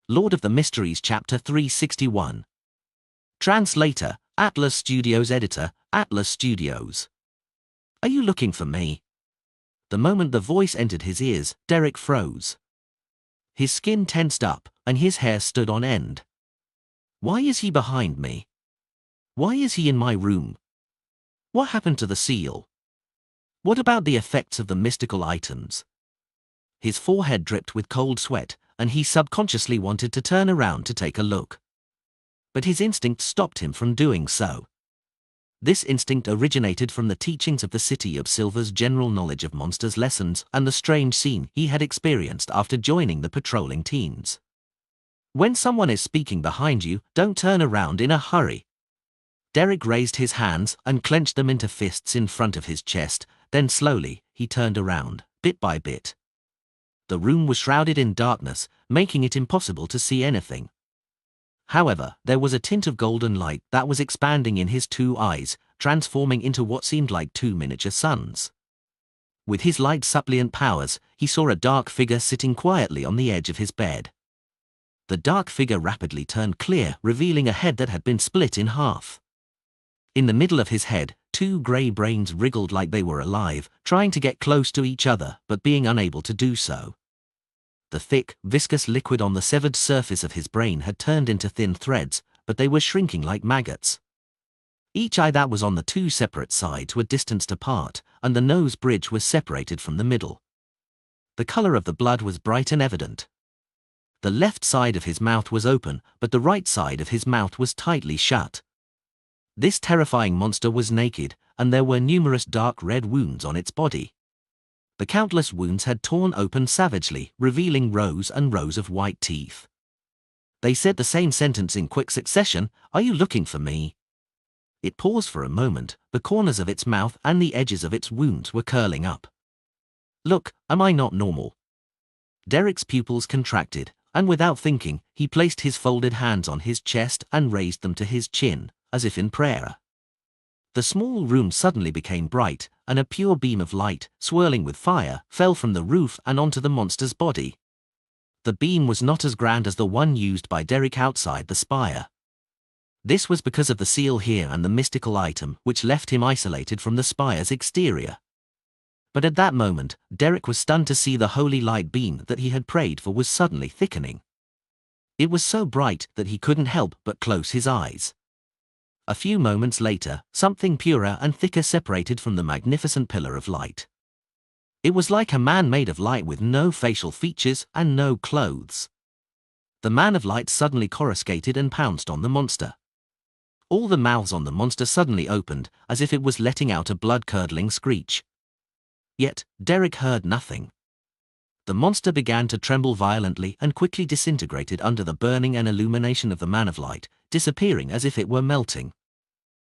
Lord of the Mysteries Chapter 361. Translator, Atlas Studios. Editor, Atlas Studios. Are you looking for me? The moment the voice entered his ears, Derek froze. His skin tensed up, and his hair stood on end. Why is he behind me? Why is he in my room? What happened to the seal? What about the effects of the mystical items? His forehead dripped with cold sweat, and he subconsciously wanted to turn around to take a look. But his instinct stopped him from doing so. This instinct originated from the teachings of the City of Silver's general knowledge of monsters lessons and the strange scene he had experienced after joining the patrolling teens. When someone is speaking behind you, don't turn around in a hurry. Derek raised his hands and clenched them into fists in front of his chest, then slowly, he turned around, bit by bit. The room was shrouded in darkness, making it impossible to see anything. However, there was a tint of golden light that was expanding in his two eyes, transforming into what seemed like two miniature suns. With his light suppliant powers, he saw a dark figure sitting quietly on the edge of his bed. The dark figure rapidly turned clear, revealing a head that had been split in half. In the middle of his head, two grey brains wriggled like they were alive, trying to get close to each other, but being unable to do so. The thick, viscous liquid on the severed surface of his brain had turned into thin threads, but they were shrinking like maggots. Each eye that was on the two separate sides were distanced apart, and the nose bridge was separated from the middle. The color of the blood was bright and evident. The left side of his mouth was open, but the right side of his mouth was tightly shut. This terrifying monster was naked, and there were numerous dark red wounds on its body. The countless wounds had torn open savagely, revealing rows and rows of white teeth. They said the same sentence in quick succession, "Are you looking for me?" It paused for a moment, the corners of its mouth and the edges of its wounds were curling up. "Look, am I not normal?" Derek's pupils contracted, and without thinking, he placed his folded hands on his chest and raised them to his chin, as if in prayer. The small room suddenly became bright, and a pure beam of light, swirling with fire, fell from the roof and onto the monster's body. The beam was not as grand as the one used by Derek outside the spire. This was because of the seal here and the mystical item, which left him isolated from the spire's exterior. But at that moment, Derek was stunned to see the holy light beam that he had prayed for was suddenly thickening. It was so bright that he couldn't help but close his eyes. A few moments later, something purer and thicker separated from the magnificent pillar of light. It was like a man made of light with no facial features and no clothes. The man of light suddenly coruscated and pounced on the monster. All the mouths on the monster suddenly opened, as if it was letting out a blood-curdling screech. Yet, Derek heard nothing. The monster began to tremble violently and quickly disintegrated under the burning and illumination of the man of light, disappearing as if it were melting.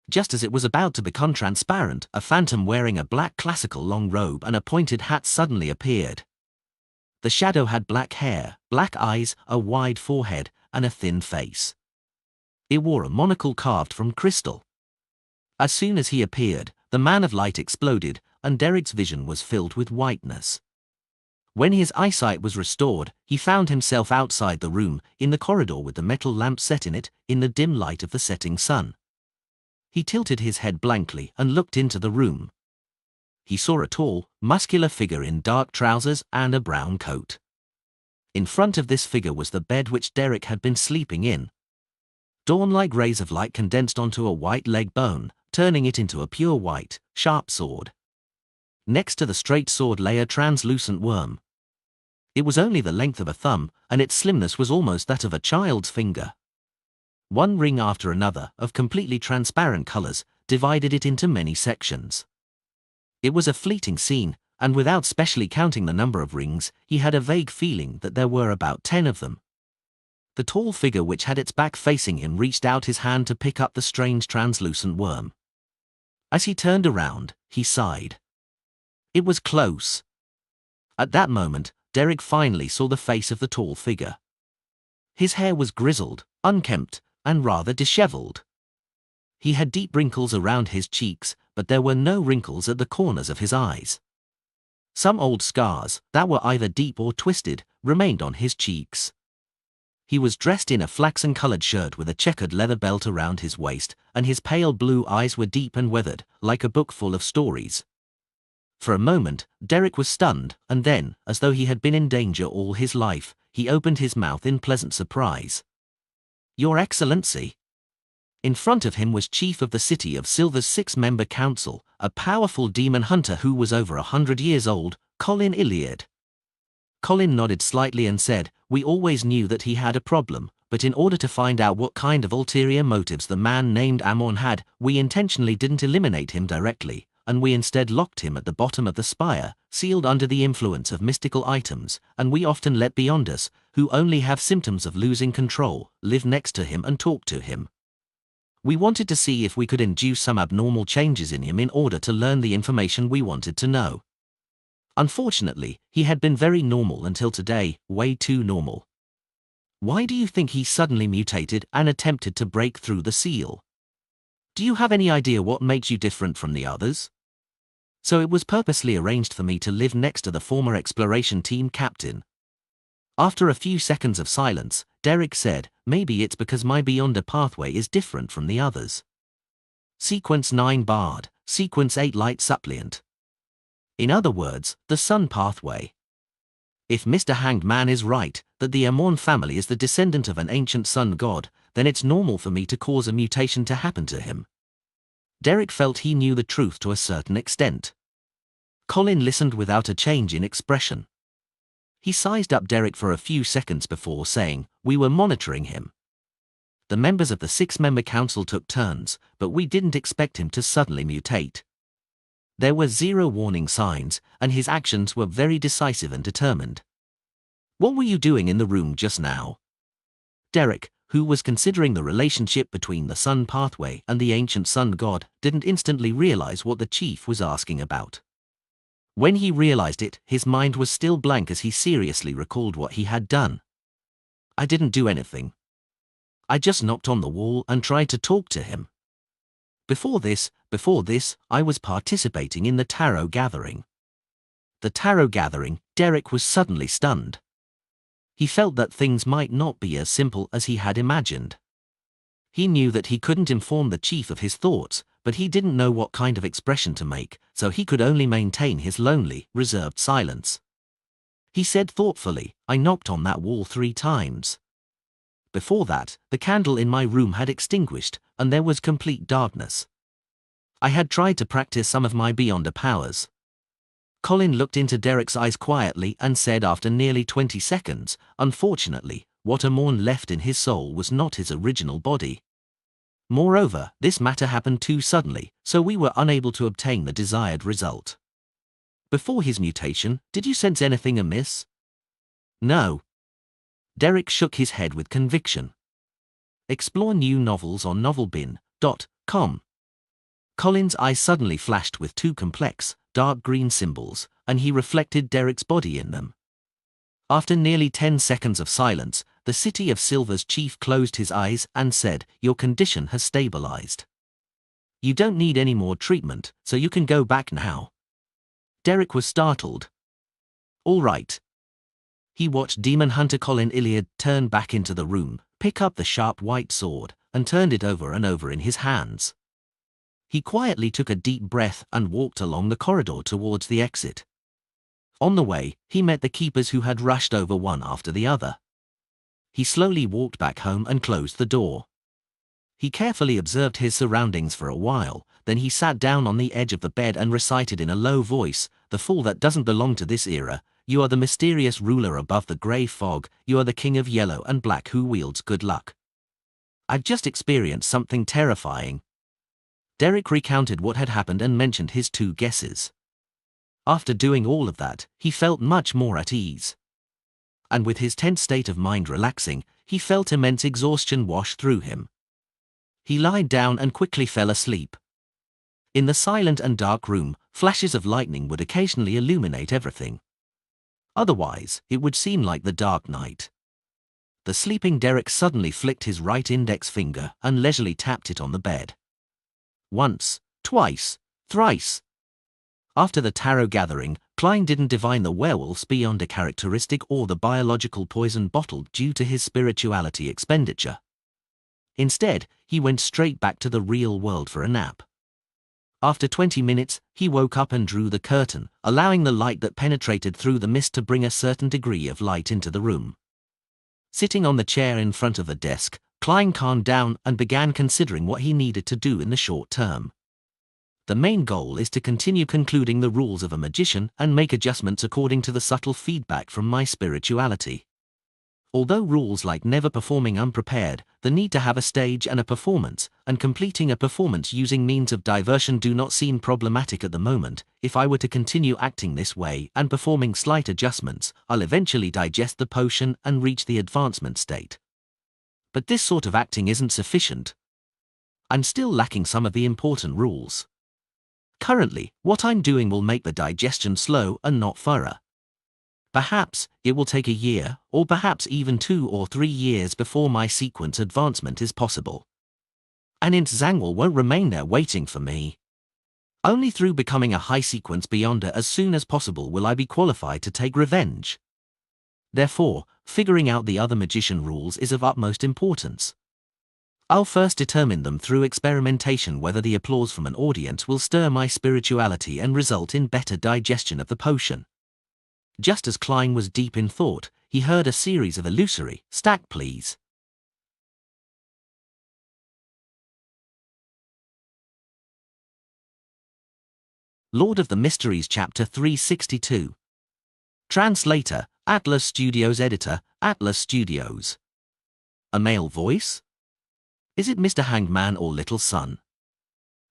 Just as it was about to become transparent, a phantom wearing a black classical long robe and a pointed hat suddenly appeared. The shadow had black hair, black eyes, a wide forehead, and a thin face. It wore a monocle carved from crystal. As soon as he appeared, the man of light exploded, and Derek's vision was filled with whiteness. When his eyesight was restored, he found himself outside the room, in the corridor with the metal lamp set in it, in the dim light of the setting sun. He tilted his head blankly and looked into the room. He saw a tall, muscular figure in dark trousers and a brown coat. In front of this figure was the bed which Derek had been sleeping in. Dawn-like rays of light condensed onto a white leg bone, turning it into a pure white, sharp sword. Next to the straight sword lay a translucent worm. It was only the length of a thumb, and its slimness was almost that of a child's finger. One ring after another, of completely transparent colors, divided it into many sections. It was a fleeting scene, and without specially counting the number of rings, he had a vague feeling that there were about 10 of them. The tall figure which had its back facing him reached out his hand to pick up the strange translucent worm. As he turned around, he sighed. It was close. At that moment, Derek finally saw the face of the tall figure. His hair was grizzled, unkempt, and rather disheveled. He had deep wrinkles around his cheeks, but there were no wrinkles at the corners of his eyes. Some old scars, that were either deep or twisted, remained on his cheeks. He was dressed in a flaxen-colored shirt with a checkered leather belt around his waist, and his pale blue eyes were deep and weathered, like a book full of stories. For a moment, Derek was stunned, and then, as though he had been in danger all his life, he opened his mouth in pleasant surprise. "Your Excellency." In front of him was Chief of the City of Silver's 6-member council, a powerful demon hunter who was over 100 years old, Colin Iliad. Colin nodded slightly and said, "We always knew that he had a problem, but in order to find out what kind of ulterior motives the man named Amon had, we intentionally didn't eliminate him directly, and we instead locked him at the bottom of the spire, sealed under the influence of mystical items, and we often let beyond us, who only have symptoms of losing control, live next to him and talk to him. We wanted to see if we could induce some abnormal changes in him in order to learn the information we wanted to know. Unfortunately, he had been very normal until today, way too normal. Why do you think he suddenly mutated and attempted to break through the seal? Do you have any idea what makes you different from the others? So it was purposely arranged for me to live next to the former exploration team captain." After a few seconds of silence, Derek said, "Maybe it's because my Beyonder pathway is different from the others. Sequence 9 Bard, Sequence 8 Light Suppliant. In other words, the Sun pathway. If Mr. Hanged Man is right, that the Amon family is the descendant of an ancient sun god, then it's normal for me to cause a mutation to happen to him." Derek felt he knew the truth to a certain extent. Colin listened without a change in expression. He sized up Derek for a few seconds before saying, "We were monitoring him. The members of the 6-member council took turns, but we didn't expect him to suddenly mutate. There were 0 warning signs, and his actions were very decisive and determined." "What were you doing in the room just now?" Derek, who was considering the relationship between the sun pathway and the ancient sun god, didn't instantly realize what the chief was asking about. When he realized it, his mind was still blank as he seriously recalled what he had done. "I didn't do anything. I just knocked on the wall and tried to talk to him. Before this, I was participating in the tarot gathering." The tarot gathering. Derek was suddenly stunned. He felt that things might not be as simple as he had imagined. He knew that he couldn't inform the chief of his thoughts, but he didn't know what kind of expression to make, so he could only maintain his lonely, reserved silence. He said thoughtfully, "I knocked on that wall 3 times. Before that, the candle in my room had extinguished, and there was complete darkness. I had tried to practice some of my Beyonder powers." Colin looked into Derek's eyes quietly and said after nearly 20 seconds, "Unfortunately, what Amon left in his soul was not his original body. Moreover, this matter happened too suddenly, so we were unable to obtain the desired result." "Before his mutation, did you sense anything amiss?" "No." Derek shook his head with conviction. Explore new novels on novelbin.com. Colin's eyes suddenly flashed with 2 complex, dark green symbols, and he reflected Derek's body in them. After nearly 10 seconds of silence, the City of Silver's chief closed his eyes and said, "Your condition has stabilized. You don't need any more treatment, so you can go back now." Derek was startled. "All right." He watched demon hunter Colin Iliad turn back into the room, pick up the sharp white sword, and turned it over and over in his hands. He quietly took a deep breath and walked along the corridor towards the exit. On the way, he met the keepers who had rushed over one after the other. He slowly walked back home and closed the door. He carefully observed his surroundings for a while, then he sat down on the edge of the bed and recited in a low voice, "The fool that doesn't belong to this era, you are the mysterious ruler above the grey fog, you are the king of yellow and black who wields good luck. I've just experienced something terrifying." Derek recounted what had happened and mentioned his 2 guesses. After doing all of that, he felt much more at ease. And with his tense state of mind relaxing, he felt immense exhaustion wash through him. He lied down and quickly fell asleep. In the silent and dark room, flashes of lightning would occasionally illuminate everything. Otherwise, it would seem like the dark night. The sleeping Derek suddenly flicked his right index finger and leisurely tapped it on the bed. Once, twice, thrice. After the tarot gathering, Klein didn't divine the werewolves beyond a characteristic or the biological poison bottled due to his spirituality expenditure. Instead, he went straight back to the real world for a nap. After 20 minutes, he woke up and drew the curtain, allowing the light that penetrated through the mist to bring a certain degree of light into the room. Sitting on the chair in front of the desk, Klein calmed down and began considering what he needed to do in the short term. The main goal is to continue concluding the rules of a magician and make adjustments according to the subtle feedback from my spirituality. Although rules like never performing unprepared, the need to have a stage and a performance, and completing a performance using means of diversion do not seem problematic at the moment, if I were to continue acting this way and performing slight adjustments, I'll eventually digest the potion and reach the advancement state. But this sort of acting isn't sufficient. I'm still lacking some of the important rules. Currently, what I'm doing will make the digestion slow and not thorough. Perhaps it will take a year, or perhaps even 2 or 3 years before my sequence advancement is possible. And Zangwell won't remain there waiting for me. Only through becoming a high sequence beyonder as soon as possible will I be qualified to take revenge. Therefore, figuring out the other magician rules is of utmost importance. I'll first determine them through experimentation whether the applause from an audience will stir my spirituality and result in better digestion of the potion. Just as Klein was deep in thought, he heard a series of illusory, "Stack please." Lord of the Mysteries Chapter 362. Translator, Atlas Studios. Editor, Atlas Studios. A male voice? Is it Mr. Hangman or Little Sun?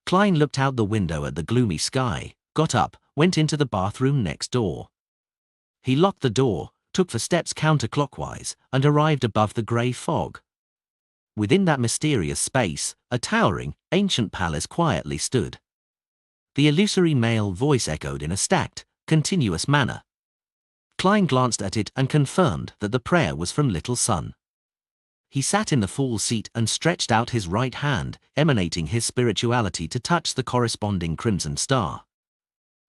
Klein looked out the window at the gloomy sky, got up, went into the bathroom next door. He locked the door, took 4 steps counterclockwise, and arrived above the grey fog. Within that mysterious space, a towering, ancient palace quietly stood. The illusory male voice echoed in a stacked, continuous manner. Klein glanced at it and confirmed that the prayer was from Little Sun. He sat in the full seat and stretched out his right hand, emanating his spirituality to touch the corresponding crimson star.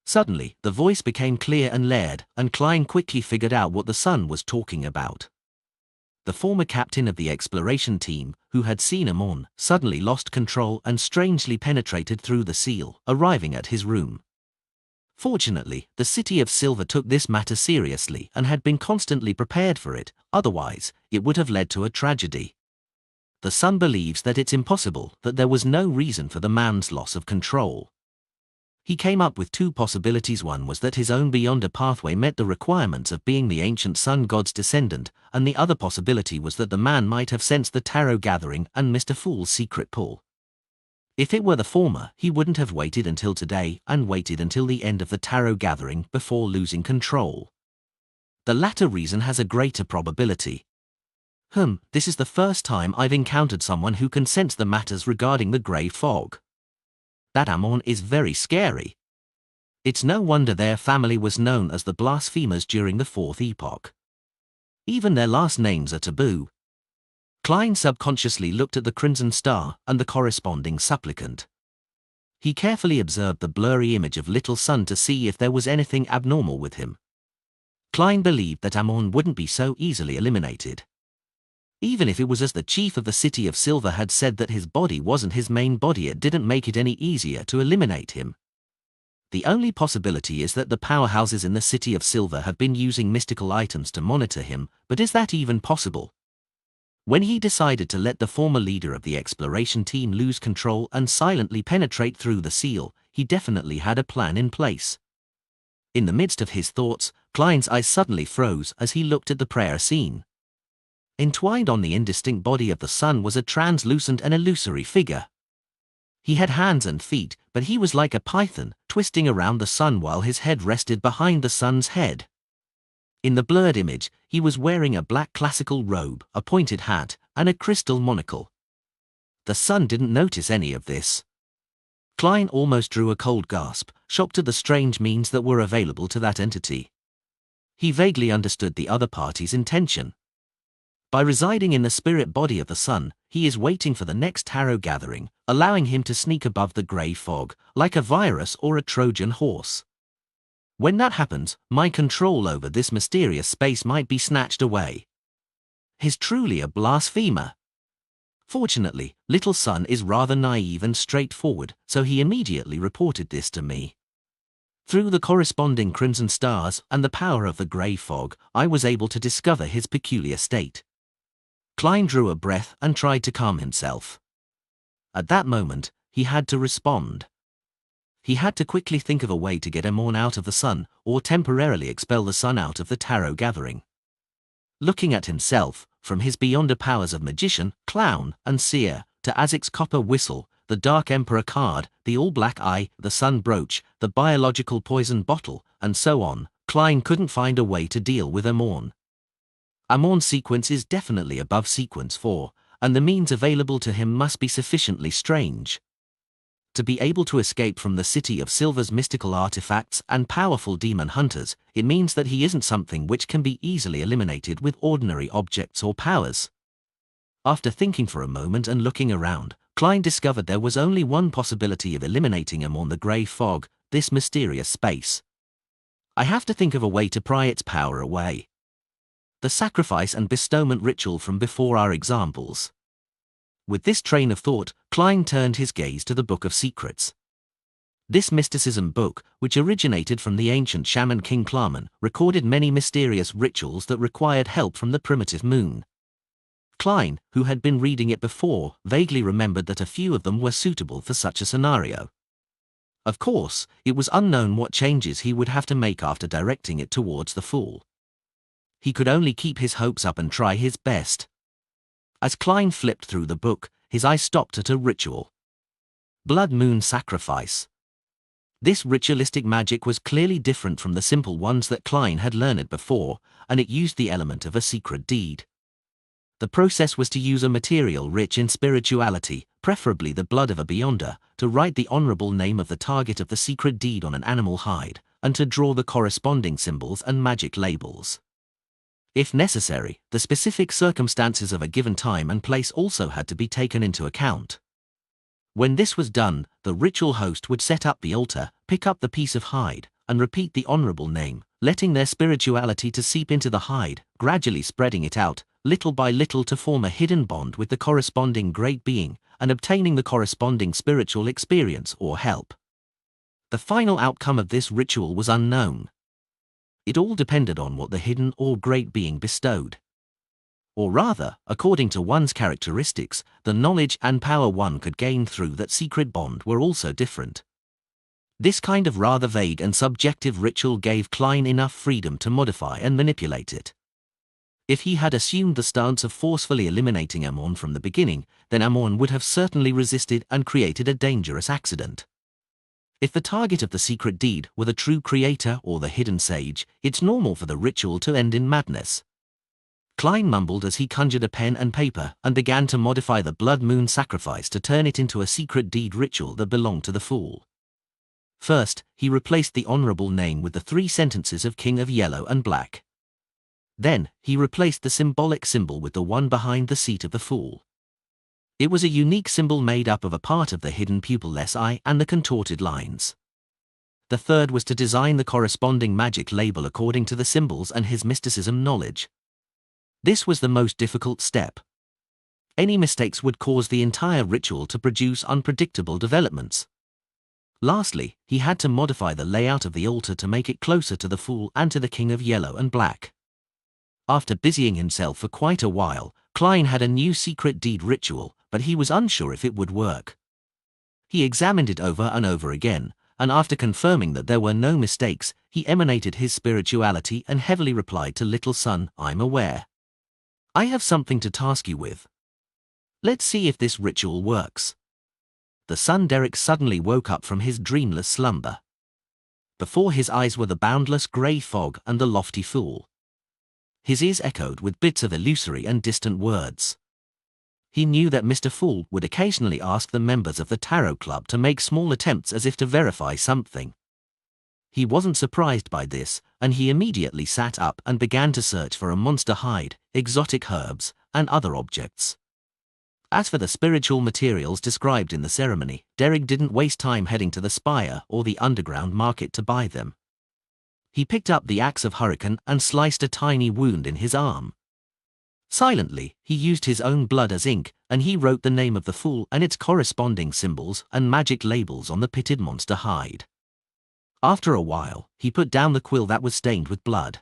Suddenly, the voice became clear and layered, and Klein quickly figured out what the sun was talking about. The former captain of the exploration team, who had seen Amon, suddenly lost control and strangely penetrated through the seal, arriving at his room. Fortunately, the city of Silver took this matter seriously and had been constantly prepared for it, otherwise, it would have led to a tragedy. The Sun believes that it's impossible, that there was no reason for the man's loss of control. He came up with 2 possibilities. One was that his own Beyonder pathway met the requirements of being the ancient sun god's descendant, and the other possibility was that the man might have sensed the tarot gathering and Mr. Fool's secret pull. If it were the former, he wouldn't have waited until today and waited until the end of the tarot gathering before losing control. The latter reason has a greater probability. This is the first time I've encountered someone who can sense the matters regarding the grey fog. That Amon is very scary. It's no wonder their family was known as the blasphemers during the 4th epoch. Even their last names are taboo. Klein subconsciously looked at the crimson star and the corresponding supplicant. He carefully observed the blurry image of Little Sun to see if there was anything abnormal with him. Klein believed that Amon wouldn't be so easily eliminated. Even if it was as the chief of the City of Silver had said that his body wasn't his main body, it didn't make it any easier to eliminate him. The only possibility is that the powerhouses in the City of Silver have been using mystical items to monitor him, but is that even possible? When he decided to let the former leader of the exploration team lose control and silently penetrate through the seal, he definitely had a plan in place. In the midst of his thoughts, Klein's eyes suddenly froze as he looked at the prayer scene. Entwined on the indistinct body of the sun was a translucent and illusory figure. He had hands and feet, but he was like a python, twisting around the sun while his head rested behind the sun's head. In the blurred image, he was wearing a black classical robe, a pointed hat, and a crystal monocle. The sun didn't notice any of this. Klein almost drew a cold gasp, shocked at the strange means that were available to that entity. He vaguely understood the other party's intention. By residing in the spirit body of the sun, he is waiting for the next tarot gathering, allowing him to sneak above the grey fog, like a virus or a Trojan horse. When that happens, my control over this mysterious space might be snatched away. He's truly a blasphemer. Fortunately, little son is rather naive and straightforward, so he immediately reported this to me. Through the corresponding crimson stars and the power of the grey fog, I was able to discover his peculiar state. Klein drew a breath and tried to calm himself. At that moment, he had to respond. He had to quickly think of a way to get Amon out of the sun, or temporarily expel the sun out of the tarot gathering. Looking at himself, from his beyonder powers of magician, clown, and seer, to Azic's copper whistle, the Dark Emperor card, the all-black eye, the sun brooch, the biological poison bottle, and so on, Klein couldn't find a way to deal with Amon. Amon's sequence is definitely above sequence 4, and the means available to him must be sufficiently strange. To be able to escape from the City of Silver's mystical artifacts and powerful demon hunters, it means that he isn't something which can be easily eliminated with ordinary objects or powers. After thinking for a moment and looking around, Klein discovered there was only one possibility of eliminating Amon the grey fog, this mysterious space. I have to think of a way to pry its power away. The sacrifice and bestowment ritual from before are examples. With this train of thought, Klein turned his gaze to the Book of Secrets. This mysticism book, which originated from the ancient shaman King Klarman, recorded many mysterious rituals that required help from the primitive moon. Klein, who had been reading it before, vaguely remembered that a few of them were suitable for such a scenario. Of course, it was unknown what changes he would have to make after directing it towards the Fool. He could only keep his hopes up and try his best. As Klein flipped through the book, his eye stopped at a ritual. Blood Moon Sacrifice. This ritualistic magic was clearly different from the simple ones that Klein had learned before, and it used the element of a secret deed. The process was to use a material rich in spirituality, preferably the blood of a beyonder, to write the honorable name of the target of the secret deed on an animal hide, and to draw the corresponding symbols and magic labels. If necessary, the specific circumstances of a given time and place also had to be taken into account. When this was done, the ritual host would set up the altar, pick up the piece of hide, and repeat the honorable name, letting their spirituality to seep into the hide, gradually spreading it out, little by little to form a hidden bond with the corresponding great being, and obtaining the corresponding spiritual experience or help. The final outcome of this ritual was unknown. It all depended on what the hidden or great being bestowed. Or rather, according to one's characteristics, the knowledge and power one could gain through that secret bond were also different. This kind of rather vague and subjective ritual gave Klein enough freedom to modify and manipulate it. If he had assumed the stance of forcefully eliminating Amon from the beginning, then Amon would have certainly resisted and created a dangerous accident. If the target of the secret deed were the true creator or the hidden sage, it's normal for the ritual to end in madness. Klein mumbled as he conjured a pen and paper and began to modify the Blood Moon Sacrifice to turn it into a secret deed ritual that belonged to the Fool. First, he replaced the honorable name with the 3 sentences of King of Yellow and Black. Then, he replaced the symbolic symbol with the one behind the seat of the Fool. It was a unique symbol made up of a part of the hidden pupil-less eye and the contorted lines. The third was to design the corresponding magic label according to the symbols and his mysticism knowledge. This was the most difficult step. Any mistakes would cause the entire ritual to produce unpredictable developments. Lastly, he had to modify the layout of the altar to make it closer to the Fool and to the King of Yellow and Black. After busying himself for quite a while, Klein had a new secret deed ritual, but he was unsure if it would work. He examined it over and over again, and after confirming that there were no mistakes, he emanated his spirituality and heavily replied to Little Son, "I'm aware. I have something to task you with. Let's see if this ritual works." The son Derek suddenly woke up from his dreamless slumber. Before his eyes were the boundless grey fog and the lofty Fool. His ears echoed with bits of illusory and distant words. He knew that Mr. Fool would occasionally ask the members of the Tarot Club to make small attempts as if to verify something. He wasn't surprised by this, and he immediately sat up and began to search for a monster hide, exotic herbs, and other objects. As for the spiritual materials described in the ceremony, Derek didn't waste time heading to the spire or the underground market to buy them. He picked up the axe of Hurricane and sliced a tiny wound in his arm. Silently, he used his own blood as ink, and he wrote the name of the fool and its corresponding symbols and magic labels on the pitted monster hide. After a while, he put down the quill that was stained with blood.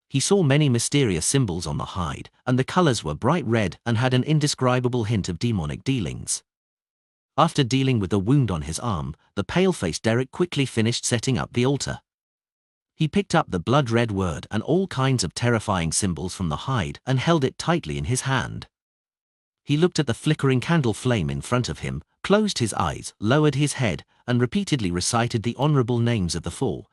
He saw many mysterious symbols on the hide, and the colors were bright red and had an indescribable hint of demonic dealings. After dealing with the wound on his arm, the pale-faced Derek quickly finished setting up the altar. He picked up the blood-red word and all kinds of terrifying symbols from the hide and held it tightly in his hand. He looked at the flickering candle flame in front of him, closed his eyes, lowered his head, and repeatedly recited the honorable names of the fool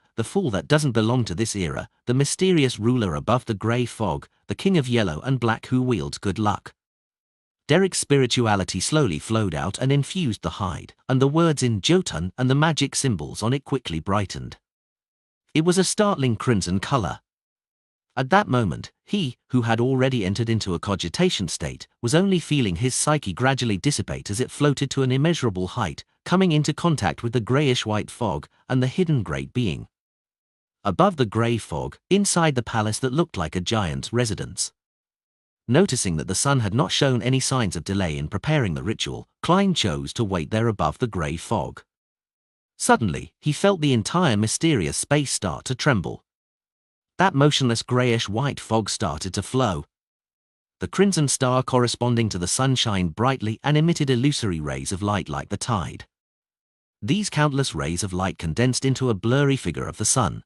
that doesn't belong to this era, the mysterious ruler above the grey fog, the king of yellow and black who wields good luck. Derek's spirituality slowly flowed out and infused the hide, and the words in Jotun and the magic symbols on it quickly brightened. It was a startling crimson color. At that moment, he, who had already entered into a cogitation state, was only feeling his psyche gradually dissipate as it floated to an immeasurable height, coming into contact with the greyish-white fog and the hidden great being. Above the grey fog, inside the palace that looked like a giant's residence. Noticing that the sun had not shown any signs of delay in preparing the ritual, Klein chose to wait there above the grey fog. Suddenly, he felt the entire mysterious space start to tremble. That motionless greyish-white fog started to flow. The crimson star corresponding to the sun shined brightly and emitted illusory rays of light like the tide. These countless rays of light condensed into a blurry figure of the sun.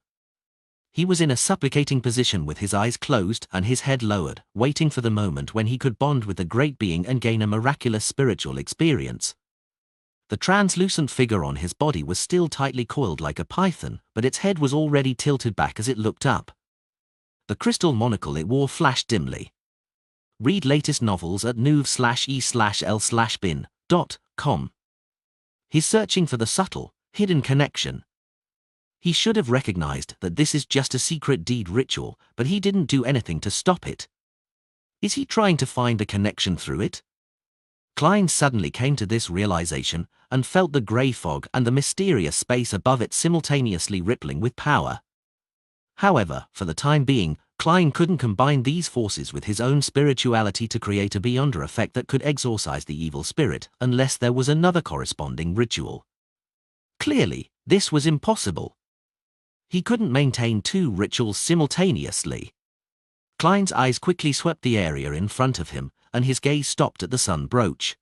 He was in a supplicating position with his eyes closed and his head lowered, waiting for the moment when he could bond with the great being and gain a miraculous spiritual experience. The translucent figure on his body was still tightly coiled like a python, but its head was already tilted back as it looked up. The crystal monocle it wore flashed dimly. Read latest novels at nuv/e/l/bin.com. He's searching for the subtle, hidden connection. He should have recognized that this is just a secret deed ritual, but he didn't do anything to stop it. Is he trying to find a connection through it? Klein suddenly came to this realization and felt the grey fog and the mysterious space above it simultaneously rippling with power. However, for the time being, Klein couldn't combine these forces with his own spirituality to create a beyonder effect that could exorcise the evil spirit unless there was another corresponding ritual. Clearly, this was impossible. He couldn't maintain two rituals simultaneously. Klein's eyes quickly swept the area in front of him, and his gaze stopped at the sun brooch.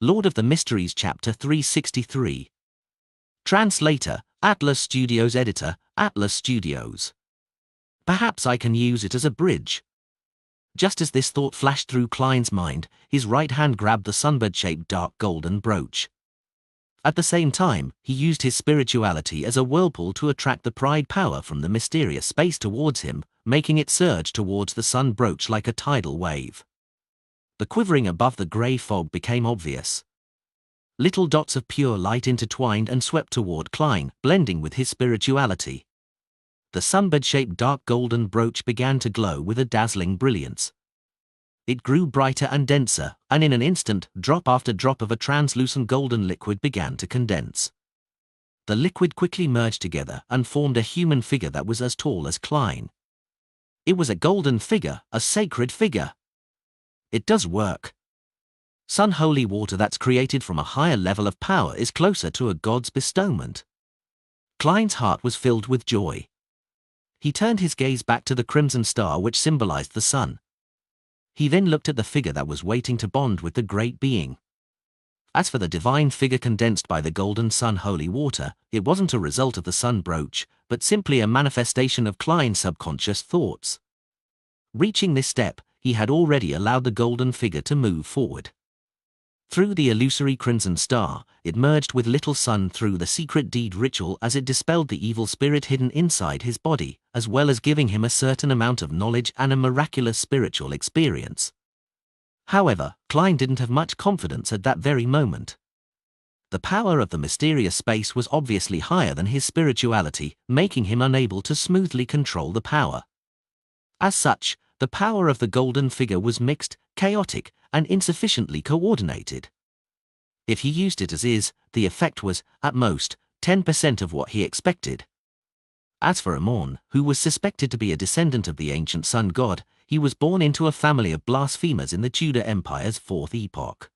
Lord of the Mysteries Chapter 363. Translator, Atlas Studios. Editor, Atlas Studios. Perhaps I can use it as a bridge. Just as this thought flashed through Klein's mind, his right hand grabbed the sunbird-shaped dark golden brooch. At the same time, he used his spirituality as a whirlpool to attract the pride power from the mysterious space towards him, making it surge towards the sun brooch like a tidal wave. The quivering above the grey fog became obvious. Little dots of pure light intertwined and swept toward Klein, blending with his spirituality. The sunbird-shaped dark golden brooch began to glow with a dazzling brilliance. It grew brighter and denser, and in an instant, drop after drop of a translucent golden liquid began to condense. The liquid quickly merged together and formed a human figure that was as tall as Klein. It was a golden figure, a sacred figure. It does work. Sun holy water that's created from a higher level of power is closer to a god's bestowment. Klein's heart was filled with joy. He turned his gaze back to the crimson star which symbolized the sun. He then looked at the figure that was waiting to bond with the great being. As for the divine figure condensed by the golden sun holy water, it wasn't a result of the sun brooch, but simply a manifestation of Klein's subconscious thoughts. Reaching this step, he had already allowed the golden figure to move forward. Through the illusory crimson star, it merged with little sun through the secret deed ritual as it dispelled the evil spirit hidden inside his body, as well as giving him a certain amount of knowledge and a miraculous spiritual experience. However, Klein didn't have much confidence at that very moment. The power of the mysterious space was obviously higher than his spirituality, making him unable to smoothly control the power. As such, the power of the golden figure was mixed, chaotic, and insufficiently coordinated. If he used it as is, the effect was, at most, 10% of what he expected. As for Amon, who was suspected to be a descendant of the ancient sun god, he was born into a family of blasphemers in the Tudor Empire's fourth epoch.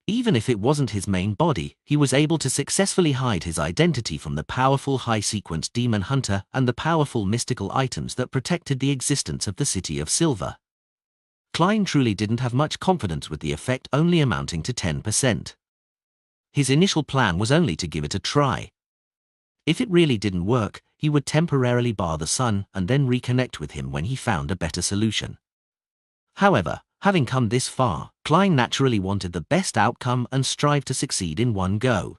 Even if it wasn't his main body, he was able to successfully hide his identity from the powerful high-sequence demon hunter and the powerful mystical items that protected the existence of the City of Silver. Klein truly didn't have much confidence with the effect only amounting to 10%. His initial plan was only to give it a try. If it really didn't work, he would temporarily bar the sun and then reconnect with him when he found a better solution. However, having come this far, Klein naturally wanted the best outcome and strived to succeed in one go.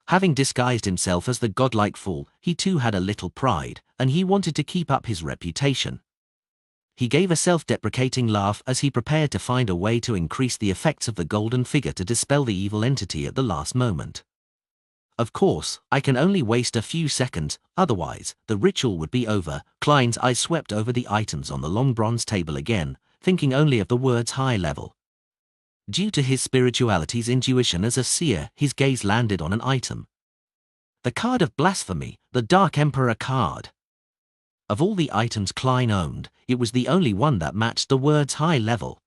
Having disguised himself as the godlike fool, he too had a little pride, and he wanted to keep up his reputation. He gave a self-deprecating laugh as he prepared to find a way to increase the effects of the golden figure to dispel the evil entity at the last moment. Of course, I can only waste a few seconds, otherwise, the ritual would be over. Klein's eyes swept over the items on the long bronze table again, thinking only of the words high level. Due to his spirituality's intuition as a seer, his gaze landed on an item. The card of blasphemy, the Dark Emperor card. Of all the items Klein owned, it was the only one that matched the words high level.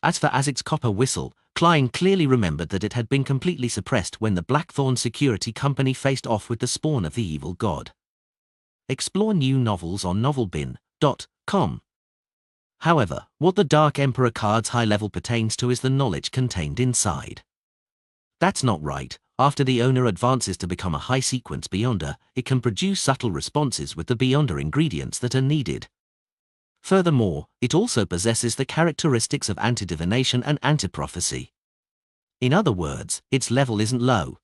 As for Azic's copper whistle, Klein clearly remembered that it had been completely suppressed when the Blackthorn Security Company faced off with the spawn of the evil god. Explore new novels on novelbin.com. However, what the Dark Emperor card's high level pertains to is the knowledge contained inside. That's not right. After the owner advances to become a high-sequence Beyonder, it can produce subtle responses with the Beyonder ingredients that are needed. Furthermore, it also possesses the characteristics of anti-divination and anti-prophecy. In other words, its level isn't low.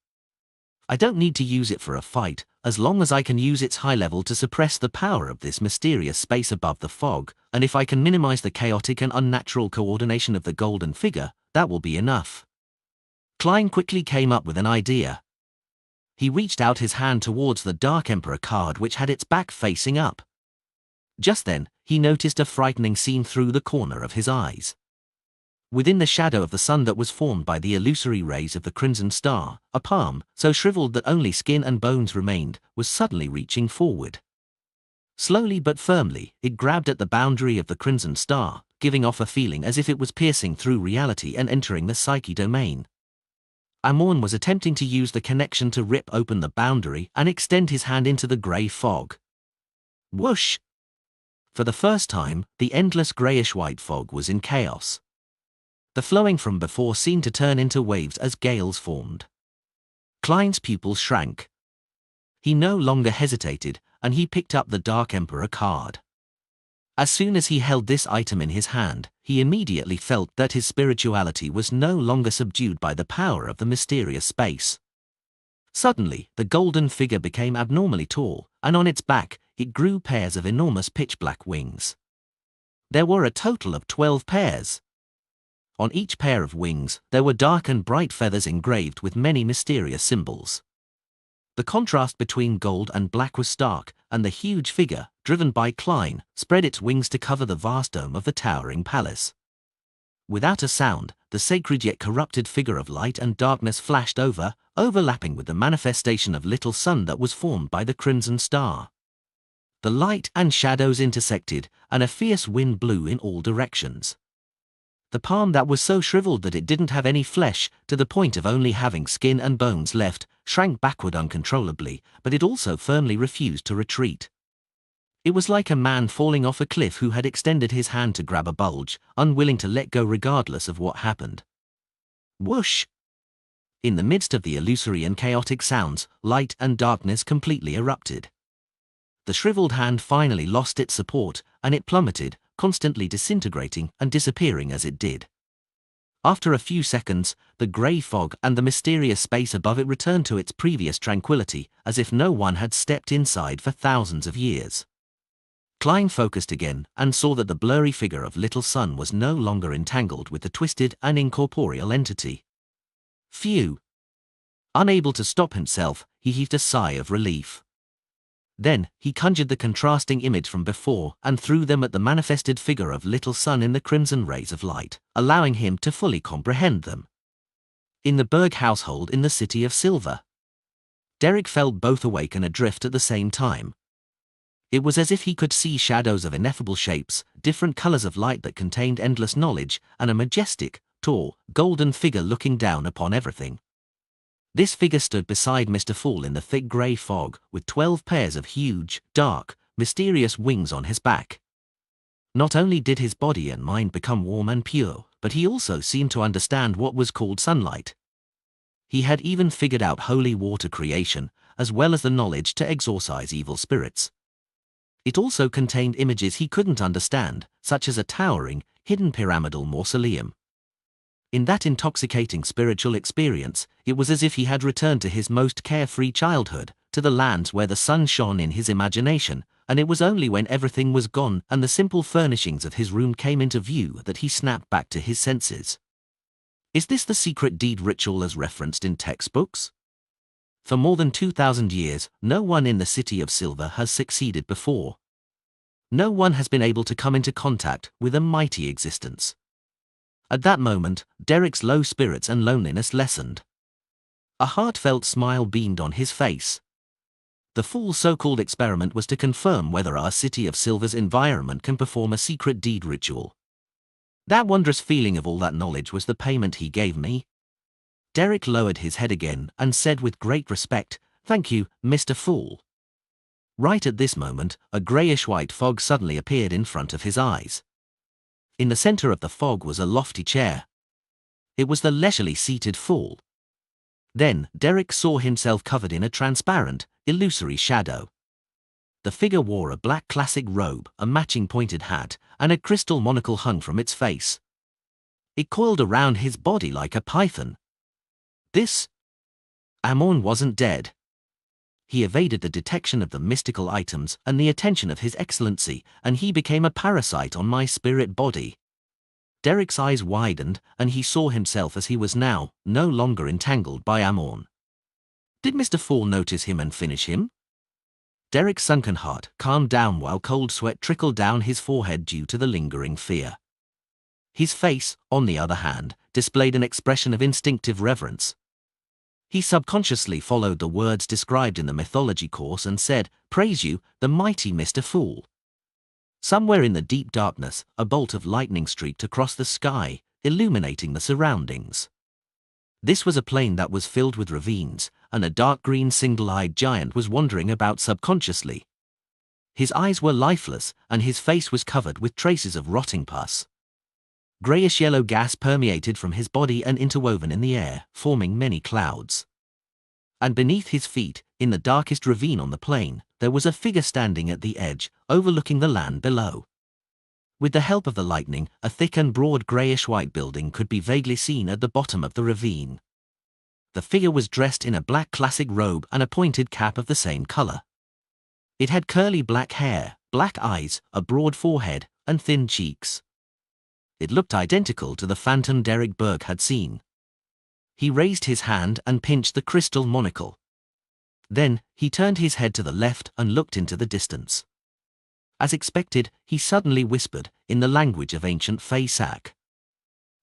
I don't need to use it for a fight, as long as I can use its high level to suppress the power of this mysterious space above the fog, and if I can minimize the chaotic and unnatural coordination of the golden figure, that will be enough. Klein quickly came up with an idea. He reached out his hand towards the Dark Emperor card which had its back facing up. Just then, he noticed a frightening scene through the corner of his eyes. Within the shadow of the sun that was formed by the illusory rays of the crimson star, a palm, so shriveled that only skin and bones remained, was suddenly reaching forward. Slowly but firmly, it grabbed at the boundary of the crimson star, giving off a feeling as if it was piercing through reality and entering the psyche domain. Amon was attempting to use the connection to rip open the boundary and extend his hand into the grey fog. Whoosh! For the first time, the endless greyish-white fog was in chaos. The flowing from before seemed to turn into waves as gales formed. Klein's pupils shrank. He no longer hesitated, and he picked up the Dark Emperor card. As soon as he held this item in his hand, he immediately felt that his spirituality was no longer subdued by the power of the mysterious space. Suddenly, the golden figure became abnormally tall, and on its back, it grew pairs of enormous pitch-black wings. There were a total of 12 pairs. On each pair of wings, there were dark and bright feathers engraved with many mysterious symbols. The contrast between gold and black was stark, and the huge figure, driven by Klein, spread its wings to cover the vast dome of the towering palace. Without a sound, the sacred yet corrupted figure of light and darkness flashed over, overlapping with the manifestation of little sun that was formed by the crimson star. The light and shadows intersected, and a fierce wind blew in all directions. The palm that was so shriveled that it didn't have any flesh, to the point of only having skin and bones left, shrank backward uncontrollably, but it also firmly refused to retreat. It was like a man falling off a cliff who had extended his hand to grab a bulge, unwilling to let go regardless of what happened. Whoosh! In the midst of the illusory and chaotic sounds, light and darkness completely erupted. The shriveled hand finally lost its support, and it plummeted, constantly disintegrating and disappearing as it did. After a few seconds, the grey fog and the mysterious space above it returned to its previous tranquility, as if no one had stepped inside for thousands of years. Klein focused again and saw that the blurry figure of Little Sun was no longer entangled with the twisted and incorporeal entity. Phew! Unable to stop himself, he heaved a sigh of relief. Then, he conjured the contrasting image from before and threw them at the manifested figure of Little Sun in the crimson rays of light, allowing him to fully comprehend them. In the Berg household in the City of Silver. Derek felt both awake and adrift at the same time. It was as if he could see shadows of ineffable shapes, different colors of light that contained endless knowledge, and a majestic, tall, golden figure looking down upon everything. This figure stood beside Mr. Fool in the thick grey fog, with 12 pairs of huge, dark, mysterious wings on his back. Not only did his body and mind become warm and pure, but he also seemed to understand what was called sunlight. He had even figured out holy water creation, as well as the knowledge to exorcise evil spirits. It also contained images he couldn't understand, such as a towering, hidden pyramidal mausoleum. In that intoxicating spiritual experience, it was as if he had returned to his most carefree childhood, to the lands where the sun shone in his imagination, and it was only when everything was gone and the simple furnishings of his room came into view that he snapped back to his senses. Is this the secret deed ritual as referenced in textbooks? For more than 2,000 years, no one in the City of Silver has succeeded before. No one has been able to come into contact with a mighty existence. At that moment, Derek's low spirits and loneliness lessened. A heartfelt smile beamed on his face. The Fool's so-called experiment was to confirm whether our City of Silver's environment can perform a secret deed ritual. That wondrous feeling of all that knowledge was the payment he gave me. Derek lowered his head again and said with great respect, "Thank you, Mr. Fool." Right at this moment, a greyish-white fog suddenly appeared in front of his eyes. In the center of the fog was a lofty chair. It was the leisurely seated Fool. Then, Derek saw himself covered in a transparent, illusory shadow. The figure wore a black classic robe, a matching pointed hat, and a crystal monocle hung from its face. It coiled around his body like a python. This Amon wasn't dead. He evaded the detection of the mystical items and the attention of His Excellency, and he became a parasite on my spirit body. Derek's eyes widened, and he saw himself as he was now, no longer entangled by Amon. Did Mr. Fool notice him and finish him? Derek's sunken heart calmed down while cold sweat trickled down his forehead due to the lingering fear. His face, on the other hand, displayed an expression of instinctive reverence. He subconsciously followed the words described in the mythology course and said, "Praise you, the mighty Mr. Fool." Somewhere in the deep darkness, a bolt of lightning streaked across the sky, illuminating the surroundings. This was a plain that was filled with ravines, and a dark green single-eyed giant was wandering about subconsciously. His eyes were lifeless, and his face was covered with traces of rotting pus. Greyish-yellow gas permeated from his body and interwoven in the air, forming many clouds. And beneath his feet, in the darkest ravine on the plain, there was a figure standing at the edge, overlooking the land below. With the help of the lightning, a thick and broad greyish-white building could be vaguely seen at the bottom of the ravine. The figure was dressed in a black classic robe and a pointed cap of the same color. It had curly black hair, black eyes, a broad forehead, and thin cheeks. It looked identical to the phantom Derek Berg had seen. He raised his hand and pinched the crystal monocle. Then, he turned his head to the left and looked into the distance. As expected, he suddenly whispered, in the language of ancient Fey-Sak.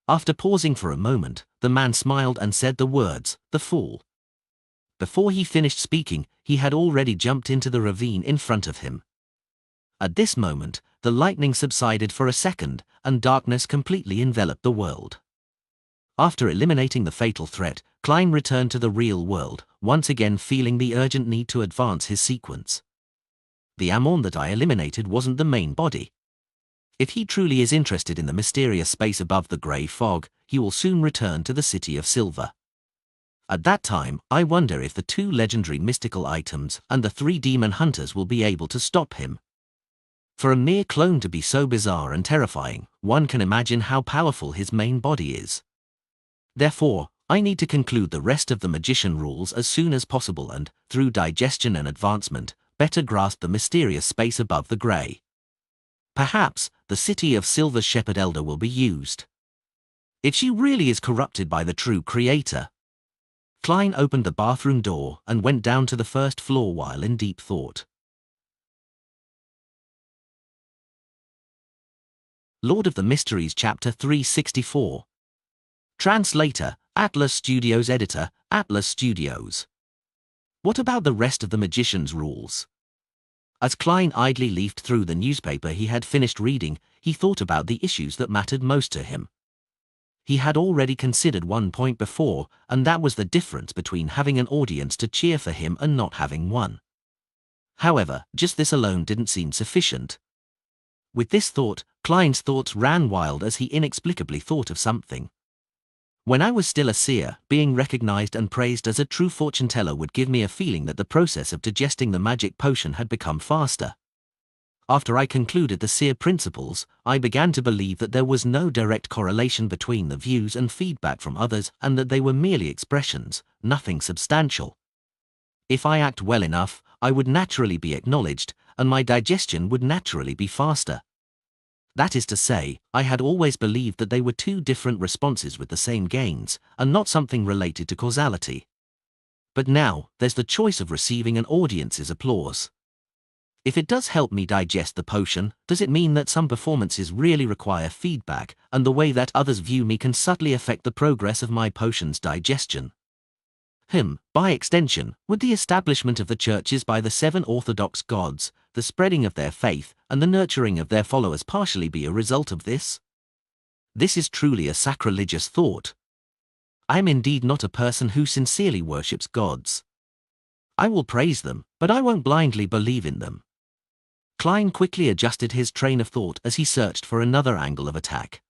After pausing for a moment, the man smiled and said the words, "The Fool." Before he finished speaking, he had already jumped into the ravine in front of him. At this moment, the lightning subsided for a second, and darkness completely enveloped the world. After eliminating the fatal threat, Klein returned to the real world, once again feeling the urgent need to advance his sequence. The Amon that I eliminated wasn't the main body. If he truly is interested in the mysterious space above the grey fog, he will soon return to the City of Silver. At that time, I wonder if the 2 legendary mystical items and the 3 demon hunters will be able to stop him. For a mere clone to be so bizarre and terrifying, one can imagine how powerful his main body is. Therefore, I need to conclude the rest of the magician rules as soon as possible and, through digestion and advancement, better grasp the mysterious space above the grey. Perhaps, the City of Silver's Shepherd Elder will be used. If she really is corrupted by the true creator. Klein opened the bathroom door and went down to the first floor while in deep thought. Lord of the Mysteries Chapter 364. Translator, Atlas Studios editor, Atlas Studios. What about the rest of the magician's rules? As Klein idly leafed through the newspaper he had finished reading, he thought about the issues that mattered most to him. He had already considered one point before, and that was the difference between having an audience to cheer for him and not having one. However, just this alone didn't seem sufficient. With this thought, Klein's thoughts ran wild as he inexplicably thought of something. When I was still a seer, being recognized and praised as a true fortune teller would give me a feeling that the process of digesting the magic potion had become faster. After I concluded the seer principles, I began to believe that there was no direct correlation between the views and feedback from others and that they were merely expressions, nothing substantial. If I act well enough, I would naturally be acknowledged, and my digestion would naturally be faster. That is to say, I had always believed that they were two different responses with the same gains, and not something related to causality. But now, there's the choice of receiving an audience's applause. If it does help me digest the potion, does it mean that some performances really require feedback, and the way that others view me can subtly affect the progress of my potion's digestion? By extension, would the establishment of the churches by the 7 Orthodox gods, the spreading of their faith, and the nurturing of their followers partially be a result of this? This is truly a sacrilegious thought. I am indeed not a person who sincerely worships gods. I will praise them, but I won't blindly believe in them. Klein quickly adjusted his train of thought as he searched for another angle of attack.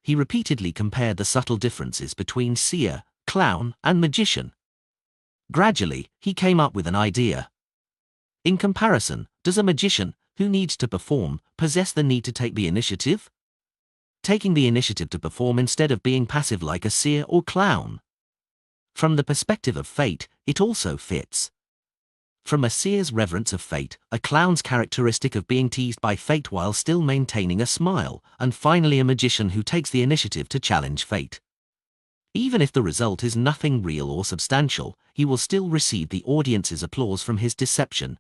He repeatedly compared the subtle differences between seer, clown, and magician. Gradually, he came up with an idea. In comparison, does a magician, who needs to perform, possess the need to take the initiative? Taking the initiative to perform instead of being passive like a seer or clown? From the perspective of fate, it also fits. From a seer's reverence of fate, a clown's characteristic of being teased by fate while still maintaining a smile, and finally a magician who takes the initiative to challenge fate. Even if the result is nothing real or substantial, he will still receive the audience's applause from his deception.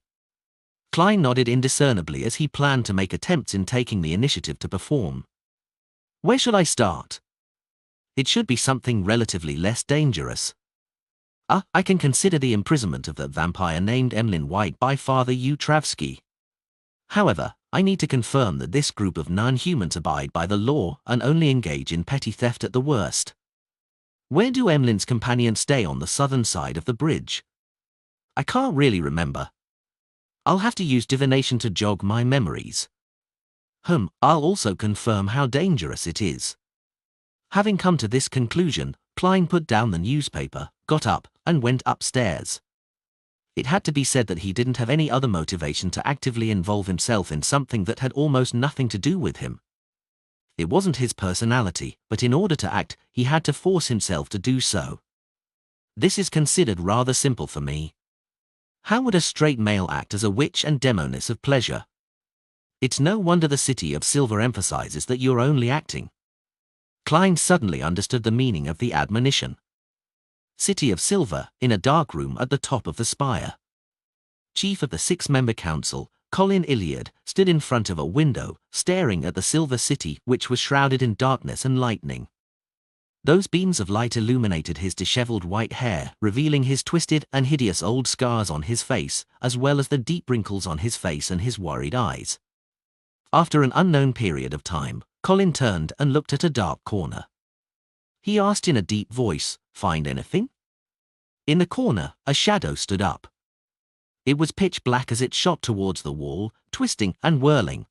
Klein nodded indiscernibly as he planned to make attempts in taking the initiative to perform. Where should I start? It should be something relatively less dangerous. I can consider the imprisonment of the vampire named Emlyn White by Father Utravsky. However, I need to confirm that this group of non-humans abide by the law and only engage in petty theft at the worst. Where do Emlyn's companions stay on the southern side of the bridge? I can't really remember. I'll have to use divination to jog my memories. I'll also confirm how dangerous it is. Having come to this conclusion, Klein put down the newspaper, got up, and went upstairs. It had to be said that he didn't have any other motivation to actively involve himself in something that had almost nothing to do with him. It wasn't his personality, but in order to act, he had to force himself to do so. This is considered rather simple for me. How would a straight male act as a witch and demoness of pleasure? It's no wonder the City of Silver emphasizes that you're only acting. Klein suddenly understood the meaning of the admonition. City of Silver, in a dark room at the top of the spire. Chief of the 6-member council, Colin Iliad, stood in front of a window, staring at the Silver City which was shrouded in darkness and lightning. Those beams of light illuminated his disheveled white hair, revealing his twisted and hideous old scars on his face, as well as the deep wrinkles on his face and his worried eyes. After an unknown period of time, Colin turned and looked at a dark corner. He asked in a deep voice, "Find anything?" In the corner, a shadow stood up. It was pitch black as it shot towards the wall, twisting and whirling.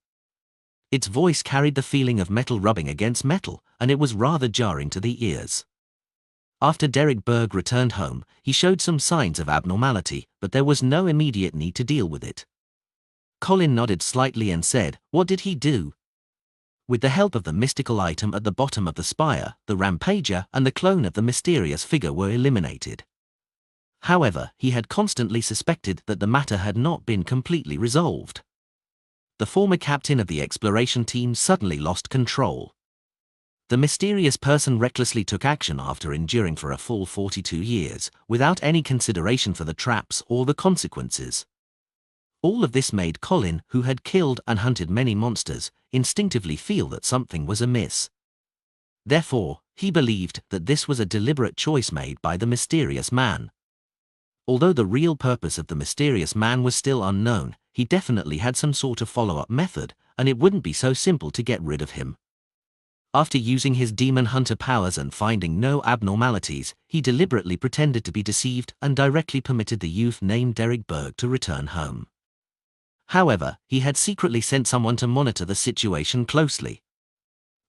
Its voice carried the feeling of metal rubbing against metal, and it was rather jarring to the ears. After Derek Berg returned home, he showed some signs of abnormality, but there was no immediate need to deal with it. Colin nodded slightly and said, "What did he do?" With the help of the mystical item at the bottom of the spire, the rampager and the clone of the mysterious figure were eliminated. However, he had constantly suspected that the matter had not been completely resolved. The former captain of the exploration team suddenly lost control. The mysterious person recklessly took action after enduring for a full 42 years, without any consideration for the traps or the consequences. All of this made Colin, who had killed and hunted many monsters, instinctively feel that something was amiss. Therefore, He believed that this was a deliberate choice made by the mysterious man. Although the real purpose of the mysterious man was still unknown, he definitely had some sort of follow-up method, and it wouldn't be so simple to get rid of him. After using his demon hunter powers and finding no abnormalities, he deliberately pretended to be deceived and directly permitted the youth named Derek Berg to return home. However, he had secretly sent someone to monitor the situation closely.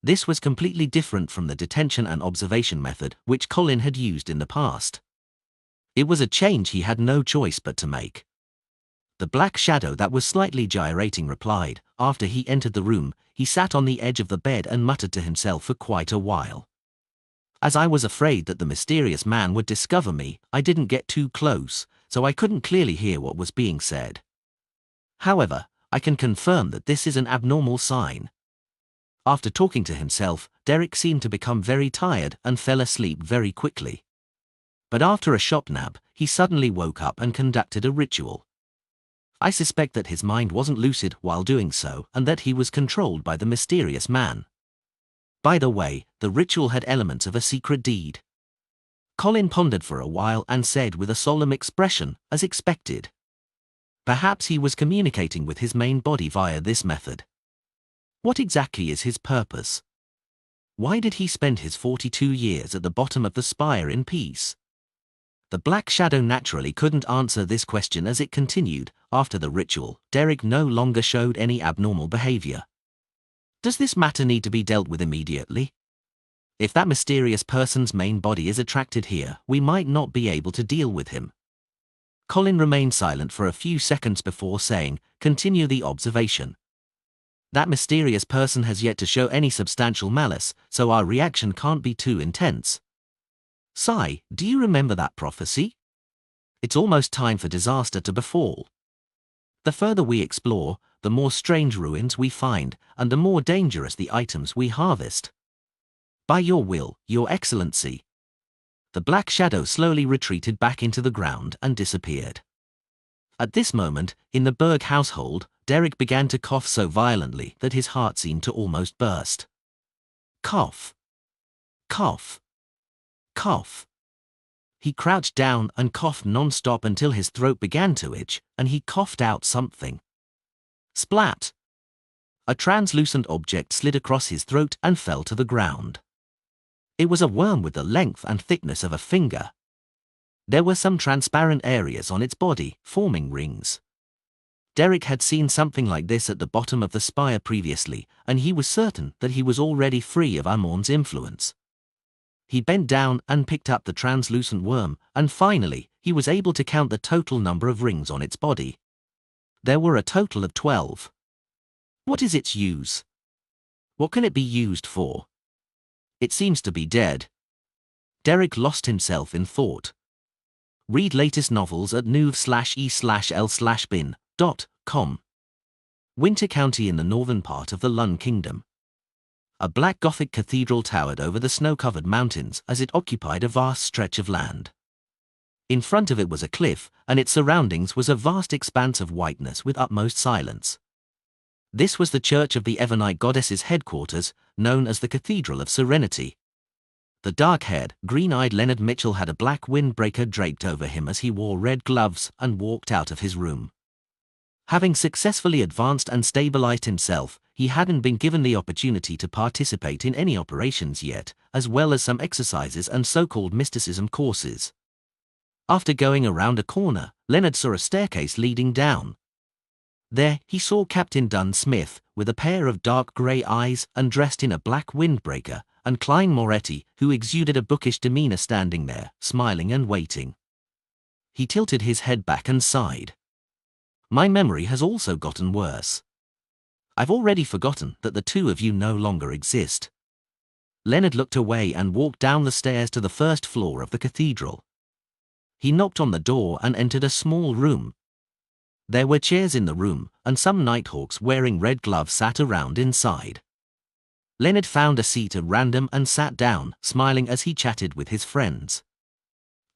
This was completely different from the detention and observation method which Colin had used in the past. It was a change he had no choice but to make. The black shadow that was slightly gyrating replied. After he entered the room, he sat on the edge of the bed and muttered to himself for quite a while. As I was afraid that the mysterious man would discover me, I didn't get too close, so I couldn't clearly hear what was being said. However, I can confirm that this is an abnormal sign. After talking to himself, Derek seemed to become very tired and fell asleep very quickly. But after a short nap, he suddenly woke up and conducted a ritual. I suspect that his mind wasn't lucid while doing so and that he was controlled by the mysterious man. By the way, the ritual had elements of a secret deed. Colin pondered for a while and said with a solemn expression, as expected. Perhaps he was communicating with his main body via this method. What exactly is his purpose? Why did he spend his 42 years at the bottom of the spire in peace? The black shadow naturally couldn't answer this question as it continued. After the ritual, Derek no longer showed any abnormal behavior. Does this matter need to be dealt with immediately? If that mysterious person's main body is attracted here, we might not be able to deal with him. Colin remained silent for a few seconds before saying, "Continue the observation. That mysterious person has yet to show any substantial malice, so our reaction can't be too intense. Sai, do you remember that prophecy? It's almost time for disaster to befall. The further we explore, the more strange ruins we find, and the more dangerous the items we harvest. By your will, Your Excellency." The black shadow slowly retreated back into the ground and disappeared. At this moment, in the Berg household, Derek began to cough so violently that his heart seemed to almost burst. Cough. Cough. Cough. He crouched down and coughed non-stop until his throat began to itch, and he coughed out something. Splat! A translucent object slid across his throat and fell to the ground. It was a worm with the length and thickness of a finger. There were some transparent areas on its body, forming rings. Derek had seen something like this at the bottom of the spire previously, and he was certain that he was already free of Amon's influence. He bent down and picked up the translucent worm, and finally, he was able to count the total number of rings on its body. There were a total of 12. What is its use? What can it be used for? It seems to be dead. Derek lost himself in thought. Read latest novels at nuv/e/l/bin.com. Winter County in the northern part of the Lun Kingdom. A black Gothic cathedral towered over the snow-covered mountains as it occupied a vast stretch of land. In front of it was a cliff, and its surroundings was a vast expanse of whiteness with utmost silence. This was the church of the Evernite goddess's headquarters, known as the Cathedral of Serenity. The dark-haired, green-eyed Leonard Mitchell had a black windbreaker draped over him as he wore red gloves and walked out of his room. Having successfully advanced and stabilized himself, he hadn't been given the opportunity to participate in any operations yet, as well as some exercises and so-called mysticism courses. After going around a corner, Leonard saw a staircase leading down. There, he saw Captain Dunn Smith, with a pair of dark grey eyes and dressed in a black windbreaker, and Klein Moretti, who exuded a bookish demeanor standing there, smiling and waiting. He tilted his head back and sighed. My memory has also gotten worse. I've already forgotten that the two of you no longer exist. Leonard looked away and walked down the stairs to the first floor of the cathedral. He knocked on the door and entered a small room. There were chairs in the room, and some nighthawks wearing red gloves sat around inside. Leonard found a seat at random and sat down, smiling as he chatted with his friends.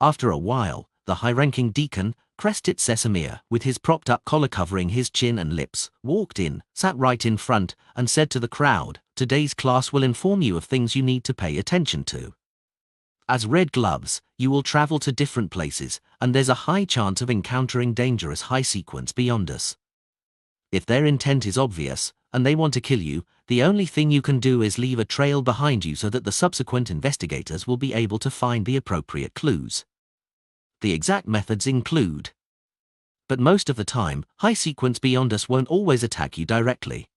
After a while, the high-ranking deacon, Crested Sesamir, with his propped-up collar covering his chin and lips, walked in, sat right in front, and said to the crowd, "Today's class will inform you of things you need to pay attention to. As Red Gloves, you will travel to different places, and there's a high chance of encountering dangerous high-sequence beyonders. If their intent is obvious, and they want to kill you, the only thing you can do is leave a trail behind you so that the subsequent investigators will be able to find the appropriate clues. The exact methods include. But most of the time, high-sequence beyonders won't always attack you directly.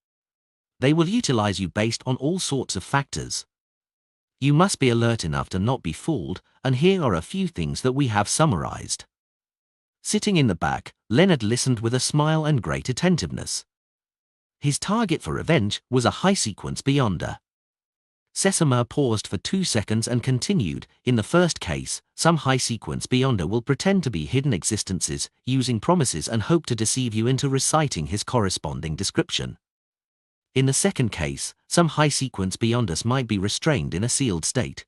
They will utilize you based on all sorts of factors. You must be alert enough to not be fooled, and here are a few things that we have summarized." Sitting in the back, Leonard listened with a smile and great attentiveness. His target for revenge was a high-sequence beyonder. Sesamir paused for 2 seconds and continued. "In the first case, some high-sequence beyonder will pretend to be hidden existences, using promises and hope to deceive you into reciting his corresponding description. In the second case, some high-sequence beyonders might be restrained in a sealed state.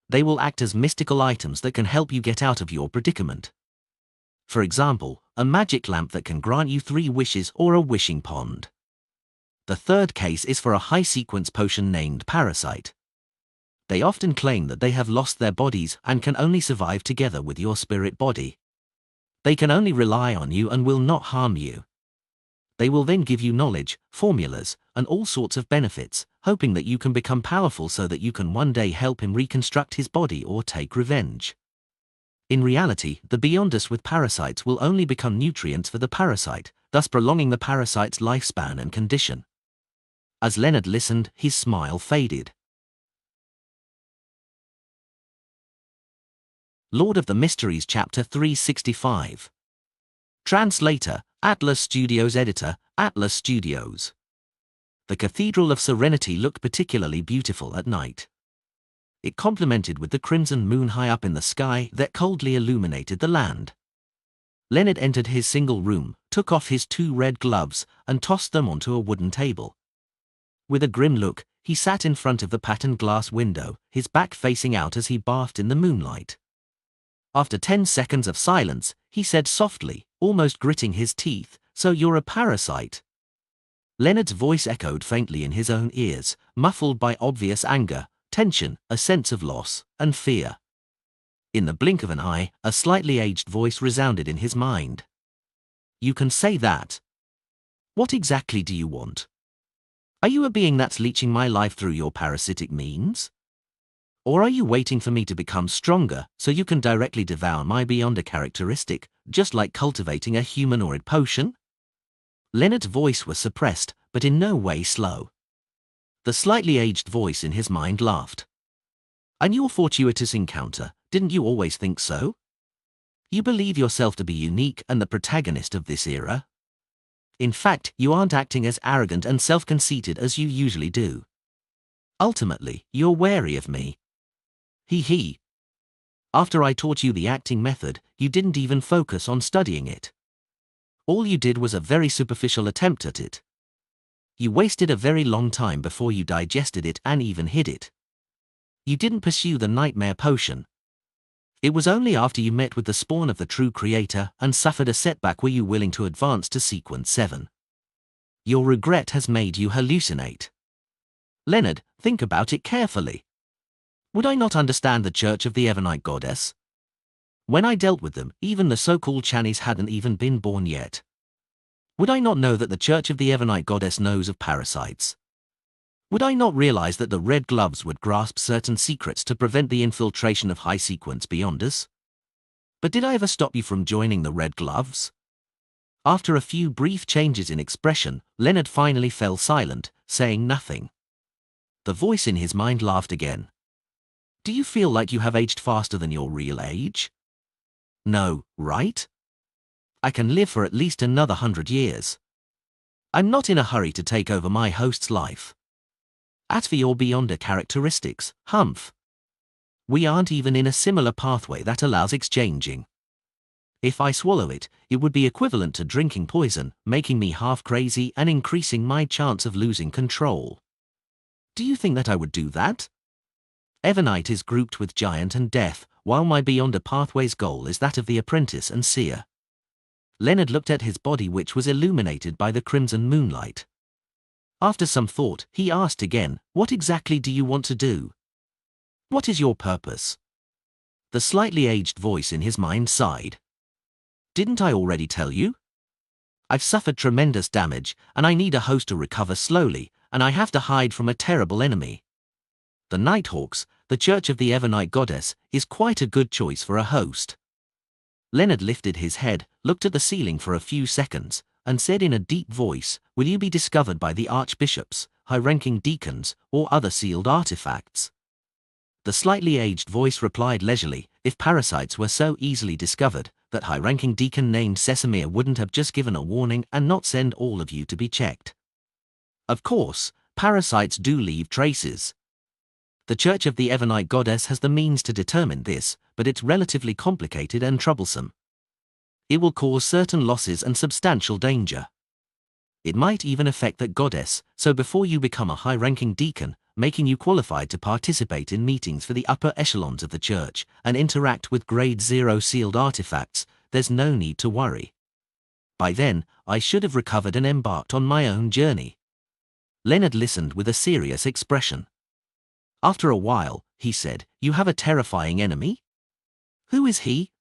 They will act as mystical items that can help you get out of your predicament. For example, a magic lamp that can grant you 3 wishes or a wishing pond. The third case is for a high-sequence potion named Parasite. They often claim that they have lost their bodies and can only survive together with your spirit body. They can only rely on you and will not harm you. They will then give you knowledge, formulas, and all sorts of benefits, hoping that you can become powerful so that you can one day help him reconstruct his body or take revenge. In reality, the beyonders with parasites will only become nutrients for the parasite, thus prolonging the parasite's lifespan and condition." As Leonard listened, his smile faded. Lord of the Mysteries Chapter 365. Translator, Atlas Studios. Editor, Atlas Studios. The Cathedral of Serenity looked particularly beautiful at night. It complemented with the crimson moon high up in the sky that coldly illuminated the land. Leonard entered his single room, took off his 2 red gloves, and tossed them onto a wooden table. With a grim look, he sat in front of the patterned glass window, his back facing out as he bathed in the moonlight. After 10 seconds of silence, he said softly, almost gritting his teeth, "So you're a parasite?" Leonard's voice echoed faintly in his own ears, muffled by obvious anger, tension, a sense of loss, and fear. In the blink of an eye, a slightly aged voice resounded in his mind. "You can say that. What exactly do you want? Are you a being that's leeching my life through your parasitic means? Or are you waiting for me to become stronger so you can directly devour my beyonder characteristic, just like cultivating a humanoid potion?" Leonard's voice was suppressed, but in no way slow. The slightly aged voice in his mind laughed. "And your fortuitous encounter, didn't you always think so? You believe yourself to be unique and the protagonist of this era. In fact, you aren't acting as arrogant and self-conceited as you usually do. Ultimately, you're wary of me. He. After I taught you the acting method, you didn't even focus on studying it. All you did was a very superficial attempt at it. You wasted a very long time before you digested it and even hid it. You didn't pursue the nightmare potion. It was only after you met with the spawn of the true creator and suffered a setback were you willing to advance to sequence 7. Your regret has made you hallucinate. Leonard, think about it carefully. Would I not understand the Church of the Evernite Goddess? When I dealt with them, even the so-called Channies hadn't even been born yet. Would I not know that the Church of the Evernite Goddess knows of parasites? Would I not realize that the Red Gloves would grasp certain secrets to prevent the infiltration of high-sequence beyonders? But did I ever stop you from joining the Red Gloves?" After a few brief changes in expression, Leonard finally fell silent, saying nothing. The voice in his mind laughed again. "Do you feel like you have aged faster than your real age? No, right? I can live for at least another 100 years. I'm not in a hurry to take over my host's life. As for your beyonder characteristics, humph. We aren't even in a similar pathway that allows exchanging. If I swallow it, it would be equivalent to drinking poison, making me half crazy and increasing my chance of losing control. Do you think that I would do that? Evernite is grouped with Giant and Death, while my beyonder pathway's goal is that of the Apprentice and Seer. Leonard looked at his body, which was illuminated by the crimson moonlight. After some thought, he asked again, "What exactly do you want to do? What is your purpose?" The slightly aged voice in his mind sighed. "Didn't I already tell you? I've suffered tremendous damage, and I need a host to recover slowly, and I have to hide from a terrible enemy. The Nighthawks, the Church of the Evernight Goddess, is quite a good choice for a host." Leonard lifted his head, looked at the ceiling for a few seconds, and said in a deep voice, "Will you be discovered by the archbishops, high-ranking deacons, or other sealed artifacts?" The slightly aged voice replied leisurely, "If parasites were so easily discovered, that high-ranking deacon named Sesamir wouldn't have just given a warning and not send all of you to be checked. Of course, parasites do leave traces. The Church of the Evernight Goddess has the means to determine this, but it's relatively complicated and troublesome. It will cause certain losses and substantial danger. It might even affect that goddess, so before you become a high-ranking deacon, making you qualified to participate in meetings for the upper echelons of the church and interact with Grade 0 sealed artifacts, there's no need to worry. By then, I should have recovered and embarked on my own journey." Leonard listened with a serious expression. After a while, he said, "You have a terrifying enemy? Who is he?"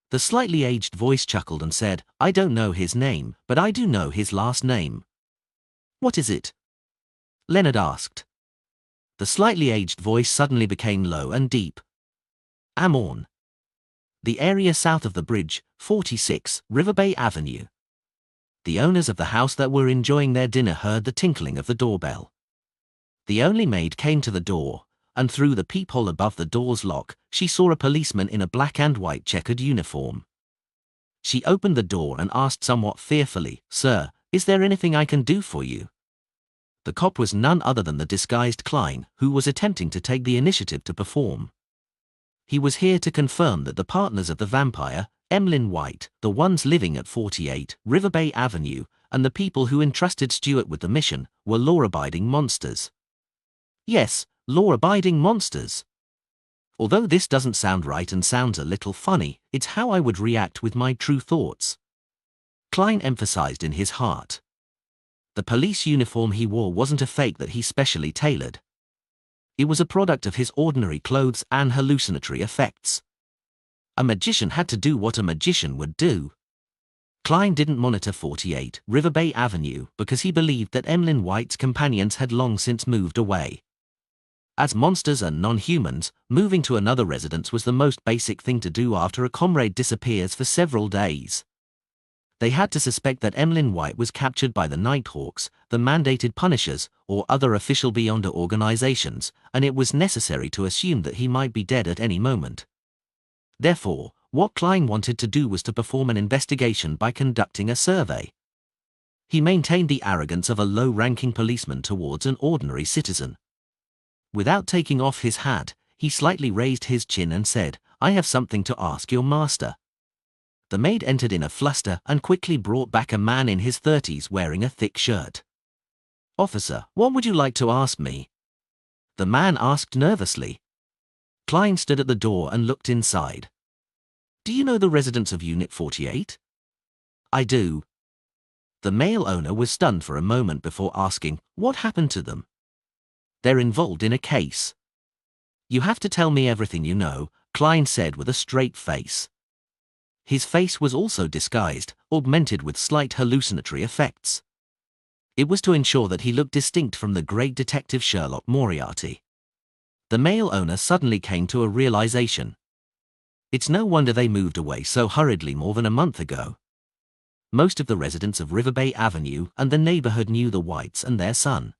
The slightly aged voice chuckled and said, "I don't know his name, but I do know his last name." "What is it?" Leonard asked. The slightly aged voice suddenly became low and deep. "Amorn. The area south of the bridge, 46, River Bay Avenue." The owners of the house that were enjoying their dinner heard the tinkling of the doorbell. The only maid came to the door, and through the peephole above the door's lock, she saw a policeman in a black and white checkered uniform. She opened the door and asked somewhat fearfully, "Sir, is there anything I can do for you?" The cop was none other than the disguised Klein, who was attempting to take the initiative to perform. He was here to confirm that the partners of the vampire, Emlyn White, the ones living at 48 River Bay Avenue, and the people who entrusted Stuart with the mission, were law-abiding monsters. Yes, law-abiding monsters. Although this doesn't sound right and sounds a little funny, it's how I would react with my true thoughts. Klein emphasized in his heart. The police uniform he wore wasn't a fake that he specially tailored. It was a product of his ordinary clothes and hallucinatory effects. A magician had to do what a magician would do. Klein didn't monitor 48 River Bay Avenue because he believed that Emlyn White's companions had long since moved away. As monsters and non-humans, moving to another residence was the most basic thing to do after a comrade disappears for several days. They had to suspect that Emlyn White was captured by the Nighthawks, the mandated Punishers, or other official Beyonder organizations, and it was necessary to assume that he might be dead at any moment. Therefore, what Klein wanted to do was to perform an investigation by conducting a survey. He maintained the arrogance of a low-ranking policeman towards an ordinary citizen. Without taking off his hat, he slightly raised his chin and said, "I have something to ask your master." The maid entered in a fluster and quickly brought back a man in his 30s wearing a thick shirt. "Officer, what would you like to ask me?" the man asked nervously. Klein stood at the door and looked inside. "Do you know the residents of Unit 48? "I do." The male owner was stunned for a moment before asking, "What happened to them?" "They're involved in a case." "You have to tell me everything you know," Klein said with a straight face. His face was also disguised, augmented with slight hallucinatory effects. It was to ensure that he looked distinct from the great detective Sherlock Moriarty. The male owner suddenly came to a realization. It's no wonder they moved away so hurriedly more than a month ago. Most of the residents of River Bay Avenue and the neighborhood knew the Whites and their son.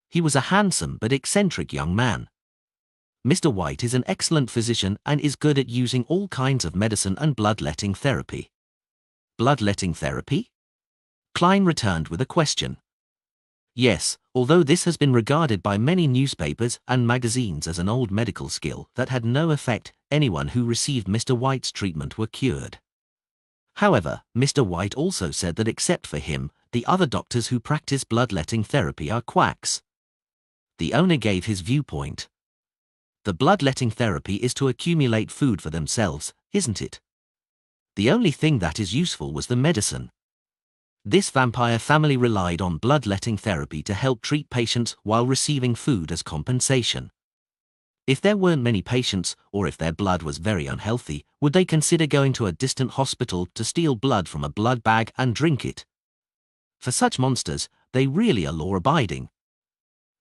He was a handsome but eccentric young man. Mr. White is an excellent physician and is good at using all kinds of medicine and bloodletting therapy. Bloodletting therapy? Klein returned with a question. Yes, although this has been regarded by many newspapers and magazines as an old medical skill that had no effect, anyone who received Mr. White's treatment were cured. However, Mr. White also said that except for him, the other doctors who practice bloodletting therapy are quacks. The owner gave his viewpoint. The bloodletting therapy is to accumulate food for themselves, isn't it? The only thing that is useful was the medicine. This vampire family relied on bloodletting therapy to help treat patients while receiving food as compensation. If there weren't many patients, or if their blood was very unhealthy, would they consider going to a distant hospital to steal blood from a blood bag and drink it? For such monsters, they really are law-abiding.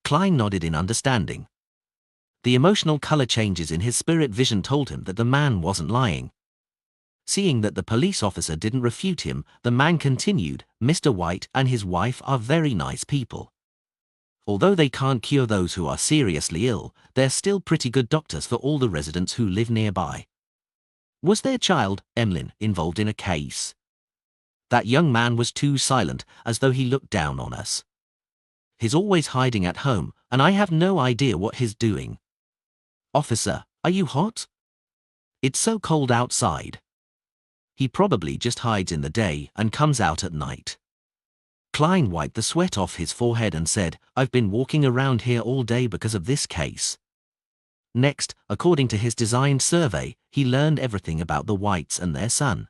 Klein nodded in understanding. The emotional color changes in his spirit vision told him that the man wasn't lying. Seeing that the police officer didn't refute him, the man continued, "Mr. White and his wife are very nice people. Although they can't cure those who are seriously ill, they're still pretty good doctors for all the residents who live nearby." Was their child, Emlyn, involved in a case? That young man was too silent, as though he looked down on us. He's always hiding at home, and I have no idea what he's doing. Officer, are you hot? It's so cold outside. He probably just hides in the day and comes out at night. Klein wiped the sweat off his forehead and said, "I've been walking around here all day because of this case." Next, according to his designed survey, he learned everything about the Whites and their son.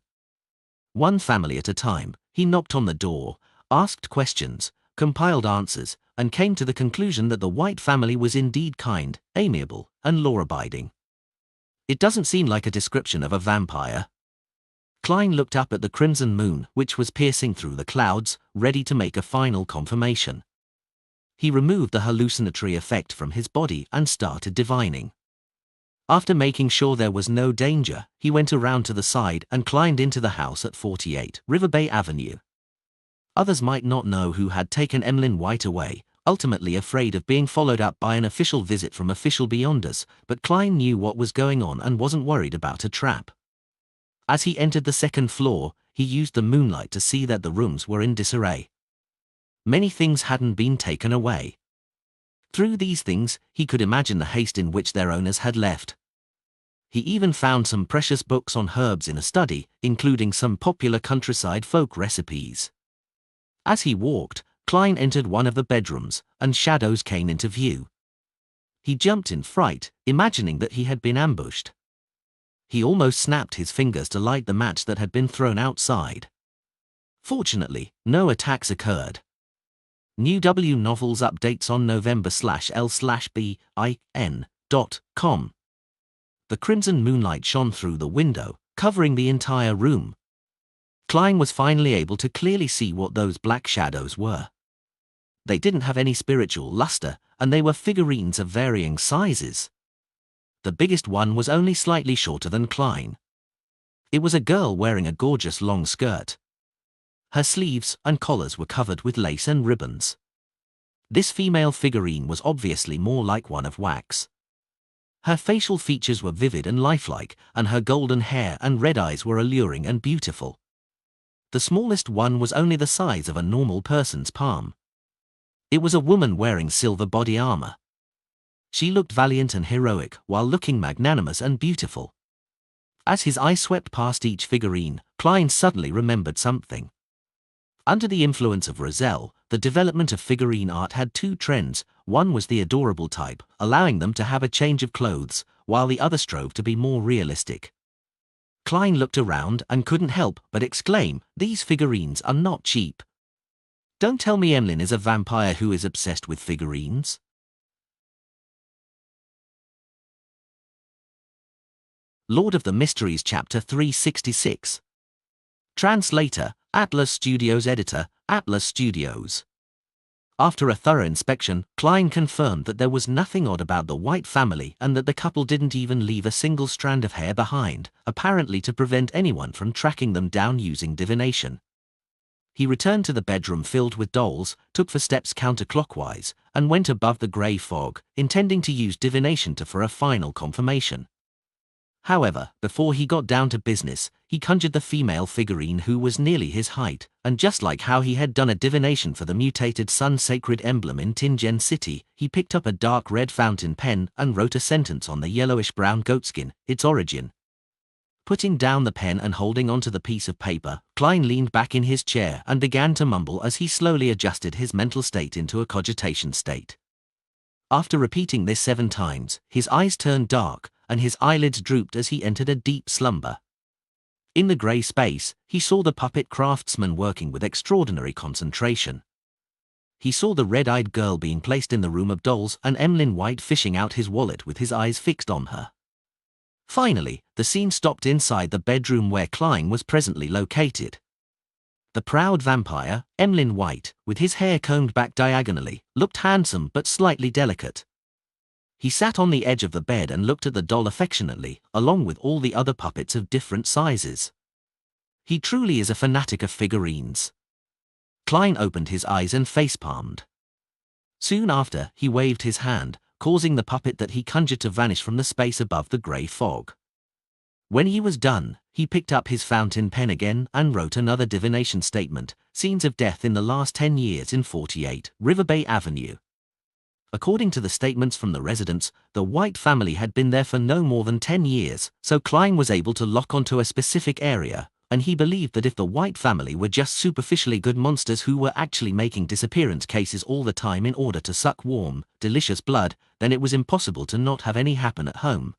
One family at a time, he knocked on the door, asked questions, compiled answers, and came to the conclusion that the White family was indeed kind, amiable, and law-abiding. It doesn't seem like a description of a vampire. Klein looked up at the crimson moon, which was piercing through the clouds, ready to make a final confirmation. He removed the hallucinatory effect from his body and started divining. After making sure there was no danger, he went around to the side and climbed into the house at 48 River Bay Avenue. Others might not know who had taken Emlyn White away, ultimately afraid of being followed up by an official visit from official beyonders, but Klein knew what was going on and wasn't worried about a trap. As he entered the second floor, he used the moonlight to see that the rooms were in disarray. Many things hadn't been taken away. Through these things, he could imagine the haste in which their owners had left. He even found some precious books on herbs in a study, including some popular countryside folk recipes. As he walked, Klein entered one of the bedrooms, and shadows came into view. He jumped in fright, imagining that he had been ambushed. He almost snapped his fingers to light the match that had been thrown outside. Fortunately, no attacks occurred. New W Novels updates on november/l/bin.com. The crimson moonlight shone through the window, covering the entire room. Klein was finally able to clearly see what those black shadows were. They didn't have any spiritual luster, and they were figurines of varying sizes. The biggest one was only slightly shorter than Klein. It was a girl wearing a gorgeous long skirt. Her sleeves and collars were covered with lace and ribbons. This female figurine was obviously more like one of wax. Her facial features were vivid and lifelike, and her golden hair and red eyes were alluring and beautiful. The smallest one was only the size of a normal person's palm. It was a woman wearing silver body armor. She looked valiant and heroic while looking magnanimous and beautiful. As his eye swept past each figurine, Klein suddenly remembered something. Under the influence of Roselle, the development of figurine art had two trends. One was the adorable type, allowing them to have a change of clothes, while the other strove to be more realistic. Klein looked around and couldn't help but exclaim, "These figurines are not cheap." Don't tell me Emlyn is a vampire who is obsessed with figurines. Lord of the Mysteries Chapter 366. Translator, Atlas Studios. Editor, Atlas Studios. After a thorough inspection, Klein confirmed that there was nothing odd about the White family and that the couple didn't even leave a single strand of hair behind, apparently to prevent anyone from tracking them down using divination. He returned to the bedroom filled with dolls, took 4 steps counterclockwise, and went above the grey fog, intending to use divination for a final confirmation. However, before he got down to business, he conjured the female figurine who was nearly his height, and just like how he had done a divination for the mutated sun sacred emblem in Tingen City, he picked up a dark red fountain pen and wrote a sentence on the yellowish-brown goatskin, its origin. Putting down the pen and holding onto the piece of paper, Klein leaned back in his chair and began to mumble as he slowly adjusted his mental state into a cogitation state. After repeating this 7 times, his eyes turned dark, and his eyelids drooped as he entered a deep slumber. In the grey space, he saw the puppet craftsman working with extraordinary concentration. He saw the red-eyed girl being placed in the room of dolls and Emlyn White fishing out his wallet with his eyes fixed on her. Finally, the scene stopped inside the bedroom where Klein was presently located. The proud vampire, Emlyn White, with his hair combed back diagonally, looked handsome but slightly delicate. He sat on the edge of the bed and looked at the doll affectionately, along with all the other puppets of different sizes. He truly is a fanatic of figurines. Klein opened his eyes and face-palmed. Soon after, he waved his hand, causing the puppet that he conjured to vanish from the space above the grey fog. When he was done, he picked up his fountain pen again and wrote another divination statement, scenes of death in the last 10 years in 48 River Bay Avenue. According to the statements from the residents, the White family had been there for no more than 10 years, so Klein was able to lock onto a specific area, and he believed that if the White family were just superficially good monsters who were actually making disappearance cases all the time in order to suck warm, delicious blood, then it was impossible to not have any happen at home.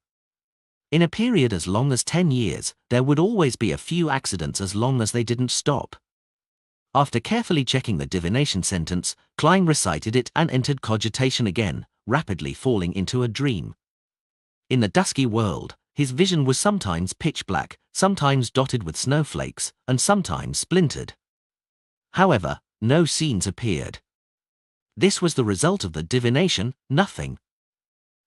In a period as long as 10 years, there would always be a few accidents as long as they didn't stop. After carefully checking the divination sentence, Klein recited it and entered cogitation again, rapidly falling into a dream. In the dusky world, his vision was sometimes pitch black, sometimes dotted with snowflakes, and sometimes splintered. However, no scenes appeared. This was the result of the divination, nothing.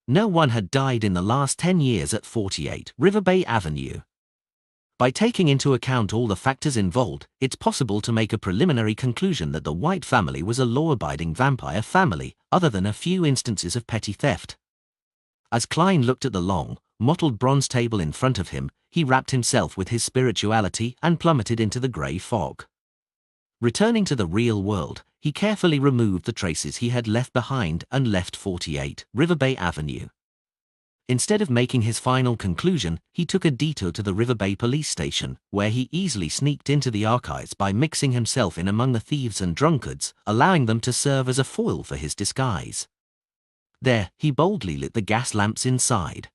No one had died in the last 10 years at 48 River Bay Avenue. By taking into account all the factors involved, it's possible to make a preliminary conclusion that the White family was a law-abiding vampire family, other than a few instances of petty theft. As Klein looked at the long, mottled bronze table in front of him, he wrapped himself with his spirituality and plummeted into the grey fog. Returning to the real world, he carefully removed the traces he had left behind and left 48 River Bay Avenue. Instead of making his final conclusion, he took a detour to the River Bay police station, where he easily sneaked into the archives by mixing himself in among the thieves and drunkards, allowing them to serve as a foil for his disguise. There, he boldly lit the gas lamps inside.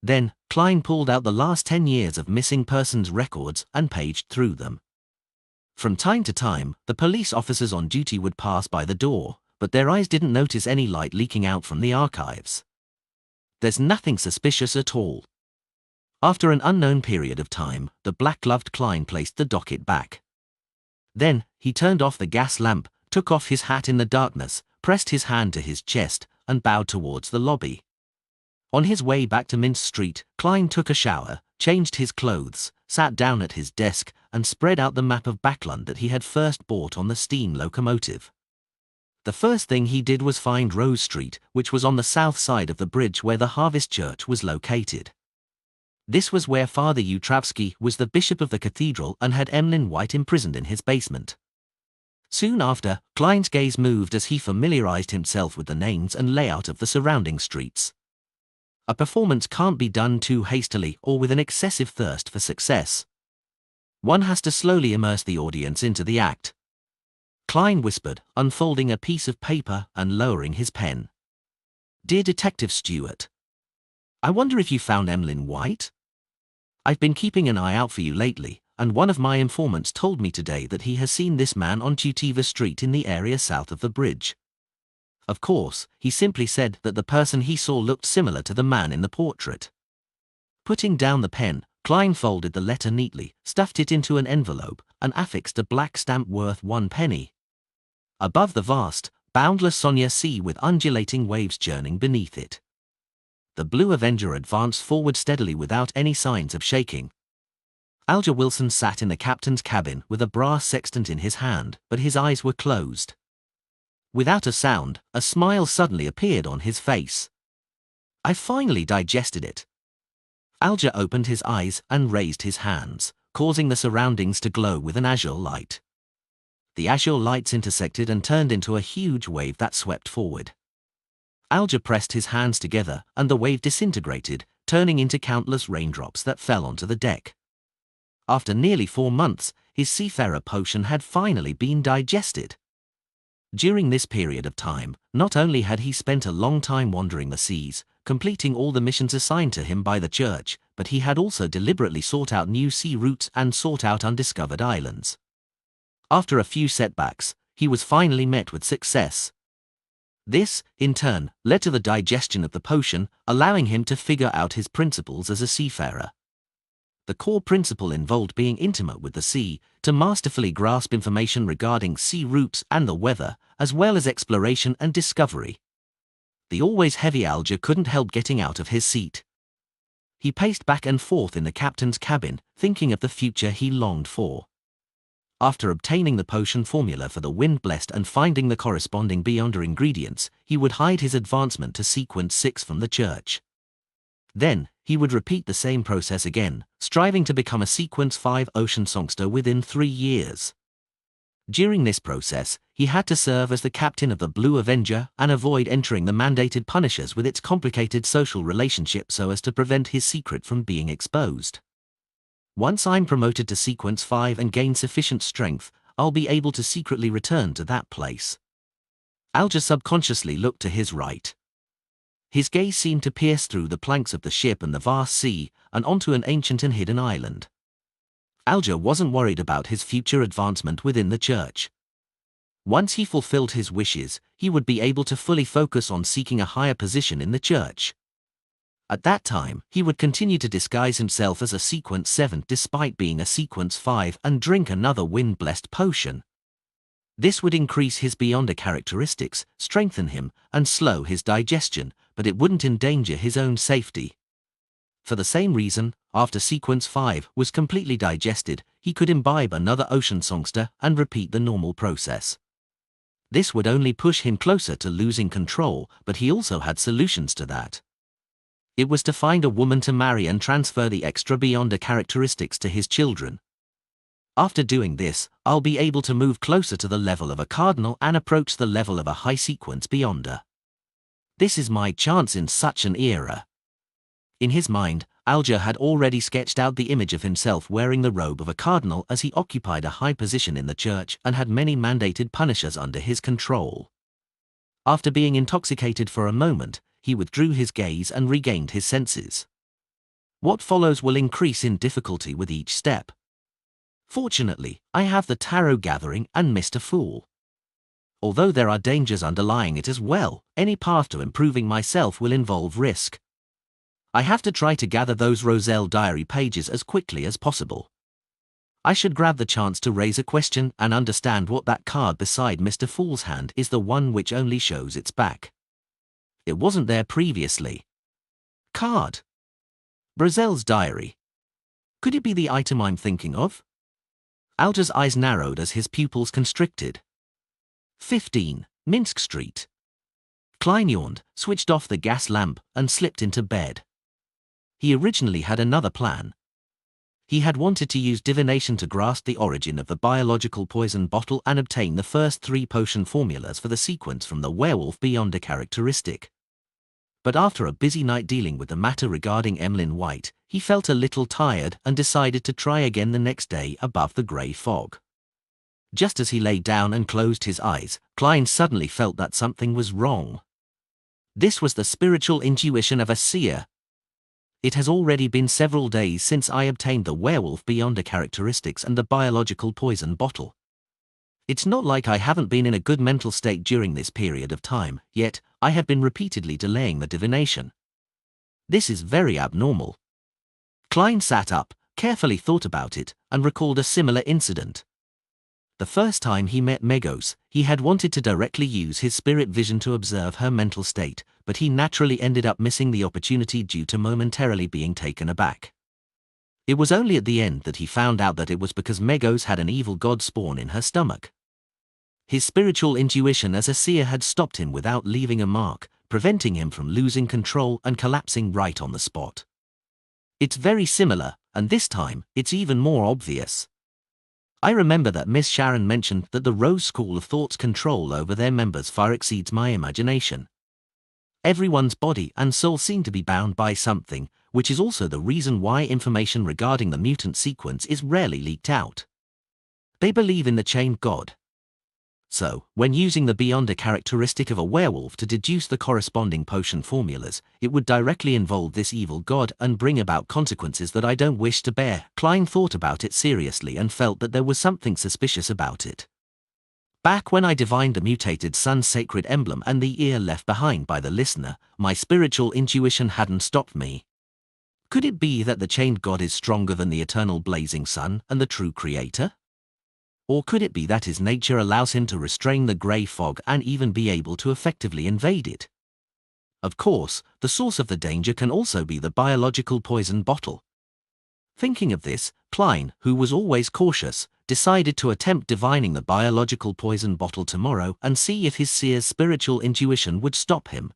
Then, Klein pulled out the last 10 years of missing persons records and paged through them. From time to time, the police officers on duty would pass by the door, but their eyes didn't notice any light leaking out from the archives. There's nothing suspicious at all. After an unknown period of time, the black-gloved Klein placed the docket back. Then, he turned off the gas lamp, took off his hat in the darkness, pressed his hand to his chest, and bowed towards the lobby. On his way back to Mint Street, Klein took a shower, changed his clothes, sat down at his desk, and spread out the map of Backlund that he had first bought on the steam locomotive. The first thing he did was find Rose Street, which was on the south side of the bridge where the Harvest Church was located. This was where Father Utravsky was the bishop of the cathedral and had Emlyn White imprisoned in his basement. Soon after, Klein's gaze moved as he familiarized himself with the names and layout of the surrounding streets. A performance can't be done too hastily or with an excessive thirst for success. One has to slowly immerse the audience into the act. Klein whispered, unfolding a piece of paper and lowering his pen. Dear Detective Stewart, I wonder if you found Emlyn White? I've been keeping an eye out for you lately, and one of my informants told me today that he has seen this man on Tutiva Street in the area south of the bridge. Of course, he simply said that the person he saw looked similar to the man in the portrait. Putting down the pen, Klein folded the letter neatly, stuffed it into an envelope, and affixed a black stamp worth 1 penny. Above the vast, boundless Sonia sea with undulating waves churning beneath it. The Blue Avenger advanced forward steadily without any signs of shaking. Alger Wilson sat in the captain's cabin with a brass sextant in his hand, but his eyes were closed. Without a sound, a smile suddenly appeared on his face. I finally digested it. Alger opened his eyes and raised his hands, causing the surroundings to glow with an azure light. The azure lights intersected and turned into a huge wave that swept forward. Alger pressed his hands together, and the wave disintegrated, turning into countless raindrops that fell onto the deck. After nearly 4 months, his seafarer potion had finally been digested. During this period of time, not only had he spent a long time wandering the seas, completing all the missions assigned to him by the church, but he had also deliberately sought out new sea routes and sought out undiscovered islands. After a few setbacks, he was finally met with success. This, in turn, led to the digestion of the potion, allowing him to figure out his principles as a seafarer. The core principle involved being intimate with the sea, to masterfully grasp information regarding sea routes and the weather, as well as exploration and discovery. The always heavy Alger couldn't help getting out of his seat. He paced back and forth in the captain's cabin, thinking of the future he longed for. After obtaining the potion formula for the wind-blessed and finding the corresponding Beyonder ingredients, he would hide his advancement to sequence 6 from the church. Then, he would repeat the same process again, striving to become a sequence 5 ocean songster within 3 years. During this process, he had to serve as the captain of the Blue Avenger and avoid entering the mandated Punishers with its complicated social relationship so as to prevent his secret from being exposed. Once I'm promoted to sequence 5 and gain sufficient strength, I'll be able to secretly return to that place. Alger subconsciously looked to his right. His gaze seemed to pierce through the planks of the ship and the vast sea, and onto an ancient and hidden island. Alger wasn't worried about his future advancement within the church. Once he fulfilled his wishes, he would be able to fully focus on seeking a higher position in the church. At that time, he would continue to disguise himself as a sequence 7 despite being a sequence 5 and drink another wind-blessed potion. This would increase his Beyonder characteristics, strengthen him, and slow his digestion, but it wouldn't endanger his own safety. For the same reason, after sequence 5 was completely digested, he could imbibe another ocean songster and repeat the normal process. This would only push him closer to losing control, but he also had solutions to that. It was to find a woman to marry and transfer the extra Beyonder characteristics to his children. After doing this, I'll be able to move closer to the level of a cardinal and approach the level of a high sequence Beyonder. This is my chance in such an era. In his mind, Alger had already sketched out the image of himself wearing the robe of a cardinal as he occupied a high position in the church and had many mandated Punishers under his control. After being intoxicated for a moment, he withdrew his gaze and regained his senses. What follows will increase in difficulty with each step. Fortunately, I have the tarot gathering and Mr. Fool. Although there are dangers underlying it as well, any path to improving myself will involve risk. I have to try to gather those Roselle diary pages as quickly as possible. I should grab the chance to raise a question and understand what that card beside Mr. Fool's hand is, the one which only shows its back. It wasn't there previously. Card. Roselle's diary. Could it be the item I'm thinking of? Alger's eyes narrowed as his pupils constricted. 15, Minsk Street. Klein yawned, switched off the gas lamp, and slipped into bed. He originally had another plan. He had wanted to use divination to grasp the origin of the biological poison bottle and obtain the first 3 potion formulas for the sequence from the werewolf Beyonder characteristic. But after a busy night dealing with the matter regarding Emlyn White, he felt a little tired and decided to try again the next day above the grey fog. Just as he lay down and closed his eyes, Klein suddenly felt that something was wrong. This was the spiritual intuition of a seer. It has already been several days since I obtained the werewolf Beyonder characteristics and the biological poison bottle. It's not like I haven't been in a good mental state during this period of time, yet I have been repeatedly delaying the divination. This is very abnormal. Klein sat up, carefully thought about it, and recalled a similar incident. The first time he met Megos, he had wanted to directly use his spirit vision to observe her mental state, but he naturally ended up missing the opportunity due to momentarily being taken aback. It was only at the end that he found out that it was because Megos had an evil god spawn in her stomach. His spiritual intuition as a seer had stopped him without leaving a mark, preventing him from losing control and collapsing right on the spot. It's very similar, and this time, it's even more obvious. I remember that Miss Sharon mentioned that the Rose School of Thought's control over their members far exceeds my imagination. Everyone's body and soul seem to be bound by something, which is also the reason why information regarding the mutant sequence is rarely leaked out. They believe in the chained god. So, when using the beyond a characteristic of a werewolf to deduce the corresponding potion formulas, it would directly involve this evil god and bring about consequences that I don't wish to bear. Klein thought about it seriously and felt that there was something suspicious about it. Back when I divined the mutated sun's sacred emblem and the ear left behind by the listener, my spiritual intuition hadn't stopped me. Could it be that the chained god is stronger than the eternal blazing sun and the true creator? Or could it be that his nature allows him to restrain the grey fog and even be able to effectively invade it? Of course, the source of the danger can also be the biological poison bottle. Thinking of this, Klein, who was always cautious, decided to attempt divining the biological poison bottle tomorrow and see if his seer's spiritual intuition would stop him.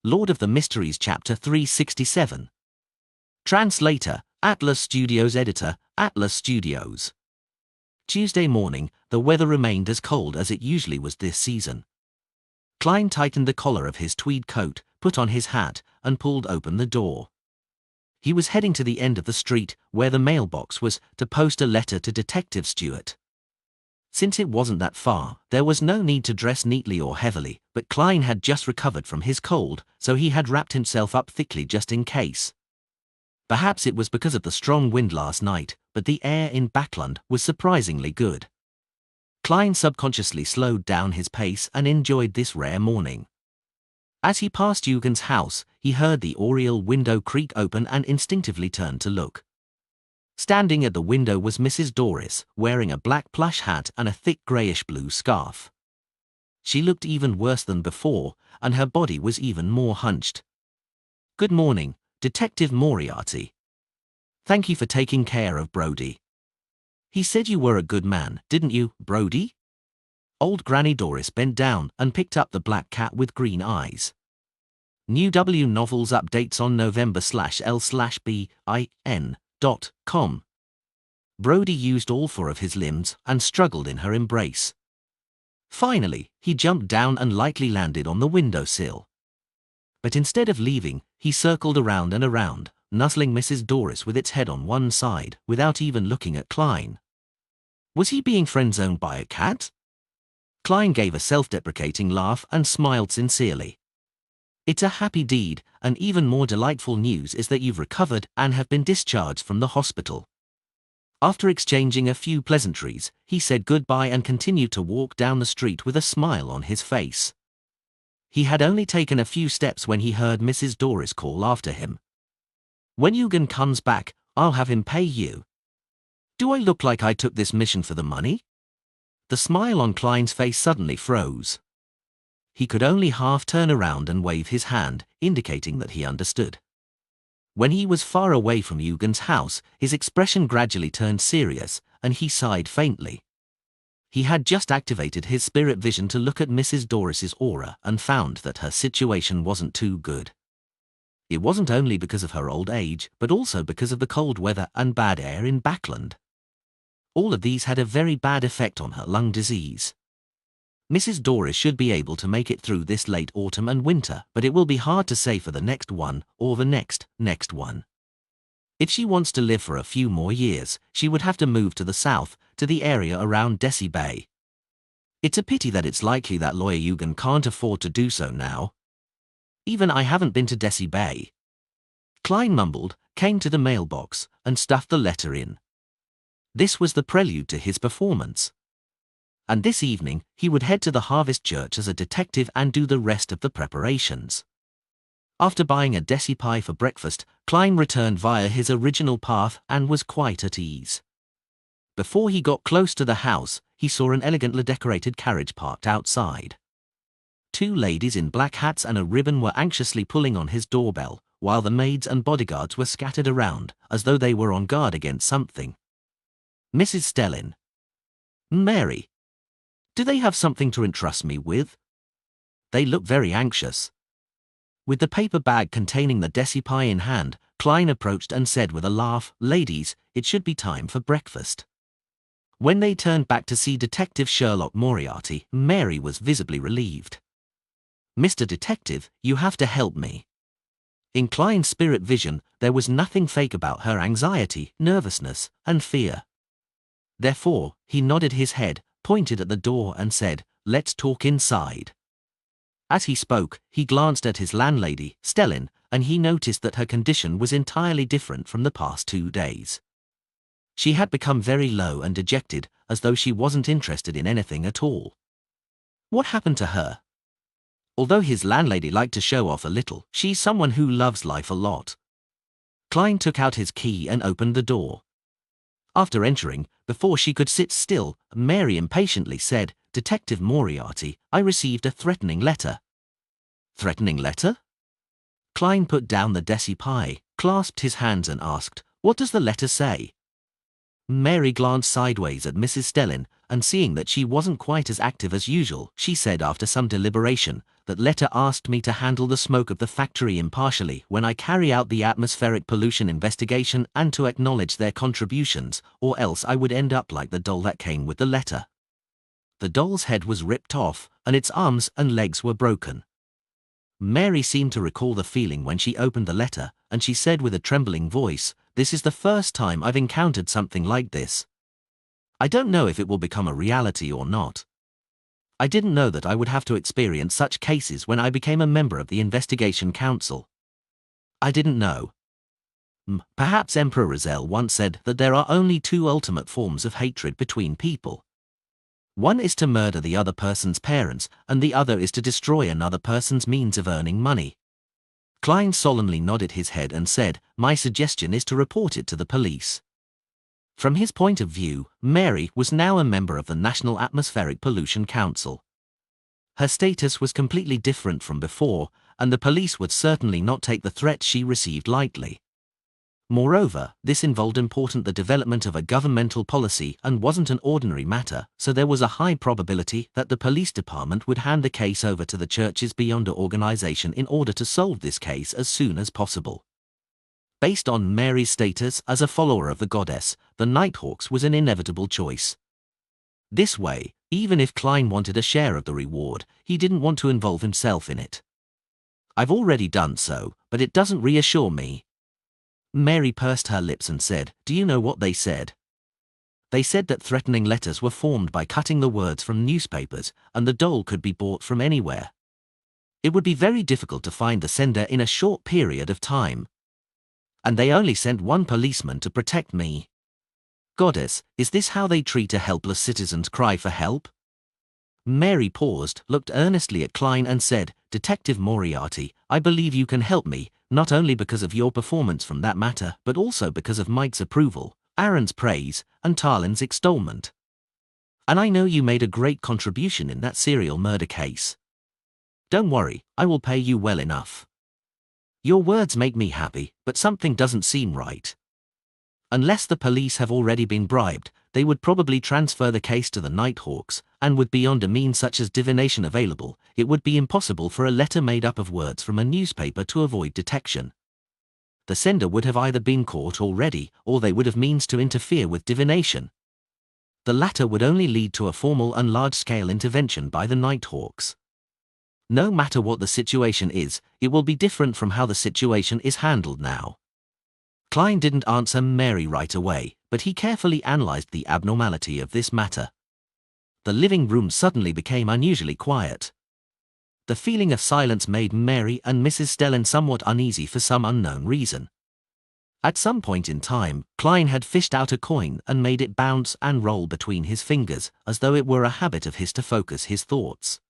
Lord of the Mysteries Chapter 367. Translator, Atlas Studios. Editor, Atlas Studios. Tuesday morning, the weather remained as cold as it usually was this season. Klein tightened the collar of his tweed coat, put on his hat, and pulled open the door. He was heading to the end of the street, where the mailbox was, to post a letter to Detective Stewart. Since it wasn't that far, there was no need to dress neatly or heavily, but Klein had just recovered from his cold, so he had wrapped himself up thickly just in case. Perhaps it was because of the strong wind last night, but the air in Backlund was surprisingly good. Klein subconsciously slowed down his pace and enjoyed this rare morning. As he passed Eugen's house, he heard the oriel window creak open and instinctively turned to look. Standing at the window was Mrs. Doris, wearing a black plush hat and a thick greyish-blue scarf. She looked even worse than before, and her body was even more hunched. "Good morning, Detective Moriarty. Thank you for taking care of Brody. He said you were a good man, didn't you, Brody?" Old Granny Doris bent down and picked up the black cat with green eyes. New W Novels updates on November/L/BIN.com. Brody used all four of his limbs and struggled in her embrace. Finally, he jumped down and lightly landed on the windowsill. But instead of leaving, he circled around and around, nuzzling Mrs. Doris with its head on one side, without even looking at Klein. Was he being friend-zoned by a cat? Klein gave a self-deprecating laugh and smiled sincerely. "It's a happy deed, and even more delightful news is that you've recovered and have been discharged from the hospital." After exchanging a few pleasantries, he said goodbye and continued to walk down the street with a smile on his face. He had only taken a few steps when he heard Mrs. Doris call after him. "When Eugen comes back, I'll have him pay you." "Do I look like I took this mission for the money?" The smile on Klein's face suddenly froze. He could only half turn around and wave his hand, indicating that he understood. When he was far away from Eugen's house, his expression gradually turned serious, and he sighed faintly. He had just activated his spirit vision to look at Mrs. Doris's aura and found that her situation wasn't too good. It wasn't only because of her old age, but also because of the cold weather and bad air in Backlund. All of these had a very bad effect on her lung disease. Mrs. Doris should be able to make it through this late autumn and winter, but it will be hard to say for the next one, or the next one. If she wants to live for a few more years, she would have to move to the south, to the area around Desi Bay. It's a pity that it's likely that lawyer Eugen can't afford to do so now. Even I haven't been to Desi Bay. Klein mumbled, came to the mailbox, and stuffed the letter in. This was the prelude to his performance. And this evening, he would head to the Harvest Church as a detective and do the rest of the preparations. After buying a desi pie for breakfast, Klein returned via his original path and was quite at ease. Before he got close to the house, he saw an elegantly decorated carriage parked outside. Two ladies in black hats and a ribbon were anxiously pulling on his doorbell, while the maids and bodyguards were scattered around, as though they were on guard against something. "Mrs. Stellin." "Mary. Do they have something to entrust me with?" They look very anxious. With the paper bag containing the desi pie in hand, Klein approached and said with a laugh, "Ladies, it should be time for breakfast." When they turned back to see Detective Sherlock Moriarty, Mary was visibly relieved. "Mr. Detective, you have to help me." In Klein's spirit vision, there was nothing fake about her anxiety, nervousness, and fear. Therefore, he nodded his head, pointed at the door and said, "Let's talk inside." As he spoke, he glanced at his landlady, Stellin, and he noticed that her condition was entirely different from the past 2 days. She had become very low and dejected, as though she wasn't interested in anything at all. What happened to her? Although his landlady liked to show off a little, she's someone who loves life a lot. Klein took out his key and opened the door. After entering, before she could sit still, Mary impatiently said, "Detective Moriarty, I received a threatening letter." "Threatening letter?" Klein put down the desi pie, clasped his hands and asked, "What does the letter say?" Mary glanced sideways at Mrs. Stellin, and seeing that she wasn't quite as active as usual, she said after some deliberation, "That letter asked me to handle the smoke of the factory impartially when I carry out the atmospheric pollution investigation and to acknowledge their contributions, or else I would end up like the doll that came with the letter." The doll's head was ripped off, and its arms and legs were broken. Mary seemed to recall the feeling when she opened the letter, and she said with a trembling voice, "This is the first time I've encountered something like this. I don't know if it will become a reality or not. I didn't know that I would have to experience such cases when I became a member of the Investigation Council. I didn't know. Perhaps Emperor Rizal once said that there are only 2 ultimate forms of hatred between people. One is to murder the other person's parents, and the other is to destroy another person's means of earning money." Klein solemnly nodded his head and said, "My suggestion is to report it to the police." From his point of view, Mary was now a member of the National Atmospheric Pollution Council. Her status was completely different from before, and the police would certainly not take the threat she received lightly. Moreover, this involved the development of a governmental policy and wasn't an ordinary matter, so there was a high probability that the police department would hand the case over to the Churches Beyond organization in order to solve this case as soon as possible. Based on Mary's status as a follower of the goddess, the Nighthawks was an inevitable choice. This way, even if Klein wanted a share of the reward, he didn't want to involve himself in it. "I've already done so, but it doesn't reassure me." Mary pursed her lips and said, "Do you know what they said?" "They said that threatening letters were formed by cutting the words from newspapers, and the doll could be bought from anywhere. It would be very difficult to find the sender in a short period of time. And they only sent 1 policeman to protect me. Goddess, is this how they treat a helpless citizen's cry for help?" Mary paused, looked earnestly at Klein and said, "Detective Moriarty, I believe you can help me, not only because of your performance from that matter, but also because of Mike's approval, Aaron's praise, and Tarlin's extolment. And I know you made a great contribution in that serial murder case. Don't worry, I will pay you well enough. Your words make me happy, but something doesn't seem right. Unless the police have already been bribed, they would probably transfer the case to the Nighthawks, and with beyond a means such as divination available, it would be impossible for a letter made up of words from a newspaper to avoid detection. The sender would have either been caught already, or they would have means to interfere with divination. The latter would only lead to a formal and large-scale intervention by the Nighthawks. No matter what the situation is, it will be different from how the situation is handled now." Klein didn't answer Mary right away, but he carefully analyzed the abnormality of this matter. The living room suddenly became unusually quiet. The feeling of silence made Mary and Mrs. Stellin somewhat uneasy for some unknown reason. At some point in time, Klein had fished out a coin and made it bounce and roll between his fingers, as though it were a habit of his to focus his thoughts.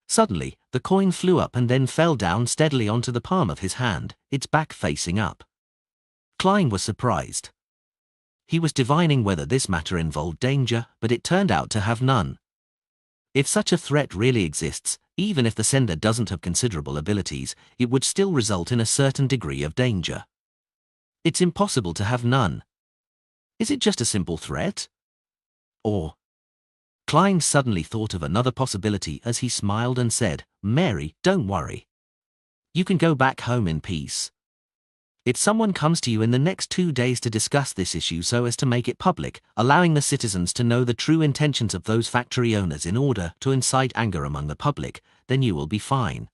Suddenly, the coin flew up and then fell down steadily onto the palm of his hand, its back facing up. Klein was surprised. He was divining whether this matter involved danger, but it turned out to have none. If such a threat really exists, even if the sender doesn't have considerable abilities, it would still result in a certain degree of danger. It's impossible to have none. Is it just a simple threat? Or... Klein suddenly thought of another possibility as he smiled and said, "Mary, don't worry. You can go back home in peace. If someone comes to you in the next 2 days to discuss this issue so as to make it public, allowing the citizens to know the true intentions of those factory owners in order to incite anger among the public, then you will be fine.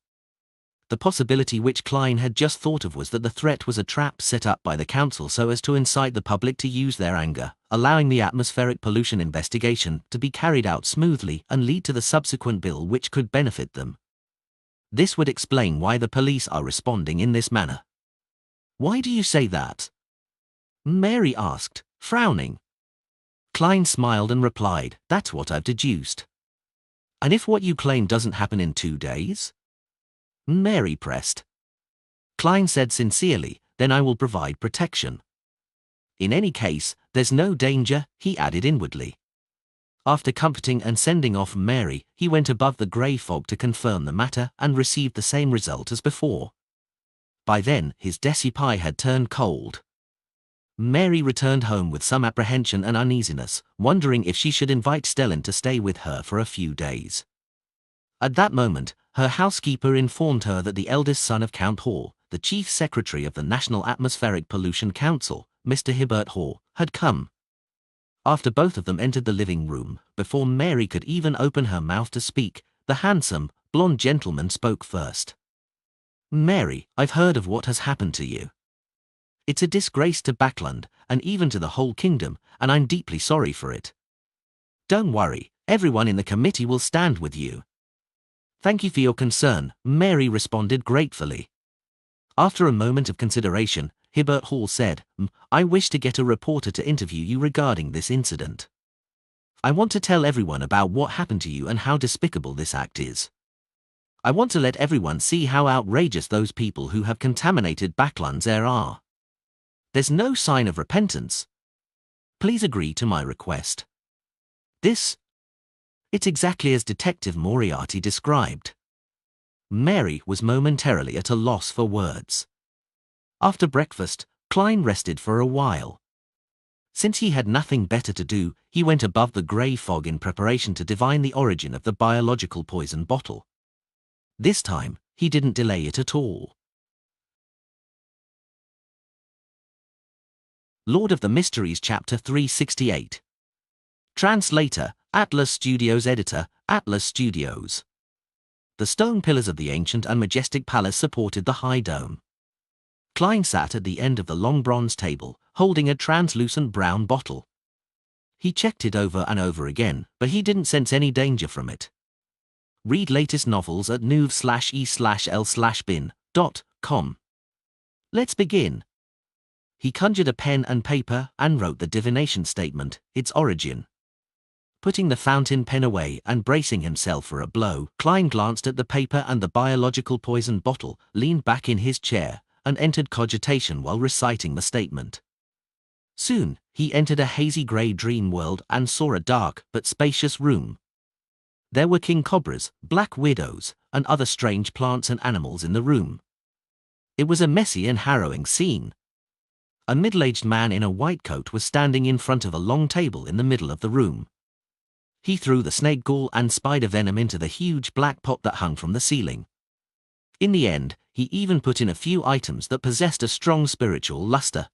The possibility which Klein had just thought of was that the threat was a trap set up by the council so as to incite the public to use their anger, allowing the atmospheric pollution investigation to be carried out smoothly and lead to the subsequent bill which could benefit them. This would explain why the police are responding in this manner. Why do you say that? Mary asked, frowning. Klein smiled and replied, that's what I've deduced. And if what you claim doesn't happen in 2 days? Mary pressed. Klein said sincerely, then I will provide protection. In any case, there's no danger, he added inwardly. After comforting and sending off Mary, he went above the grey fog to confirm the matter and received the same result as before. By then, his deci pie had turned cold. Mary returned home with some apprehension and uneasiness, wondering if she should invite Stellan to stay with her for a few days. At that moment, her housekeeper informed her that the eldest son of Count Hall, the chief secretary of the National Atmospheric Pollution Council, Mr. Hibbert Hall, had come. After both of them entered the living room, before Mary could even open her mouth to speak, the handsome, blonde gentleman spoke first. Mary, I've heard of what has happened to you. It's a disgrace to Backland, and even to the whole kingdom, and I'm deeply sorry for it. Don't worry, everyone in the committee will stand with you. Thank you for your concern, Mary responded gratefully. After a moment of consideration, Hibbert Hall said, I wish to get a reporter to interview you regarding this incident. I want to tell everyone about what happened to you and how despicable this act is. I want to let everyone see how outrageous those people who have contaminated Backland's air are. There's no sign of repentance. Please agree to my request. It's exactly as Detective Moriarty described. Mary was momentarily at a loss for words. After breakfast, Klein rested for a while. Since he had nothing better to do, he went above the grey fog in preparation to divine the origin of the biological poison bottle. This time, he didn't delay it at all. Lord of the Mysteries Chapter 368. Translator, Atlas Studios. Editor, Atlas Studios. The stone pillars of the ancient and majestic palace supported the high dome. Klein sat at the end of the long bronze table, holding a translucent brown bottle. He checked it over and over again, but he didn't sense any danger from it. Read latest novels at nouv/e/l/bin.com. Let's begin. He conjured a pen and paper and wrote the divination statement, its origin. Putting the fountain pen away and bracing himself for a blow, Klein glanced at the paper and the biological poison bottle, leaned back in his chair, and entered cogitation while reciting the statement. Soon, he entered a hazy grey dream world and saw a dark but spacious room. There were king cobras, black widows, and other strange plants and animals in the room. It was a messy and harrowing scene. A middle-aged man in a white coat was standing in front of a long table in the middle of the room. He threw the snake gall and spider venom into the huge black pot that hung from the ceiling. In the end, he even put in a few items that possessed a strong spiritual luster.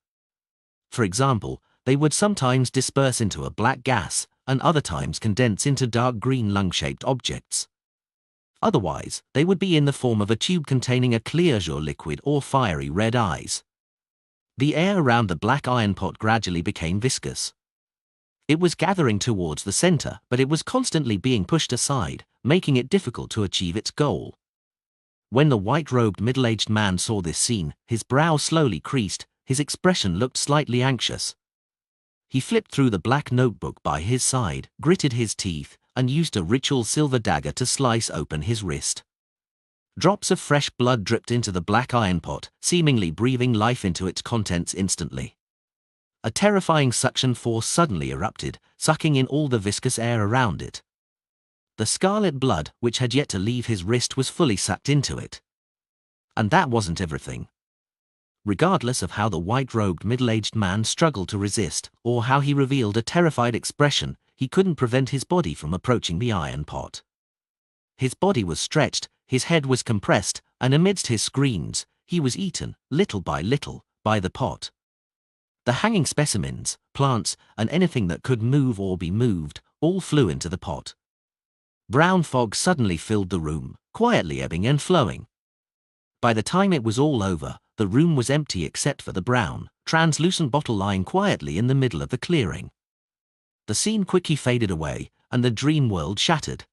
For example, they would sometimes disperse into a black gas, and other times condense into dark green lung-shaped objects. Otherwise, they would be in the form of a tube containing a clear azure liquid or fiery red eyes. The air around the black iron pot gradually became viscous. It was gathering towards the center, but it was constantly being pushed aside, making it difficult to achieve its goal. When the white-robed middle-aged man saw this scene, his brow slowly creased, his expression looked slightly anxious. He flipped through the black notebook by his side, gritted his teeth, and used a ritual silver dagger to slice open his wrist. Drops of fresh blood dripped into the black iron pot, seemingly breathing life into its contents instantly. A terrifying suction force suddenly erupted, sucking in all the viscous air around it. The scarlet blood, which had yet to leave his wrist, was fully sucked into it. And that wasn't everything. Regardless of how the white-robed middle-aged man struggled to resist, or how he revealed a terrified expression, he couldn't prevent his body from approaching the iron pot. His body was stretched, his head was compressed, and amidst his screams, he was eaten, little by little, by the pot. The hanging specimens, plants, and anything that could move or be moved, all flew into the pot. Brown fog suddenly filled the room, quietly ebbing and flowing. By the time it was all over, the room was empty except for the brown, translucent bottle lying quietly in the middle of the clearing. The scene quickly faded away, and the dream world shattered.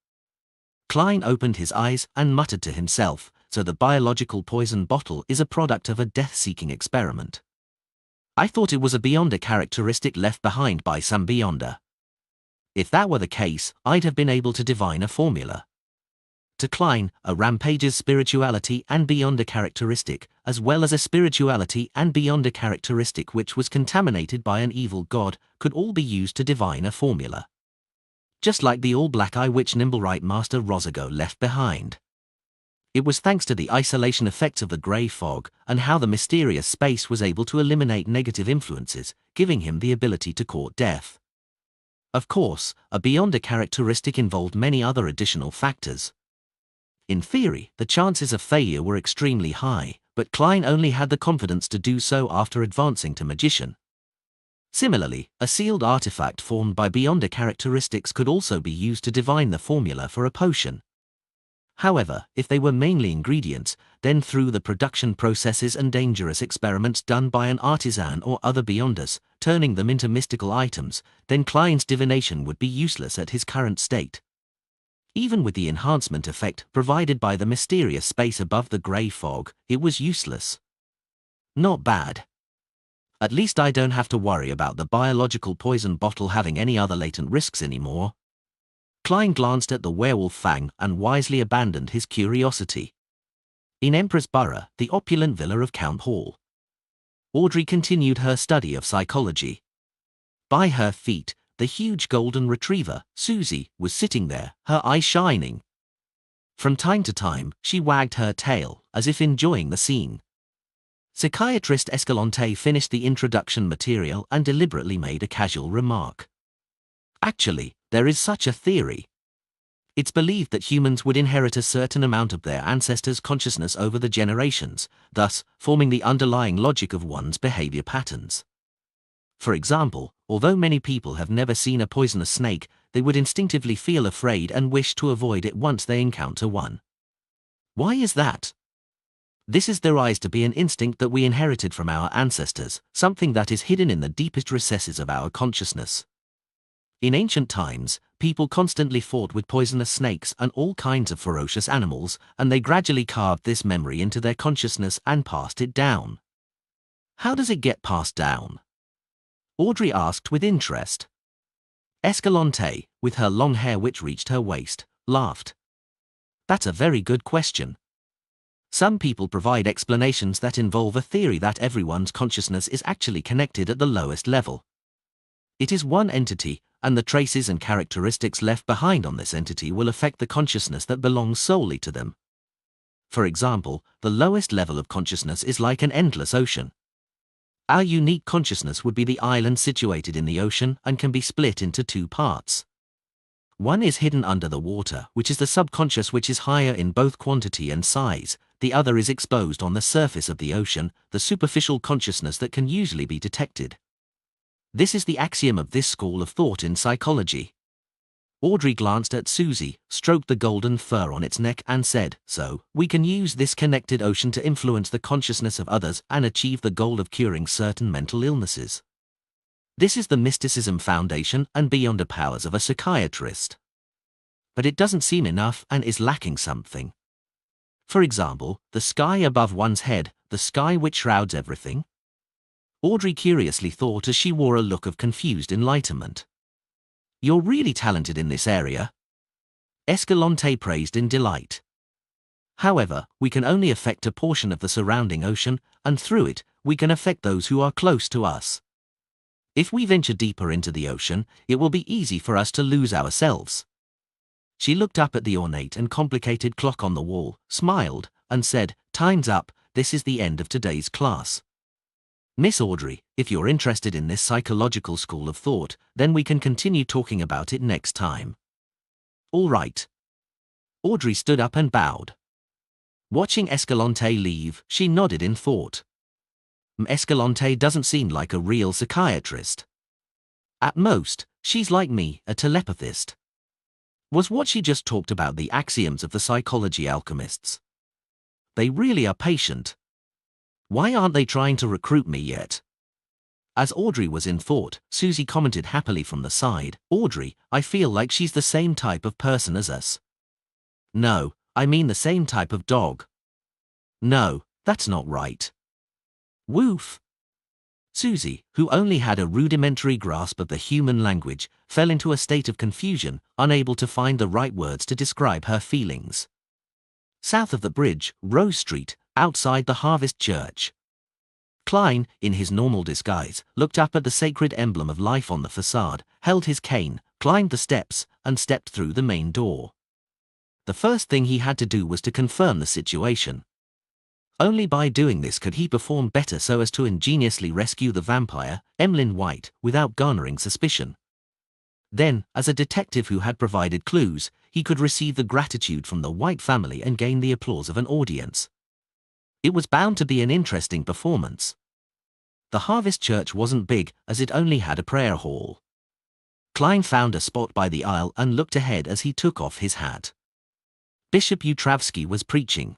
Klein opened his eyes and muttered to himself, "So the biological poison bottle is a product of a death-seeking experiment. I thought it was a Beyonder characteristic left behind by some Beyonder. If that were the case, I'd have been able to divine a formula." To Klein, a Rampage's spirituality and Beyonder characteristic, as well as a spirituality and Beyonder characteristic which was contaminated by an evil god, could all be used to divine a formula. Just like the all-black eye which Nimblewright Master Rozigo left behind. It was thanks to the isolation effects of the grey fog and how the mysterious space was able to eliminate negative influences, giving him the ability to court death. Of course, a Beyonder characteristic involved many other additional factors. In theory, the chances of failure were extremely high, but Klein only had the confidence to do so after advancing to magician. Similarly, a sealed artifact formed by Beyonder characteristics could also be used to divine the formula for a potion. However, if they were mainly ingredients, then through the production processes and dangerous experiments done by an artisan or other Beyonders, turning them into mystical items, then Klein's divination would be useless at his current state. Even with the enhancement effect provided by the mysterious space above the grey fog, it was useless. Not bad. At least I don't have to worry about the biological poison bottle having any other latent risks anymore. Klein glanced at the werewolf fang and wisely abandoned his curiosity. In Empress Borough, the opulent villa of Count Hall, Audrey continued her study of psychology. By her feet, the huge golden retriever, Susie, was sitting there, her eyes shining. From time to time, she wagged her tail, as if enjoying the scene. Psychiatrist Escalante finished the introduction material and deliberately made a casual remark. Actually, there is such a theory. It's believed that humans would inherit a certain amount of their ancestors' consciousness over the generations, thus forming the underlying logic of one's behavior patterns. For example, although many people have never seen a poisonous snake, they would instinctively feel afraid and wish to avoid it once they encounter one. Why is that? This is theorized to be an instinct that we inherited from our ancestors, something that is hidden in the deepest recesses of our consciousness. In ancient times, people constantly fought with poisonous snakes and all kinds of ferocious animals, and they gradually carved this memory into their consciousness and passed it down. How does it get passed down? Audrey asked with interest. Escalante, with her long hair which reached her waist, laughed. That's a very good question. Some people provide explanations that involve a theory that everyone's consciousness is actually connected at the lowest level. It is one entity, and the traces and characteristics left behind on this entity will affect the consciousness that belongs solely to them. For example, the lowest level of consciousness is like an endless ocean. Our unique consciousness would be the island situated in the ocean and can be split into two parts. One is hidden under the water, which is the subconscious, which is higher in both quantity and size. The other is exposed on the surface of the ocean, the superficial consciousness that can usually be detected. This is the axiom of this school of thought in psychology. Audrey glanced at Susie, stroked the golden fur on its neck and said, "So, we can use this connected ocean to influence the consciousness of others and achieve the goal of curing certain mental illnesses. This is the mysticism foundation and beyond the powers of a psychiatrist. But it doesn't seem enough and is lacking something. For example, the sky above one's head, the sky which shrouds everything." Audrey curiously thought as she wore a look of confused enlightenment. "You're really talented in this area," Escalante praised in delight. "However, we can only affect a portion of the surrounding ocean, and through it, we can affect those who are close to us. If we venture deeper into the ocean, it will be easy for us to lose ourselves." She looked up at the ornate and complicated clock on the wall, smiled, and said, "Time's up, this is the end of today's class. Miss Audrey, if you're interested in this psychological school of thought, then we can continue talking about it next time." "All right." Audrey stood up and bowed. Watching Escalante leave, she nodded in thought. Escalante doesn't seem like a real psychiatrist. At most, she's like me, a telepathist. Was what she just talked about the axioms of the psychology alchemists? They really are patient. Why aren't they trying to recruit me yet? As Audrey was in thought, Susie commented happily from the side, Audrey, I feel like she's the same type of person as us. No, I mean the same type of dog. No, that's not right. Woof. Susie, who only had a rudimentary grasp of the human language, fell into a state of confusion, unable to find the right words to describe her feelings. South of the bridge, Rose Street, outside the Harvest Church. Klein, in his normal disguise, looked up at the sacred emblem of life on the facade, held his cane, climbed the steps, and stepped through the main door. The first thing he had to do was to confirm the situation. Only by doing this could he perform better so as to ingeniously rescue the vampire, Emlyn White, without garnering suspicion. Then, as a detective who had provided clues, he could receive the gratitude from the White family and gain the applause of an audience. It was bound to be an interesting performance. The Harvest Church wasn't big, as it only had a prayer hall. Klein found a spot by the aisle and looked ahead as he took off his hat. Bishop Utravsky was preaching.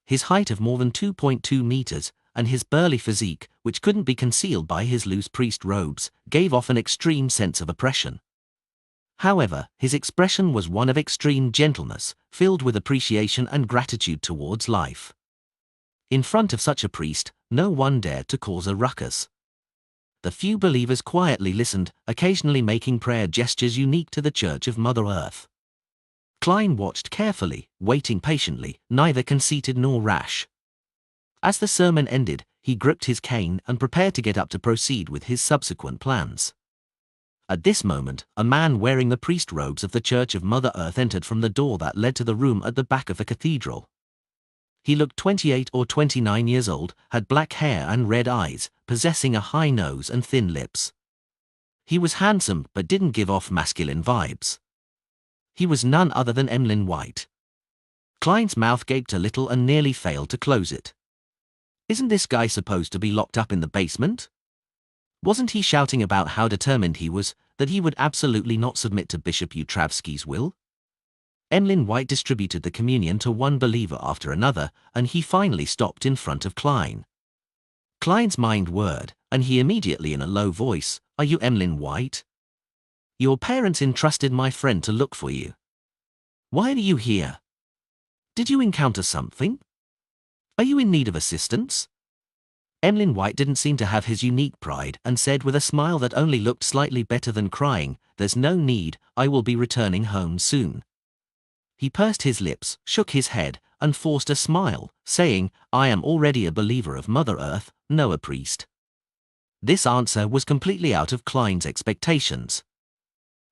His height of more than 2.2 meters, and his burly physique, which couldn't be concealed by his loose priest robes, gave off an extreme sense of oppression. However, his expression was one of extreme gentleness, filled with appreciation and gratitude towards life. In front of such a priest, no one dared to cause a ruckus. The few believers quietly listened, occasionally making prayer gestures unique to the Church of Mother Earth. Klein watched carefully, waiting patiently, neither conceited nor rash. As the sermon ended, he gripped his cane and prepared to get up to proceed with his subsequent plans. At this moment, a man wearing the priest robes of the Church of Mother Earth entered from the door that led to the room at the back of the cathedral. He looked 28 or 29 years old, had black hair and red eyes, possessing a high nose and thin lips. He was handsome but didn't give off masculine vibes. He was none other than Emlyn White. Klein's mouth gaped a little and nearly failed to close it. Isn't this guy supposed to be locked up in the basement? Wasn't he shouting about how determined he was, that he would absolutely not submit to Bishop Utravsky's will? Emlyn White distributed the communion to one believer after another, and he finally stopped in front of Klein. Klein's mind whirred, and he immediately in a low voice, Are you Emlyn White? Your parents entrusted my friend to look for you. Why are you here? Did you encounter something? Are you in need of assistance? Emlyn White didn't seem to have his unique pride and said with a smile that only looked slightly better than crying, There's no need, I will be returning home soon. He pursed his lips, shook his head, and forced a smile, saying, I am already a believer of Mother Earth, no a priest. This answer was completely out of Klein's expectations.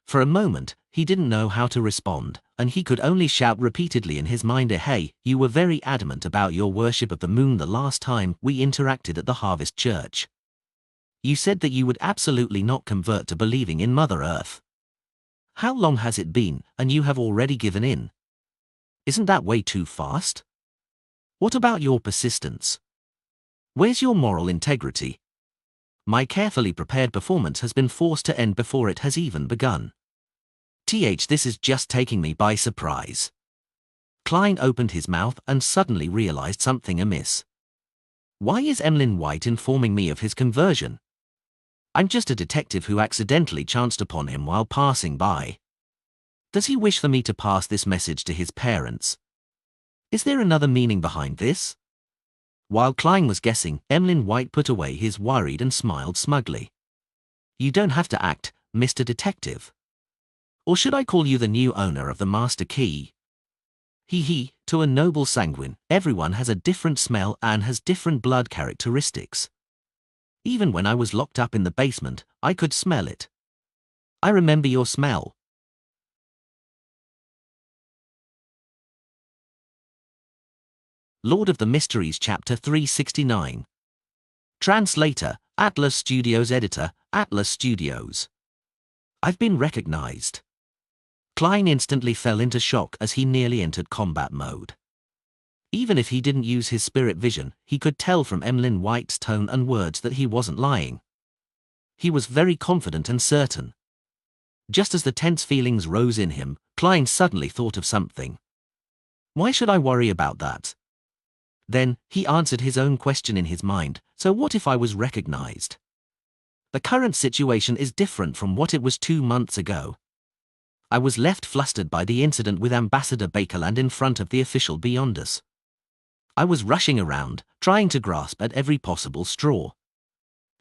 For a moment, he didn't know how to respond, and he could only shout repeatedly in his mind, Hey, you were very adamant about your worship of the moon the last time we interacted at the Harvest Church. You said that you would absolutely not convert to believing in Mother Earth. How long has it been, and you have already given in? Isn't that way too fast? What about your persistence? Where's your moral integrity? My carefully prepared performance has been forced to end before it has even begun. This is just taking me by surprise. Klein opened his mouth and suddenly realized something amiss. Why is Emlyn White informing me of his conversion? I'm just a detective who accidentally chanced upon him while passing by. Does he wish for me to pass this message to his parents? Is there another meaning behind this? While Klein was guessing, Emlyn White put away his worried and smiled smugly. You don't have to act, Mr. Detective. Or should I call you the new owner of the master key? To a noble sanguine, everyone has a different smell and has different blood characteristics. Even when I was locked up in the basement, I could smell it. I remember your smell. Lord of the Mysteries Chapter 369. Translator, Atlas Studios. Editor, Atlas Studios. I've been recognized. Klein instantly fell into shock as he nearly entered combat mode. Even if he didn't use his spirit vision, he could tell from Emlyn White's tone and words that he wasn't lying. He was very confident and certain. Just as the tense feelings rose in him, Klein suddenly thought of something. Why should I worry about that? Then, he answered his own question in his mind, so what if I was recognized? The current situation is different from what it was 2 months ago. I was left flustered by the incident with Ambassador Bakerland in front of the official Beyonders. I was rushing around, trying to grasp at every possible straw.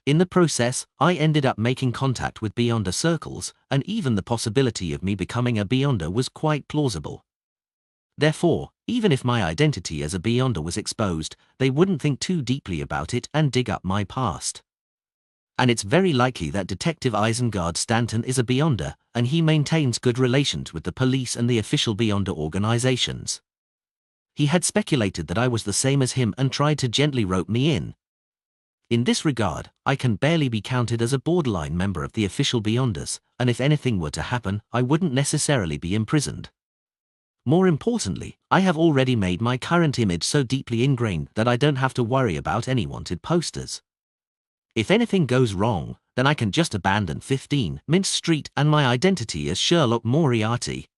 In the process, I ended up making contact with Beyonder circles, and even the possibility of me becoming a Beyonder was quite plausible. Therefore, even if my identity as a Beyonder was exposed, they wouldn't think too deeply about it and dig up my past. And it's very likely that Detective Isengard Stanton is a Beyonder, and he maintains good relations with the police and the official Beyonder organizations. He had speculated that I was the same as him and tried to gently rope me in. In this regard, I can barely be counted as a borderline member of the official Beyonders, and if anything were to happen, I wouldn't necessarily be imprisoned. More importantly, I have already made my current image so deeply ingrained that I don't have to worry about any wanted posters. If anything goes wrong, then I can just abandon 15 Mint Street and my identity as Sherlock Moriarty.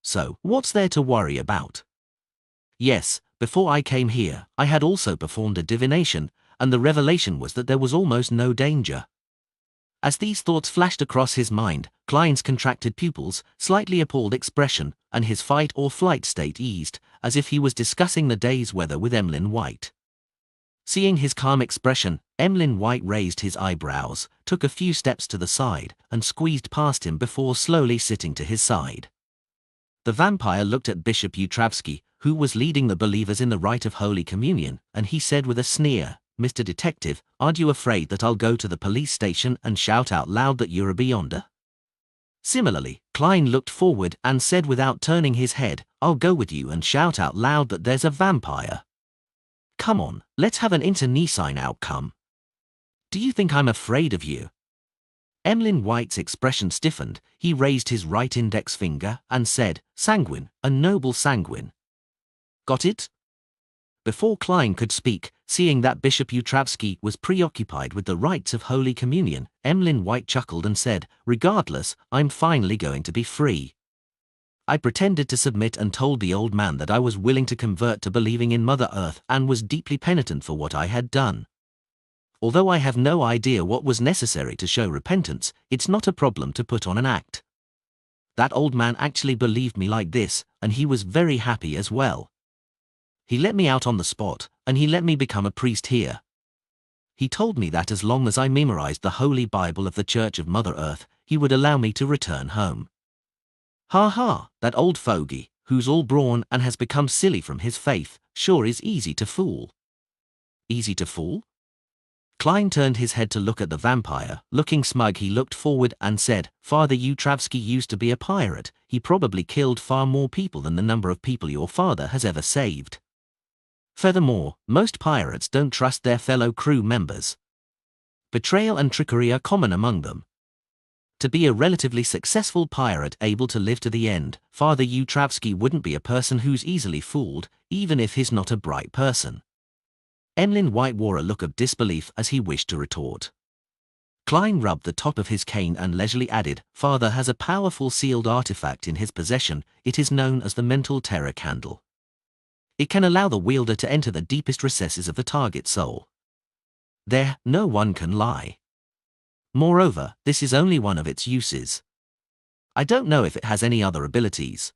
So, what's there to worry about? Yes, before I came here, I had also performed a divination, and the revelation was that there was almost no danger. As these thoughts flashed across his mind, Klein's contracted pupils, slightly appalled expression, and his fight or flight state eased, as if he was discussing the day's weather with Emlyn White. Seeing his calm expression, Emlyn White raised his eyebrows, took a few steps to the side, and squeezed past him before slowly sitting to his side. The vampire looked at Bishop Utravsky, who was leading the believers in the rite of Holy Communion, and he said with a sneer, "Mr. Detective, aren't you afraid that I'll go to the police station and shout out loud that you're a Beyonder?" Similarly, Klein looked forward and said without turning his head, "I'll go with you and shout out loud that there's a vampire. Come on, let's have an internecine outcome. Do you think I'm afraid of you?" Emlyn White's expression stiffened. He raised his right index finger and said, "Sanguine, a noble sanguine. Got it?" Before Klein could speak, seeing that Bishop Utravsky was preoccupied with the rites of Holy Communion, Emlyn White chuckled and said, "Regardless, I'm finally going to be free." I pretended to submit and told the old man that I was willing to convert to believing in Mother Earth and was deeply penitent for what I had done. Although I have no idea what was necessary to show repentance, it's not a problem to put on an act. That old man actually believed me like this, and he was very happy as well. He let me out on the spot, and he let me become a priest here. He told me that as long as I memorized the Holy Bible of the Church of Mother Earth, he would allow me to return home. Ha ha, that old fogey, who's all brawn and has become silly from his faith, sure is easy to fool. Easy to fool? Klein turned his head to look at the vampire. Looking smug, he looked forward and said, "Father Utravsky used to be a pirate. He probably killed far more people than the number of people your father has ever saved. Furthermore, most pirates don't trust their fellow crew members. Betrayal and trickery are common among them. To be a relatively successful pirate able to live to the end, Father Utravsky wouldn't be a person who's easily fooled, even if he's not a bright person." Emlyn White wore a look of disbelief as he wished to retort. Klein rubbed the top of his cane and leisurely added, "Father has a powerful sealed artifact in his possession. It is known as the Mental Terror Candle. It can allow the wielder to enter the deepest recesses of the target soul. There, no one can lie. Moreover, this is only one of its uses. I don't know if it has any other abilities."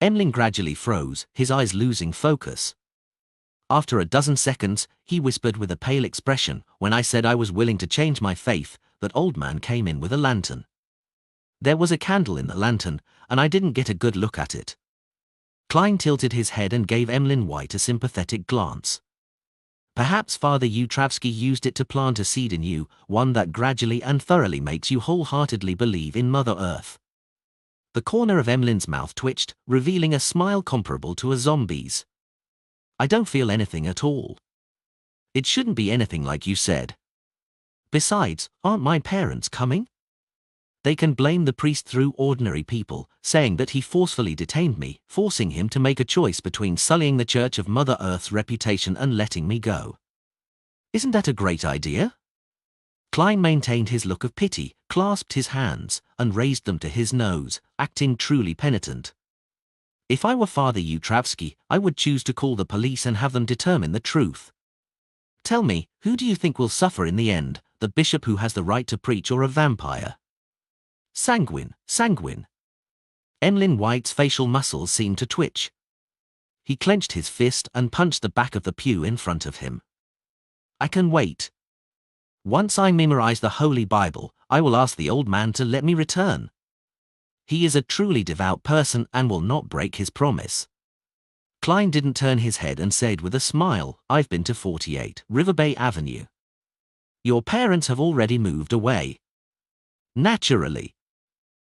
Emlyn gradually froze, his eyes losing focus. After a dozen seconds, he whispered with a pale expression, "When I said I was willing to change my faith, that old man came in with a lantern. There was a candle in the lantern, and I didn't get a good look at it." Klein tilted his head and gave Emlyn White a sympathetic glance. "Perhaps Father Utravsky used it to plant a seed in you, one that gradually and thoroughly makes you wholeheartedly believe in Mother Earth." The corner of Emlyn's mouth twitched, revealing a smile comparable to a zombie's. "I don't feel anything at all. It shouldn't be anything like you said. Besides, aren't my parents coming? They can blame the priest through ordinary people, saying that he forcefully detained me, forcing him to make a choice between sullying the Church of Mother Earth's reputation and letting me go. Isn't that a great idea?" Klein maintained his look of pity, clasped his hands, and raised them to his nose, acting truly penitent. If I were Father Yutravsky, I would choose to call the police and have them determine the truth. Tell me, who do you think will suffer in the end, the bishop who has the right to preach or a vampire? Sanguine, sanguine. Emlyn White's facial muscles seemed to twitch. He clenched his fist and punched the back of the pew in front of him. I can wait. Once I memorize the Holy Bible, I will ask the old man to let me return. He is a truly devout person and will not break his promise. Klein didn't turn his head and said with a smile, I've been to 48 River Bay Avenue. Your parents have already moved away. Naturally.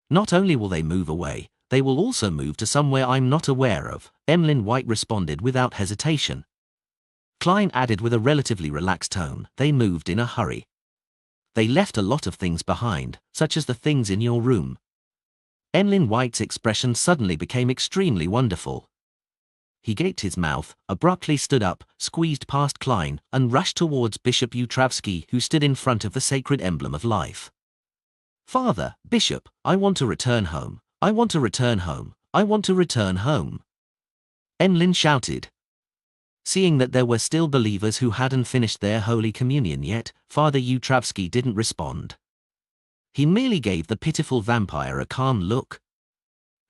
Not only will they move away, they will also move to somewhere I'm not aware of, Emlyn White responded without hesitation. Klein added with a relatively relaxed tone, they moved in a hurry. They left a lot of things behind, such as the things in your room. Emlyn White's expression suddenly became extremely wonderful. He gaped his mouth, abruptly stood up, squeezed past Klein, and rushed towards Bishop Yutravsky, who stood in front of the sacred emblem of life. Father, Bishop, I want to return home. I want to return home. I want to return home. Emlyn shouted. Seeing that there were still believers who hadn't finished their Holy Communion yet, Father Yutravsky didn't respond. He merely gave the pitiful vampire a calm look.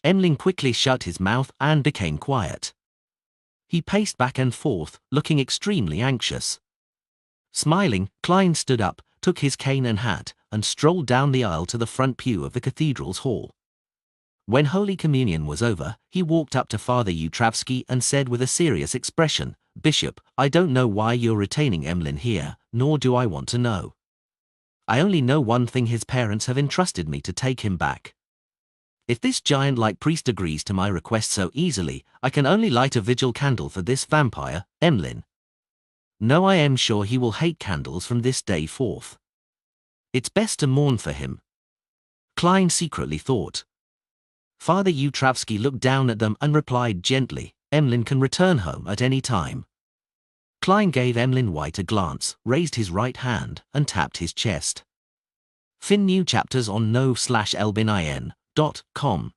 Emlyn quickly shut his mouth and became quiet. He paced back and forth, looking extremely anxious. Smiling, Klein stood up, took his cane and hat, and strolled down the aisle to the front pew of the cathedral's hall. When Holy Communion was over, he walked up to Father Yutravsky and said with a serious expression, Bishop, I don't know why you're retaining Emlyn here, nor do I want to know. I only know one thing: his parents have entrusted me to take him back. If this giant-like priest agrees to my request so easily, I can only light a vigil candle for this vampire, Emlyn. No, I am sure he will hate candles from this day forth. It's best to mourn for him. Klein secretly thought. Father Yutravsky looked down at them and replied gently, Emlyn can return home at any time. Klein gave Emlyn White a glance, raised his right hand, and tapped his chest. Fin new chapters on no/elbin.com.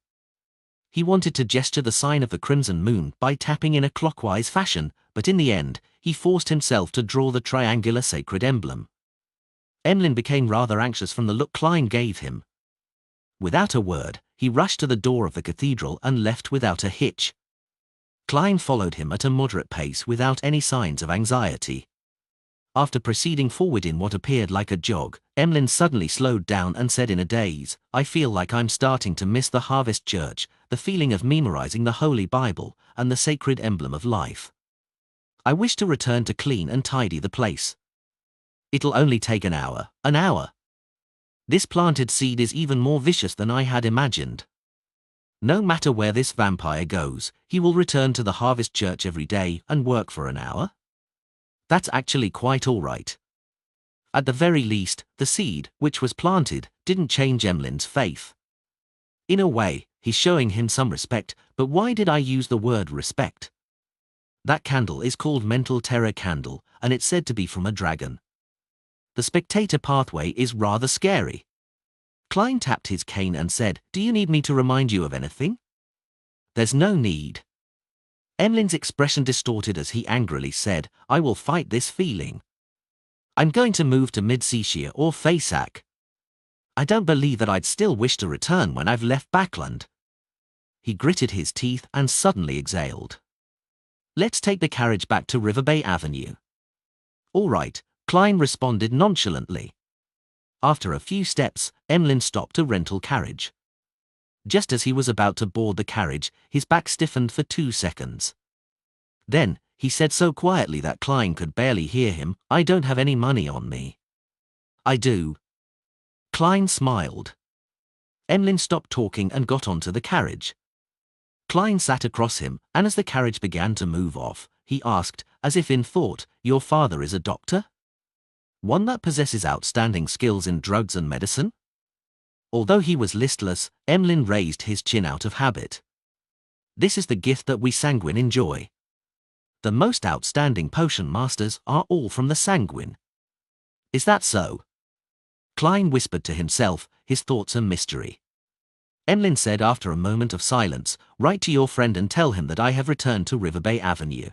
He wanted to gesture the sign of the crimson moon by tapping in a clockwise fashion, but in the end, he forced himself to draw the triangular sacred emblem. Emlyn became rather anxious from the look Klein gave him. Without a word, he rushed to the door of the cathedral and left without a hitch. Klein followed him at a moderate pace without any signs of anxiety. After proceeding forward in what appeared like a jog, Emlyn suddenly slowed down and said in a daze, I feel like I'm starting to miss the Harvest Church, the feeling of memorizing the Holy Bible, and the sacred emblem of life. I wish to return to clean and tidy the place. It'll only take an hour. An hour. This planted seed is even more vicious than I had imagined. No matter where this vampire goes, he will return to the Harvest Church every day and work for an hour? That's actually quite all right. At the very least, the seed, which was planted, didn't change Emlyn's faith. In a way, he's showing him some respect, but why did I use the word respect? That candle is called Mental Terror Candle, and it's said to be from a dragon. The spectator pathway is rather scary. Klein tapped his cane and said, Do you need me to remind you of anything? There's no need. Emlyn's expression distorted as he angrily said, I will fight this feeling. I'm going to move to Mid-Seashire or Fasak. I don't believe that I'd still wish to return when I've left Backland. He gritted his teeth and suddenly exhaled. Let's take the carriage back to River Bay Avenue. All right, Klein responded nonchalantly. After a few steps, Emlyn stopped a rental carriage. Just as he was about to board the carriage, his back stiffened for 2 seconds. Then, he said so quietly that Klein could barely hear him, I don't have any money on me. I do. Klein smiled. Emlyn stopped talking and got onto the carriage. Klein sat across him, and as the carriage began to move off, he asked, as if in thought, Your father is a doctor? One that possesses outstanding skills in drugs and medicine? Although he was listless, Emlyn raised his chin out of habit. This is the gift that we sanguine enjoy. The most outstanding potion masters are all from the sanguine. Is that so? Klein whispered to himself, his thoughts a mystery. Emlyn said after a moment of silence. Write to your friend and tell him that I have returned to River Bay Avenue.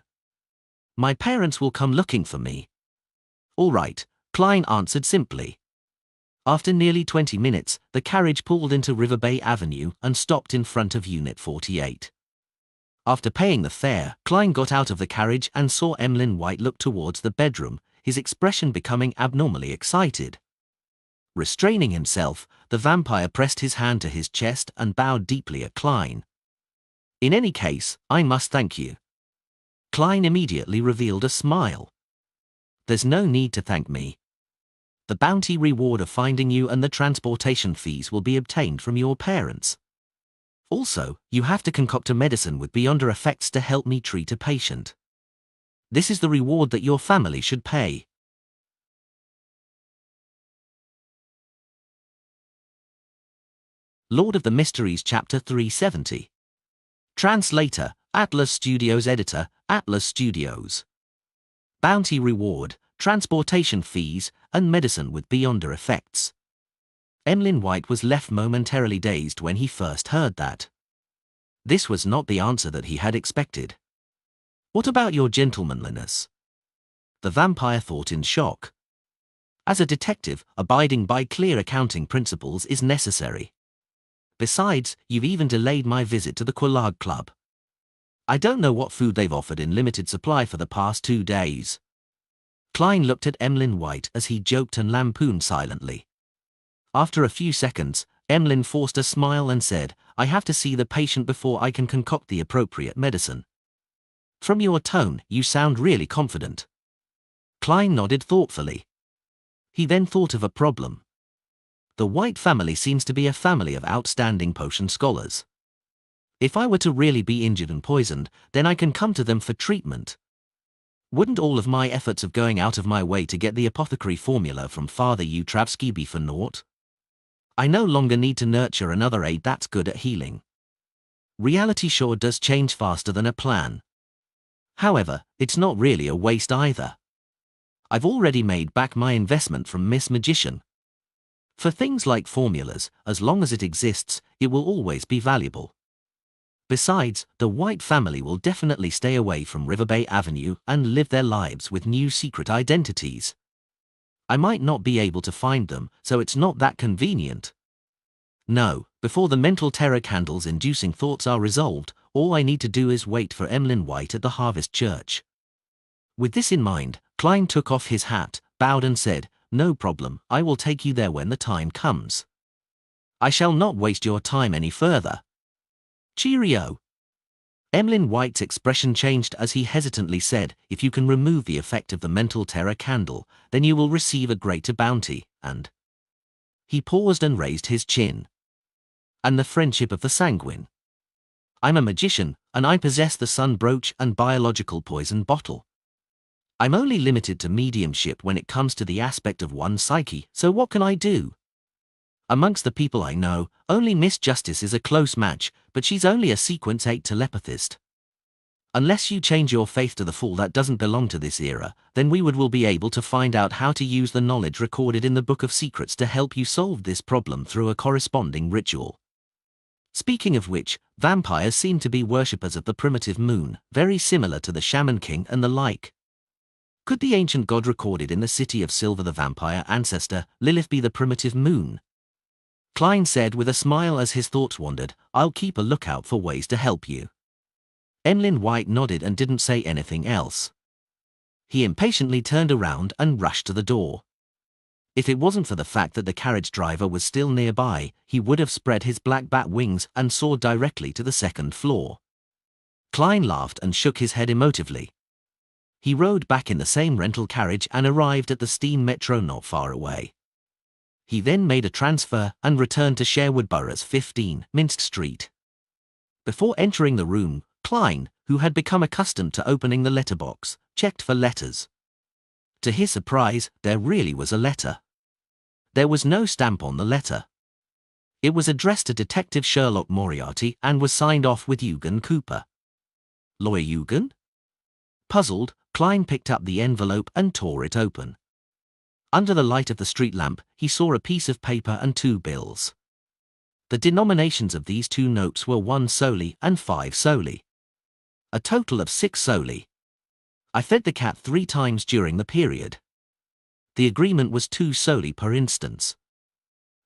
My parents will come looking for me. All right, Klein answered simply. After nearly 20 minutes, the carriage pulled into River Bay Avenue and stopped in front of Unit 48. After paying the fare, Klein got out of the carriage and saw Emlyn White look towards the bedroom, his expression becoming abnormally excited. Restraining himself, the vampire pressed his hand to his chest and bowed deeply at Klein. In any case, I must thank you. Klein immediately revealed a smile. There's no need to thank me. The bounty reward of finding you and the transportation fees will be obtained from your parents. Also, you have to concoct a medicine with beyonder effects to help me treat a patient. This is the reward that your family should pay. Lord of the Mysteries Chapter 370. Translator, Atlas Studios. Editor, Atlas Studios. Bounty reward, transportation fees, and medicine with beyonder effects. Emlyn White was left momentarily dazed when he first heard that. This was not the answer that he had expected. What about your gentlemanliness? The vampire thought in shock. As a detective, abiding by clear accounting principles is necessary. Besides, you've even delayed my visit to the Quelaag Club. I don't know what food they've offered in limited supply for the past 2 days. Klein looked at Emlyn White as he joked and lampooned silently. After a few seconds, Emlyn forced a smile and said, I have to see the patient before I can concoct the appropriate medicine. From your tone, you sound really confident. Klein nodded thoughtfully. He then thought of a problem. The White family seems to be a family of outstanding potion scholars. If I were to really be injured and poisoned, then I can come to them for treatment. Wouldn't all of my efforts of going out of my way to get the apothecary formula from Father Utravsky be for naught? I no longer need to nurture another aid that's good at healing. Reality sure does change faster than a plan. However, it's not really a waste either. I've already made back my investment from Miss Magician. For things like formulas, as long as it exists, it will always be valuable. Besides, the White family will definitely stay away from River Bay Avenue and live their lives with new secret identities. I might not be able to find them, so it's not that convenient. No, before the mental terror candles inducing thoughts are resolved, all I need to do is wait for Emlyn White at the Harvest Church. With this in mind, Klein took off his hat, bowed and said, No problem, I will take you there when the time comes. I shall not waste your time any further. Cheerio. Emlyn White's expression changed as he hesitantly said, If you can remove the effect of the mental terror candle, then you will receive a greater bounty, and... He paused and raised his chin. And the friendship of the sanguine. I'm a magician, and I possess the sun brooch and biological poison bottle. I'm only limited to mediumship when it comes to the aspect of one's psyche, so what can I do? Amongst the people I know, only Miss Justice is a close match, but she's only a Sequence 8 telepathist. Unless you change your faith to the fool that doesn't belong to this era, then we will be able to find out how to use the knowledge recorded in the Book of Secrets to help you solve this problem through a corresponding ritual. Speaking of which, vampires seem to be worshippers of the primitive moon, very similar to the Shaman King and the like. Could the ancient god recorded in the city of Silver the vampire ancestor, Lilith, be the primitive moon? Klein said with a smile as his thoughts wandered, I'll keep a lookout for ways to help you. Emlyn White nodded and didn't say anything else. He impatiently turned around and rushed to the door. If it wasn't for the fact that the carriage driver was still nearby, he would have spread his black bat wings and soared directly to the 2nd floor. Klein laughed and shook his head emotively. He rode back in the same rental carriage and arrived at the steam metro not far away. He then made a transfer and returned to Sherwood Borough's 15 Minsk Street. Before entering the room, Klein, who had become accustomed to opening the letterbox, checked for letters. To his surprise, there really was a letter. There was no stamp on the letter. It was addressed to Detective Sherlock Moriarty and was signed off with Eugen Cooper. Lawyer Eugen? Puzzled, Klein picked up the envelope and tore it open. Under the light of the street lamp, he saw a piece of paper and 2 bills. The denominations of these two notes were 1 solely and 5 solely. A total of 6 solely. I fed the cat 3 times during the period. The agreement was 2 solely per instance.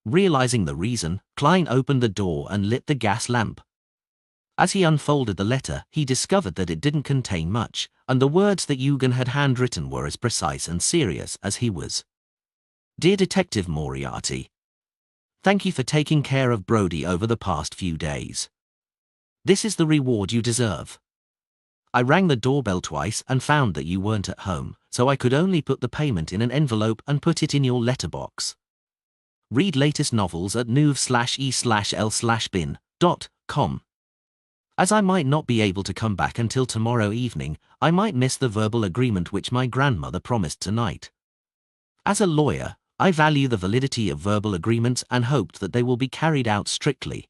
Realizing the reason, Klein opened the door and lit the gas lamp. As he unfolded the letter, he discovered that it didn't contain much, and the words that Eugen had handwritten were as precise and serious as he was. Dear Detective Moriarty, thank you for taking care of Brody over the past few days. This is the reward you deserve. I rang the doorbell twice and found that you weren't at home, so I could only put the payment in an envelope and put it in your letterbox. Read latest novels at nouv/e/l/bin.com. As I might not be able to come back until tomorrow evening, I might miss the verbal agreement which my grandmother promised tonight. As a lawyer, I value the validity of verbal agreements and hoped that they will be carried out strictly.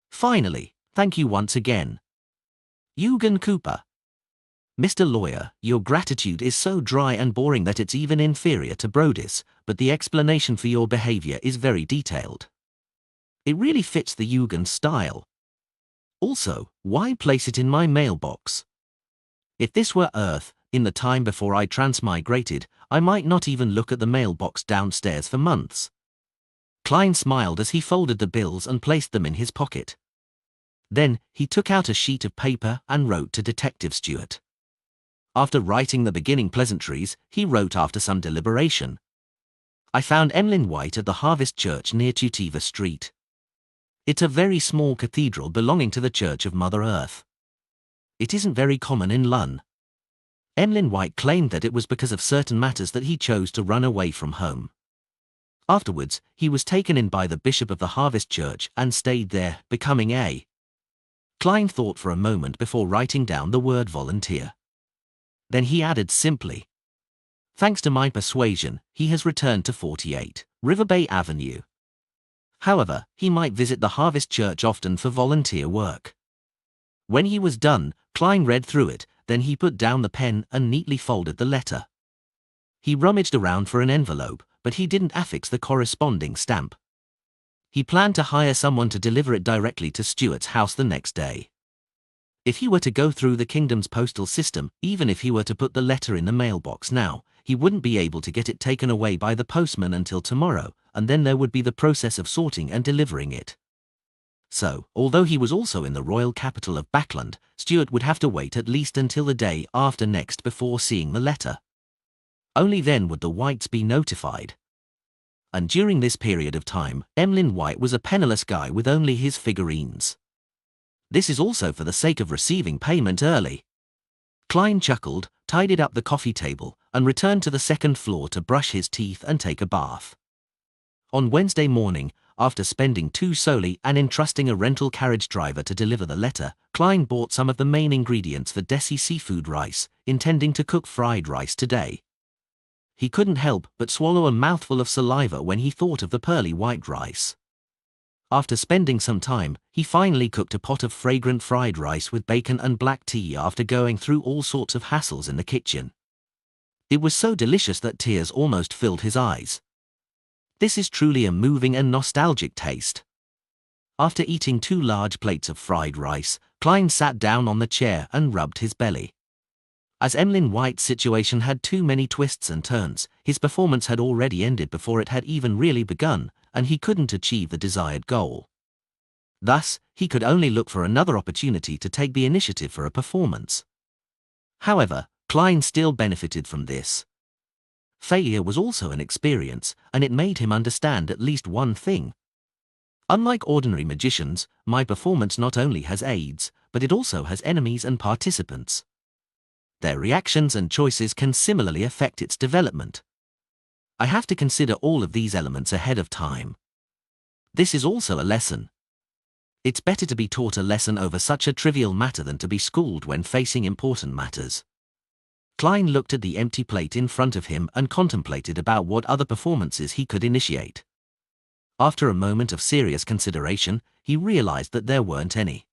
Finally, thank you once again. Eugen Cooper. Mr. Lawyer, your gratitude is so dry and boring that it's even inferior to Brody's, but the explanation for your behavior is very detailed. It really fits the Eugen style. Also, why place it in my mailbox? If this were Earth, in the time before I transmigrated, I might not even look at the mailbox downstairs for months. Klein smiled as he folded the bills and placed them in his pocket. Then, he took out a sheet of paper and wrote to Detective Stewart. After writing the beginning pleasantries, he wrote after some deliberation. I found Emlyn White at the Harvest Church near Tutiva Street. It's a very small cathedral belonging to the Church of Mother Earth. It isn't very common in London. Emlyn White claimed that it was because of certain matters that he chose to run away from home. Afterwards, he was taken in by the Bishop of the Harvest Church and stayed there, becoming a... Klein thought for a moment before writing down the word volunteer. Then he added simply, thanks to my persuasion, he has returned to 48 River Bay Avenue. However, he might visit the Harvest Church often for volunteer work. When he was done, Klein read through it, then he put down the pen and neatly folded the letter. He rummaged around for an envelope, but he didn't affix the corresponding stamp. He planned to hire someone to deliver it directly to Stewart's house the next day. If he were to go through the kingdom's postal system, even if he were to put the letter in the mailbox now, he wouldn't be able to get it taken away by the postman until tomorrow, and then there would be the process of sorting and delivering it. So, although he was also in the royal capital of Backland, Stewart would have to wait at least until the day after next before seeing the letter. Only then would the Whites be notified. And during this period of time, Emlyn White was a penniless guy with only his figurines. This is also for the sake of receiving payment early. Klein chuckled, tidied up the coffee table, and returned to the second floor to brush his teeth and take a bath. On Wednesday morning, after spending 2 solely and entrusting a rental carriage driver to deliver the letter, Klein bought some of the main ingredients for Desi seafood rice, intending to cook fried rice today. He couldn't help but swallow a mouthful of saliva when he thought of the pearly white rice. After spending some time, he finally cooked a pot of fragrant fried rice with bacon and black tea after going through all sorts of hassles in the kitchen. It was so delicious that tears almost filled his eyes. This is truly a moving and nostalgic taste. After eating 2 large plates of fried rice, Klein sat down on the chair and rubbed his belly. As Emlyn White's situation had too many twists and turns, his performance had already ended before it had even really begun, and he couldn't achieve the desired goal. Thus, he could only look for another opportunity to take the initiative for a performance. However, Klein still benefited from this. Failure was also an experience, and it made him understand at least one thing. Unlike ordinary magicians, my performance not only has aides, but it also has enemies and participants. Their reactions and choices can similarly affect its development. I have to consider all of these elements ahead of time. This is also a lesson. It's better to be taught a lesson over such a trivial matter than to be schooled when facing important matters. Klein looked at the empty plate in front of him and contemplated about what other performances he could initiate. After a moment of serious consideration, he realized that there weren't any.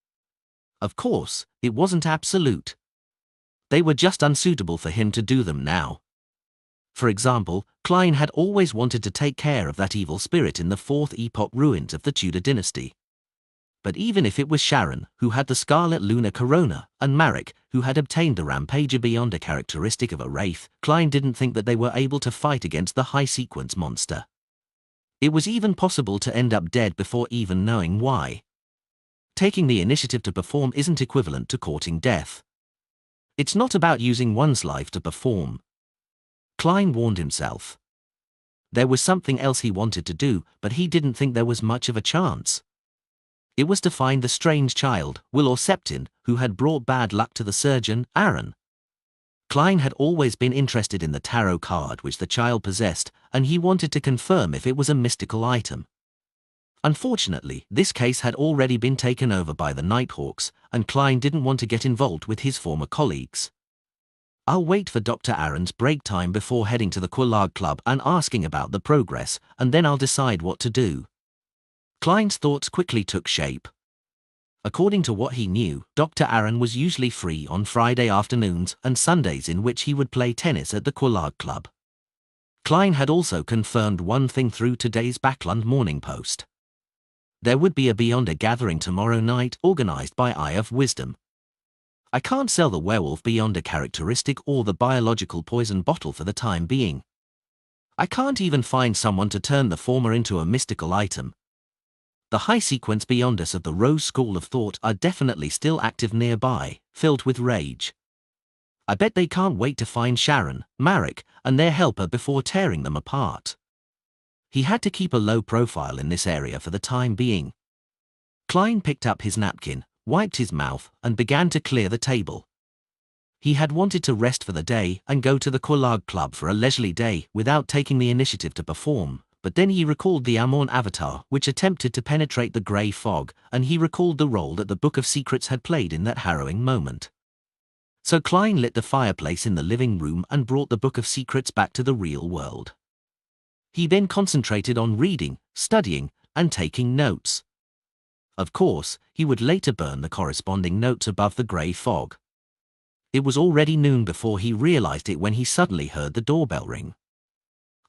Of course, it wasn't absolute. They were just unsuitable for him to do them now. For example, Klein had always wanted to take care of that evil spirit in the fourth epoch ruins of the Tudor dynasty. But even if it was Sharon, who had the scarlet lunar corona, and Marek, who had obtained the Rampager beyond a characteristic of a wraith, Klein didn't think that they were able to fight against the high-sequence monster. It was even possible to end up dead before even knowing why. Taking the initiative to perform isn't equivalent to courting death. It's not about using one's life to perform. Klein warned himself. There was something else he wanted to do, but he didn't think there was much of a chance. It was to find the strange child, Will or Septin, who had brought bad luck to the surgeon, Aaron. Klein had always been interested in the tarot card which the child possessed, and he wanted to confirm if it was a mystical item. Unfortunately, this case had already been taken over by the Nighthawks, and Klein didn't want to get involved with his former colleagues. I'll wait for Dr. Aaron's break time before heading to the Quelaag Club and asking about the progress, and then I'll decide what to do. Klein's thoughts quickly took shape. According to what he knew, Dr. Aaron was usually free on Friday afternoons and Sundays, in which he would play tennis at the Quelaag Club. Klein had also confirmed one thing through today's Backlund Morning Post. There would be a Beyonder gathering tomorrow night organized by Eye of Wisdom. I can't sell the werewolf Beyonder characteristic or the biological poison bottle for the time being. I can't even find someone to turn the former into a mystical item. The high-sequence Beyonders of the Rose School of Thought are definitely still active nearby, filled with rage. I bet they can't wait to find Sharon, Marek, and their helper before tearing them apart. He had to keep a low profile in this area for the time being. Klein picked up his napkin, wiped his mouth, and began to clear the table. He had wanted to rest for the day and go to the Quelaag Club for a leisurely day without taking the initiative to perform, but then he recalled the Amorn avatar which attempted to penetrate the grey fog, and he recalled the role that the Book of Secrets had played in that harrowing moment. So Klein lit the fireplace in the living room and brought the Book of Secrets back to the real world. He then concentrated on reading, studying, and taking notes. Of course, he would later burn the corresponding notes above the grey fog. It was already noon before he realized it when he suddenly heard the doorbell ring.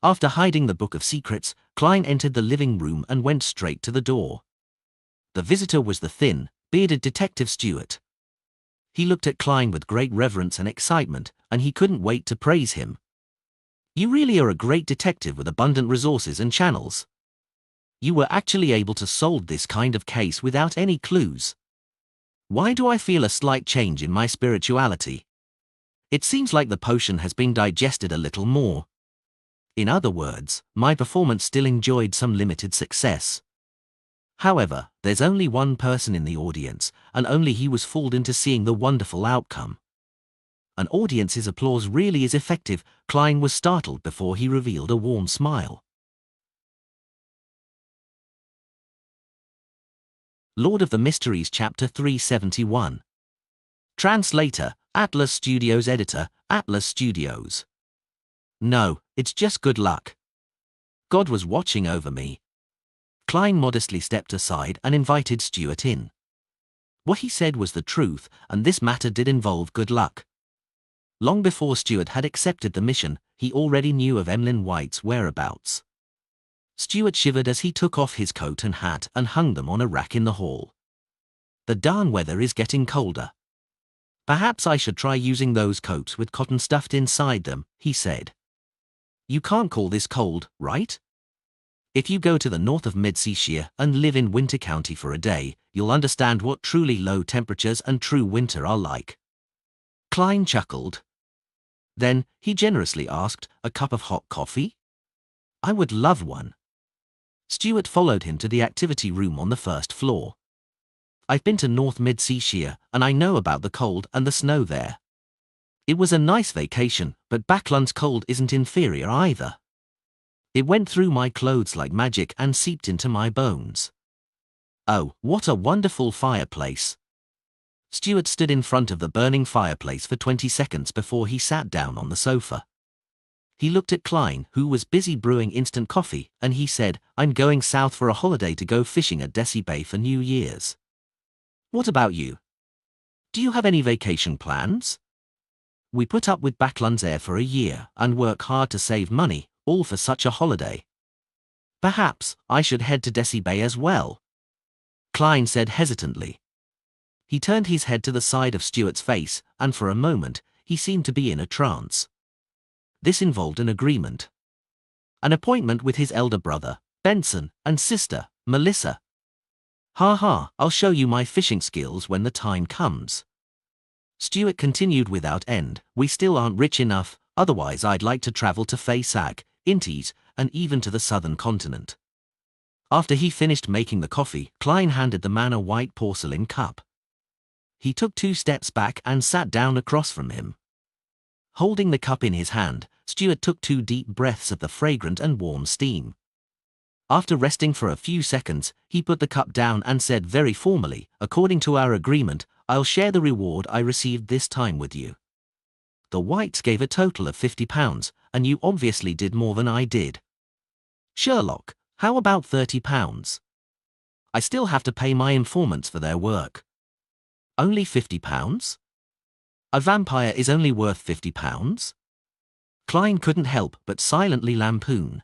After hiding the Book of Secrets, Klein entered the living room and went straight to the door. The visitor was the thin, bearded Detective Stewart. He looked at Klein with great reverence and excitement, and he couldn't wait to praise him. You really are a great detective with abundant resources and channels. You were actually able to solve this kind of case without any clues. Why do I feel a slight change in my spirituality? It seems like the potion has been digested a little more. In other words, my performance still enjoyed some limited success. However, there's only one person in the audience, and only he was fooled into seeing the wonderful outcome. An audience's applause really is effective. Klein was startled before he revealed a warm smile. Lord of the Mysteries Chapter 371. Translator, Atlas Studios. Editor, Atlas Studios. No, it's just good luck. God was watching over me. Klein modestly stepped aside and invited Stewart in. What he said was the truth, and this matter did involve good luck. Long before Stewart had accepted the mission, he already knew of Emlyn White's whereabouts. Stewart shivered as he took off his coat and hat and hung them on a rack in the hall. The darn weather is getting colder. Perhaps I should try using those coats with cotton stuffed inside them, he said. You can't call this cold, right? If you go to the north of Mid-Seashire and live in Winter County for a day, you'll understand what truly low temperatures and true winter are like. Klein chuckled. Then, he generously asked, a cup of hot coffee? I would love one. Stewart followed him to the activity room on the first floor. I've been to North Mid-Seashire, and I know about the cold and the snow there. It was a nice vacation, but Backlund's cold isn't inferior either. It went through my clothes like magic and seeped into my bones. Oh, what a wonderful fireplace. Stewart stood in front of the burning fireplace for 20 seconds before he sat down on the sofa. He looked at Klein, who was busy brewing instant coffee, and he said, I'm going south for a holiday to go fishing at Desi Bay for New Year's. What about you? Do you have any vacation plans? We put up with Backlund's air for a year and work hard to save money, all for such a holiday. Perhaps I should head to Desi Bay as well, Klein said hesitantly. He turned his head to the side of Stuart's face, and for a moment, he seemed to be in a trance. This involved an agreement. An appointment with his elder brother, Benson, and sister, Melissa. Ha ha, I'll show you my fishing skills when the time comes. Stuart continued without end, we still aren't rich enough, otherwise I'd like to travel to Fay Sag, Intis, and even to the southern continent. After he finished making the coffee, Klein handed the man a white porcelain cup. He took 2 steps back and sat down across from him. Holding the cup in his hand, Stuart took 2 deep breaths of the fragrant and warm steam. After resting for a few seconds, he put the cup down and said very formally, according to our agreement, I'll share the reward I received this time with you. The Whites gave a total of £50, and you obviously did more than I did. Sherlock, how about £30? I still have to pay my informants for their work. Only £50? A vampire is only worth £50? Klein couldn't help but silently lampoon.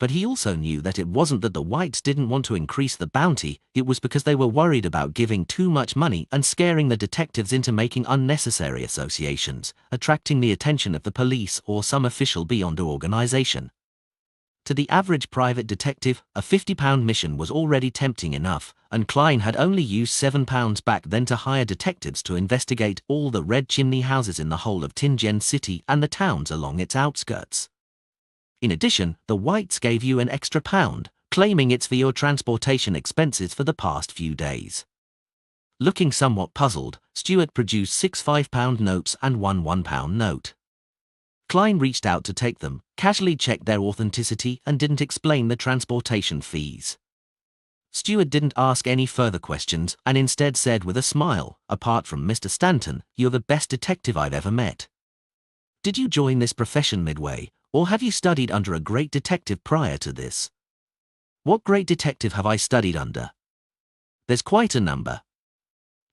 But he also knew that it wasn't that the Whites didn't want to increase the bounty, it was because they were worried about giving too much money and scaring the detectives into making unnecessary associations, attracting the attention of the police or some official beyond the organization. To the average private detective, a £50 mission was already tempting enough, and Klein had only used £7 back then to hire detectives to investigate all the red chimney houses in the whole of Tingen City and the towns along its outskirts. In addition, the Whites gave you an extra £1, claiming it's for your transportation expenses for the past few days. Looking somewhat puzzled, Stuart produced 6 £5 notes and 1 £1 note. Klein reached out to take them, casually checked their authenticity and didn't explain the transportation fees. Stuart didn't ask any further questions and instead said with a smile, apart from Mr. Stanton, you're the best detective I've ever met. Did you join this profession midway, or have you studied under a great detective prior to this? What great detective have I studied under? There's quite a number.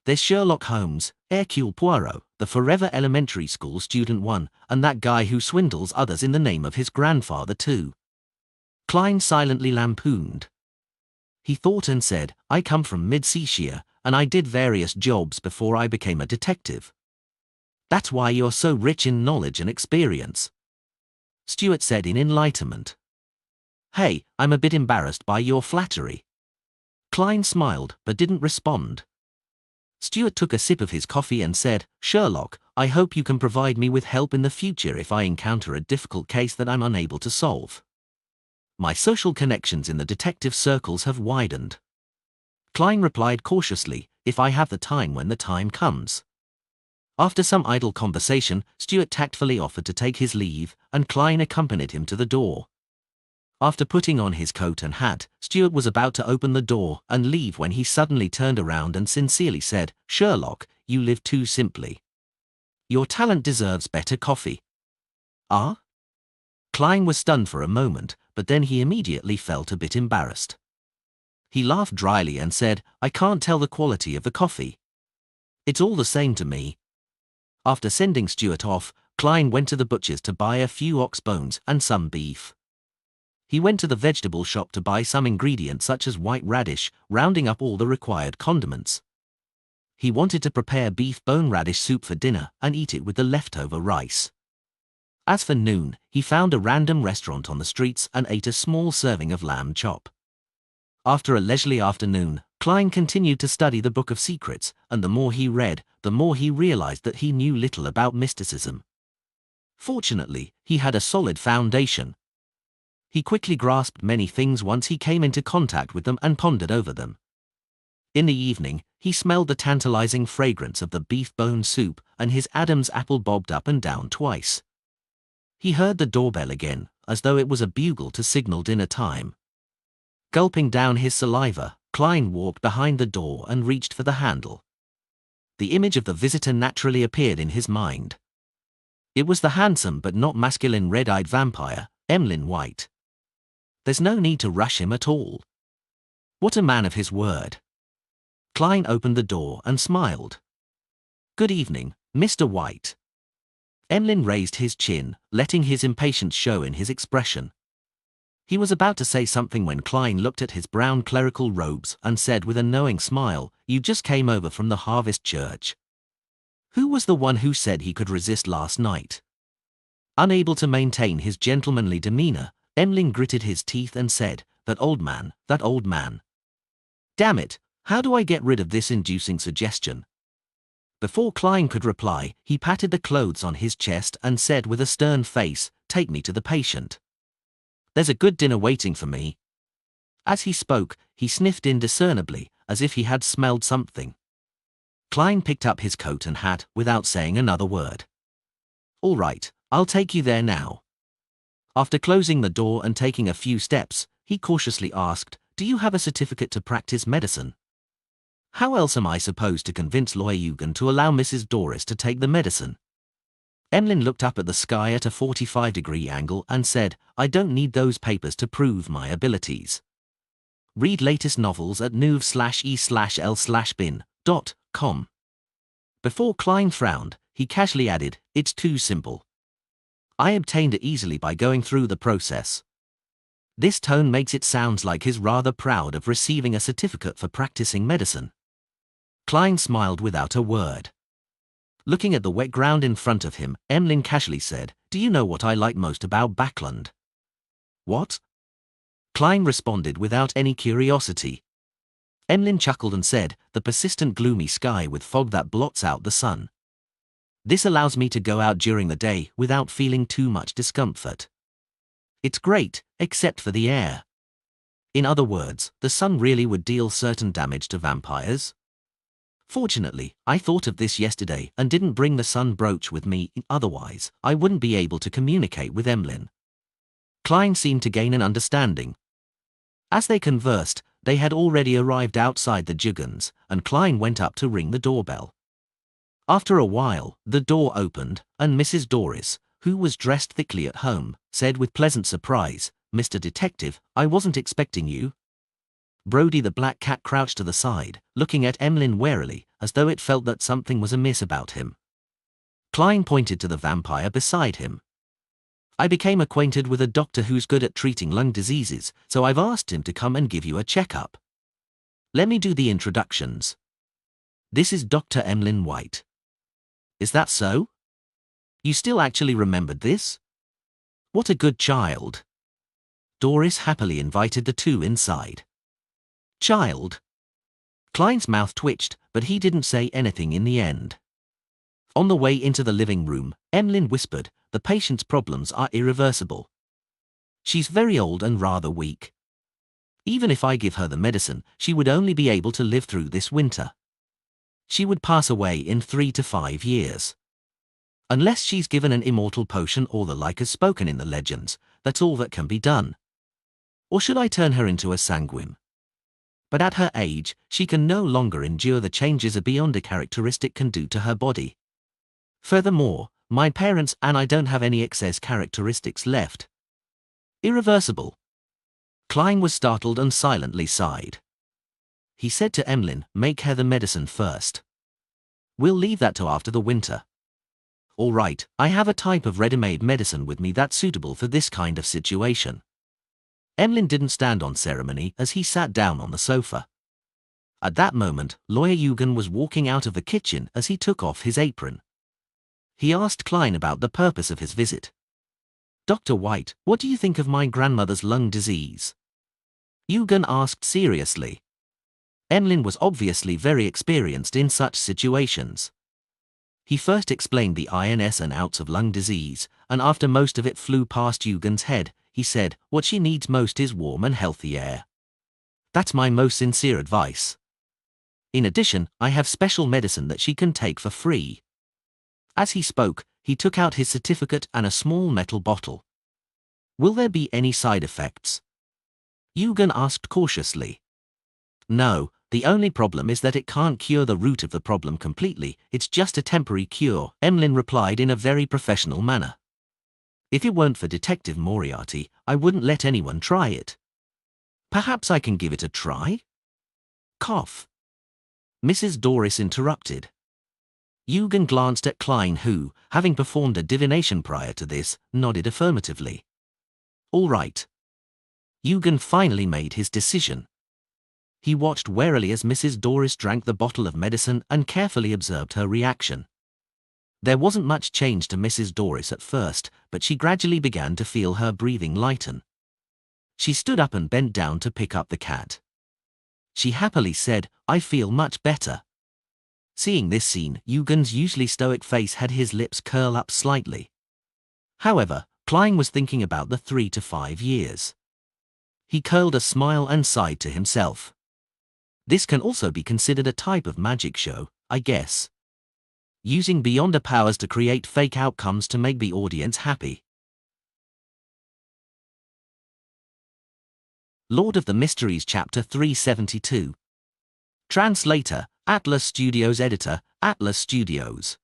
There's Sherlock Holmes, Hercule Poirot, the Forever Elementary School Student 1, and that guy who swindles others in the name of his grandfather too. Klein silently lampooned. He thought and said, I come from Mid-Seashire, and I did various jobs before I became a detective. That's why you're so rich in knowledge and experience, Stuart said in enlightenment. Hey, I'm a bit embarrassed by your flattery. Klein smiled, but didn't respond. Stuart took a sip of his coffee and said, Sherlock, I hope you can provide me with help in the future if I encounter a difficult case that I'm unable to solve. My social connections in the detective circles have widened. Klein replied cautiously, if I have the time when the time comes. After some idle conversation, Stuart tactfully offered to take his leave, and Klein accompanied him to the door. After putting on his coat and hat, Stuart was about to open the door and leave when he suddenly turned around and sincerely said, Sherlock, you live too simply. Your talent deserves better coffee. Ah? Klein was stunned for a moment, but then he immediately felt a bit embarrassed. He laughed dryly and said, I can't tell the quality of the coffee. It's all the same to me. After sending Stuart off, Klein went to the butcher's to buy a few ox bones and some beef. He went to the vegetable shop to buy some ingredients such as white radish, rounding up all the required condiments. He wanted to prepare beef bone radish soup for dinner and eat it with the leftover rice. As for noon, he found a random restaurant on the streets and ate a small serving of lamb chop. After a leisurely afternoon, Klein continued to study the Book of Secrets, and the more he read, the more he realized that he knew little about mysticism. Fortunately, he had a solid foundation. He quickly grasped many things once he came into contact with them and pondered over them. In the evening, he smelled the tantalizing fragrance of the beef bone soup, and his Adam's apple bobbed up and down twice. He heard the doorbell again, as though it was a bugle to signal dinner time. Gulping down his saliva, Klein walked behind the door and reached for the handle. The image of the visitor naturally appeared in his mind. It was the handsome but not masculine red-eyed vampire, Emlyn White. There's no need to rush him at all. What a man of his word. Klein opened the door and smiled. Good evening, Mr. White. Emlyn raised his chin, letting his impatience show in his expression. He was about to say something when Klein looked at his brown clerical robes and said with a knowing smile, "You just came over from the Harvest Church. Who was the one who said he could resist last night?" Unable to maintain his gentlemanly demeanor, Emlyn gritted his teeth and said, "That old man, that old man. Damn it, how do I get rid of this inducing suggestion?" Before Klein could reply, he patted the clothes on his chest and said with a stern face, "Take me to the patient. There's a good dinner waiting for me." As he spoke, he sniffed indiscernibly, as if he had smelled something. Klein picked up his coat and hat without saying another word. "All right, I'll take you there now." After closing the door and taking a few steps, he cautiously asked, "Do you have a certificate to practice medicine?" "How else am I supposed to convince Lawyer Eugen to allow Mrs. Doris to take the medicine?" Emlyn looked up at the sky at a 45-degree angle and said, "I don't need those papers to prove my abilities. Read latest novels at nuv/e/l/bin.com. Before Klein frowned, he casually added, "It's too simple. I obtained it easily by going through the process." This tone makes it sound like he's rather proud of receiving a certificate for practicing medicine. Klein smiled without a word. Looking at the wet ground in front of him, Emlyn casually said, "Do you know what I like most about Backland?" "What?" Klein responded without any curiosity. Emlyn chuckled and said, "The persistent gloomy sky with fog that blots out the sun. This allows me to go out during the day without feeling too much discomfort. It's great, except for the air. In other words, the sun really would deal certain damage to vampires. Fortunately, I thought of this yesterday and didn't bring the sun brooch with me, otherwise, I wouldn't be able to communicate with Emlyn." Klein seemed to gain an understanding. As they conversed, they had already arrived outside the Juggans, and Klein went up to ring the doorbell. After a while, the door opened, and Mrs. Doris, who was dressed thickly at home, said with pleasant surprise, "Mr. Detective, I wasn't expecting you." Brody the black cat crouched to the side, looking at Emlyn warily, as though it felt that something was amiss about him. Klein pointed to the vampire beside him. "I became acquainted with a doctor who's good at treating lung diseases, so I've asked him to come and give you a checkup. Let me do the introductions. This is Dr. Emlyn White." "Is that so? You still actually remembered this? What a good child." Doris happily invited the two inside. "Child?" Klein's mouth twitched, but he didn't say anything in the end. On the way into the living room, Emlyn whispered, "The patient's problems are irreversible. She's very old and rather weak. Even if I give her the medicine, she would only be able to live through this winter. She would pass away in 3 to 5 years. Unless she's given an immortal potion or the like as spoken in the legends, that's all that can be done. Or should I turn her into a sanguine? But at her age, she can no longer endure the changes a beyond a characteristic can do to her body. Furthermore, my parents and I don't have any excess characteristics left." "Irreversible?" Klein was startled and silently sighed. He said to Emlyn, "Make her the medicine first. We'll leave that to after the winter." "All right, I have a type of ready-made medicine with me that's suitable for this kind of situation." Emlyn didn't stand on ceremony as he sat down on the sofa. At that moment, Lawyer Eugen was walking out of the kitchen as he took off his apron. He asked Klein about the purpose of his visit. "Dr. White, what do you think of my grandmother's lung disease?" Eugen asked seriously. Emlyn was obviously very experienced in such situations. He first explained the ins and outs of lung disease, and after most of it flew past Eugen's head, he said, "What she needs most is warm and healthy air. That's my most sincere advice. In addition, I have special medicine that she can take for free." As he spoke, he took out his certificate and a small metal bottle. "Will there be any side effects?" Eugen asked cautiously. "No, the only problem is that it can't cure the root of the problem completely, it's just a temporary cure," Emlyn replied in a very professional manner. "If it weren't for Detective Moriarty, I wouldn't let anyone try it. Perhaps I can give it a try?" Cough. Mrs. Doris interrupted. Eugen glanced at Klein who, having performed a divination prior to this, nodded affirmatively. All right. Eugen finally made his decision. He watched warily as Mrs. Doris drank the bottle of medicine and carefully observed her reaction. There wasn't much change to Mrs. Doris at first, but she gradually began to feel her breathing lighten. She stood up and bent down to pick up the cat. She happily said, "I feel much better." Seeing this scene, Eugen's usually stoic face had his lips curl up slightly. However, Klein was thinking about the 3 to 5 years. He curled a smile and sighed to himself. This can also be considered a type of magic show, I guess. Using beyonder powers to create fake outcomes to make the audience happy. Lord of the Mysteries Chapter 372. Translator, Atlas Studios. Editor, Atlas Studios.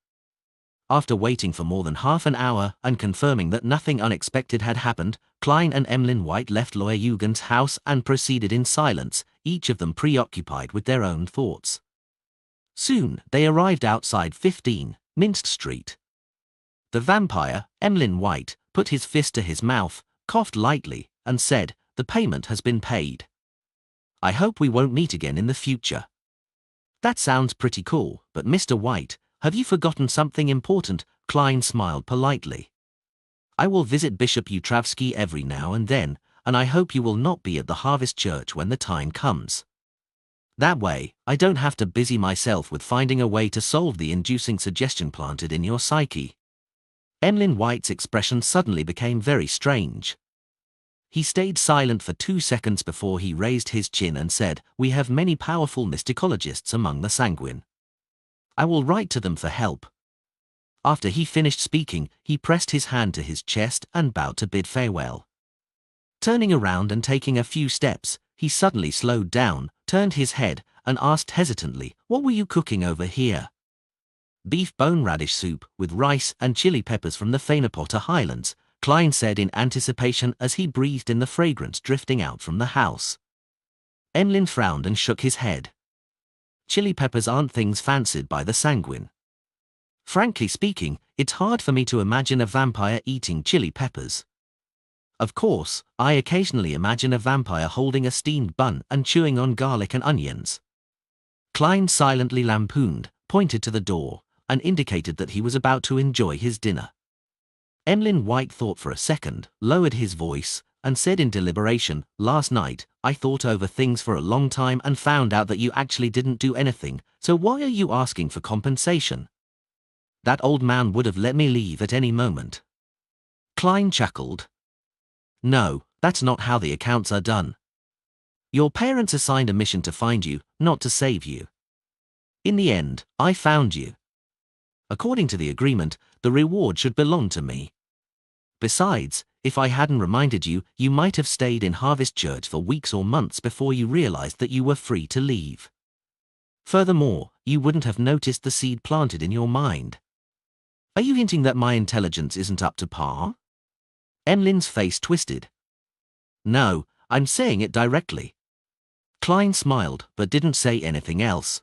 After waiting for more than half an hour and confirming that nothing unexpected had happened, Klein and Emlyn White left Lawyer Eugen's house and proceeded in silence, each of them preoccupied with their own thoughts. Soon, they arrived outside 15 Minsk Street. The vampire, Emlyn White, put his fist to his mouth, coughed lightly, and said, "The payment has been paid. I hope we won't meet again in the future." "That sounds pretty cool, but Mr. White, have you forgotten something important?" Klein smiled politely. "I will visit Bishop Utravsky every now and then, and I hope you will not be at the Harvest Church when the time comes. That way, I don't have to busy myself with finding a way to solve the inducing suggestion planted in your psyche." Emlyn White's expression suddenly became very strange. He stayed silent for 2 seconds before he raised his chin and said, "We have many powerful mysticologists among the sanguine. I will write to them for help." After he finished speaking, he pressed his hand to his chest and bowed to bid farewell. Turning around and taking a few steps, he suddenly slowed down, turned his head, and asked hesitantly, "What were you cooking over here?" "Beef bone radish soup, with rice and chili peppers from the Feinapotta Highlands," Klein said in anticipation as he breathed in the fragrance drifting out from the house. Emlyn frowned and shook his head. "Chili peppers aren't things fancied by the sanguine. Frankly speaking, it's hard for me to imagine a vampire eating chili peppers. Of course, I occasionally imagine a vampire holding a steamed bun and chewing on garlic and onions." Klein silently lampooned, pointed to the door, and indicated that he was about to enjoy his dinner. Emlyn White thought for a second, lowered his voice, and said in deliberation, "Last night, I thought over things for a long time and found out that you actually didn't do anything, so why are you asking for compensation? That old man would have let me leave at any moment." Klein chuckled. "No, that's not how the accounts are done. Your parents assigned a mission to find you, not to save you. In the end, I found you. According to the agreement, the reward should belong to me. Besides, if I hadn't reminded you, you might have stayed in Harvest Church for weeks or months before you realized that you were free to leave. Furthermore, you wouldn't have noticed the seed planted in your mind. Are you hinting that my intelligence isn't up to par?" Emlyn's face twisted. "No, I'm saying it directly." Klein smiled but didn't say anything else.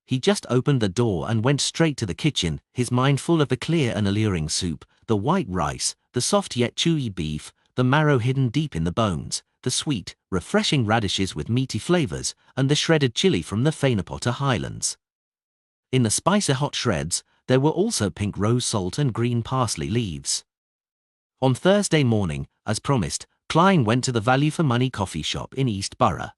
He just opened the door and went straight to the kitchen, his mind full of the clear and alluring soup, the white rice, the soft yet chewy beef, the marrow hidden deep in the bones, the sweet, refreshing radishes with meaty flavors, and the shredded chili from the Feinapotta Highlands. In the spicy hot shreds, there were also pink rose salt and green parsley leaves. On Thursday morning, as promised, Klein went to the Value for Money coffee shop in East Borough.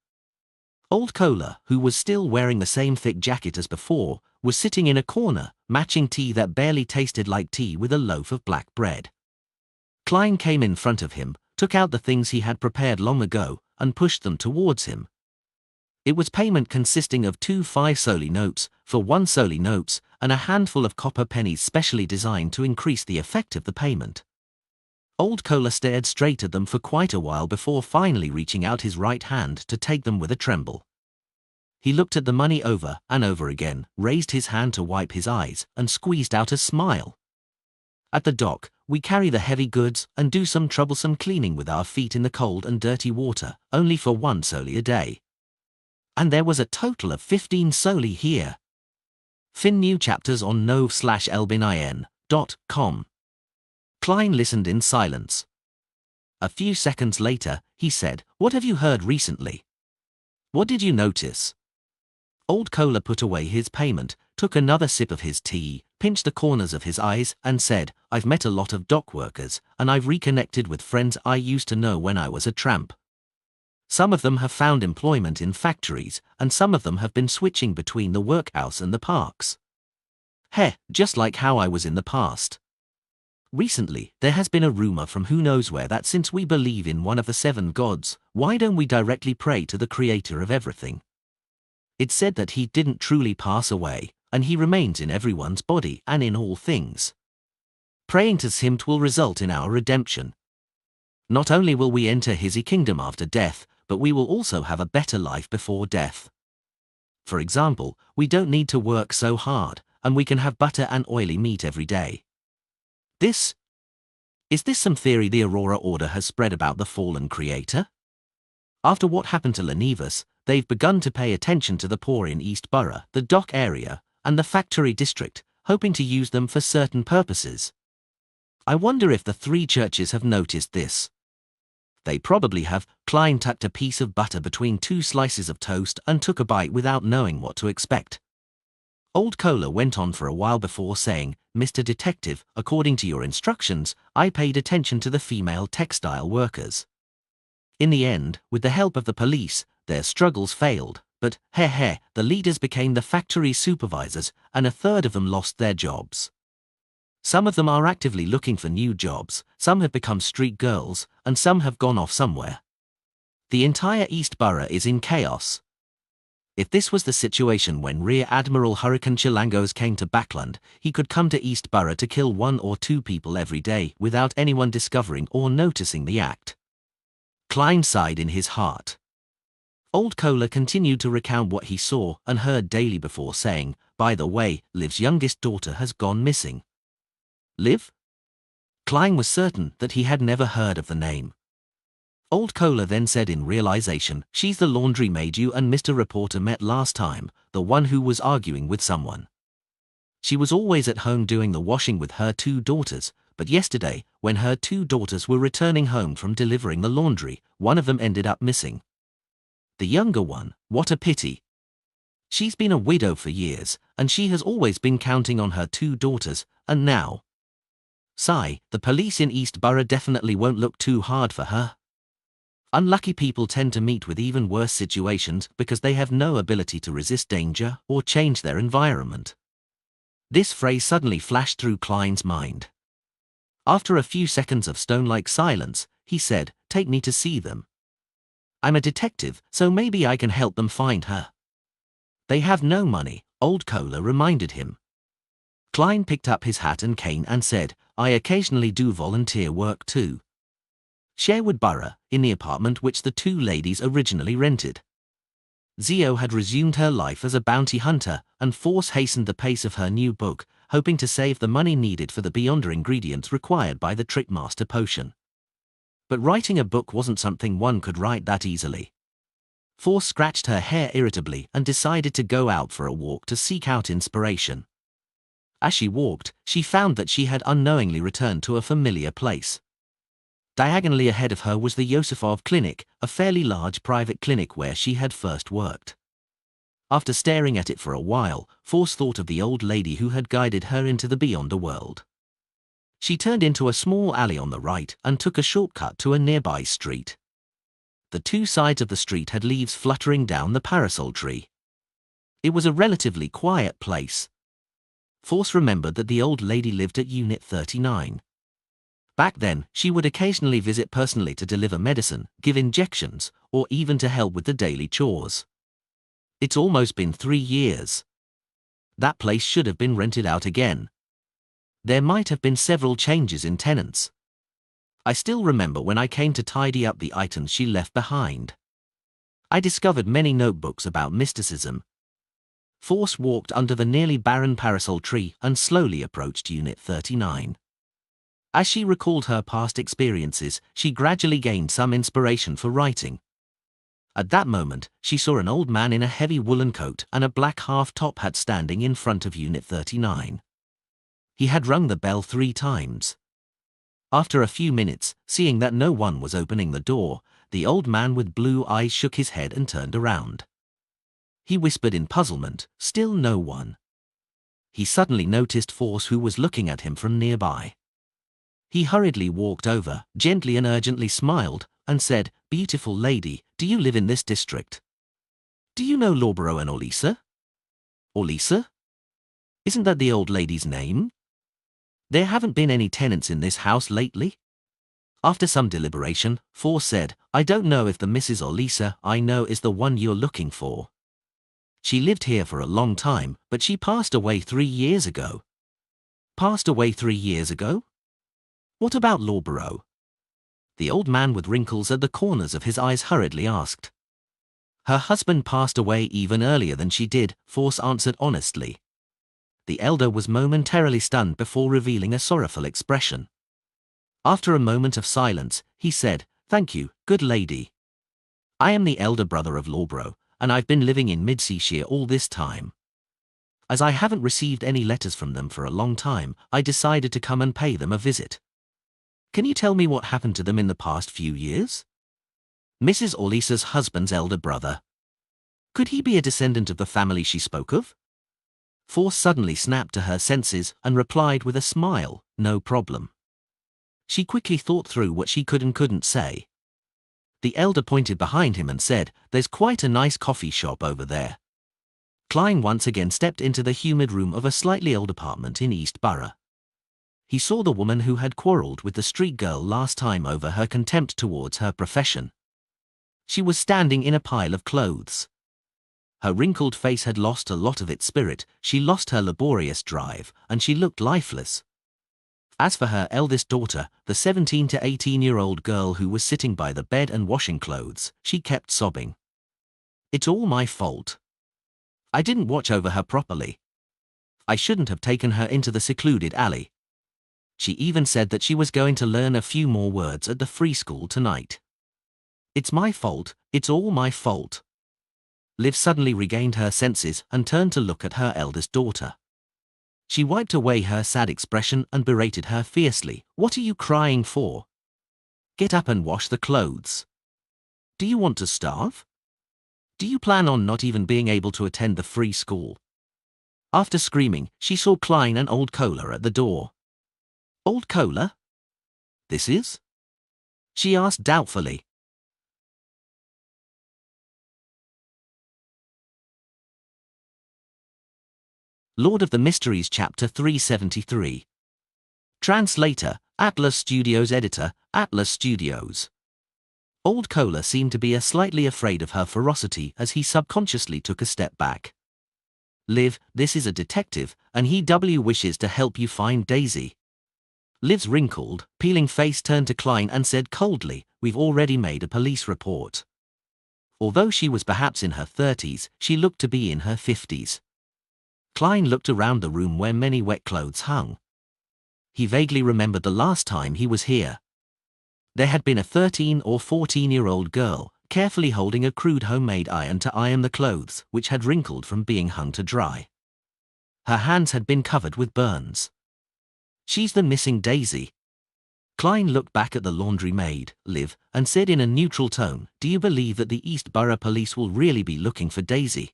Old Cola, who was still wearing the same thick jacket as before, was sitting in a corner, matching tea that barely tasted like tea with a loaf of black bread. Klein came in front of him, took out the things he had prepared long ago, and pushed them towards him. It was payment consisting of 2 5-soldi notes, for 1 soldi notes, and a handful of copper pennies specially designed to increase the effect of the payment. Old Cola stared straight at them for quite a while before finally reaching out his right hand to take them with a tremble. He looked at the money over and over again, raised his hand to wipe his eyes, and squeezed out a smile. "At the dock, we carry the heavy goods and do some troublesome cleaning with our feet in the cold and dirty water, only for 1 soldi a day. And there was a total of 15 soldi here." Fin new chapters on nov/elbinin.com. Klein listened in silence. A few seconds later, he said, "What have you heard recently? What did you notice?" Old Kohler put away his payment, took another sip of his tea, pinched the corners of his eyes, and said, "I've met a lot of dock workers, and I've reconnected with friends I used to know when I was a tramp. Some of them have found employment in factories, and some of them have been switching between the workhouse and the parks. Just like how I was in the past. Recently, there has been a rumor from who knows where that since we believe in one of the 7 gods, why don't we directly pray to the creator of everything? It's said that he didn't truly pass away, and he remains in everyone's body and in all things. Praying to him will result in our redemption. Not only will we enter his kingdom after death, but we will also have a better life before death. For example, we don't need to work so hard, and we can have butter and oily meat every day. Is this some theory the Aurora Order has spread about the fallen creator? After what happened to Lenivas, they've begun to pay attention to the poor in East Borough, the dock area, and the factory district, hoping to use them for certain purposes. I wonder if the 3 churches have noticed this. They probably have. Klein tucked a piece of butter between 2 slices of toast and took a bite without knowing what to expect. Old Kohler went on for a while before saying, "Mr. Detective, according to your instructions, I paid attention to the female textile workers. In the end, with the help of the police, their struggles failed, but the leaders became the factory supervisors, and a third of them lost their jobs. Some of them are actively looking for new jobs, some have become street girls, and some have gone off somewhere. The entire East Borough is in chaos. If this was the situation when Rear Admiral Hurricane Chilangos came to Backland, he could come to East Borough to kill 1 or 2 people every day without anyone discovering or noticing the act." Klein sighed in his heart. Old Kohler continued to recount what he saw and heard daily before saying, "By the way, Liv's youngest daughter has gone missing." Liv? Klein was certain that he had never heard of the name. Old Kohler then said in realization, "She's the laundry maid you and Mr. Reporter met last time, the one who was arguing with someone. She was always at home doing the washing with her 2 daughters, but yesterday, when her 2 daughters were returning home from delivering the laundry, one of them ended up missing. The younger one, what a pity. She's been a widow for years, and she has always been counting on her 2 daughters, and now." Sigh, the police in East Borough definitely won't look too hard for her. Unlucky people tend to meet with even worse situations because they have no ability to resist danger or change their environment. This phrase suddenly flashed through Klein's mind. After a few seconds of stone-like silence, he said, "Take me to see them. I'm a detective, so maybe I can help them find her." "They have no money," Old Kohler reminded him. Klein picked up his hat and cane and said, "I occasionally do volunteer work too. Sherwood Borough, in the apartment which the 2 ladies originally rented." Zio had resumed her life as a bounty hunter, and Force hastened the pace of her new book, hoping to save the money needed for the Beyonder ingredients required by the Trickmaster potion. But writing a book wasn't something one could write that easily. Force scratched her hair irritably and decided to go out for a walk to seek out inspiration. As she walked, she found that she had unknowingly returned to a familiar place. Diagonally ahead of her was the Yosifov Clinic, a fairly large private clinic where she had first worked. After staring at it for a while, Force thought of the old lady who had guided her into the Beyonder world. She turned into a small alley on the right and took a shortcut to a nearby street. The 2 sides of the street had leaves fluttering down the parasol tree. It was a relatively quiet place. Force remembered that the old lady lived at Unit 39. Back then, she would occasionally visit personally to deliver medicine, give injections, or even to help with the daily chores. It's almost been 3 years. That place should have been rented out again. There might have been several changes in tenants. I still remember when I came to tidy up the items she left behind. I discovered many notebooks about mysticism. Force walked under the nearly barren parasol tree and slowly approached Unit 39. As she recalled her past experiences, she gradually gained some inspiration for writing. At that moment, she saw an old man in a heavy woolen coat and a black half-top hat standing in front of Unit 39. He had rung the bell 3 times. After a few minutes, seeing that no one was opening the door, the old man with blue eyes shook his head and turned around. He whispered in puzzlement, "Still no one." He suddenly noticed Force, who was looking at him from nearby. He hurriedly walked over, gently and urgently smiled, and said, "Beautiful lady, do you live in this district? Do you know Lawborough and Orlisa?" "Orlisa? Isn't that the old lady's name? There haven't been any tenants in this house lately?" After some deliberation, Force said, "I don't know if the Mrs. Orlisa I know is the one you're looking for. She lived here for a long time, but she passed away 3 years ago." "Passed away 3 years ago? What about Lawborough?" The old man with wrinkles at the corners of his eyes hurriedly asked. "Her husband passed away even earlier than she did," Force answered honestly. The elder was momentarily stunned before revealing a sorrowful expression. After a moment of silence, he said, "Thank you, good lady. I am the elder brother of Lawborough, and I've been living in Midseashire all this time. As I haven't received any letters from them for a long time, I decided to come and pay them a visit. Can you tell me what happened to them in the past few years?" "Mrs. Orlisa's husband's elder brother. Could he be a descendant of the family she spoke of?" Force suddenly snapped to her senses and replied with a smile, "No problem." She quickly thought through what she could and couldn't say. The elder pointed behind him and said, "There's quite a nice coffee shop over there." Klein once again stepped into the humid room of a slightly old apartment in East Borough. He saw the woman who had quarreled with the street girl last time over her contempt towards her profession. She was standing in a pile of clothes. Her wrinkled face had lost a lot of its spirit, she lost her laborious drive, and she looked lifeless. As for her eldest daughter, the 17 to 18-year-old girl who was sitting by the bed and washing clothes, she kept sobbing. "It's all my fault. I didn't watch over her properly. I shouldn't have taken her into the secluded alley." She even said that she was going to learn a few more words at the free school tonight. "It's my fault, it's all my fault." Liv suddenly regained her senses and turned to look at her eldest daughter. She wiped away her sad expression and berated her fiercely. "What are you crying for? Get up and wash the clothes. Do you want to starve? Do you plan on not even being able to attend the free school?" After screaming, she saw Klein and Old Kohler at the door. "Old Kohler? This is?" she asked doubtfully. Lord of the Mysteries Chapter 373. Translator, Atlas Studios. Editor, Atlas Studios. Old Kohler seemed to be slightly afraid of her ferocity as he subconsciously took a step back. "Liv, this is a detective, and he wishes to help you find Daisy." Liv's wrinkled, peeling face turned to Klein and said coldly, "We've already made a police report." Although she was perhaps in her 30s, she looked to be in her 50s. Klein looked around the room where many wet clothes hung. He vaguely remembered the last time he was here. There had been a 13 or 14-year-old girl, carefully holding a crude homemade iron to iron the clothes, which had wrinkled from being hung to dry. Her hands had been covered with burns. "She's the missing Daisy." Klein looked back at the laundry maid, Liv, and said in a neutral tone, "Do you believe that the East Borough Police will really be looking for Daisy?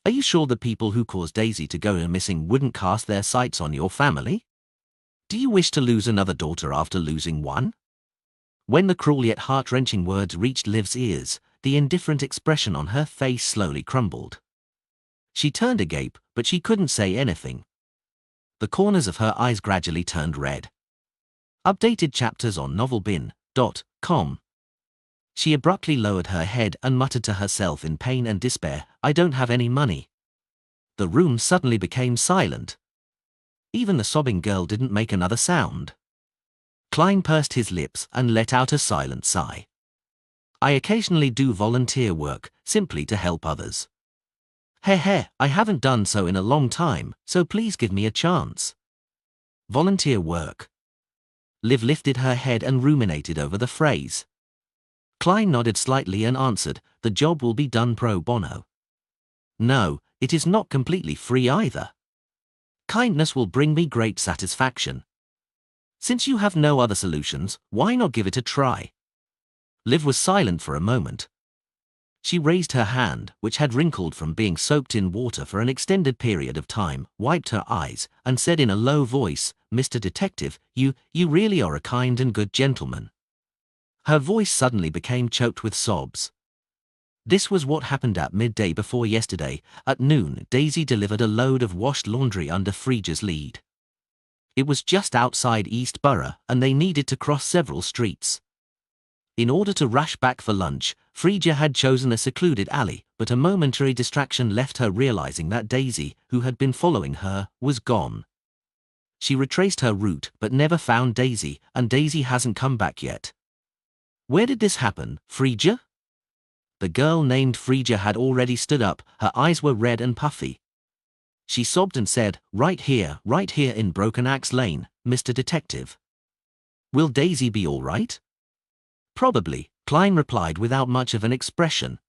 Are you sure the people who caused Daisy to go missing wouldn't cast their sights on your family? Do you wish to lose another daughter after losing one?" When the cruel yet heart-wrenching words reached Liv's ears, the indifferent expression on her face slowly crumbled. She turned agape, but she couldn't say anything. The corners of her eyes gradually turned red. Updated chapters on novelbin.com. She abruptly lowered her head and muttered to herself in pain and despair, "I don't have any money." The room suddenly became silent. Even the sobbing girl didn't make another sound. Klein pursed his lips and let out a silent sigh. "I occasionally do volunteer work, simply to help others. I haven't done so in a long time, so please give me a chance." Volunteer work. Liv lifted her head and ruminated over the phrase. Klein nodded slightly and answered, the job will be done pro bono. No, it is not completely free either. Kindness will bring me great satisfaction. Since you have no other solutions, why not give it a try? Liv was silent for a moment. She raised her hand, which had wrinkled from being soaked in water for an extended period of time, wiped her eyes, and said in a low voice, Mr. Detective, you really are a kind and good gentleman. Her voice suddenly became choked with sobs. This was what happened at midday before yesterday. At noon, Daisy delivered a load of washed laundry under Frija's lead. It was just outside East Borough, and they needed to cross several streets. In order to rush back for lunch, Frija had chosen a secluded alley, but a momentary distraction left her realizing that Daisy, who had been following her, was gone. She retraced her route but never found Daisy, and Daisy hasn't come back yet. Where did this happen, Frija? The girl named Frija had already stood up, her eyes were red and puffy. She sobbed and said, right here in Broken Axe Lane, Mr. Detective. Will Daisy be all right? Probably, Klein replied without much of an expression.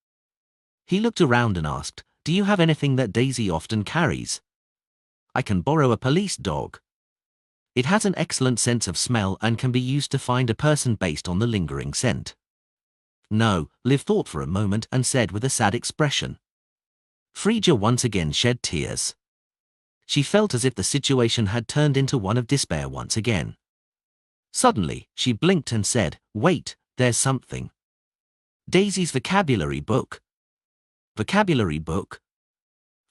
He looked around and asked, do you have anything that Daisy often carries? I can borrow a police dog. It has an excellent sense of smell and can be used to find a person based on the lingering scent. No, Liv thought for a moment and said with a sad expression. Frija once again shed tears. She felt as if the situation had turned into one of despair once again. Suddenly, she blinked and said, wait, there's something. Daisy's vocabulary book. Vocabulary book?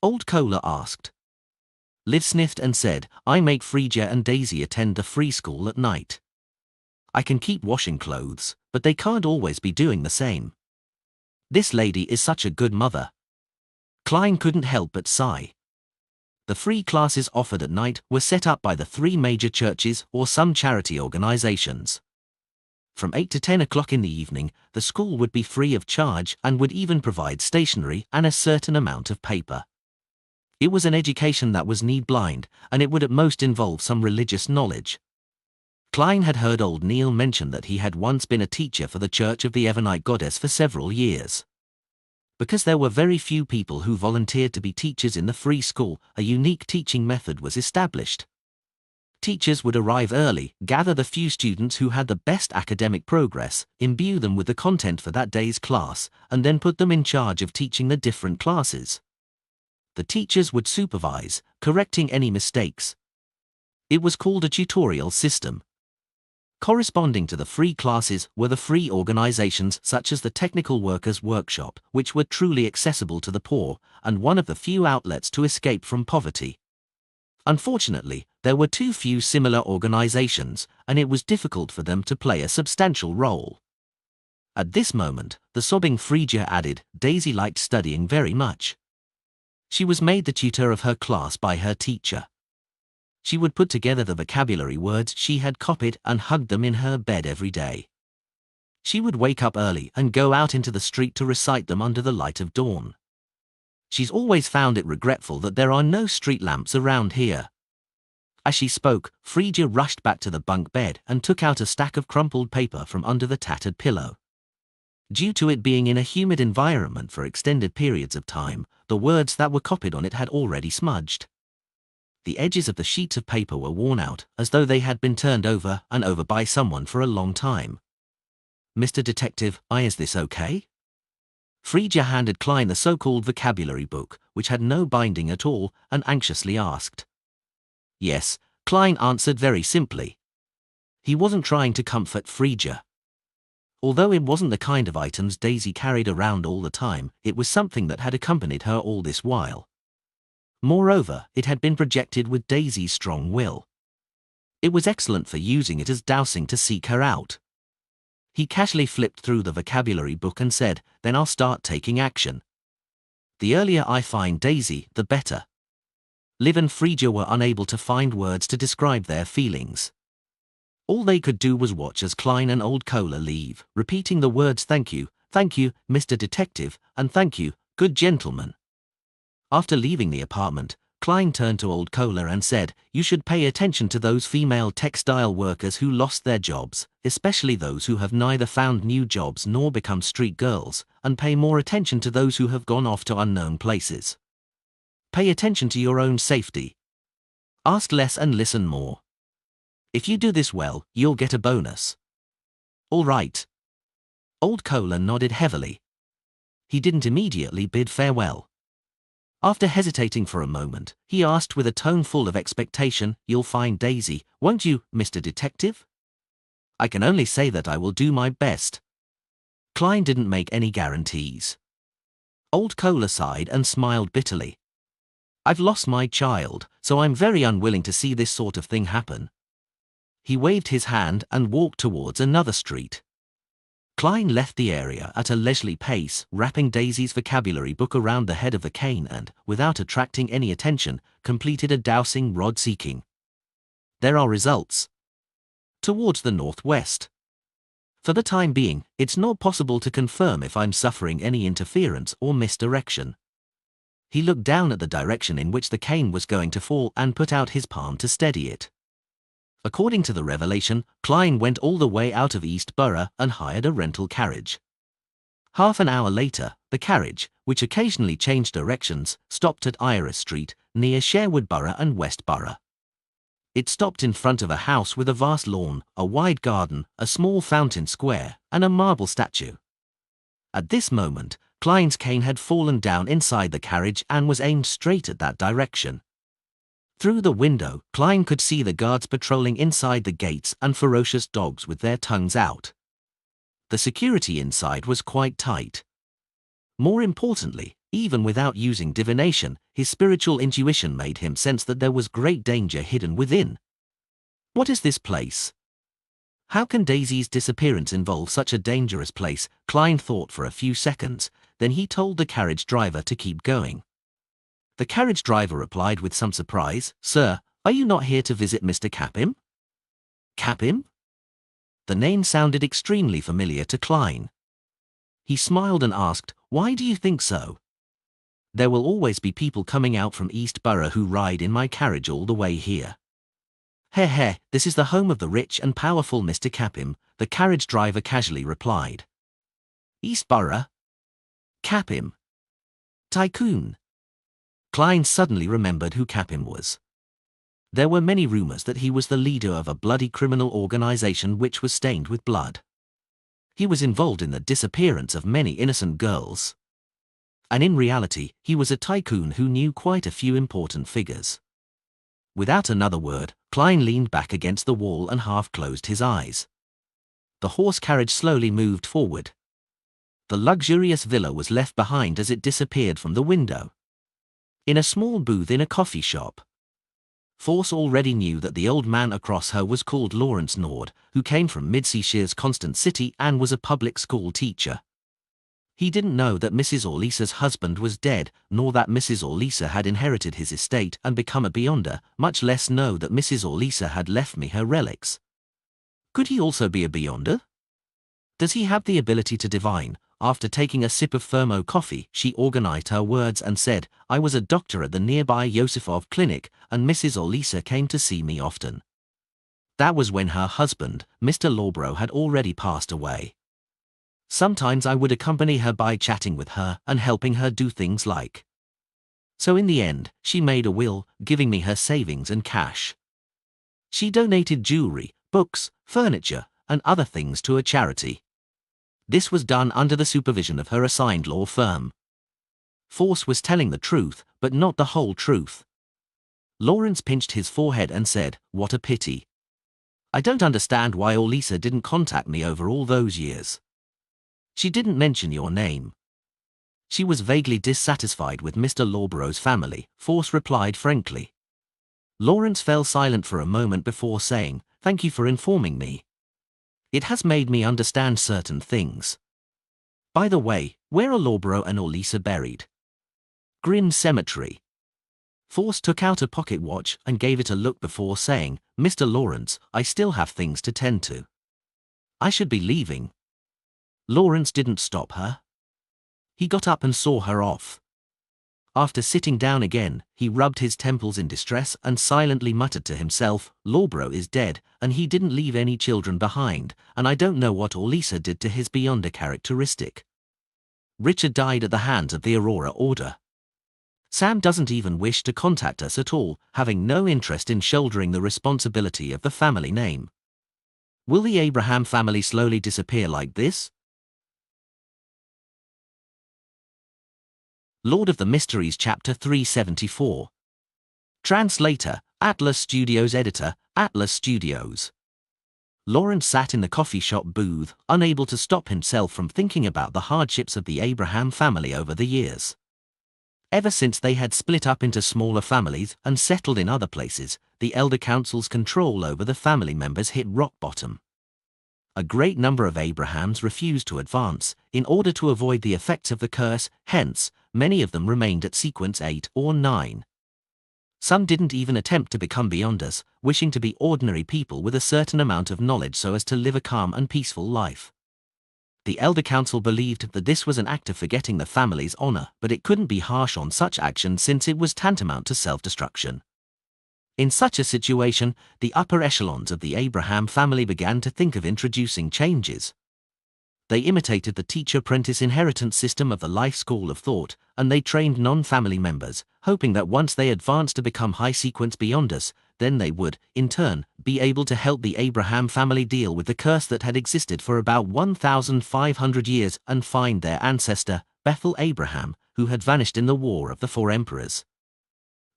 Old Kohler asked. Liv sniffed and said, I make Frija and Daisy attend the free school at night. I can keep washing clothes, but they can't always be doing the same. This lady is such a good mother. Klein couldn't help but sigh. The free classes offered at night were set up by the 3 major churches or some charity organizations. From 8 to 10 o'clock in the evening, the school would be free of charge and would even provide stationery and a certain amount of paper. It was an education that was need-blind, and it would at most involve some religious knowledge. Klein had heard old Neil mention that he had once been a teacher for the Church of the Evernite Goddess for several years. Because there were very few people who volunteered to be teachers in the free school, a unique teaching method was established. Teachers would arrive early, gather the few students who had the best academic progress, imbue them with the content for that day's class, and then put them in charge of teaching the different classes. The teachers would supervise, correcting any mistakes. It was called a tutorial system. Corresponding to the free classes were the free organizations such as the Technical Workers' Workshop, which were truly accessible to the poor, and one of the few outlets to escape from poverty. Unfortunately, there were too few similar organizations, and it was difficult for them to play a substantial role. At this moment, the sobbing Frija added, Daisy liked studying very much. She was made the tutor of her class by her teacher. She would put together the vocabulary words she had copied and hug them in her bed every day. She would wake up early and go out into the street to recite them under the light of dawn. She's always found it regretful that there are no street lamps around here. As she spoke, Frija rushed back to the bunk bed and took out a stack of crumpled paper from under the tattered pillow. Due to it being in a humid environment for extended periods of time, the words that were copied on it had already smudged. The edges of the sheets of paper were worn out, as though they had been turned over and over by someone for a long time. Mr. Detective, is this okay? Frija handed Klein the so-called vocabulary book, which had no binding at all, and anxiously asked. Yes, Klein answered very simply. He wasn't trying to comfort Frija. Although it wasn't the kind of items Daisy carried around all the time, it was something that had accompanied her all this while. Moreover, it had been projected with Daisy's strong will. It was excellent for using it as dowsing to seek her out. He casually flipped through the vocabulary book and said, then I'll start taking action. The earlier I find Daisy, the better. Liv and Frija were unable to find words to describe their feelings. All they could do was watch as Klein and old Kohler leave, repeating the words thank you, Mr. Detective, and thank you, good gentleman. After leaving the apartment, Klein turned to Old Kohler and said, "You should pay attention to those female textile workers who lost their jobs, especially those who have neither found new jobs nor become street girls, and pay more attention to those who have gone off to unknown places. Pay attention to your own safety. Ask less and listen more. If you do this well, you'll get a bonus." "All right." Old Kohler nodded heavily. He didn't immediately bid farewell. After hesitating for a moment, he asked with a tone full of expectation, "You'll find Daisy, won't you, Mr. Detective?" "I can only say that I will do my best." Klein didn't make any guarantees. Old Kohler sighed and smiled bitterly. "I've lost my child, so I'm very unwilling to see this sort of thing happen." He waved his hand and walked towards another street. Klein left the area at a leisurely pace, wrapping Daisy's vocabulary book around the head of the cane and, without attracting any attention, completed a dowsing rod seeking. "There are results. Towards the northwest. For the time being, it's not possible to confirm if I'm suffering any interference or misdirection." He looked down at the direction in which the cane was going to fall and put out his palm to steady it. According to the revelation, Klein went all the way out of East Borough and hired a rental carriage. Half an hour later, the carriage, which occasionally changed directions, stopped at Iris Street, near Sherwood Borough and West Borough. It stopped in front of a house with a vast lawn, a wide garden, a small fountain square, and a marble statue. At this moment, Klein's cane had fallen down inside the carriage and was aimed straight at that direction. Through the window, Klein could see the guards patrolling inside the gates and ferocious dogs with their tongues out. The security inside was quite tight. More importantly, even without using divination, his spiritual intuition made him sense that there was great danger hidden within. What is this place? How can Daisy's disappearance involve such a dangerous place? Klein thought for a few seconds, then he told the carriage driver to keep going. The carriage driver replied with some surprise, "Sir, are you not here to visit Mr. Capim?" Capim? The name sounded extremely familiar to Klein. He smiled and asked, "Why do you think so?" "There will always be people coming out from East Borough who ride in my carriage all the way here." Heh, this is the home of the rich and powerful Mr. Capim," the carriage driver casually replied. "East Borough? Capim? Tycoon?" Klein suddenly remembered who Capim was. There were many rumors that he was the leader of a bloody criminal organization which was stained with blood. He was involved in the disappearance of many innocent girls. And in reality, he was a tycoon who knew quite a few important figures. Without another word, Klein leaned back against the wall and half closed his eyes. The horse carriage slowly moved forward. The luxurious villa was left behind as it disappeared from the window. In a small booth in a coffee shop. Force already knew that the old man across her was called Lawrence Nord, who came from Midseyshires Constant City and was a public school teacher. He didn't know that Mrs. Orlisa's husband was dead, nor that Mrs. Orlisa had inherited his estate and become a beyonder, much less know that Mrs. Orlisa had left me her relics. Could he also be a beyonder? Does he have the ability to divine? After taking a sip of Thermo coffee, she organized her words and said, "I was a doctor at the nearby Yosifov clinic, and Mrs. Orlisa came to see me often." That was when her husband, Mr. Lawborough, had already passed away. Sometimes I would accompany her by chatting with her and helping her do things like. So in the end, she made a will, giving me her savings and cash. She donated jewelry, books, furniture, and other things to a charity. This was done under the supervision of her assigned law firm. Force was telling the truth, but not the whole truth. Lawrence pinched his forehead and said, "What a pity. I don't understand why Orlisa didn't contact me over all those years. She didn't mention your name." She was vaguely dissatisfied with Mr. Lawborough's family, Force replied frankly. Lawrence fell silent for a moment before saying, "Thank you for informing me. It has made me understand certain things. By the way, where are Lawborough and Orlisa buried?" "Grim Cemetery." Force took out a pocket watch and gave it a look before saying, "Mr. Lawrence, I still have things to tend to. I should be leaving." Lawrence didn't stop her. He got up and saw her off. After sitting down again, he rubbed his temples in distress and silently muttered to himself, "Lawbro is dead, and he didn't leave any children behind, and I don't know what Lisa did to his beyonder characteristic. Richard died at the hands of the Aurora Order. Sam doesn't even wish to contact us at all, having no interest in shouldering the responsibility of the family name. Will the Abraham family slowly disappear like this?" Lord of the Mysteries Chapter 374. Translator, Atlas Studios. Editor, Atlas Studios. Lawrence sat in the coffee shop booth, unable to stop himself from thinking about the hardships of the Abraham family over the years. Ever since they had split up into smaller families and settled in other places, the Elder Council's control over the family members hit rock bottom. A great number of Abrahams refused to advance, in order to avoid the effects of the curse, hence, many of them remained at sequence 8 or 9. Some didn't even attempt to become Beyonders, wishing to be ordinary people with a certain amount of knowledge so as to live a calm and peaceful life. The Elder Council believed that this was an act of forgetting the family's honor, but it couldn't be harsh on such action since it was tantamount to self-destruction. In such a situation, the upper echelons of the Abraham family began to think of introducing changes. They imitated the teacher-apprentice inheritance system of the life school of thought, and they trained non-family members, hoping that once they advanced to become high-sequence Beyonders, then they would, in turn, be able to help the Abraham family deal with the curse that had existed for about 1,500 years and find their ancestor, Bethel Abraham, who had vanished in the War of the Four Emperors.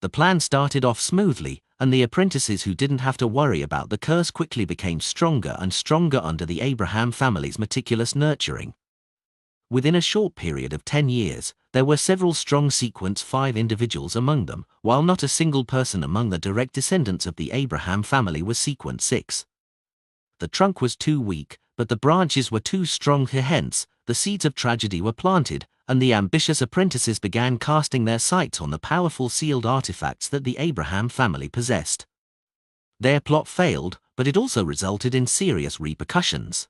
The plan started off smoothly, and the apprentices who didn't have to worry about the curse quickly became stronger and stronger under the Abraham family's meticulous nurturing. Within a short period of 10 years, there were several strong Sequence 5 individuals among them, while not a single person among the direct descendants of the Abraham family was Sequence 6. The trunk was too weak, but the branches were too strong, hence, the seeds of tragedy were planted, and the ambitious apprentices began casting their sights on the powerful sealed artifacts that the Abraham family possessed. Their plot failed, but it also resulted in serious repercussions.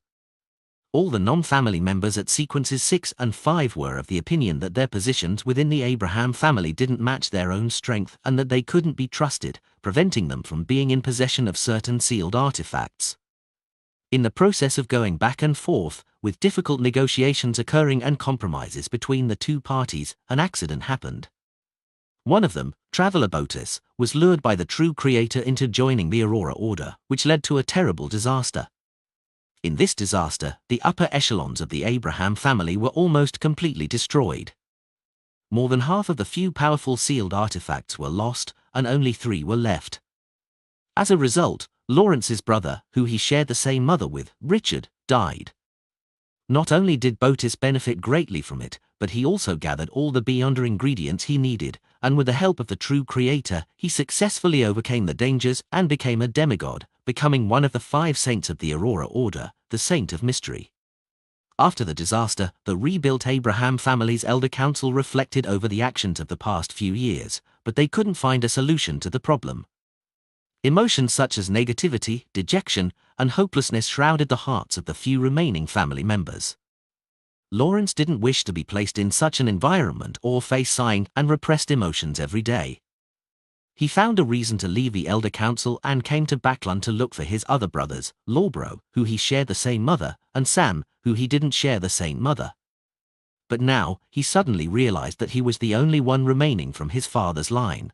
All the non-family members at sequences 6 and 5 were of the opinion that their positions within the Abraham family didn't match their own strength and that they couldn't be trusted, preventing them from being in possession of certain sealed artifacts. In the process of going back and forth, with difficult negotiations occurring and compromises between the two parties, an accident happened. One of them, Traveler Botus, was lured by the true creator into joining the Aurora Order, which led to a terrible disaster. In this disaster, the upper echelons of the Abraham family were almost completely destroyed. More than half of the few powerful sealed artifacts were lost, and only 3 were left. As a result, Lawrence's brother, who he shared the same mother with, Richard, died. Not only did Botus benefit greatly from it, but he also gathered all the Beyonder ingredients he needed, and with the help of the true creator, he successfully overcame the dangers and became a demigod, becoming one of the 5 saints of the Aurora Order, the Saint of Mystery. After the disaster, the rebuilt Abraham family's Elder Council reflected over the actions of the past few years, but they couldn't find a solution to the problem. Emotions such as negativity, dejection, and hopelessness shrouded the hearts of the few remaining family members. Lawrence didn't wish to be placed in such an environment or face sighing and repressed emotions every day. He found a reason to leave the Elder Council and came to Backlund to look for his other brothers, Lawbro, who he shared the same mother, and Sam, who he didn't share the same mother. But now, he suddenly realized that he was the only one remaining from his father's line.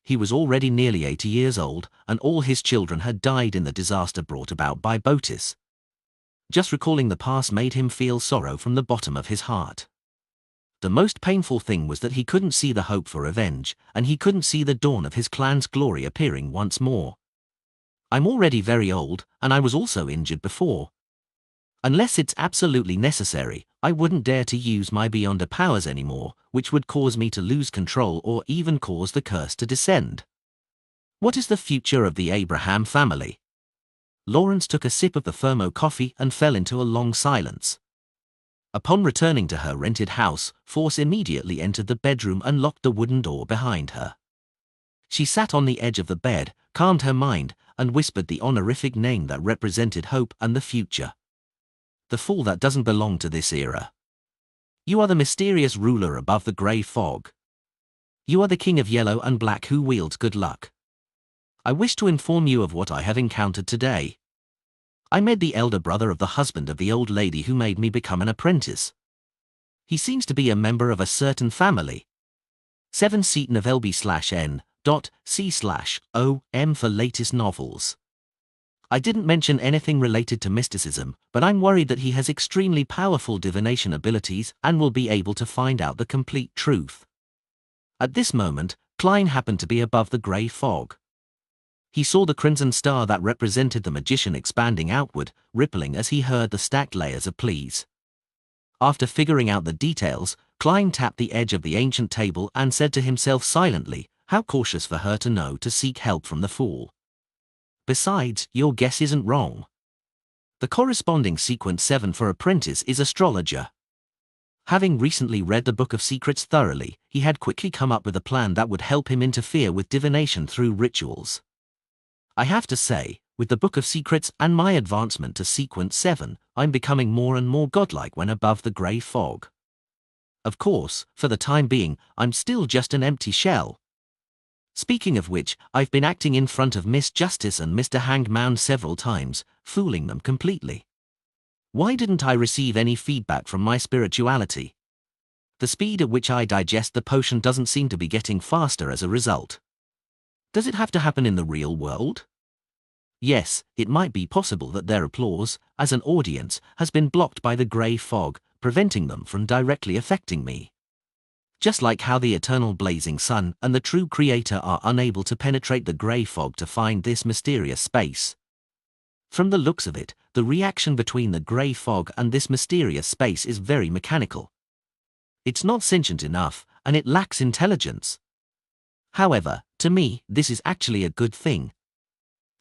He was already nearly 80 years old, and all his children had died in the disaster brought about by Botus. Just recalling the past made him feel sorrow from the bottom of his heart. The most painful thing was that he couldn't see the hope for revenge, and he couldn't see the dawn of his clan's glory appearing once more. "I'm already very old, and I was also injured before. Unless it's absolutely necessary, I wouldn't dare to use my Beyonder powers anymore, which would cause me to lose control or even cause the curse to descend. What is the future of the Abraham family?" Lawrence took a sip of the Thermo coffee and fell into a long silence. Upon returning to her rented house, Force immediately entered the bedroom and locked the wooden door behind her. She sat on the edge of the bed, calmed her mind, and whispered the honorific name that represented hope and the future. "The fool that doesn't belong to this era. You are the mysterious ruler above the grey fog. You are the king of yellow and black who wields good luck. I wish to inform you of what I have encountered today. I met the elder brother of the husband of the old lady who made me become an apprentice. He seems to be a member of a certain family. 7 Seaton of LB/N.C/OM for latest novels. I didn't mention anything related to mysticism, but I'm worried that he has extremely powerful divination abilities and will be able to find out the complete truth. At this moment, Klein happened to be above the grey fog. He saw the crimson star that represented the magician expanding outward, rippling as he heard the stacked layers of pleas. After figuring out the details, Klein tapped the edge of the ancient table and said to himself silently, how cautious for her to know to seek help from the fool. Besides, your guess isn't wrong. The corresponding sequence 7 for apprentice is astrologer. Having recently read the Book of Secrets thoroughly, he had quickly come up with a plan that would help him interfere with divination through rituals. I have to say, with the Book of Secrets and my advancement to sequence 7, I'm becoming more and more godlike when above the grey fog. Of course, for the time being, I'm still just an empty shell. Speaking of which, I've been acting in front of Miss Justice and Mr. Hangman several times, fooling them completely. Why didn't I receive any feedback from my spirituality? The speed at which I digest the potion doesn't seem to be getting faster as a result. Does it have to happen in the real world? Yes, it might be possible that their applause, as an audience, has been blocked by the grey fog, preventing them from directly affecting me. Just like how the eternal blazing sun and the true creator are unable to penetrate the grey fog to find this mysterious space. From the looks of it, the reaction between the grey fog and this mysterious space is very mechanical. It's not sentient enough, and it lacks intelligence. However, to me, this is actually a good thing.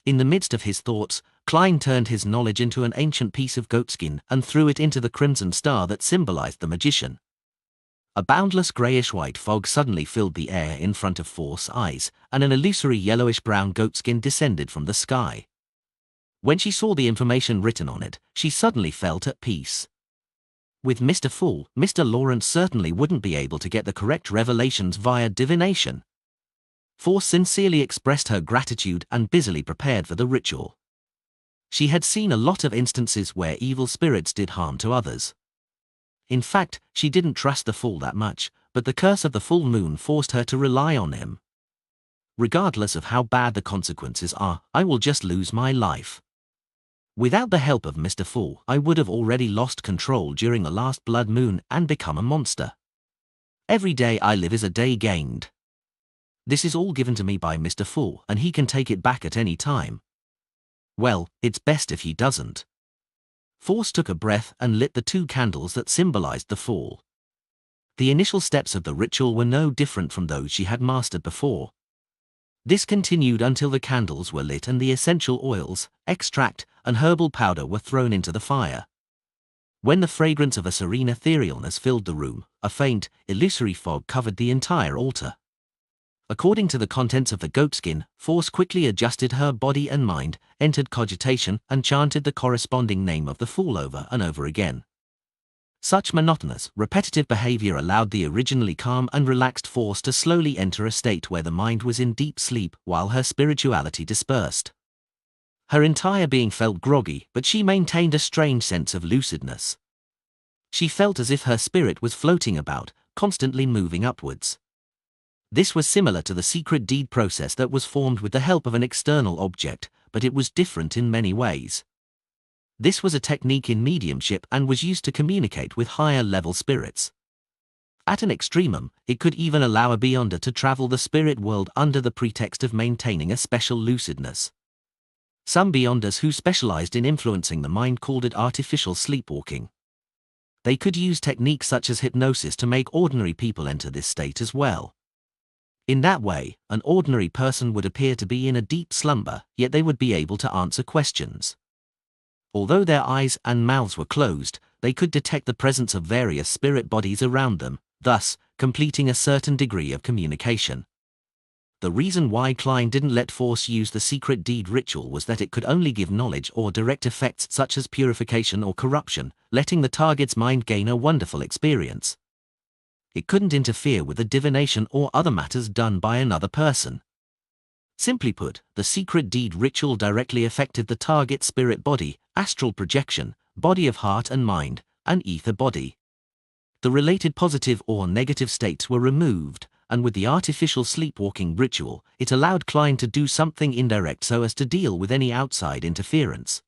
In the midst of his thoughts, Klein turned his knowledge into an ancient piece of goatskin and threw it into the crimson star that symbolized the magician. A boundless greyish-white fog suddenly filled the air in front of Force's eyes, and an illusory yellowish-brown goatskin descended from the sky. When she saw the information written on it, she suddenly felt at peace. With Mr. Fool, Mr. Lawrence certainly wouldn't be able to get the correct revelations via divination. Force sincerely expressed her gratitude and busily prepared for the ritual. She had seen a lot of instances where evil spirits did harm to others. In fact, she didn't trust the fool that much, but the curse of the full moon forced her to rely on him. Regardless of how bad the consequences are, I will just lose my life. Without the help of Mr. Fool, I would have already lost control during the last blood moon and become a monster. Every day I live is a day gained. This is all given to me by Mr. Fool, and he can take it back at any time. Well, it's best if he doesn't. Force took a breath and lit the 2 candles that symbolized the fall. The initial steps of the ritual were no different from those she had mastered before. This continued until the candles were lit and the essential oils, extract, and herbal powder were thrown into the fire. When the fragrance of a serene etherealness filled the room, a faint, illusory fog covered the entire altar. According to the contents of the goatskin, Force quickly adjusted her body and mind, entered cogitation, and chanted the corresponding name of the fool over and over again. Such monotonous, repetitive behavior allowed the originally calm and relaxed Force to slowly enter a state where the mind was in deep sleep while her spirituality dispersed. Her entire being felt groggy, but she maintained a strange sense of lucidness. She felt as if her spirit was floating about, constantly moving upwards. This was similar to the secret deed process that was formed with the help of an external object, but it was different in many ways. This was a technique in mediumship and was used to communicate with higher-level spirits. At an extremum, it could even allow a beyonder to travel the spirit world under the pretext of maintaining a special lucidness. Some beyonders who specialized in influencing the mind called it artificial sleepwalking. They could use techniques such as hypnosis to make ordinary people enter this state as well. In that way, an ordinary person would appear to be in a deep slumber, yet they would be able to answer questions. Although their eyes and mouths were closed, they could detect the presence of various spirit bodies around them, thus completing a certain degree of communication. The reason why Klein didn't let Force use the secret deed ritual was that it could only give knowledge or direct effects such as purification or corruption, letting the target's mind gain a wonderful experience. It couldn't interfere with the divination or other matters done by another person. Simply put, the secret deed ritual directly affected the target's spirit body, astral projection, body of heart and mind, and ether body. The related positive or negative states were removed, and with the artificial sleepwalking ritual, it allowed Klein to do something indirect so as to deal with any outside interference.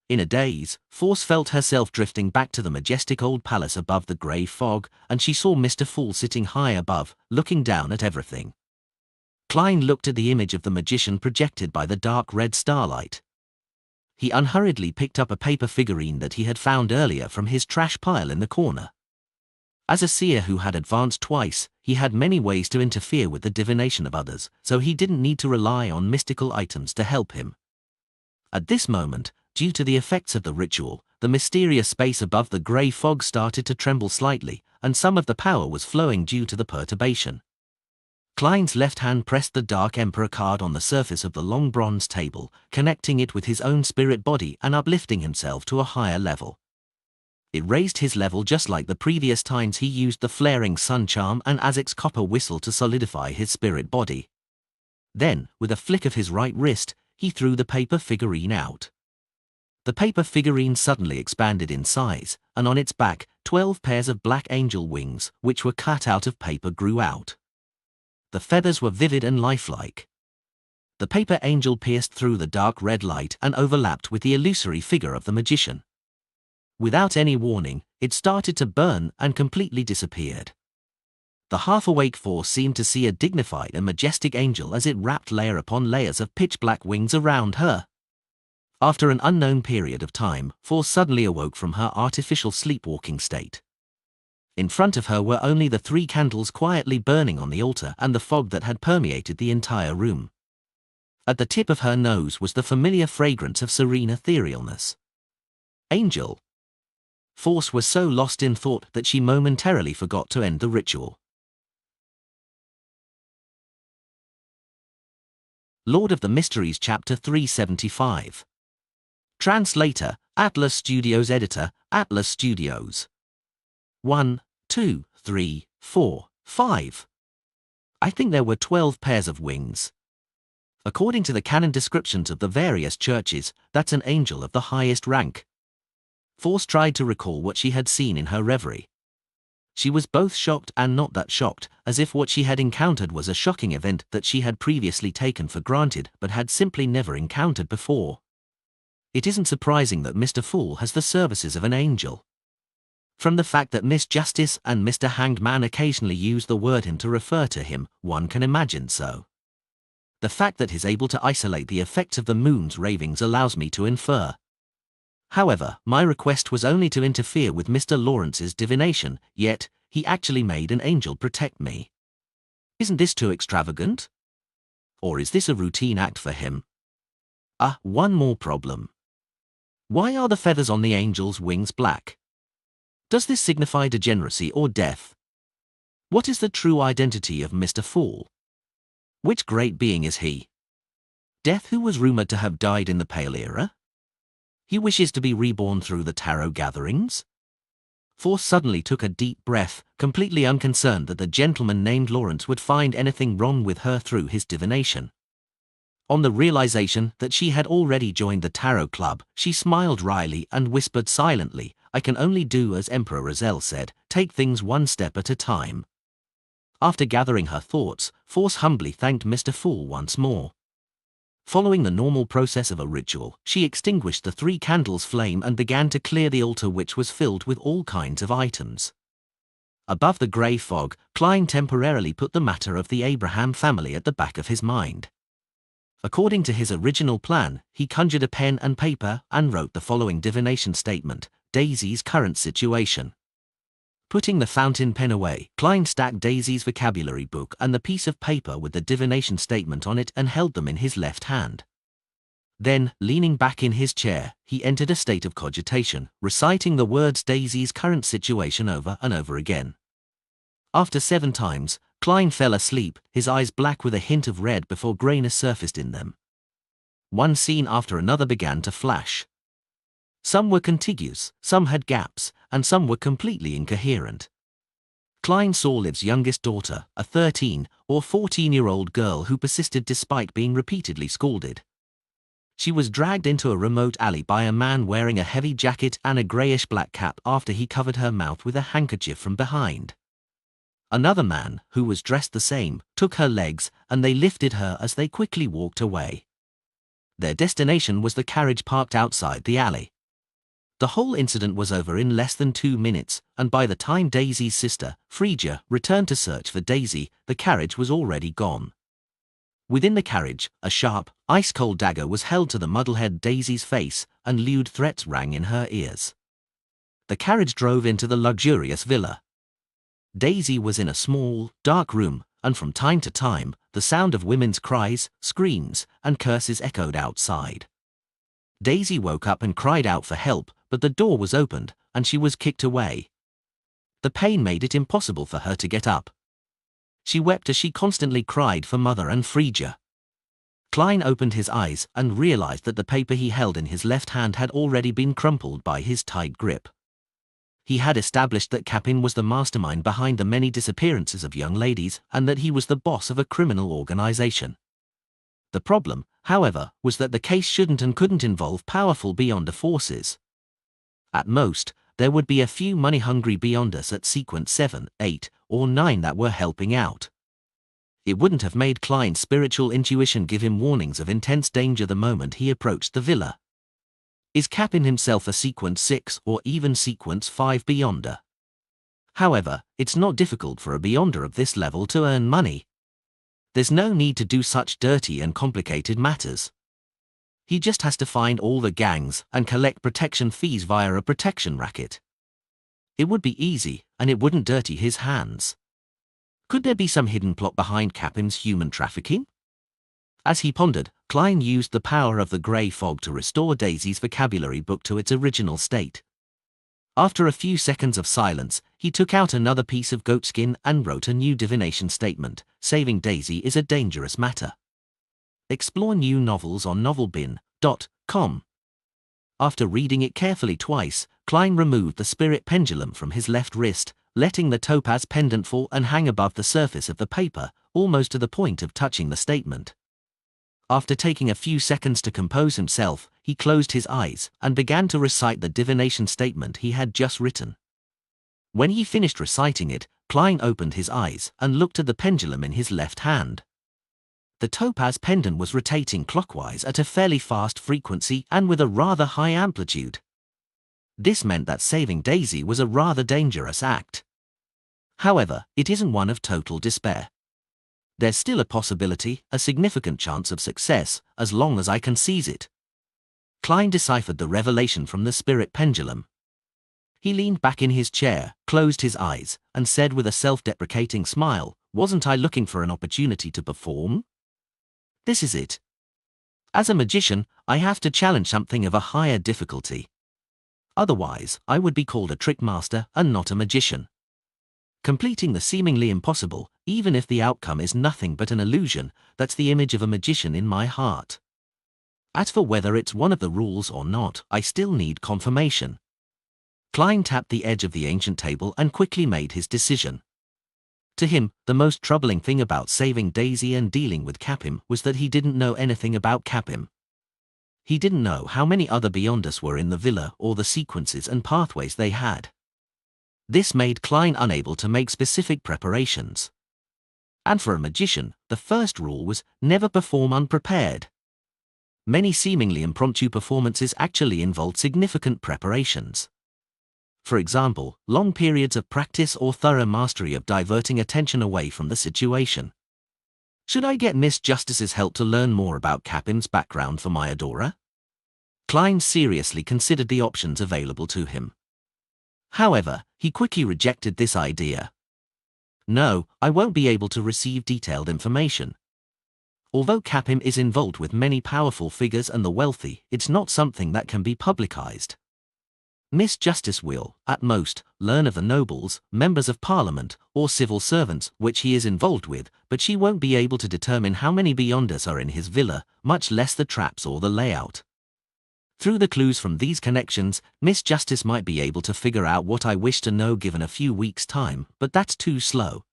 In a daze, Force felt herself drifting back to the majestic old palace above the grey fog, and she saw Mr. Fool sitting high above, looking down at everything. Klein looked at the image of the magician projected by the dark red starlight. He unhurriedly picked up a paper figurine that he had found earlier from his trash pile in the corner. As a seer who had advanced twice, he had many ways to interfere with the divination of others, so he didn't need to rely on mystical items to help him. At this moment, due to the effects of the ritual, the mysterious space above the grey fog started to tremble slightly, and some of the power was flowing due to the perturbation. Klein's left hand pressed the Dark Emperor card on the surface of the long bronze table, connecting it with his own spirit body and uplifting himself to a higher level. It raised his level just like the previous times he used the flaring sun charm and Azek's copper whistle to solidify his spirit body. Then, with a flick of his right wrist, he threw the paper figurine out. The paper figurine suddenly expanded in size, and on its back, 12 pairs of black angel wings, which were cut out of paper, grew out. The feathers were vivid and lifelike. The paper angel pierced through the dark red light and overlapped with the illusory figure of the magician. Without any warning, it started to burn and completely disappeared. The half-awake Force seemed to see a dignified and majestic angel as it wrapped layer upon layers of pitch-black wings around her. After an unknown period of time, Force suddenly awoke from her artificial sleepwalking state. In front of her were only the 3 candles quietly burning on the altar and the fog that had permeated the entire room. At the tip of her nose was the familiar fragrance of serene etherealness. Angel. Force was so lost in thought that she momentarily forgot to end the ritual. Lord of the Mysteries Chapter 375. Translator, Atlas Studios. Editor, Atlas Studios. 1, 2, 3, 4, 5. I think there were 12 pairs of wings. According to the canon descriptions of the various churches, that's an angel of the highest rank. Force tried to recall what she had seen in her reverie. She was both shocked and not that shocked, as if what she had encountered was a shocking event that she had previously taken for granted but had simply never encountered before. It isn't surprising that Mr. Fool has the services of an angel. From the fact that Miss Justice and Mr. Hanged Man occasionally use the word him to refer to him, one can imagine so. The fact that he's able to isolate the effects of the moon's ravings allows me to infer. However, my request was only to interfere with Mr. Lawrence's divination, yet he actually made an angel protect me. Isn't this too extravagant? Or is this a routine act for him? One more problem. Why are the feathers on the angel's wings black? Does this signify degeneracy or death? What is the true identity of Mr. Fool? Which great being is he? Death, who was rumored to have died in the Pale Era? He wishes to be reborn through the tarot gatherings? Force suddenly took a deep breath, completely unconcerned that the gentleman named Lawrence would find anything wrong with her through his divination. On the realization that she had already joined the tarot club, she smiled wryly and whispered silently, "I can only do as Emperor Razel said, take things one step at a time." After gathering her thoughts, Force humbly thanked Mr. Fool once more. Following the normal process of a ritual, she extinguished the 3 candles' flame and began to clear the altar, which was filled with all kinds of items. Above the grey fog, Klein temporarily put the matter of the Abraham family at the back of his mind. According to his original plan, he conjured a pen and paper and wrote the following divination statement: Daisy's current situation. Putting the fountain pen away, Klein stacked Daisy's vocabulary book and the piece of paper with the divination statement on it and held them in his left hand. Then, leaning back in his chair, he entered a state of cogitation, reciting the words Daisy's current situation over and over again. After 7 times, Klein fell asleep, his eyes black with a hint of red before grayness surfaced in them. One scene after another began to flash. Some were contiguous, some had gaps, and some were completely incoherent. Klein saw Liv's youngest daughter, a 13 or 14-year-old girl who persisted despite being repeatedly scolded. She was dragged into a remote alley by a man wearing a heavy jacket and a grayish-black cap after he covered her mouth with a handkerchief from behind. Another man, who was dressed the same, took her legs and they lifted her as they quickly walked away. Their destination was the carriage parked outside the alley. The whole incident was over in less than 2 minutes, and by the time Daisy's sister, Frigga, returned to search for Daisy, the carriage was already gone. Within the carriage, a sharp, ice-cold dagger was held to the muddlehead Daisy's face, and lewd threats rang in her ears. The carriage drove into the luxurious villa. Daisy was in a small, dark room, and from time to time, the sound of women's cries, screams, and curses echoed outside. Daisy woke up and cried out for help, but the door was opened, and she was kicked away. The pain made it impossible for her to get up. She wept as she constantly cried for Mother and Frigga. Klein opened his eyes and realized that the paper he held in his left hand had already been crumpled by his tight grip. He had established that Capin was the mastermind behind the many disappearances of young ladies and that he was the boss of a criminal organization. The problem, however, was that the case shouldn't and couldn't involve powerful Beyonder forces. At most, there would be a few money-hungry Beyonders at sequence 7, 8, or 9 that were helping out. It wouldn't have made Klein's spiritual intuition give him warnings of intense danger the moment he approached the villa. Is Capin himself a sequence 6 or even sequence 5 Beyonder? However, it's not difficult for a Beyonder of this level to earn money. There's no need to do such dirty and complicated matters. He just has to find all the gangs and collect protection fees via a protection racket. It would be easy, and it wouldn't dirty his hands. Could there be some hidden plot behind Capin's human trafficking? As he pondered, Klein used the power of the grey fog to restore Daisy's vocabulary book to its original state. After a few seconds of silence, he took out another piece of goatskin and wrote a new divination statement: saving Daisy is a dangerous matter. Explore new novels on novelbin.com. After reading it carefully twice, Klein removed the spirit pendulum from his left wrist, letting the topaz pendant fall and hang above the surface of the paper, almost to the point of touching the statement. After taking a few seconds to compose himself, he closed his eyes and began to recite the divination statement he had just written. When he finished reciting it, Klein opened his eyes and looked at the pendulum in his left hand. The topaz pendant was rotating clockwise at a fairly fast frequency and with a rather high amplitude. This meant that saving Daisy was a rather dangerous act. However, it isn't one of total despair. There's still a possibility, a significant chance of success, as long as I can seize it. Klein deciphered the revelation from the spirit pendulum. He leaned back in his chair, closed his eyes, and said with a self-deprecating smile, "Wasn't I looking for an opportunity to perform? This is it. As a magician, I have to challenge something of a higher difficulty. Otherwise, I would be called a trick master and not a magician. Completing the seemingly impossible, even if the outcome is nothing but an illusion, that's the image of a magician in my heart. As for whether it's one of the rules or not, I still need confirmation." Klein tapped the edge of the ancient table and quickly made his decision. To him, the most troubling thing about saving Daisy and dealing with Capim was that he didn't know anything about Capim. He didn't know how many other Beyonders were in the villa or the sequences and pathways they had. This made Klein unable to make specific preparations. And for a magician, the first rule was never perform unprepared. Many seemingly impromptu performances actually involved significant preparations. For example, long periods of practice or thorough mastery of diverting attention away from the situation. Should I get Miss Justice's help to learn more about Capim's background for my Adora? Klein seriously considered the options available to him. However, he quickly rejected this idea. No, I won't be able to receive detailed information. Although Capim is involved with many powerful figures and the wealthy, it's not something that can be publicized. Miss Justice will, at most, learn of the nobles, members of parliament, or civil servants which he is involved with, but she won't be able to determine how many Beyonders are in his villa, much less the traps or the layout. Through the clues from these connections, Miss Justice might be able to figure out what I wish to know given a few weeks' time, but that's too slow.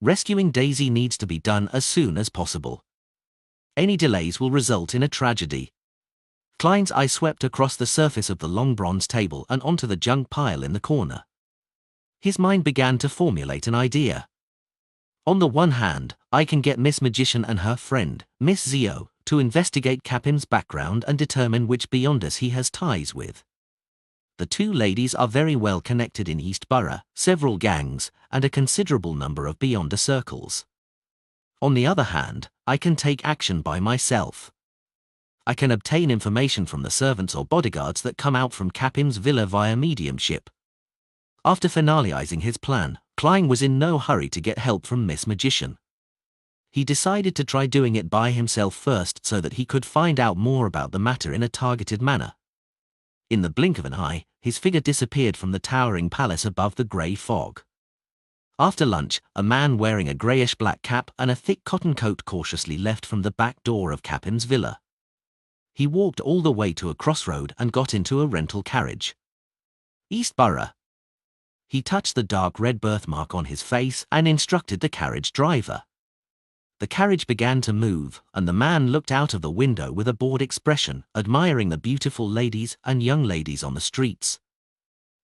Rescuing Daisy needs to be done as soon as possible. Any delays will result in a tragedy. Klein's eye swept across the surface of the long bronze table and onto the junk pile in the corner. His mind began to formulate an idea. On the one hand, I can get Miss Magician and her friend, Miss Zio, to investigate Capim's background and determine which Beyonders he has ties with. The two ladies are very well connected in East Borough, several gangs, and a considerable number of Beyonder circles. On the other hand, I can take action by myself. I can obtain information from the servants or bodyguards that come out from Capim's villa via mediumship. After finalizing his plan, Klein was in no hurry to get help from Miss Magician. He decided to try doing it by himself first so that he could find out more about the matter in a targeted manner. In the blink of an eye, his figure disappeared from the towering palace above the grey fog. After lunch, a man wearing a greyish-black cap and a thick cotton coat cautiously left from the back door of Capim's villa. He walked all the way to a crossroad and got into a rental carriage. East Borough. He touched the dark red birthmark on his face and instructed the carriage driver. The carriage began to move, and the man looked out of the window with a bored expression, admiring the beautiful ladies and young ladies on the streets.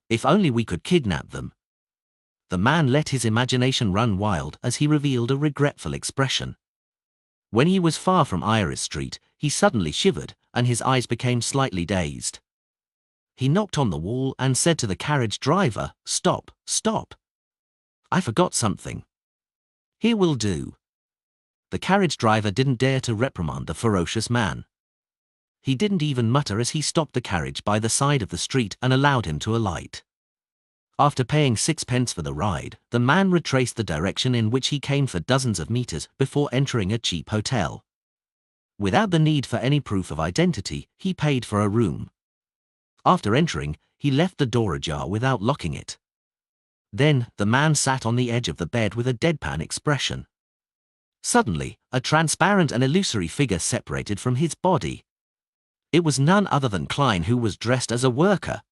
If only we could kidnap them. The man let his imagination run wild as he revealed a regretful expression. When he was far from Iris Street, he suddenly shivered, and his eyes became slightly dazed. He knocked on the wall and said to the carriage driver, "Stop, stop. I forgot something. Here will do." The carriage driver didn't dare to reprimand the ferocious man. He didn't even mutter as he stopped the carriage by the side of the street and allowed him to alight. After paying 6 pence for the ride, the man retraced the direction in which he came for dozens of meters before entering a cheap hotel. Without the need for any proof of identity, he paid for a room. After entering, he left the door ajar without locking it. Then, the man sat on the edge of the bed with a deadpan expression. Suddenly, a transparent and illusory figure separated from his body. It was none other than Klein, who was dressed as a worker.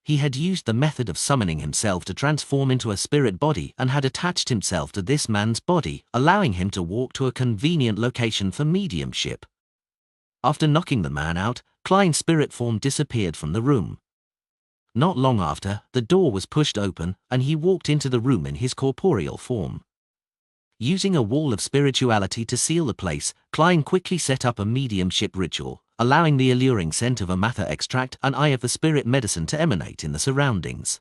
He had used the method of summoning himself to transform into a spirit body and had attached himself to this man's body, allowing him to walk to a convenient location for mediumship. After knocking the man out, Klein's spirit form disappeared from the room. Not long after, the door was pushed open and he walked into the room in his corporeal form. Using a wall of spirituality to seal the place, Klein quickly set up a mediumship ritual, allowing the alluring scent of a matha extract and eye of the spirit medicine to emanate in the surroundings.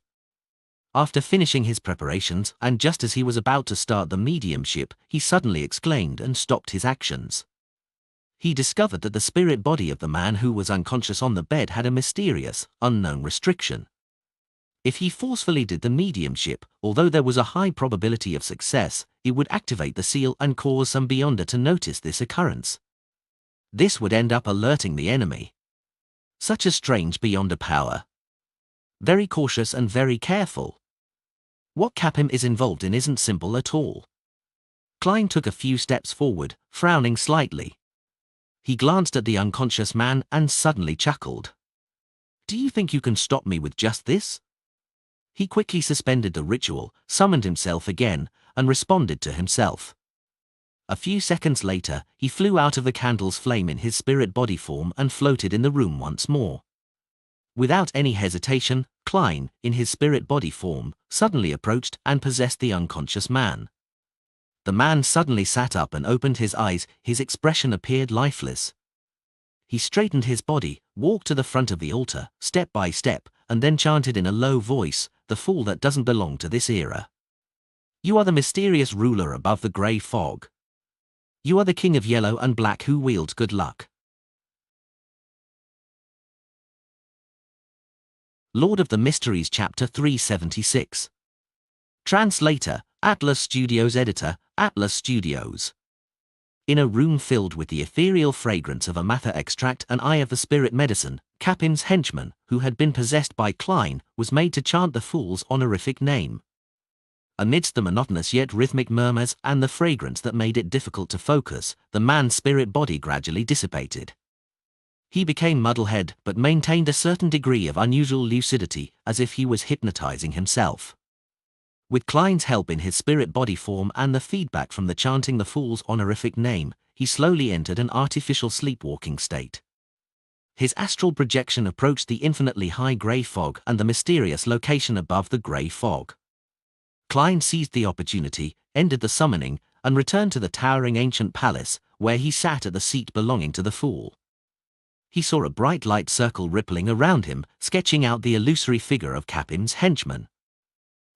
After finishing his preparations, and just as he was about to start the mediumship, he suddenly exclaimed and stopped his actions. He discovered that the spirit body of the man who was unconscious on the bed had a mysterious, unknown restriction. If he forcefully did the mediumship, although there was a high probability of success, it would activate the seal and cause some Beyonder to notice this occurrence. This would end up alerting the enemy. Such a strange Beyonder power. Very cautious and very careful. What Capim is involved in isn't simple at all. Klein took a few steps forward, frowning slightly. He glanced at the unconscious man and suddenly chuckled. "Do you think you can stop me with just this?" He quickly suspended the ritual, summoned himself again, and responded to himself. A few seconds later, he flew out of the candle's flame in his spirit body form and floated in the room once more. Without any hesitation, Klein, in his spirit body form, suddenly approached and possessed the unconscious man. The man suddenly sat up and opened his eyes, his expression appeared lifeless. He straightened his body, walked to the front of the altar, step by step, and then chanted in a low voice, "The fool that doesn't belong to this era. You are the mysterious ruler above the grey fog. You are the king of yellow and black who wields good luck." Lord of the Mysteries Chapter 376. Translator, Atlas Studios. Editor, Atlas Studios. In a room filled with the ethereal fragrance of a matha extract and eye of the spirit medicine, Capim's henchman, who had been possessed by Klein, was made to chant the fool's honorific name. Amidst the monotonous yet rhythmic murmurs and the fragrance that made it difficult to focus, the man's spirit body gradually dissipated. He became muddlehead but maintained a certain degree of unusual lucidity, as if he was hypnotizing himself. With Klein's help in his spirit body form and the feedback from the chanting the fool's honorific name, he slowly entered an artificial sleepwalking state. His astral projection approached the infinitely high grey fog and the mysterious location above the grey fog. Klein seized the opportunity, ended the summoning, and returned to the towering ancient palace, where he sat at the seat belonging to the fool. He saw a bright light circle rippling around him, sketching out the illusory figure of Capim's henchman.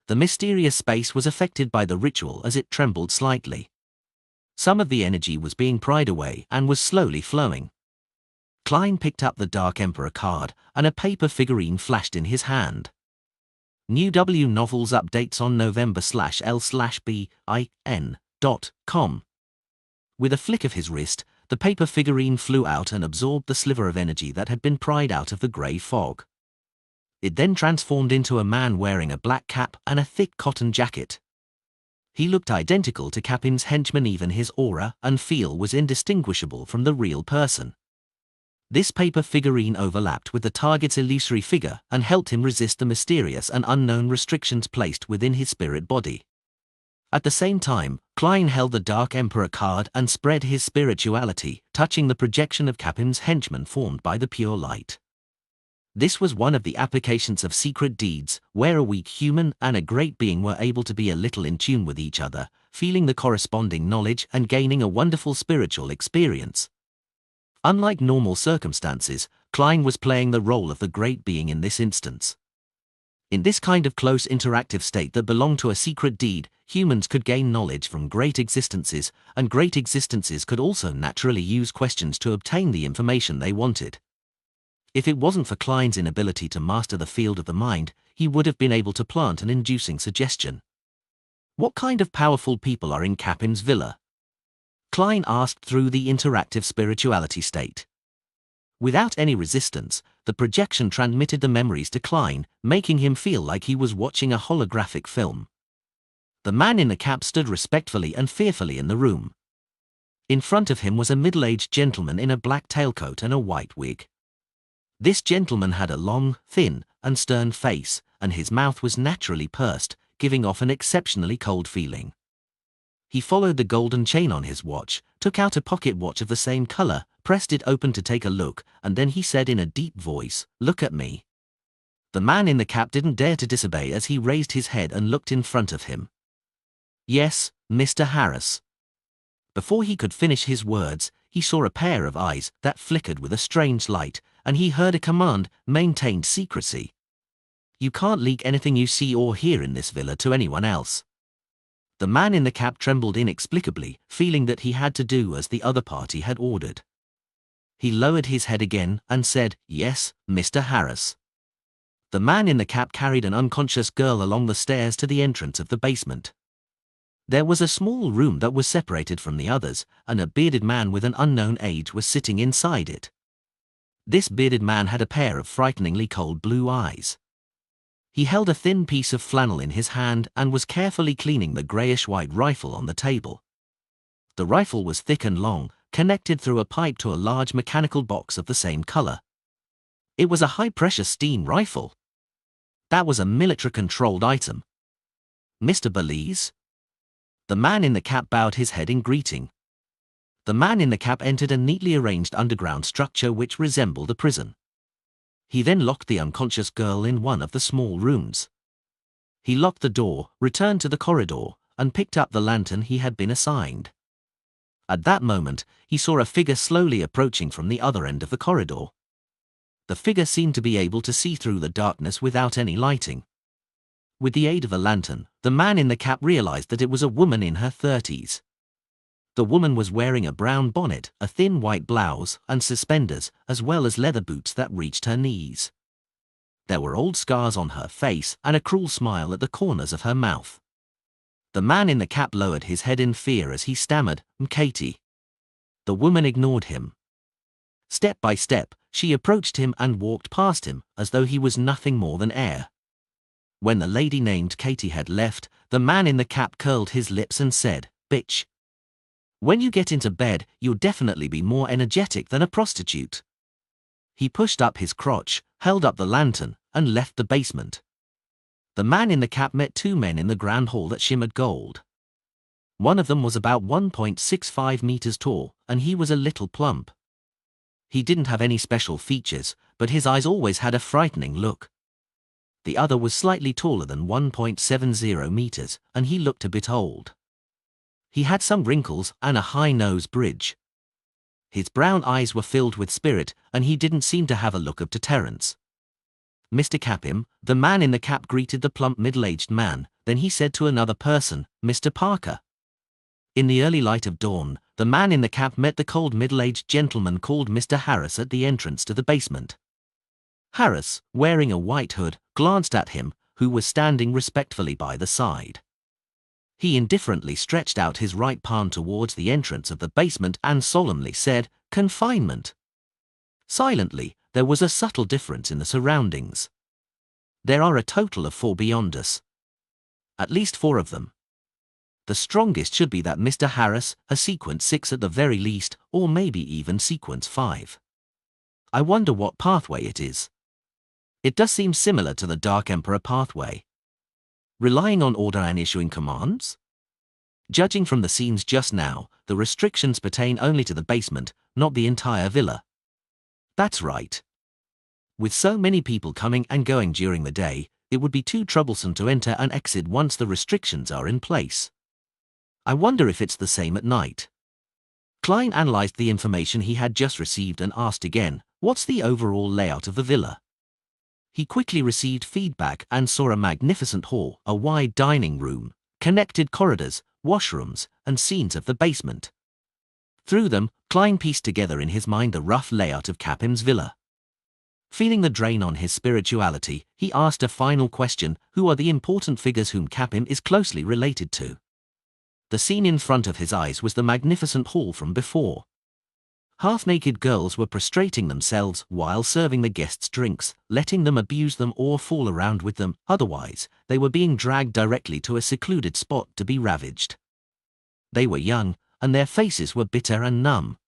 The mysterious space was affected by the ritual as it trembled slightly. Some of the energy was being pried away and was slowly flowing. Klein picked up the Dark Emperor card, and a paper figurine flashed in his hand. New W Novels updates on November/L/BIN.com. With a flick of his wrist, the paper figurine flew out and absorbed the sliver of energy that had been pried out of the grey fog. It then transformed into a man wearing a black cap and a thick cotton jacket. He looked identical to Capim's henchman, even his aura and feel was indistinguishable from the real person. This paper figurine overlapped with the target's illusory figure and helped him resist the mysterious and unknown restrictions placed within his spirit body. At the same time, Klein held the Dark Emperor card and spread his spirituality, touching the projection of Capim's henchman formed by the pure light. This was one of the applications of secret deeds, where a weak human and a great being were able to be a little in tune with each other, feeling the corresponding knowledge and gaining a wonderful spiritual experience. Unlike normal circumstances, Klein was playing the role of the great being in this instance. In this kind of close interactive state that belonged to a secret deed, humans could gain knowledge from great existences, and great existences could also naturally use questions to obtain the information they wanted. If it wasn't for Klein's inability to master the field of the mind, he would have been able to plant an inducing suggestion. What kind of powerful people are in Capim's villa? Klein asked through the interactive spirituality state. Without any resistance, the projection transmitted the memories to Klein, making him feel like he was watching a holographic film. The man in the cap stood respectfully and fearfully in the room. In front of him was a middle-aged gentleman in a black tailcoat and a white wig. This gentleman had a long, thin, and stern face, and his mouth was naturally pursed, giving off an exceptionally cold feeling. He followed the golden chain on his watch, took out a pocket watch of the same color, pressed it open to take a look, and then he said in a deep voice, "Look at me." The man in the cap didn't dare to disobey as he raised his head and looked in front of him. "Yes, Mr. Harris." Before he could finish his words, he saw a pair of eyes that flickered with a strange light, and he heard a command: "Maintain secrecy. You can't leak anything you see or hear in this villa to anyone else." The man in the cap trembled inexplicably, feeling that he had to do as the other party had ordered. He lowered his head again and said, "Yes, Mr. Harris." The man in the cap carried an unconscious girl along the stairs to the entrance of the basement. There was a small room that was separated from the others, and a bearded man with an unknown age was sitting inside it. This bearded man had a pair of frighteningly cold blue eyes. He held a thin piece of flannel in his hand and was carefully cleaning the greyish-white rifle on the table. The rifle was thick and long, connected through a pipe to a large mechanical box of the same color. It was a high-pressure steam rifle. That was a military-controlled item. "Mr. Belize?" The man in the cap bowed his head in greeting. The man in the cap entered a neatly arranged underground structure which resembled a prison. He then locked the unconscious girl in one of the small rooms. He locked the door, returned to the corridor, and picked up the lantern he had been assigned. At that moment, he saw a figure slowly approaching from the other end of the corridor. The figure seemed to be able to see through the darkness without any lighting. With the aid of a lantern, the man in the cap realized that it was a woman in her 30s. The woman was wearing a brown bonnet, a thin white blouse, and suspenders, as well as leather boots that reached her knees. There were old scars on her face and a cruel smile at the corners of her mouth. The man in the cap lowered his head in fear as he stammered, "Katie." The woman ignored him. Step by step, she approached him and walked past him, as though he was nothing more than air. When the lady named Katie had left, the man in the cap curled his lips and said, "Bitch. When you get into bed, you'll definitely be more energetic than a prostitute." he pushed up his crotch, held up the lantern, and left the basement. The man in the cap met two men in the grand hall that shimmered gold. One of them was about 1.65 meters tall, and he was a little plump. He didn't have any special features, but his eyes always had a frightening look. The other was slightly taller than 1.70 meters, and he looked a bit old. He had some wrinkles and a high nose bridge. His brown eyes were filled with spirit, and he didn't seem to have a look of deterrence. "Mr. Capim," the man in the cap greeted the plump middle-aged man, then he said to another person, "Mr. Parker." In the early light of dawn, the man in the cap met the cold middle-aged gentleman called Mr. Harris at the entrance to the basement. Harris, wearing a white hood, glanced at him, who was standing respectfully by the side. He indifferently stretched out his right palm towards the entrance of the basement and solemnly said, "Confinement." Silently, there was a subtle difference in the surroundings. There are a total of 4 beyond us. At least 4 of them. The strongest should be that Mr. Harris, a sequence 6 at the very least, or maybe even sequence 5. I wonder what pathway it is. It does seem similar to the Dark Emperor pathway. Relying on order and issuing commands? Judging from the scenes just now, the restrictions pertain only to the basement, not the entire villa. That's right. With so many people coming and going during the day, it would be too troublesome to enter and exit once the restrictions are in place. I wonder if it's the same at night. Klein analyzed the information he had just received and asked again, "What's the overall layout of the villa?" He quickly received feedback and saw a magnificent hall, a wide dining room, connected corridors, washrooms, and scenes of the basement. Through them, Klein pieced together in his mind the rough layout of Capim's villa. Feeling the drain on his spirituality, he asked a final question: who are the important figures whom Capim is closely related to? The scene in front of his eyes was the magnificent hall from before. Half-naked girls were prostrating themselves while serving the guests drinks, letting them abuse them or fool around with them, otherwise, they were being dragged directly to a secluded spot to be ravaged. They were young, and their faces were bitter and numb.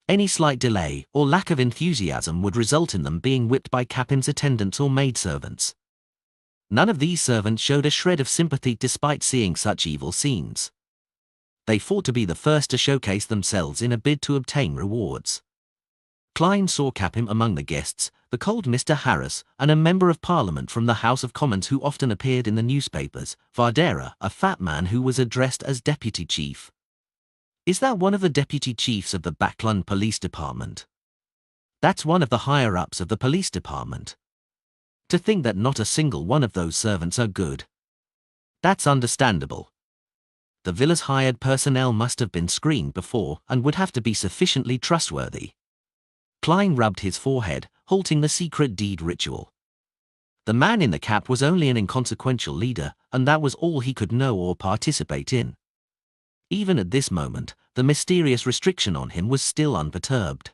Any slight delay or lack of enthusiasm would result in them being whipped by Capim's attendants or maidservants. None of these servants showed a shred of sympathy despite seeing such evil scenes. They fought to be the first to showcase themselves in a bid to obtain rewards. Klein saw Capim among the guests, the cold Mr. Harris, and a member of parliament from the House of Commons who often appeared in the newspapers, Vardera, a fat man who was addressed as deputy chief. Is that one of the deputy chiefs of the Backlund Police Department? That's one of the higher-ups of the police department. To think that not a single one of those servants are good. That's understandable. The villa's hired personnel must have been screened before and would have to be sufficiently trustworthy. Klein rubbed his forehead, halting the secret deed ritual. The man in the cap was only an inconsequential leader, and that was all he could know or participate in. Even at this moment, the mysterious restriction on him was still unperturbed.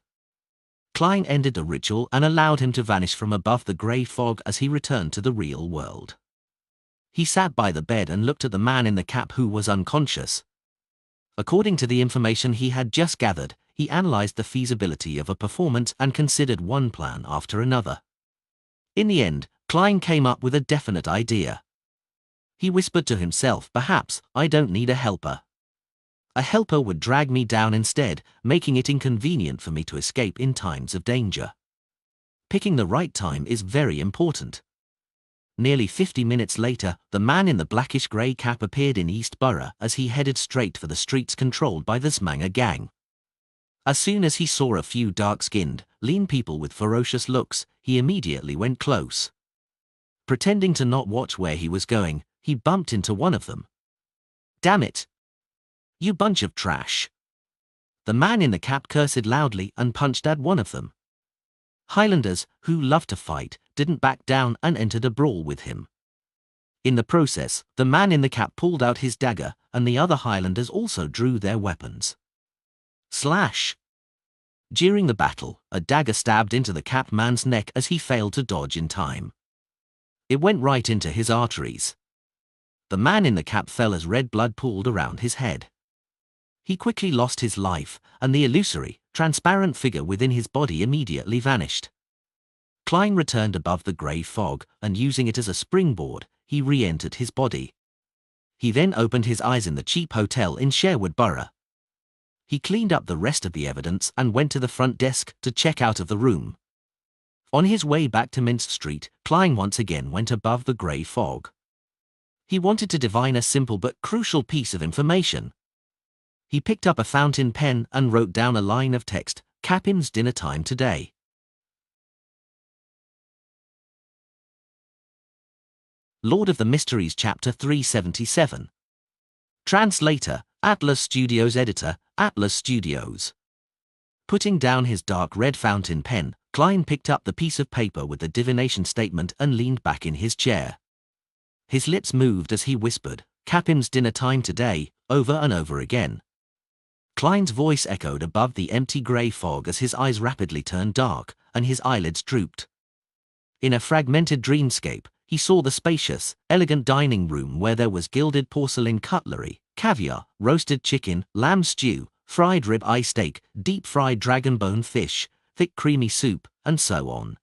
Klein ended the ritual and allowed him to vanish from above the grey fog as he returned to the real world. He sat by the bed and looked at the man in the cap who was unconscious. According to the information he had just gathered, he analyzed the feasibility of a performance and considered one plan after another. In the end, Klein came up with a definite idea. He whispered to himself, "Perhaps I don't need a helper. A helper would drag me down instead, making it inconvenient for me to escape in times of danger. Picking the right time is very important." Nearly 50 minutes later, the man in the blackish-grey cap appeared in East Borough as he headed straight for the streets controlled by the Smanger gang. As soon as he saw a few dark-skinned, lean people with ferocious looks, he immediately went close. Pretending to not watch where he was going, he bumped into one of them. "Damn it! You bunch of trash!" The man in the cap cursed loudly and punched at one of them. Highlanders, who loved to fight, didn't back down and entered a brawl with him. In the process, the man in the cap pulled out his dagger, and the other Highlanders also drew their weapons. Slash! During the battle, a dagger stabbed into the cap man's neck as he failed to dodge in time. It went right into his arteries. The man in the cap fell as red blood pooled around his head. He quickly lost his life, and the illusory, transparent figure within his body immediately vanished. Klein returned above the grey fog, and using it as a springboard, he re-entered his body. He then opened his eyes in the cheap hotel in Sherwood Borough. He cleaned up the rest of the evidence and went to the front desk to check out of the room. On his way back to Minsk Street, Klein once again went above the grey fog. He wanted to divine a simple but crucial piece of information. He picked up a fountain pen and wrote down a line of text: Capim's dinner time today. Lord of the Mysteries Chapter 377. Translator, Atlas Studios. Editor, Atlas Studios. Putting down his dark red fountain pen, Klein picked up the piece of paper with the divination statement and leaned back in his chair. His lips moved as he whispered, Capim's dinner time today, over and over again. Klein's voice echoed above the empty grey fog as his eyes rapidly turned dark, and his eyelids drooped. In a fragmented dreamscape, he saw the spacious, elegant dining room where there was gilded porcelain cutlery, caviar, roasted chicken, lamb stew, fried rib-eye steak, deep-fried dragon-bone fish, thick creamy soup, and so on.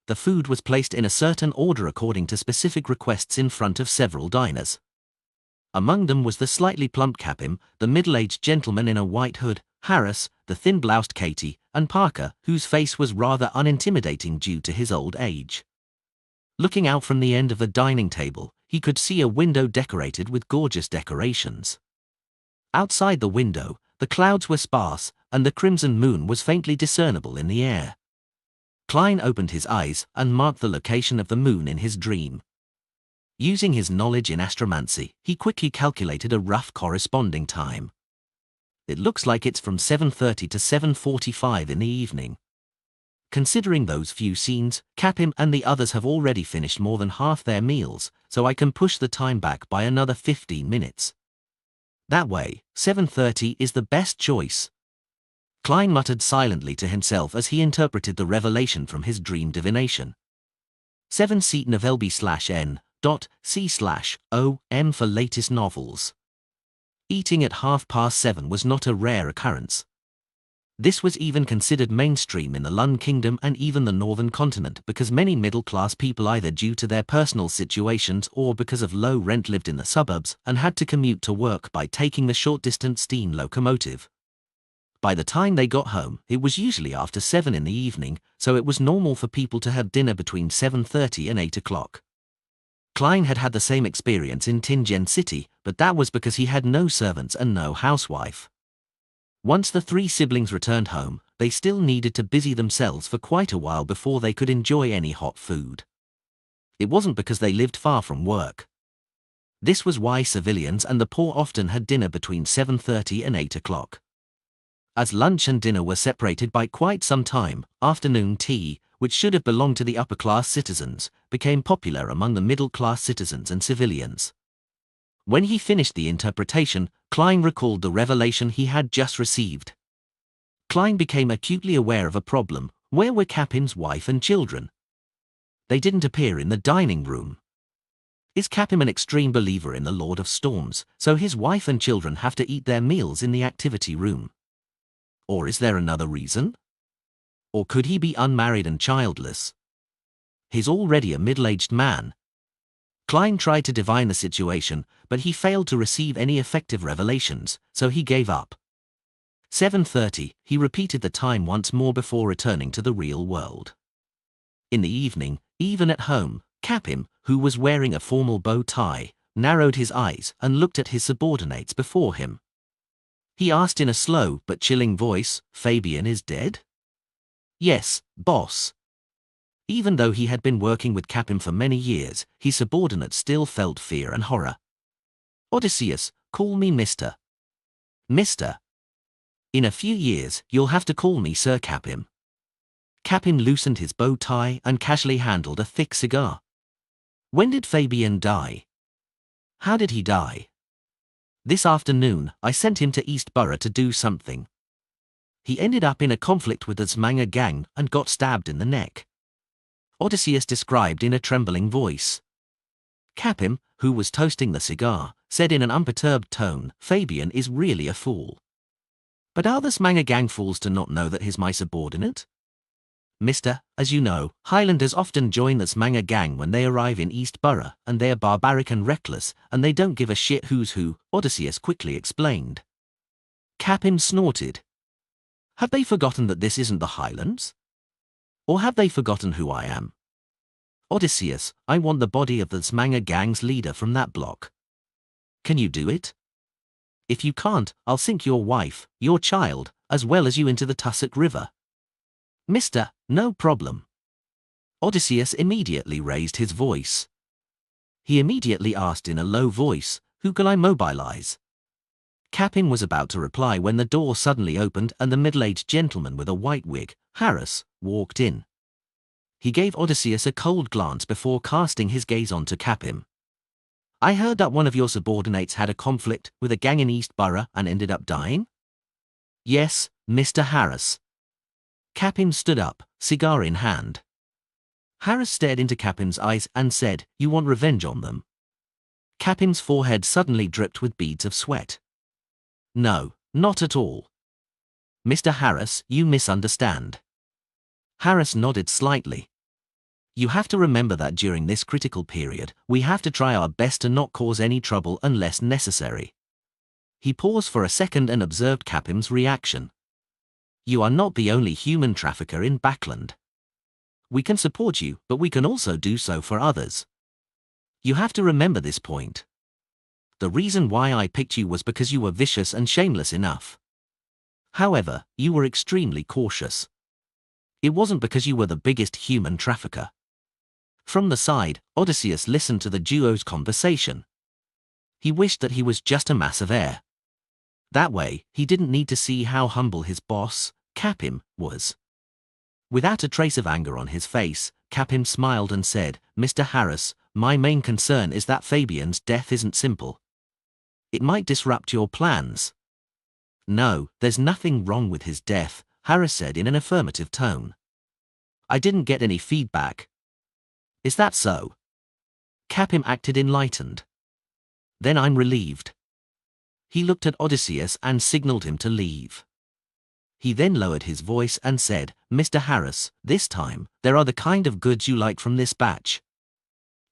The food was placed in a certain order according to specific requests in front of several diners. Among them was the slightly plump Capim, the middle-aged gentleman in a white hood, Harris, the thin-bloused Katie, and Parker, whose face was rather unintimidating due to his old age. Looking out from the end of the dining table, he could see a window decorated with gorgeous decorations. Outside the window, the clouds were sparse, and the crimson moon was faintly discernible in the air. Klein opened his eyes and marked the location of the moon in his dream. Using his knowledge in astromancy, he quickly calculated a rough corresponding time. It looks like it's from 7:30 to 7:45 in the evening. Considering those few scenes, Capim and the others have already finished more than half their meals, so I can push the time back by another 15 minutes. That way, 7:30 is the best choice. Klein muttered silently to himself as he interpreted the revelation from his dream divination. 7 seat novelb/n. C/OM for latest novels. Eating at 7:30 was not a rare occurrence. This was even considered mainstream in the Lun Kingdom and even the Northern Continent because many middle-class people, either due to their personal situations or because of low rent, lived in the suburbs and had to commute to work by taking the short-distance steam locomotive. By the time they got home, it was usually after 7 in the evening, so it was normal for people to have dinner between 7:30 and 8 o'clock. Klein had had the same experience in Tingen City, but that was because he had no servants and no housewife. Once the 3 siblings returned home, they still needed to busy themselves for quite a while before they could enjoy any hot food. It wasn't because they lived far from work. This was why civilians and the poor often had dinner between 7:30 and 8 o'clock. As lunch and dinner were separated by quite some time, afternoon tea, which should have belonged to the upper-class citizens, became popular among the middle-class citizens and civilians. When he finished the interpretation, Klein recalled the revelation he had just received. Klein became acutely aware of a problem. Where were Capim's wife and children? They didn't appear in the dining room. Is Capim an extreme believer in the Lord of Storms, so his wife and children have to eat their meals in the activity room? Or is there another reason? Or could he be unmarried and childless? He's already a middle-aged man. Klein tried to divine the situation, but he failed to receive any effective revelations, so he gave up. 7:30, he repeated the time once more before returning to the real world. In the evening, even at home, Capim, who was wearing a formal bow tie, narrowed his eyes and looked at his subordinates before him. He asked in a slow but chilling voice, "Fabian is dead?" "Yes, boss." Even though he had been working with Capim for many years, his subordinates still felt fear and horror. "Odysseus, call me Mr. Mr. In a few years, you'll have to call me Sir Capim." Capim loosened his bow tie and casually handled a thick cigar. "When did Fabian die?" "How did he die?" "This afternoon, I sent him to East Borough to do something. He ended up in a conflict with the Zmanga gang and got stabbed in the neck," Odysseus described in a trembling voice. Capim, who was toasting the cigar, said in an unperturbed tone, "Fabian is really a fool." "But are the Zmanga gang fools to not know that he's my subordinate?" Mister, as you know, Highlanders often join the Smanga gang when they arrive in East Borough, and they are barbaric and reckless, and they don't give a shit who's who, Odysseus quickly explained. Capim snorted. Have they forgotten that this isn't the Highlands? Or have they forgotten who I am? Odysseus, I want the body of the Smanga gang's leader from that block. Can you do it? If you can't, I'll sink your wife, your child, as well as you into the Tussock River. Mister, no problem. Odysseus immediately raised his voice. He immediately asked in a low voice, who can I mobilize? Capim was about to reply when the door suddenly opened and the middle-aged gentleman with a white wig, Harris, walked in. He gave Odysseus a cold glance before casting his gaze onto Capim. I heard that one of your subordinates had a conflict with a gang in East Borough and ended up dying? Yes, Mr. Harris. Capim stood up, cigar in hand. Harris stared into Capim's eyes and said, You want revenge on them? Capim's forehead suddenly dripped with beads of sweat. No, not at all. Mr. Harris, you misunderstand. Harris nodded slightly. You have to remember that during this critical period, we have to try our best to not cause any trouble unless necessary. He paused for a second and observed Capim's reaction. You are not the only human trafficker in Backland. We can support you, but we can also do so for others. You have to remember this point. The reason why I picked you was because you were vicious and shameless enough. However, you were extremely cautious. It wasn't because you were the biggest human trafficker. From the side, Odysseus listened to the duo's conversation. He wished that he was just a mass of air. That way, he didn't need to see how humble his boss, Capim, was. Without a trace of anger on his face, Capim smiled and said, Mr. Harris, my main concern is that Fabian's death isn't simple. It might disrupt your plans. No, there's nothing wrong with his death, Harris said in an affirmative tone. I didn't get any feedback. Is that so? Capim acted enlightened. Then I'm relieved. He looked at Odysseus and signaled him to leave. He then lowered his voice and said, Mr. Harris, this time, there are the kind of goods you like from this batch.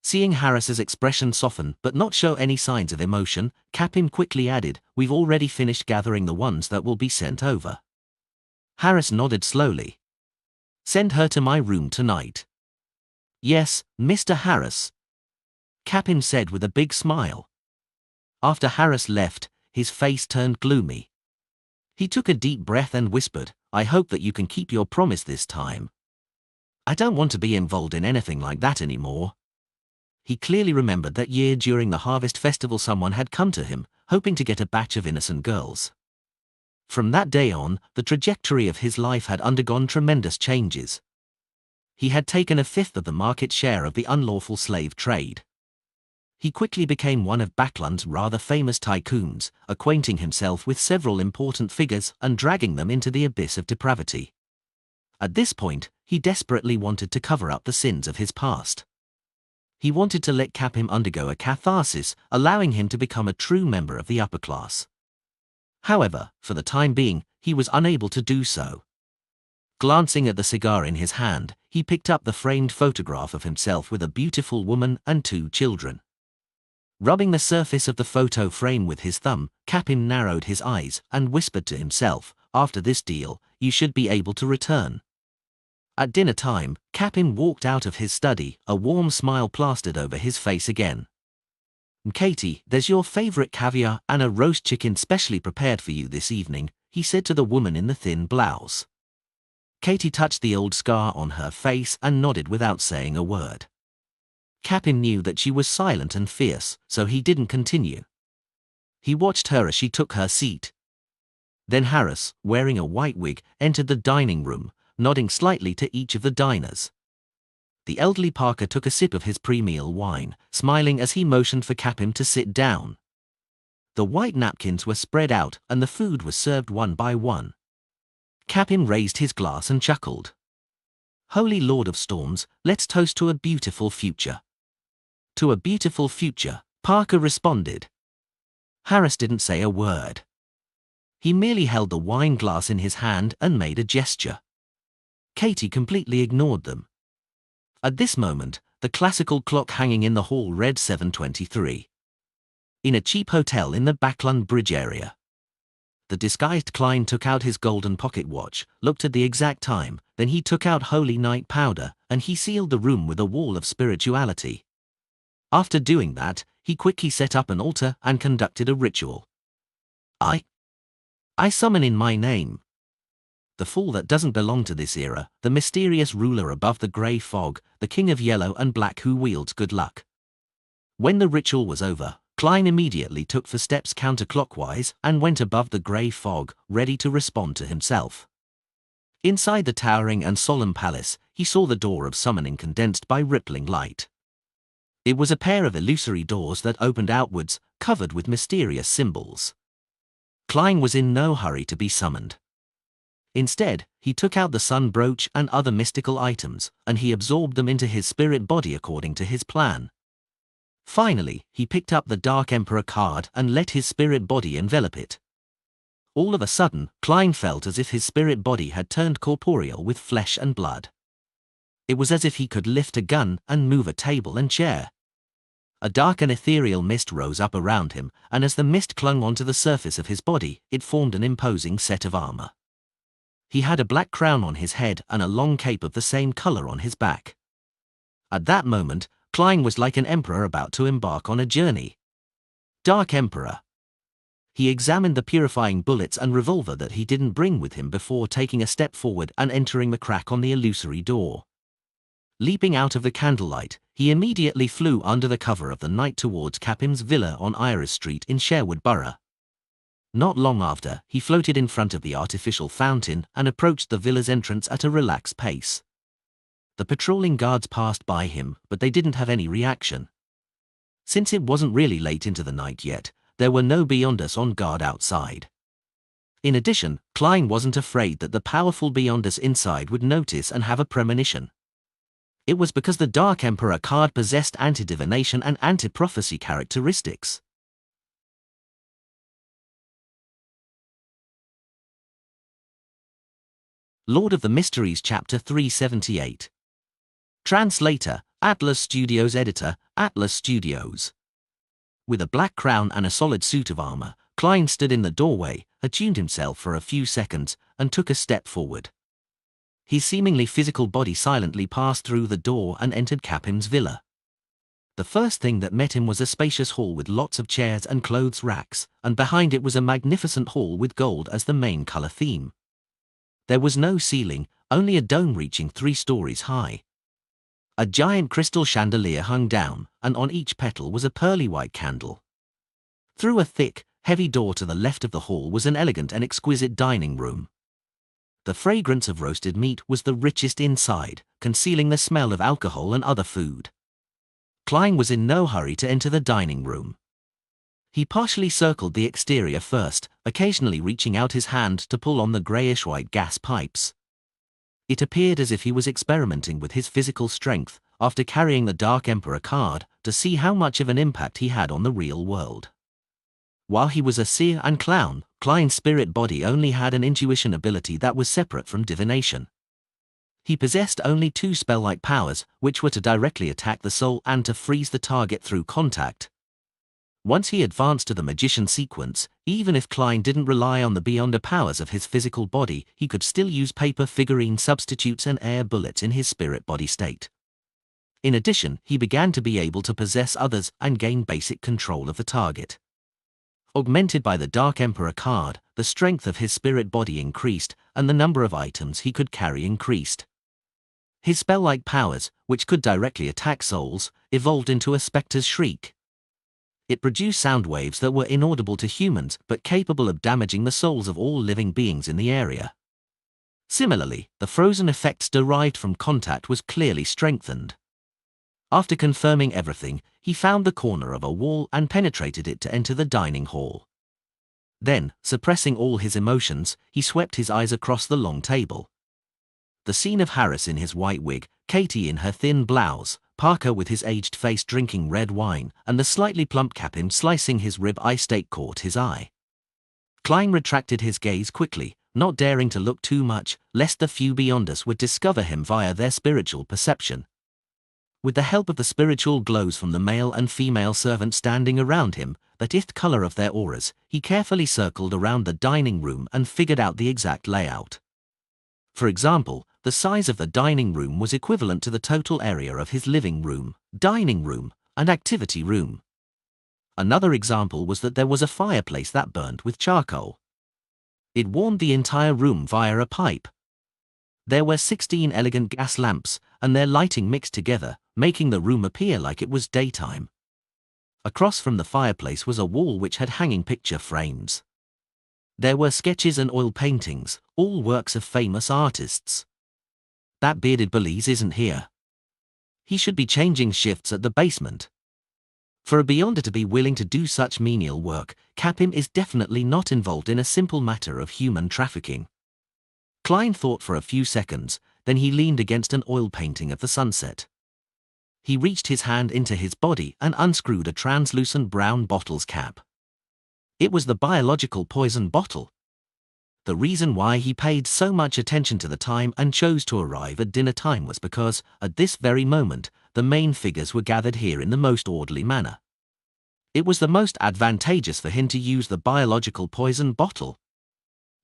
Seeing Harris's expression soften but not show any signs of emotion, Capim quickly added, We've already finished gathering the ones that will be sent over. Harris nodded slowly. Send her to my room tonight. Yes, Mr. Harris. Capim said with a big smile. After Harris left, his face turned gloomy. He took a deep breath and whispered, I hope that you can keep your promise this time. I don't want to be involved in anything like that anymore. He clearly remembered that year during the harvest festival someone had come to him, hoping to get a batch of innocent girls. From that day on, the trajectory of his life had undergone tremendous changes. He had taken a fifth of the market share of the unlawful slave trade. He quickly became one of Backland's rather famous tycoons, acquainting himself with several important figures and dragging them into the abyss of depravity. At this point, he desperately wanted to cover up the sins of his past. He wanted to let Capim undergo a catharsis, allowing him to become a true member of the upper class. However, for the time being, he was unable to do so. Glancing at the cigar in his hand, he picked up the framed photograph of himself with a beautiful woman and 2 children. Rubbing the surface of the photo frame with his thumb, Capim narrowed his eyes and whispered to himself, After this deal, you should be able to return. At dinner time, Capim walked out of his study, a warm smile plastered over his face again. Katie, there's your favorite caviar and a roast chicken specially prepared for you this evening, he said to the woman in the thin blouse. Katie touched the old scar on her face and nodded without saying a word. Capim knew that she was silent and fierce, so he didn't continue. He watched her as she took her seat. Then Harris, wearing a white wig, entered the dining room, nodding slightly to each of the diners. The elderly Parker took a sip of his pre-meal wine, smiling as he motioned for Capim to sit down. The white napkins were spread out and the food was served one by one. Capim raised his glass and chuckled. Holy Lord of Storms, let's toast to a beautiful future. To a beautiful future, Parker responded. Harris didn't say a word. He merely held the wine glass in his hand and made a gesture. Katie completely ignored them. At this moment, the classical clock hanging in the hall read 7:23. In a cheap hotel in the Backland Bridge area. The disguised Klein took out his golden pocket watch, looked at the exact time, then he took out holy night powder, and he sealed the room with a wall of spirituality. After doing that, he quickly set up an altar and conducted a ritual. I summon in my name. The fool that doesn't belong to this era, the mysterious ruler above the grey fog, the king of yellow and black who wields good luck. When the ritual was over, Klein immediately took 4 steps counterclockwise and went above the grey fog, ready to respond to himself. Inside the towering and solemn palace, he saw the door of summoning condensed by rippling light. It was a pair of illusory doors that opened outwards, covered with mysterious symbols. Klein was in no hurry to be summoned. Instead, he took out the sun brooch and other mystical items, and he absorbed them into his spirit body according to his plan. Finally, he picked up the Dark Emperor card and let his spirit body envelop it. All of a sudden, Klein felt as if his spirit body had turned corporeal with flesh and blood. It was as if he could lift a gun and move a table and chair. A dark and ethereal mist rose up around him, and as the mist clung onto the surface of his body, it formed an imposing set of armor. He had a black crown on his head and a long cape of the same color on his back. At that moment, Klein was like an emperor about to embark on a journey. Dark Emperor. He examined the purifying bullets and revolver that he didn't bring with him before taking a step forward and entering the crack on the illusory door. Leaping out of the candlelight, he immediately flew under the cover of the night towards Capim's villa on Iris Street in Sherwood Borough. Not long after, he floated in front of the artificial fountain and approached the villa's entrance at a relaxed pace. The patrolling guards passed by him, but they didn't have any reaction. Since it wasn't really late into the night yet, there were no Beyonders on guard outside. In addition, Klein wasn't afraid that the powerful Beyonders inside would notice and have a premonition. It was because the Dark Emperor card possessed anti-divination and anti-prophecy characteristics. Lord of the Mysteries Chapter 378. Translator, Atlas Studios. Editor, Atlas Studios. With a black crown and a solid suit of armor, Klein stood in the doorway, attuned himself for a few seconds, and took a step forward. His seemingly physical body silently passed through the door and entered Capim's villa. The first thing that met him was a spacious hall with lots of chairs and clothes racks, and behind it was a magnificent hall with gold as the main color theme. There was no ceiling, only a dome reaching 3 stories high. A giant crystal chandelier hung down, and on each petal was a pearly white candle. Through a thick, heavy door to the left of the hall was an elegant and exquisite dining room. The fragrance of roasted meat was the richest inside, concealing the smell of alcohol and other food. Klein was in no hurry to enter the dining room. He partially circled the exterior first, occasionally reaching out his hand to pull on the greyish-white gas pipes. It appeared as if he was experimenting with his physical strength, after carrying the Dark Emperor card, to see how much of an impact he had on the real world. While he was a seer and clown, Klein's spirit body only had an intuition ability that was separate from divination. He possessed only 2 spell-like powers, which were to directly attack the soul and to freeze the target through contact. Once he advanced to the magician sequence, even if Klein didn't rely on the Beyonder powers of his physical body, he could still use paper figurine substitutes and air bullets in his spirit body state. In addition, he began to be able to possess others and gain basic control of the target. Augmented by the Dark Emperor card, the strength of his spirit body increased, and the number of items he could carry increased. His spell-like powers, which could directly attack souls, evolved into a spectre's shriek. It produced sound waves that were inaudible to humans but capable of damaging the souls of all living beings in the area. Similarly, the frozen effects derived from contact was clearly strengthened. After confirming everything, he found the corner of a wall and penetrated it to enter the dining hall. Then, suppressing all his emotions, he swept his eyes across the long table. The scene of Harris in his white wig, Katie in her thin blouse, Parker with his aged face drinking red wine, and the slightly plump Capim slicing his rib-eye steak caught his eye. Klein retracted his gaze quickly, not daring to look too much, lest the few beyond us would discover him via their spiritual perception. With the help of the spiritual glows from the male and female servants standing around him, that ith color of their auras, he carefully circled around the dining room and figured out the exact layout. For example, the size of the dining room was equivalent to the total area of his living room, dining room, and activity room. Another example was that there was a fireplace that burned with charcoal. It warmed the entire room via a pipe. There were 16 elegant gas lamps, and their lighting mixed together, making the room appear like it was daytime. Across from the fireplace was a wall which had hanging picture frames. There were sketches and oil paintings, all works of famous artists. That bearded Belize isn't here. He should be changing shifts at the basement. For a beyonder to be willing to do such menial work, Capim is definitely not involved in a simple matter of human trafficking. Klein thought for a few seconds, then he leaned against an oil painting of the sunset. He reached his hand into his body and unscrewed a translucent brown bottle's cap. It was the biological poison bottle. The reason why he paid so much attention to the time and chose to arrive at dinner time was because, at this very moment, the main figures were gathered here in the most orderly manner. It was the most advantageous for him to use the biological poison bottle.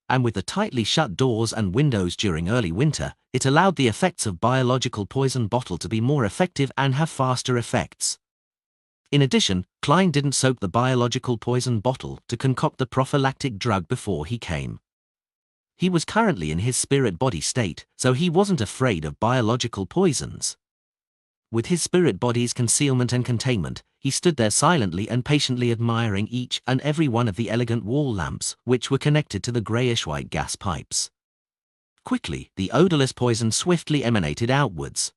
And with the tightly shut doors and windows during early winter, it allowed the effects of biological poison bottle to be more effective and have faster effects. In addition, Klein didn't soak the biological poison bottle to concoct the prophylactic drug before he came. He was currently in his spirit body state, so he wasn't afraid of biological poisons. With his spirit body's concealment and containment, he stood there silently and patiently admiring each and every one of the elegant wall lamps, which were connected to the greyish-white gas pipes. Quickly, the odorless poison swiftly emanated outwards.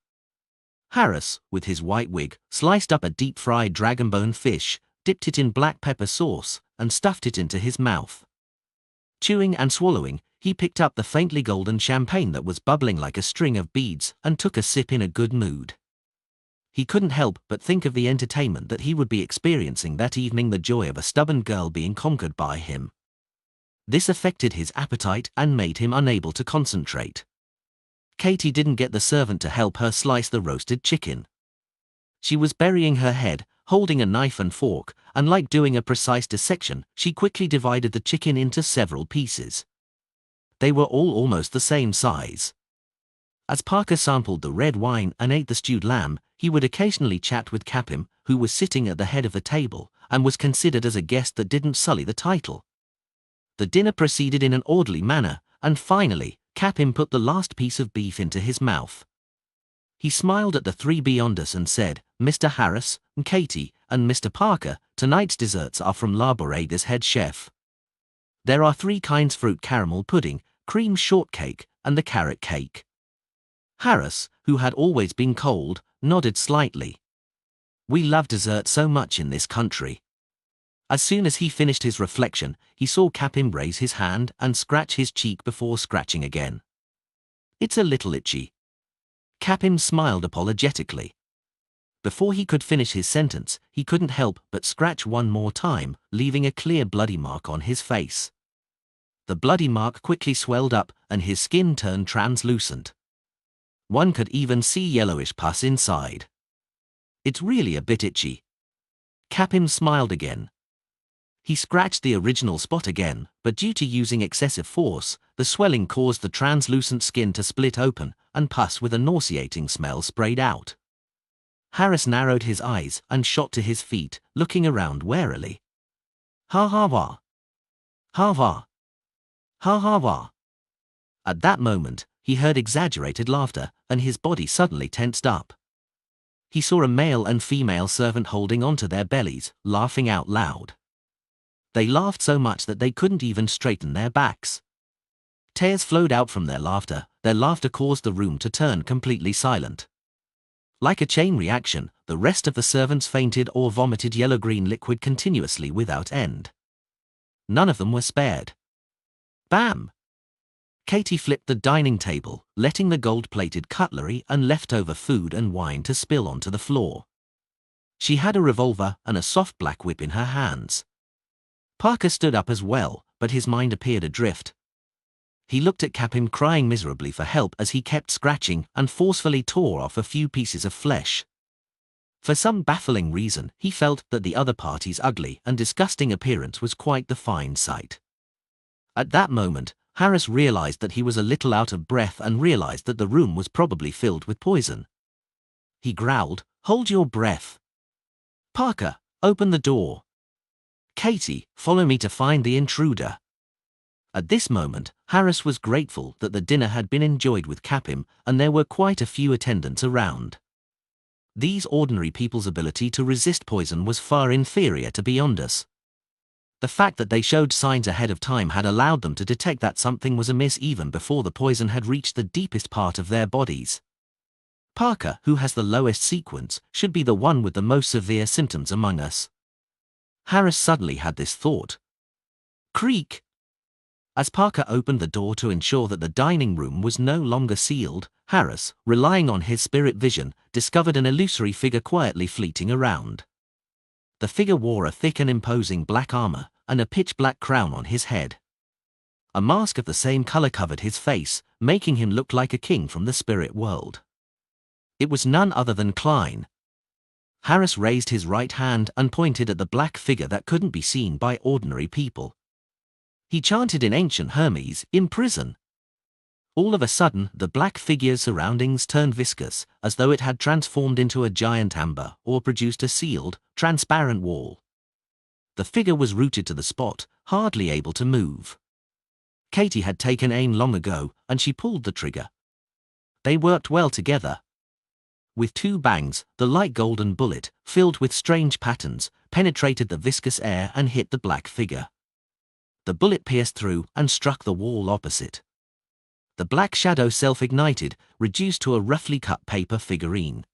Harris, with his white wig, sliced up a deep-fried dragonbone fish, dipped it in black pepper sauce, and stuffed it into his mouth. Chewing and swallowing, he picked up the faintly golden champagne that was bubbling like a string of beads and took a sip in a good mood. He couldn't help but think of the entertainment that he would be experiencing that evening, the joy of a stubborn girl being conquered by him. This affected his appetite and made him unable to concentrate. Katie didn't get the servant to help her slice the roasted chicken. She was burying her head, holding a knife and fork, and like doing a precise dissection, she quickly divided the chicken into several pieces. They were all almost the same size. As Parker sampled the red wine and ate the stewed lamb, he would occasionally chat with Capim, who was sitting at the head of the table, and was considered as a guest that didn't sully the title. The dinner proceeded in an orderly manner, and finally, Capim put the last piece of beef into his mouth. He smiled at the three beyonders and said, "Mr. Harris, Katie, and Mr. Parker, tonight's desserts are from La Borega's head chef. There are 3 kinds: fruit caramel pudding, cream shortcake, and the carrot cake." Harris, who had always been cold, nodded slightly. "We love dessert so much in this country." As soon as he finished his reflection, he saw Capim raise his hand and scratch his cheek before scratching again. "It's a little itchy." Capim smiled apologetically. Before he could finish his sentence, he couldn't help but scratch one more time, leaving a clear bloody mark on his face. The bloody mark quickly swelled up and his skin turned translucent. One could even see yellowish pus inside. "It's really a bit itchy." Capim smiled again. He scratched the original spot again, but due to using excessive force, the swelling caused the translucent skin to split open, and pus with a nauseating smell sprayed out. Harris narrowed his eyes and shot to his feet, looking around warily. "Ha ha wah! Ha wah! Ha ha wah!" At that moment, he heard exaggerated laughter, and his body suddenly tensed up. He saw a male and female servant holding onto their bellies, laughing out loud. They laughed so much that they couldn't even straighten their backs. Tears flowed out from their laughter caused the room to turn completely silent. Like a chain reaction, the rest of the servants fainted or vomited yellow-green liquid continuously without end. None of them were spared. Bam! Katie flipped the dining table, letting the gold-plated cutlery and leftover food and wine to spill onto the floor. She had a revolver and a soft black whip in her hands. Parker stood up as well, but his mind appeared adrift. He looked at Capim crying miserably for help as he kept scratching and forcefully tore off a few pieces of flesh. For some baffling reason, he felt that the other party's ugly and disgusting appearance was quite the fine sight. At that moment, Harris realized that he was a little out of breath and realized that the room was probably filled with poison. He growled, "Hold your breath. Parker, open the door. Katie, follow me to find the intruder." At this moment, Harris was grateful that the dinner had been enjoyed with Capim and there were quite a few attendants around. These ordinary people's ability to resist poison was far inferior to Beyonders. The fact that they showed signs ahead of time had allowed them to detect that something was amiss even before the poison had reached the deepest part of their bodies. Parker, who has the lowest sequence, should be the one with the most severe symptoms among us. Harris suddenly had this thought. Creak! As Parker opened the door to ensure that the dining room was no longer sealed, Harris, relying on his spirit vision, discovered an illusory figure quietly fleeting around. The figure wore a thick and imposing black armor and a pitch-black crown on his head. A mask of the same color covered his face, making him look like a king from the spirit world. It was none other than Klein. Harris raised his right hand and pointed at the black figure that couldn't be seen by ordinary people. He chanted in ancient Hermes, "Imprison." All of a sudden, the black figure's surroundings turned viscous, as though it had transformed into a giant amber or produced a sealed, transparent wall. The figure was rooted to the spot, hardly able to move. Katie had taken aim long ago, and she pulled the trigger. They worked well together. With two bangs, the light golden bullet, filled with strange patterns, penetrated the viscous air and hit the black figure. The bullet pierced through and struck the wall opposite. The black shadow self-ignited, reduced to a roughly cut paper figurine.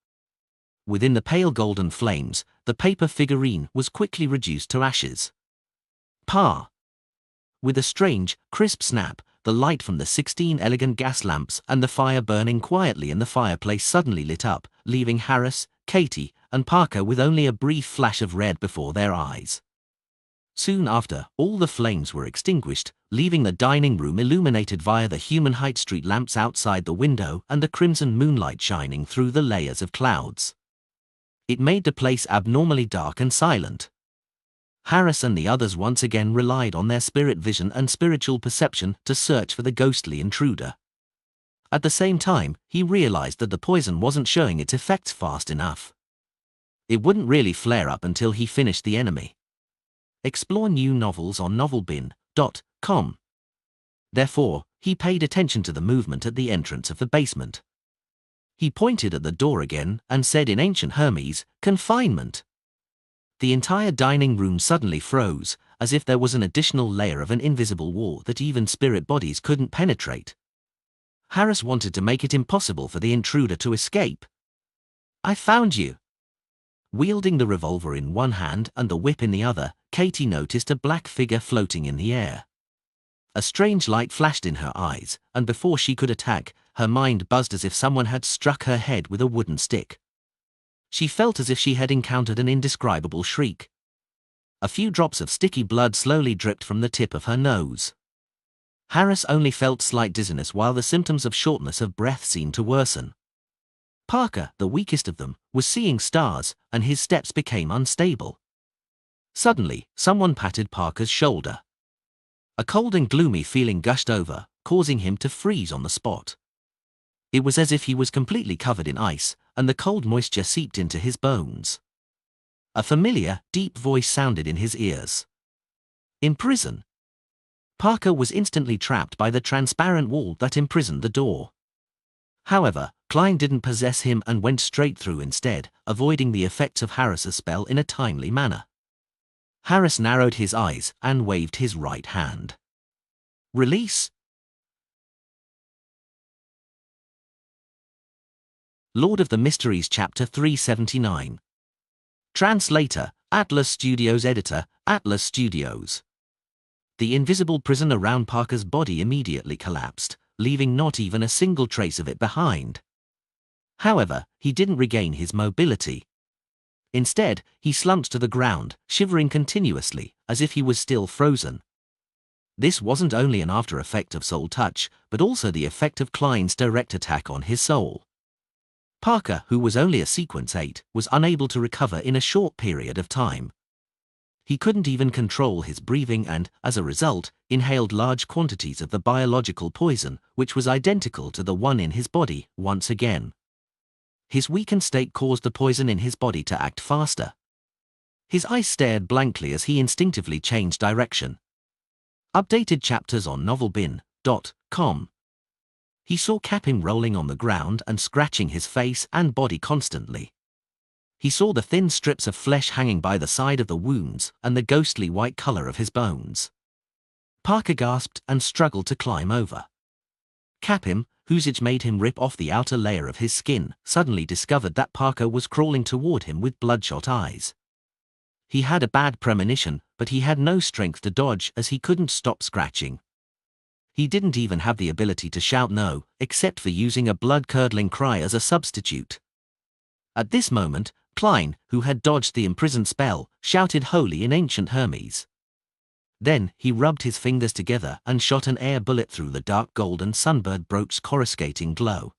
Within the pale golden flames, the paper figurine was quickly reduced to ashes. Pa! With a strange, crisp snap, the light from the 16 elegant gas lamps and the fire burning quietly in the fireplace suddenly lit up, leaving Harris, Katie, and Parker with only a brief flash of red before their eyes. Soon after, all the flames were extinguished, leaving the dining room illuminated via the human height street lamps outside the window and the crimson moonlight shining through the layers of clouds. It made the place abnormally dark and silent. Harris and the others once again relied on their spirit vision and spiritual perception to search for the ghostly intruder. At the same time, he realized that the poison wasn't showing its effects fast enough. It wouldn't really flare up until he finished the enemy. Explore new novels on novelbin.com. Therefore, he paid attention to the movement at the entrance of the basement. He pointed at the door again and said in ancient Hermes, "Confinement." The entire dining room suddenly froze, as if there was an additional layer of an invisible wall that even spirit bodies couldn't penetrate. Harris wanted to make it impossible for the intruder to escape. "I found you." Wielding the revolver in one hand and the whip in the other, Katie noticed a black figure floating in the air. A strange light flashed in her eyes, and before she could attack, her mind buzzed as if someone had struck her head with a wooden stick. She felt as if she had encountered an indescribable shriek. A few drops of sticky blood slowly dripped from the tip of her nose. Harris only felt slight dizziness while the symptoms of shortness of breath seemed to worsen. Parker, the weakest of them, was seeing stars, and his steps became unstable. Suddenly, someone patted Parker's shoulder. A cold and gloomy feeling gushed over, causing him to freeze on the spot. It was as if he was completely covered in ice, and the cold moisture seeped into his bones. A familiar, deep voice sounded in his ears. "In prison." Parker was instantly trapped by the transparent wall that imprisoned the door. However, Klein didn't possess him and went straight through instead, avoiding the effects of Harris's spell in a timely manner. Harris narrowed his eyes and waved his right hand. "Release." Lord of the Mysteries Chapter 379. Translator, Atlas Studios. Editor, Atlas Studios. The invisible prison around Parker's body immediately collapsed, leaving not even a single trace of it behind. However, he didn't regain his mobility. Instead, he slumped to the ground, shivering continuously, as if he was still frozen. This wasn't only an after effect of soul touch, but also the effect of Klein's direct attack on his soul. Parker, who was only a sequence 8, was unable to recover in a short period of time. He couldn't even control his breathing and, as a result, inhaled large quantities of the biological poison, which was identical to the one in his body, once again. His weakened state caused the poison in his body to act faster. His eyes stared blankly as he instinctively changed direction. Updated chapters on novelbin.com. He saw Capim rolling on the ground and scratching his face and body constantly. He saw the thin strips of flesh hanging by the side of the wounds and the ghostly white color of his bones. Parker gasped and struggled to climb over. Capim, whose itch made him rip off the outer layer of his skin, suddenly discovered that Parker was crawling toward him with bloodshot eyes. He had a bad premonition, but he had no strength to dodge as he couldn't stop scratching. He didn't even have the ability to shout no, except for using a blood-curdling cry as a substitute. At this moment, Klein, who had dodged the imprisoned spell, shouted holy in ancient Hermes. Then, he rubbed his fingers together and shot an air bullet through the dark golden sunbird brooch's coruscating glow.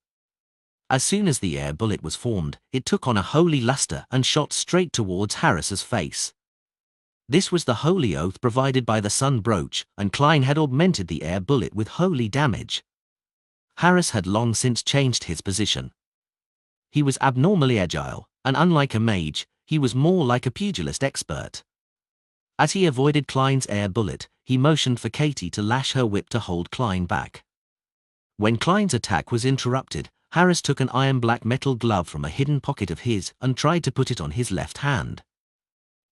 As soon as the air bullet was formed, it took on a holy luster and shot straight towards Harris's face. This was the holy oath provided by the sun brooch, and Klein had augmented the air bullet with holy damage. Harris had long since changed his position. He was abnormally agile, and unlike a mage, he was more like a pugilist expert. As he avoided Klein's air bullet, he motioned for Katie to lash her whip to hold Klein back. When Klein's attack was interrupted, Harris took an iron black metal glove from a hidden pocket of his and tried to put it on his left hand.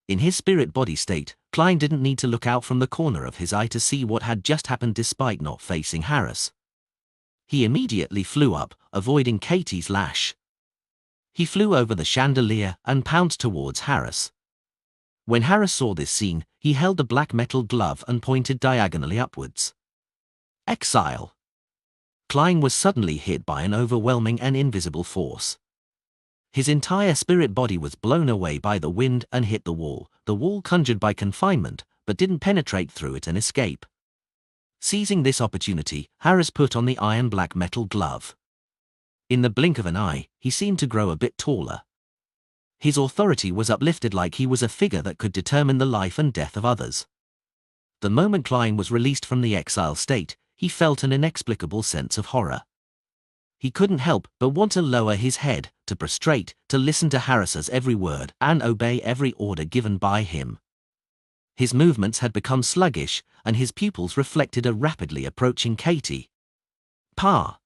In his spirit body state, Klein didn't need to look out from the corner of his eye to see what had just happened despite not facing Harris. He immediately flew up, avoiding Katie's lash. He flew over the chandelier and pounced towards Harris. When Harris saw this scene, he held the black metal glove and pointed diagonally upwards. Exile. Klein was suddenly hit by an overwhelming and invisible force. His entire spirit body was blown away by the wind and hit the wall conjured by confinement, but didn't penetrate through it and escape. Seizing this opportunity, Harris put on the iron black metal glove. In the blink of an eye, he seemed to grow a bit taller. His authority was uplifted like he was a figure that could determine the life and death of others. The moment Klein was released from the exile state, he felt an inexplicable sense of horror. He couldn't help but want to lower his head, to prostrate, to listen to Harris's every word and obey every order given by him. His movements had become sluggish, and his pupils reflected a rapidly approaching Katie. Pa!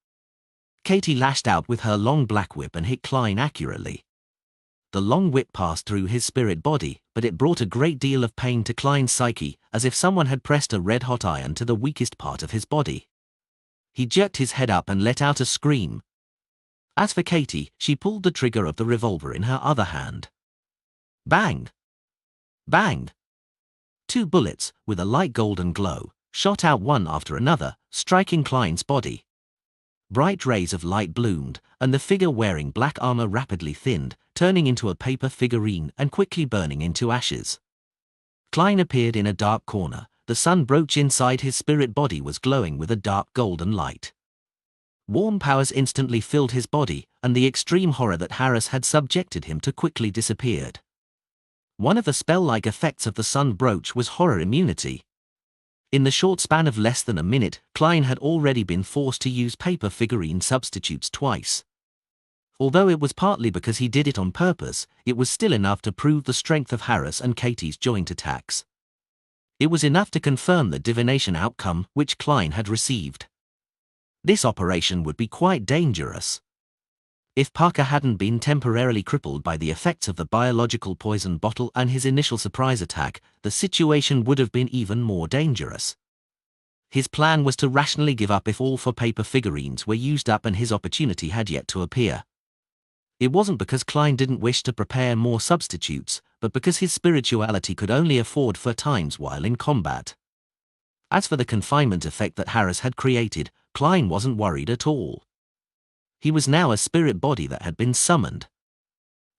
Katie lashed out with her long black whip and hit Klein accurately. The long whip passed through his spirit body, but it brought a great deal of pain to Klein's psyche, as if someone had pressed a red-hot iron to the weakest part of his body. He jerked his head up and let out a scream. As for Katie, she pulled the trigger of the revolver in her other hand. Bang! Bang! 2 bullets, with a light golden glow, shot out one after another, striking Klein's body. Bright rays of light bloomed, and the figure wearing black armor rapidly thinned, turning into a paper figurine and quickly burning into ashes. Klein appeared in a dark corner. The sun brooch inside his spirit body was glowing with a dark golden light. Warm powers instantly filled his body, and the extreme horror that Harris had subjected him to quickly disappeared. One of the spell-like effects of the sun brooch was horror immunity. In the short span of less than a minute, Klein had already been forced to use paper figurine substitutes twice. Although it was partly because he did it on purpose, it was still enough to prove the strength of Harris and Katie's joint attacks. It was enough to confirm the divination outcome which Klein had received. This operation would be quite dangerous. If Parker hadn't been temporarily crippled by the effects of the biological poison bottle and his initial surprise attack, the situation would have been even more dangerous. His plan was to rationally give up if all 4 paper figurines were used up and his opportunity had yet to appear. It wasn't because Klein didn't wish to prepare more substitutes, but because his spirituality could only afford 4 times while in combat. As for the confinement effect that Harris had created, Klein wasn't worried at all. He was now a spirit body that had been summoned.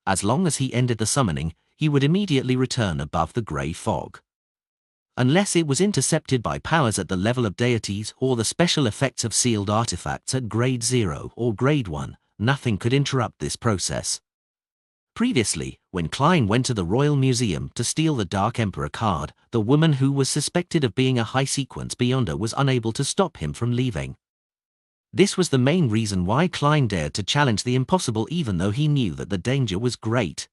As long as he ended the summoning, he would immediately return above the grey fog. Unless it was intercepted by powers at the level of deities or the special effects of sealed artifacts at grade 0 or grade 1, nothing could interrupt this process. Previously, when Klein went to the Royal Museum to steal the Dark Emperor card, the woman who was suspected of being a high-sequence Beyonder was unable to stop him from leaving. This was the main reason why Klein dared to challenge the impossible even though he knew that the danger was great.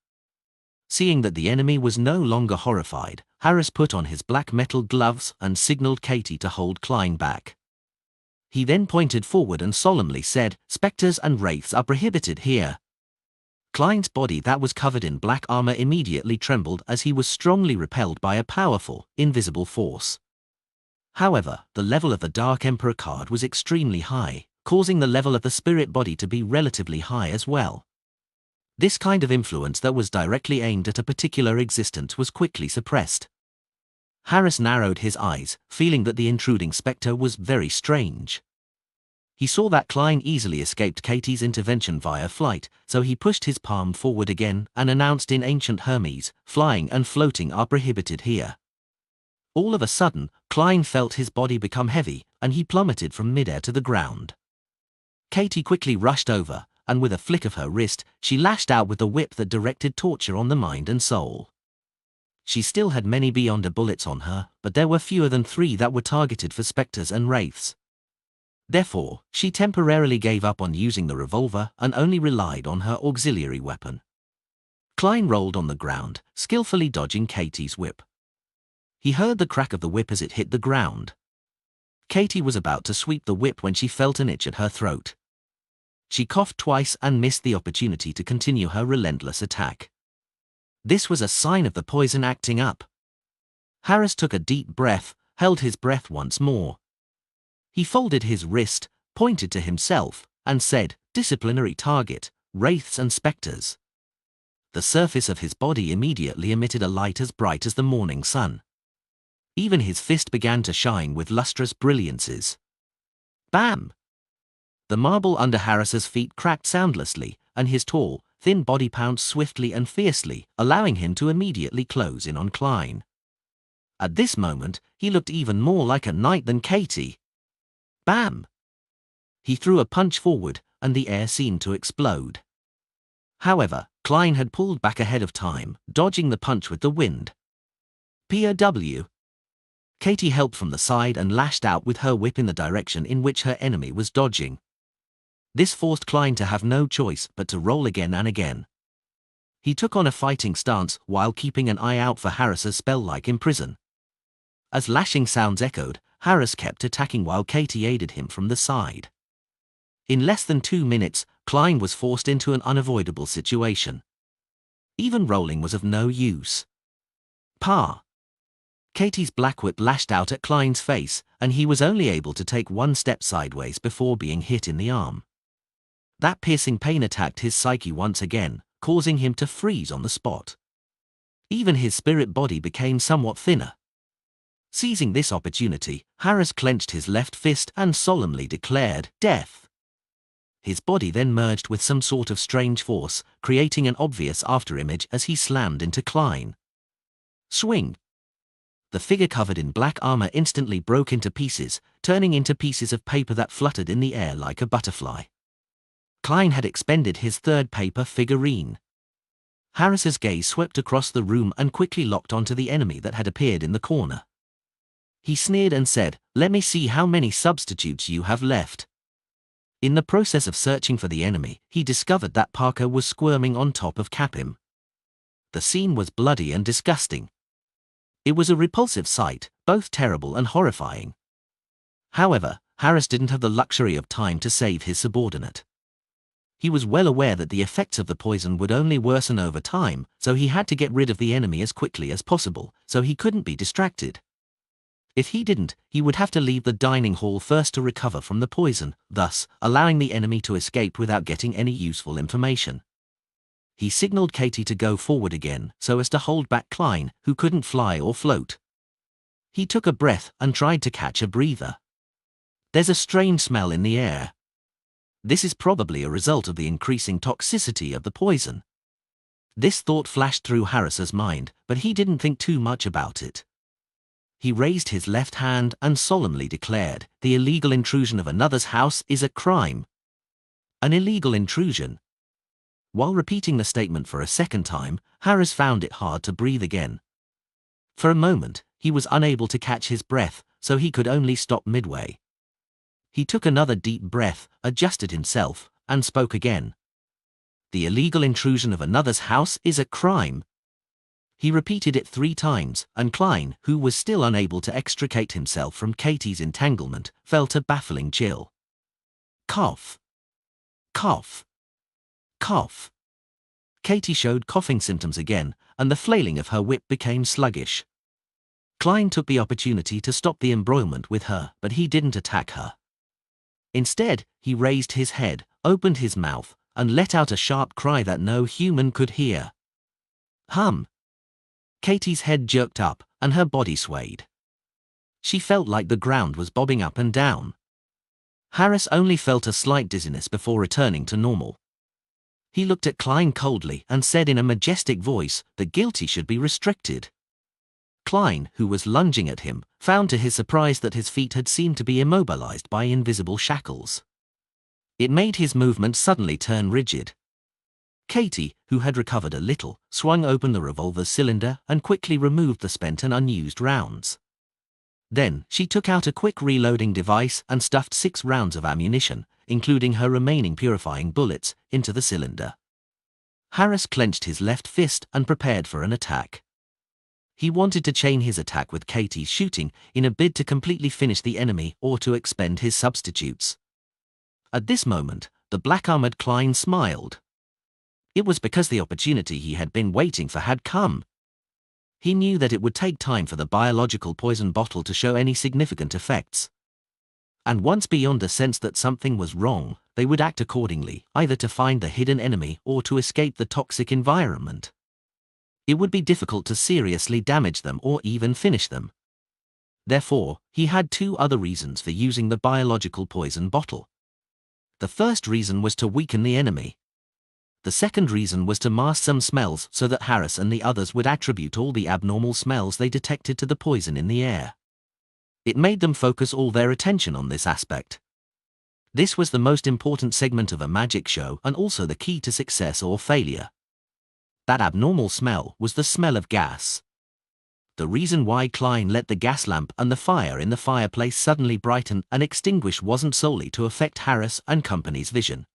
Seeing that the enemy was no longer horrified, Harris put on his black metal gloves and signaled Katie to hold Klein back. He then pointed forward and solemnly said, "Spectres and wraiths are prohibited here." Klein's body that was covered in black armor immediately trembled as he was strongly repelled by a powerful, invisible force. However, the level of the Dark Emperor card was extremely high, causing the level of the spirit body to be relatively high as well. This kind of influence that was directly aimed at a particular existence was quickly suppressed. Harris narrowed his eyes, feeling that the intruding spectre was very strange. He saw that Klein easily escaped Katie's intervention via flight, so he pushed his palm forward again and announced in ancient Hermes, "Flying and floating are prohibited here." All of a sudden, Klein felt his body become heavy, and he plummeted from midair to the ground. Katie quickly rushed over, and with a flick of her wrist, she lashed out with the whip that directed torture on the mind and soul. She still had many Beyonder bullets on her, but there were fewer than 3 that were targeted for spectres and wraiths. Therefore, she temporarily gave up on using the revolver and only relied on her auxiliary weapon. Klein rolled on the ground, skillfully dodging Katie's whip. He heard the crack of the whip as it hit the ground. Katie was about to sweep the whip when she felt an itch at her throat. She coughed twice and missed the opportunity to continue her relentless attack. This was a sign of the poison acting up. Harris took a deep breath, held his breath once more. He folded his wrist, pointed to himself, and said, "Disciplinary target, wraiths and spectres." The surface of his body immediately emitted a light as bright as the morning sun. Even his fist began to shine with lustrous brilliances. Bam! The marble under Harris's feet cracked soundlessly, and his tall, thin body pounced swiftly and fiercely, allowing him to immediately close in on Klein. At this moment, he looked even more like a knight than Katie. Bam! He threw a punch forward, and the air seemed to explode. However, Klein had pulled back ahead of time, dodging the punch with the wind. POW! Katie helped from the side and lashed out with her whip in the direction in which her enemy was dodging. This forced Klein to have no choice but to roll again and again. He took on a fighting stance while keeping an eye out for Harris's spell-like imprison. As lashing sounds echoed, Harris kept attacking while Katie aided him from the side. In less than 2 minutes, Klein was forced into an unavoidable situation. Even rolling was of no use. Pa! Katie's black whip lashed out at Klein's face, and he was only able to take 1 step sideways before being hit in the arm. That piercing pain attacked his psyche once again, causing him to freeze on the spot. Even his spirit body became somewhat thinner. Seizing this opportunity, Harris clenched his left fist and solemnly declared, "Death." His body then merged with some sort of strange force, creating an obvious afterimage as he slammed into Klein. Swing! The figure covered in black armor instantly broke into pieces, turning into pieces of paper that fluttered in the air like a butterfly. Klein had expended his 3rd paper figurine. Harris's gaze swept across the room and quickly locked onto the enemy that had appeared in the corner. He sneered and said, "Let me see how many substitutes you have left." In the process of searching for the enemy, he discovered that Parker was squirming on top of Capim. The scene was bloody and disgusting. It was a repulsive sight, both terrible and horrifying. However, Harris didn't have the luxury of time to save his subordinate. He was well aware that the effects of the poison would only worsen over time, so he had to get rid of the enemy as quickly as possible, so he couldn't be distracted. If he didn't, he would have to leave the dining hall first to recover from the poison, thus allowing the enemy to escape without getting any useful information. He signaled Katie to go forward again so as to hold back Klein, who couldn't fly or float. He took a breath and tried to catch a breather. There's a strange smell in the air. This is probably a result of the increasing toxicity of the poison. This thought flashed through Harris's mind, but he didn't think too much about it. he raised his left hand and solemnly declared, "The illegal intrusion of another's house is a crime." An illegal intrusion. While repeating the statement for a second time, Harris found it hard to breathe again. For a moment, he was unable to catch his breath, so he could only stop midway. He took another deep breath, adjusted himself, and spoke again. "The illegal intrusion of another's house is a crime." He repeated it 3 times, and Klein, who was still unable to extricate himself from Katie's entanglement, felt a baffling chill. Cough. Cough. Cough. Katie showed coughing symptoms again, and the flailing of her whip became sluggish. Klein took the opportunity to stop the embroilment with her, but he didn't attack her. Instead, he raised his head, opened his mouth, and let out a sharp cry that no human could hear. Hum. Katie's head jerked up, and her body swayed. She felt like the ground was bobbing up and down. Harris only felt a slight dizziness before returning to normal. He looked at Klein coldly and said in a majestic voice, "The guilty should be restricted." Klein, who was lunging at him, found to his surprise that his feet had seemed to be immobilized by invisible shackles. It made his movement suddenly turn rigid. Katie, who had recovered a little, swung open the revolver's cylinder and quickly removed the spent and unused rounds. Then, she took out a quick reloading device and stuffed 6 rounds of ammunition, including her remaining purifying bullets, into the cylinder. Harris clenched his left fist and prepared for an attack. He wanted to chain his attack with Katie's shooting in a bid to completely finish the enemy or to expend his substitutes. At this moment, the black-armored Klein smiled. It was because the opportunity he had been waiting for had come. He knew that it would take time for the biological poison bottle to show any significant effects. And once beyond the sense that something was wrong, they would act accordingly, either to find the hidden enemy or to escape the toxic environment. It would be difficult to seriously damage them or even finish them. Therefore, he had 2 other reasons for using the biological poison bottle. The first reason was to weaken the enemy. The second reason was to mask some smells so that Harris and the others would attribute all the abnormal smells they detected to the poison in the air. It made them focus all their attention on this aspect. This was the most important segment of a magic show and also the key to success or failure. That abnormal smell was the smell of gas. The reason why Klein let the gas lamp and the fire in the fireplace suddenly brighten and extinguish wasn't solely to affect Harris and company's vision.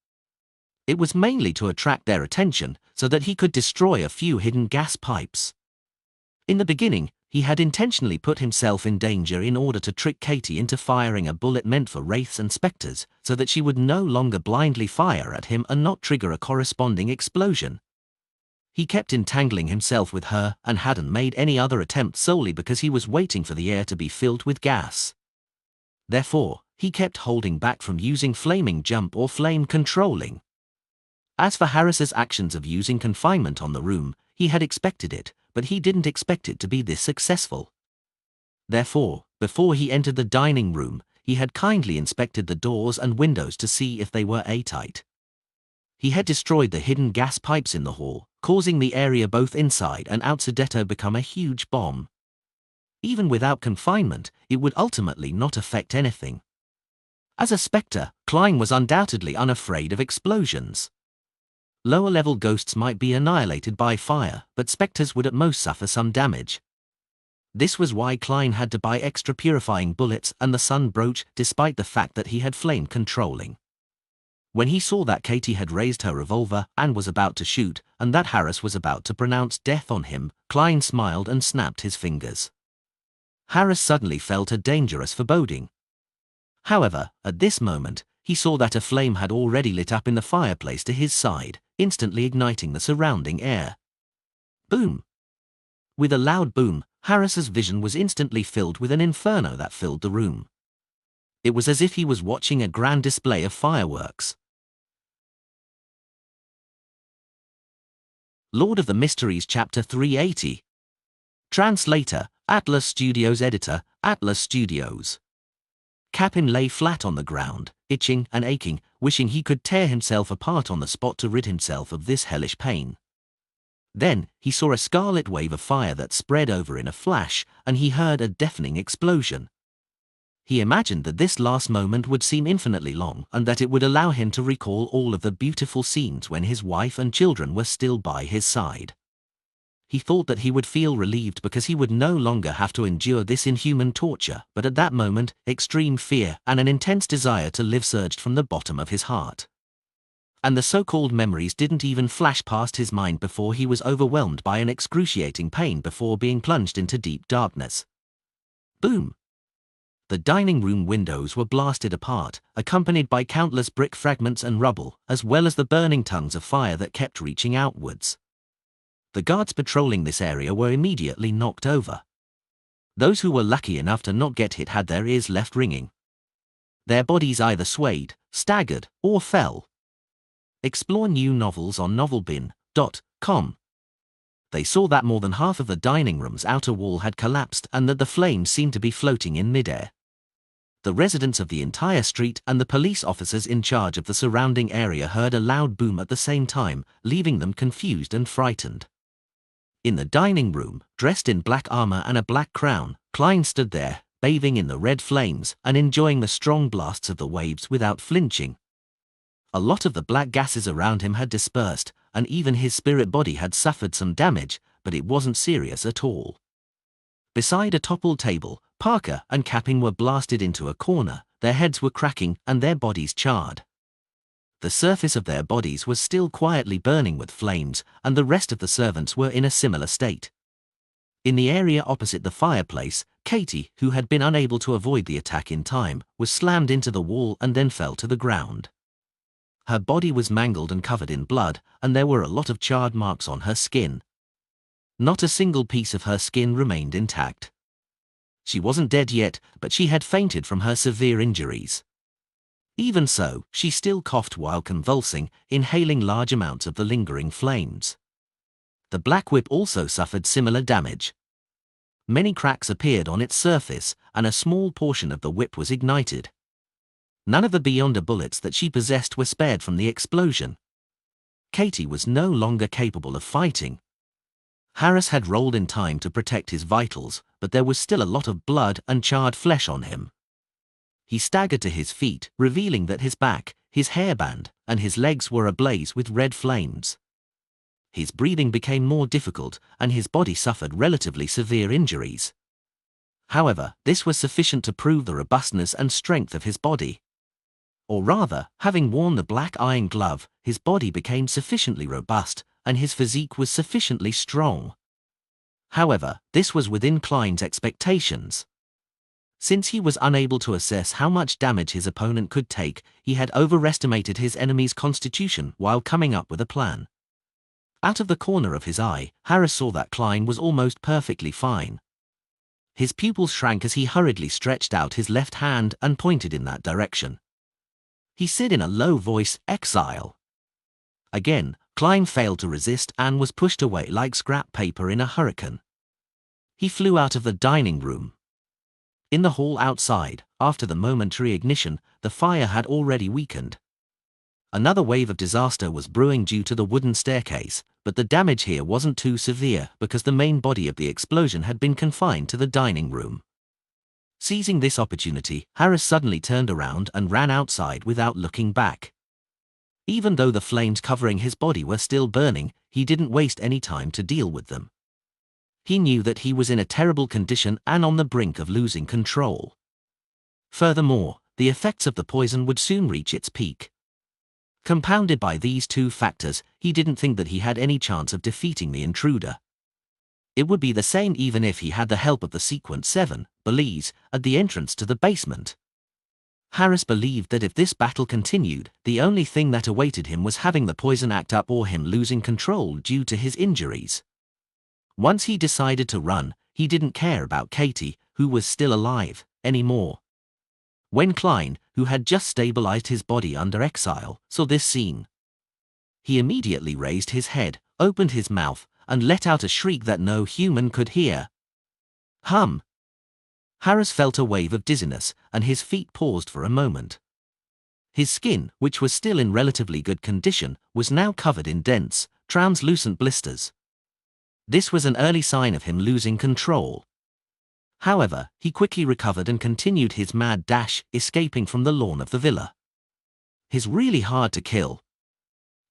It was mainly to attract their attention so that he could destroy a few hidden gas pipes. In the beginning, he had intentionally put himself in danger in order to trick Katie into firing a bullet meant for wraiths and specters so that she would no longer blindly fire at him and not trigger a corresponding explosion. He kept entangling himself with her and hadn't made any other attempt solely because he was waiting for the air to be filled with gas. Therefore, he kept holding back from using flaming jump or flame controlling. As for Harris's actions of using confinement on the room, he had expected it, but he didn't expect it to be this successful. Therefore, before he entered the dining room, he had kindly inspected the doors and windows to see if they were airtight. He had destroyed the hidden gas pipes in the hall, causing the area both inside and outside to become a huge bomb. Even without confinement, it would ultimately not affect anything. As a spectre, Klein was undoubtedly unafraid of explosions. Lower-level ghosts might be annihilated by fire, but specters would at most suffer some damage. This was why Klein had to buy extra purifying bullets and the sun brooch despite the fact that he had flame controlling. When he saw that Katie had raised her revolver and was about to shoot, and that Harris was about to pronounce death on him, Klein smiled and snapped his fingers. Harris suddenly felt a dangerous foreboding. However, at this moment, he saw that a flame had already lit up in the fireplace to his side, instantly igniting the surrounding air. Boom! With a loud boom, Harris's vision was instantly filled with an inferno that filled the room. It was as if he was watching a grand display of fireworks. Lord of the Mysteries Chapter 380. Translator, Atlas Studios. Editor, Atlas Studios. Capin lay flat on the ground, itching and aching, wishing he could tear himself apart on the spot to rid himself of this hellish pain. Then, he saw a scarlet wave of fire that spread over in a flash, and he heard a deafening explosion. He imagined that this last moment would seem infinitely long and that it would allow him to recall all of the beautiful scenes when his wife and children were still by his side. He thought that he would feel relieved because he would no longer have to endure this inhuman torture, but at that moment, extreme fear and an intense desire to live surged from the bottom of his heart. And the so-called memories didn't even flash past his mind before he was overwhelmed by an excruciating pain before being plunged into deep darkness. Boom! The dining room windows were blasted apart, accompanied by countless brick fragments and rubble, as well as the burning tongues of fire that kept reaching outwards. The guards patrolling this area were immediately knocked over. Those who were lucky enough to not get hit had their ears left ringing. Their bodies either swayed, staggered, or fell. Explore new novels on novelbin.com. They saw that more than half of the dining room's outer wall had collapsed and that the flames seemed to be floating in midair. The residents of the entire street and the police officers in charge of the surrounding area heard a loud boom at the same time, leaving them confused and frightened. In the dining room, dressed in black armor and a black crown, Klein stood there, bathing in the red flames and enjoying the strong blasts of the waves without flinching. A lot of the black gases around him had dispersed, and even his spirit body had suffered some damage, but it wasn't serious at all. Beside a toppled table, Parker and Capping were blasted into a corner, their heads were cracking and their bodies charred. The surface of their bodies was still quietly burning with flames, and the rest of the servants were in a similar state. In the area opposite the fireplace, Katie, who had been unable to avoid the attack in time, was slammed into the wall and then fell to the ground. Her body was mangled and covered in blood, and there were a lot of charred marks on her skin. Not a single piece of her skin remained intact. She wasn't dead yet, but she had fainted from her severe injuries. Even so, she still coughed while convulsing, inhaling large amounts of the lingering flames. The black whip also suffered similar damage. Many cracks appeared on its surface, and a small portion of the whip was ignited. None of the beyonder bullets that she possessed were spared from the explosion. Katie was no longer capable of fighting. Harris had rolled in time to protect his vitals, but there was still a lot of blood and charred flesh on him. He staggered to his feet, revealing that his back, his hairband, and his legs were ablaze with red flames. His breathing became more difficult, and his body suffered relatively severe injuries. However, this was sufficient to prove the robustness and strength of his body. Or rather, having worn the black iron glove, his body became sufficiently robust, and his physique was sufficiently strong. However, this was within Klein's expectations. Since he was unable to assess how much damage his opponent could take, he had overestimated his enemy's constitution while coming up with a plan. Out of the corner of his eye, Harris saw that Klein was almost perfectly fine. His pupils shrank as he hurriedly stretched out his left hand and pointed in that direction. He said in a low voice, "Exile." Again, Klein failed to resist and was pushed away like scrap paper in a hurricane. He flew out of the dining room. In the hall outside, after the momentary ignition, the fire had already weakened. Another wave of disaster was brewing due to the wooden staircase, but the damage here wasn't too severe because the main body of the explosion had been confined to the dining room. Seizing this opportunity, Harris suddenly turned around and ran outside without looking back. Even though the flames covering his body were still burning, he didn't waste any time to deal with them. He knew that he was in a terrible condition and on the brink of losing control. Furthermore, the effects of the poison would soon reach its peak. Compounded by these two factors, he didn't think that he had any chance of defeating the intruder. It would be the same even if he had the help of the Sequence 7, Belize, at the entrance to the basement. Harris believed that if this battle continued, the only thing that awaited him was having the poison act up or him losing control due to his injuries. Once he decided to run, he didn't care about Katie, who was still alive, anymore. When Klein, who had just stabilized his body under exile, saw this scene, he immediately raised his head, opened his mouth, and let out a shriek that no human could hear. Hum! Harris felt a wave of dizziness, and his feet paused for a moment. His skin, which was still in relatively good condition, was now covered in dense, translucent blisters. This was an early sign of him losing control. However, he quickly recovered and continued his mad dash, escaping from the lawn of the villa. He's really hard to kill.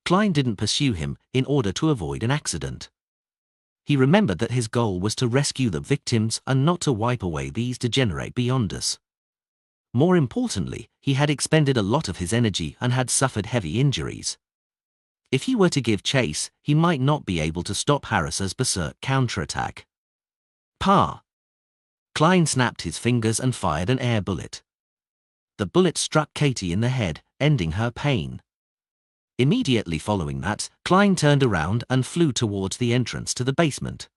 Klein didn't pursue him in order to avoid an accident. He remembered that his goal was to rescue the victims and not to wipe away these degenerate beyond us. More importantly, he had expended a lot of his energy and had suffered heavy injuries. If he were to give chase, he might not be able to stop Harris's berserk counterattack. Pa! Klein snapped his fingers and fired an air bullet. The bullet struck Katie in the head, ending her pain. Immediately following that, Klein turned around and flew towards the entrance to the basement.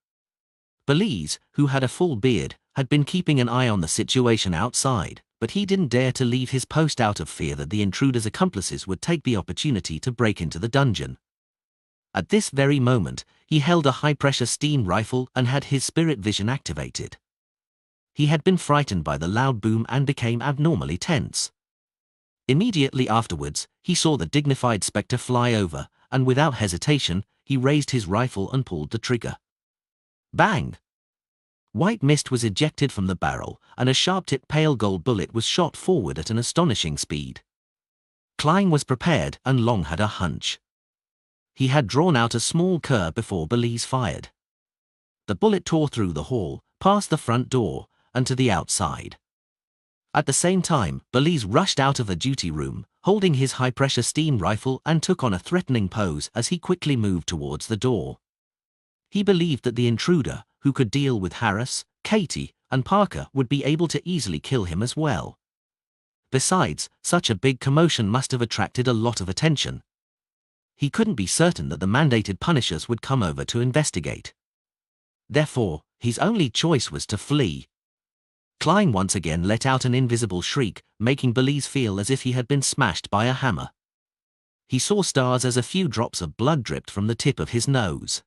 Belize, who had a full beard, had been keeping an eye on the situation outside, but he didn't dare to leave his post out of fear that the intruder's accomplices would take the opportunity to break into the dungeon. At this very moment, he held a high-pressure steam rifle and had his spirit vision activated. He had been frightened by the loud boom and became abnormally tense. Immediately afterwards, he saw the dignified spectre fly over, and without hesitation, he raised his rifle and pulled the trigger. Bang! White mist was ejected from the barrel, and a sharp-tipped pale gold bullet was shot forward at an astonishing speed. Klein was prepared and Long had a hunch. He had drawn out a small cur before Belize fired. The bullet tore through the hall, past the front door, and to the outside. At the same time, Belize rushed out of the duty room, holding his high-pressure steam rifle and took on a threatening pose as he quickly moved towards the door. He believed that the intruder, who could deal with Harris, Katie, and Parker, would be able to easily kill him as well. Besides, such a big commotion must have attracted a lot of attention. He couldn't be certain that the mandated punishers would come over to investigate. Therefore, his only choice was to flee. Klein once again let out an invisible shriek, making Belize feel as if he had been smashed by a hammer. He saw stars as a few drops of blood dripped from the tip of his nose.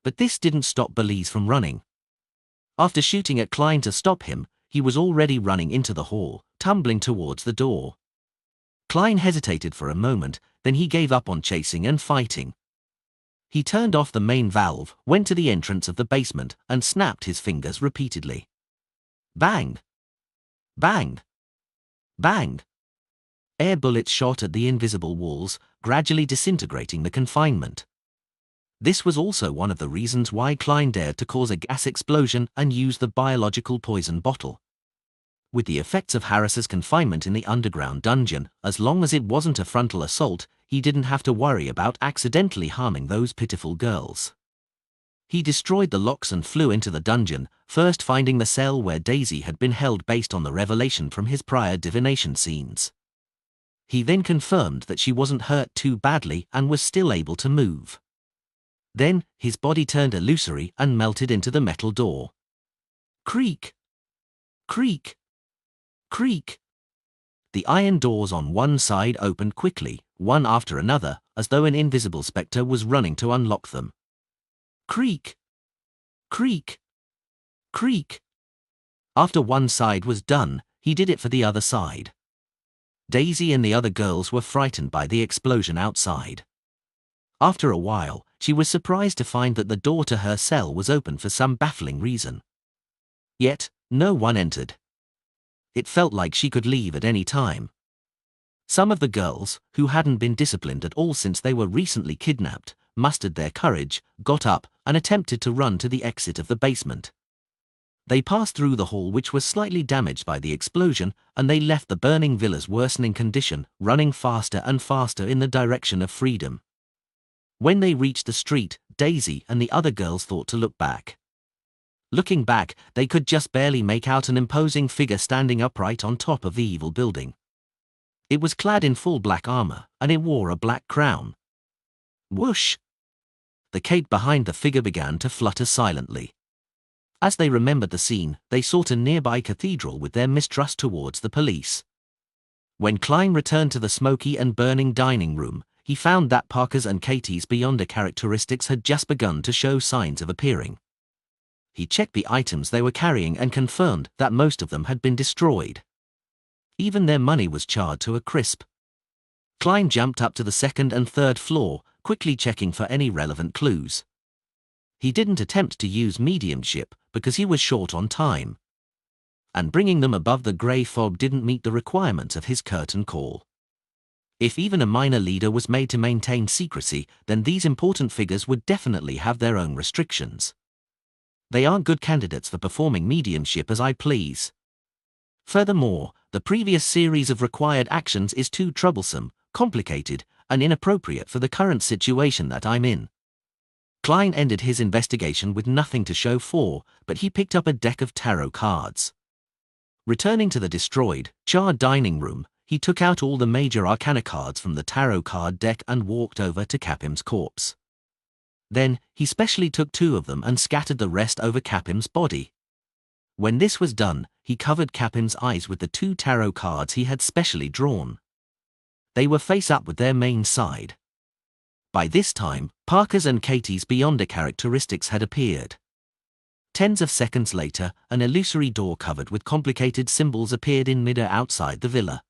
But this didn't stop Belize from running. After shooting at Klein to stop him, he was already running into the hall, tumbling towards the door. Klein hesitated for a moment, then he gave up on chasing and fighting. He turned off the main valve, went to the entrance of the basement, and snapped his fingers repeatedly. Bang! Bang! Bang! Air bullets shot at the invisible walls, gradually disintegrating the confinement. This was also one of the reasons why Klein dared to cause a gas explosion and use the biological poison bottle. With the effects of Harris's confinement in the underground dungeon, as long as it wasn't a frontal assault, he didn't have to worry about accidentally harming those pitiful girls. He destroyed the locks and flew into the dungeon, first finding the cell where Daisy had been held based on the revelation from his prior divination scenes. He then confirmed that she wasn't hurt too badly and was still able to move. Then, his body turned illusory and melted into the metal door. Creak! Creak! Creak! The iron doors on one side opened quickly, one after another, as though an invisible spectre was running to unlock them. Creak! Creak! Creak! After one side was done, he did it for the other side. Daisy and the other girls were frightened by the explosion outside. After a while, she was surprised to find that the door to her cell was open for some baffling reason. Yet, no one entered. It felt like she could leave at any time. Some of the girls, who hadn't been disciplined at all since they were recently kidnapped, mustered their courage, got up, and attempted to run to the exit of the basement. They passed through the hall, which was slightly damaged by the explosion, and they left the burning villa's worsening condition, running faster and faster in the direction of freedom. When they reached the street, Daisy and the other girls thought to look back. Looking back, they could just barely make out an imposing figure standing upright on top of the evil building. It was clad in full black armor, and it wore a black crown. Whoosh! The cape behind the figure began to flutter silently. As they remembered the scene, they sought a nearby cathedral with their mistrust towards the police. When Klein returned to the smoky and burning dining room, he found that Parker's and Katie's Beyonder characteristics had just begun to show signs of appearing. He checked the items they were carrying and confirmed that most of them had been destroyed. Even their money was charred to a crisp. Klein jumped up to the second and third floor, quickly checking for any relevant clues. He didn't attempt to use mediumship because he was short on time. And bringing them above the grey fog didn't meet the requirements of his curtain call. If even a minor leader was made to maintain secrecy, then these important figures would definitely have their own restrictions. They aren't good candidates for performing mediumship as I please. Furthermore, the previous series of required actions is too troublesome, complicated, and inappropriate for the current situation that I'm in. Klein ended his investigation with nothing to show for, but he picked up a deck of tarot cards. Returning to the destroyed, charred dining room, he took out all the major arcana cards from the tarot card deck and walked over to Capim's corpse. Then, he specially took 2 of them and scattered the rest over Capim's body. When this was done, he covered Capim's eyes with the 2 tarot cards he had specially drawn. They were face up with their main side. By this time, Parker's and Katie's Beyonder characteristics had appeared. Tens of seconds later, an illusory door covered with complicated symbols appeared in midair outside the villa.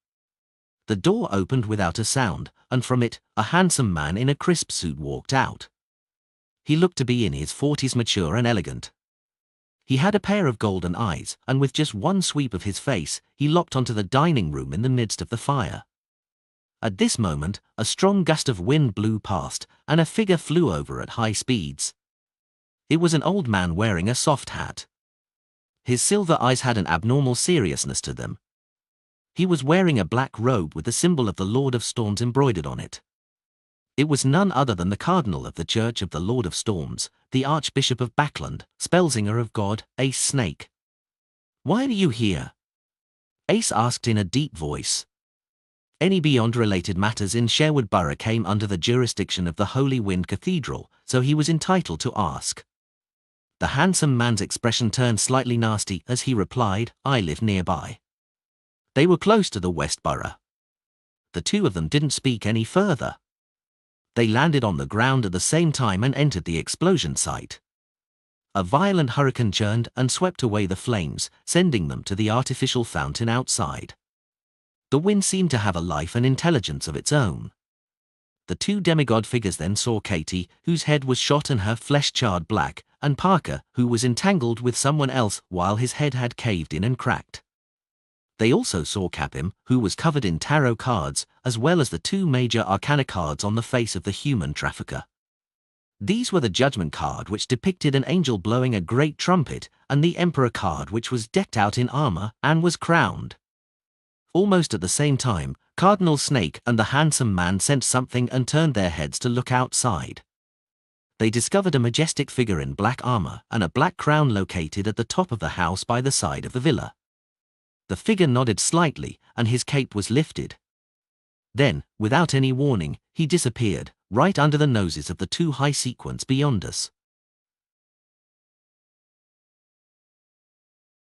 The door opened without a sound, and from it, a handsome man in a crisp suit walked out. He looked to be in his 40s, mature and elegant. He had a pair of golden eyes, and with just one sweep of his face, he locked onto the dining room in the midst of the fire. At this moment, a strong gust of wind blew past, and a figure flew over at high speeds. It was an old man wearing a soft hat. His silver eyes had an abnormal seriousness to them. He was wearing a black robe with the symbol of the Lord of Storms embroidered on it. It was none other than the Cardinal of the Church of the Lord of Storms, the Archbishop of Backland, Spellsinger of God, Ace Snake. "Why are you here?" Ace asked in a deep voice. Any Beyond-related matters in Sherwood Borough came under the jurisdiction of the Holy Wind Cathedral, so he was entitled to ask. The handsome man's expression turned slightly nasty as he replied, "I live nearby." They were close to the West Borough. The 2 of them didn't speak any further. They landed on the ground at the same time and entered the explosion site. A violent hurricane churned and swept away the flames, sending them to the artificial fountain outside. The wind seemed to have a life and intelligence of its own. The 2 demigod figures then saw Katie, whose head was shot and her flesh charred black, and Parker, who was entangled with someone else while his head had caved in and cracked. They also saw Capim, who was covered in tarot cards, as well as the 2 major arcana cards on the face of the human trafficker. These were the Judgment card, which depicted an angel blowing a great trumpet, and the Emperor card, which was decked out in armor and was crowned. Almost at the same time, Cardinal Snake and the handsome man sensed something and turned their heads to look outside. They discovered a majestic figure in black armor and a black crown located at the top of the house by the side of the villa. The figure nodded slightly, and his cape was lifted. Then, without any warning, he disappeared, right under the noses of the 2 high sequence beyond us.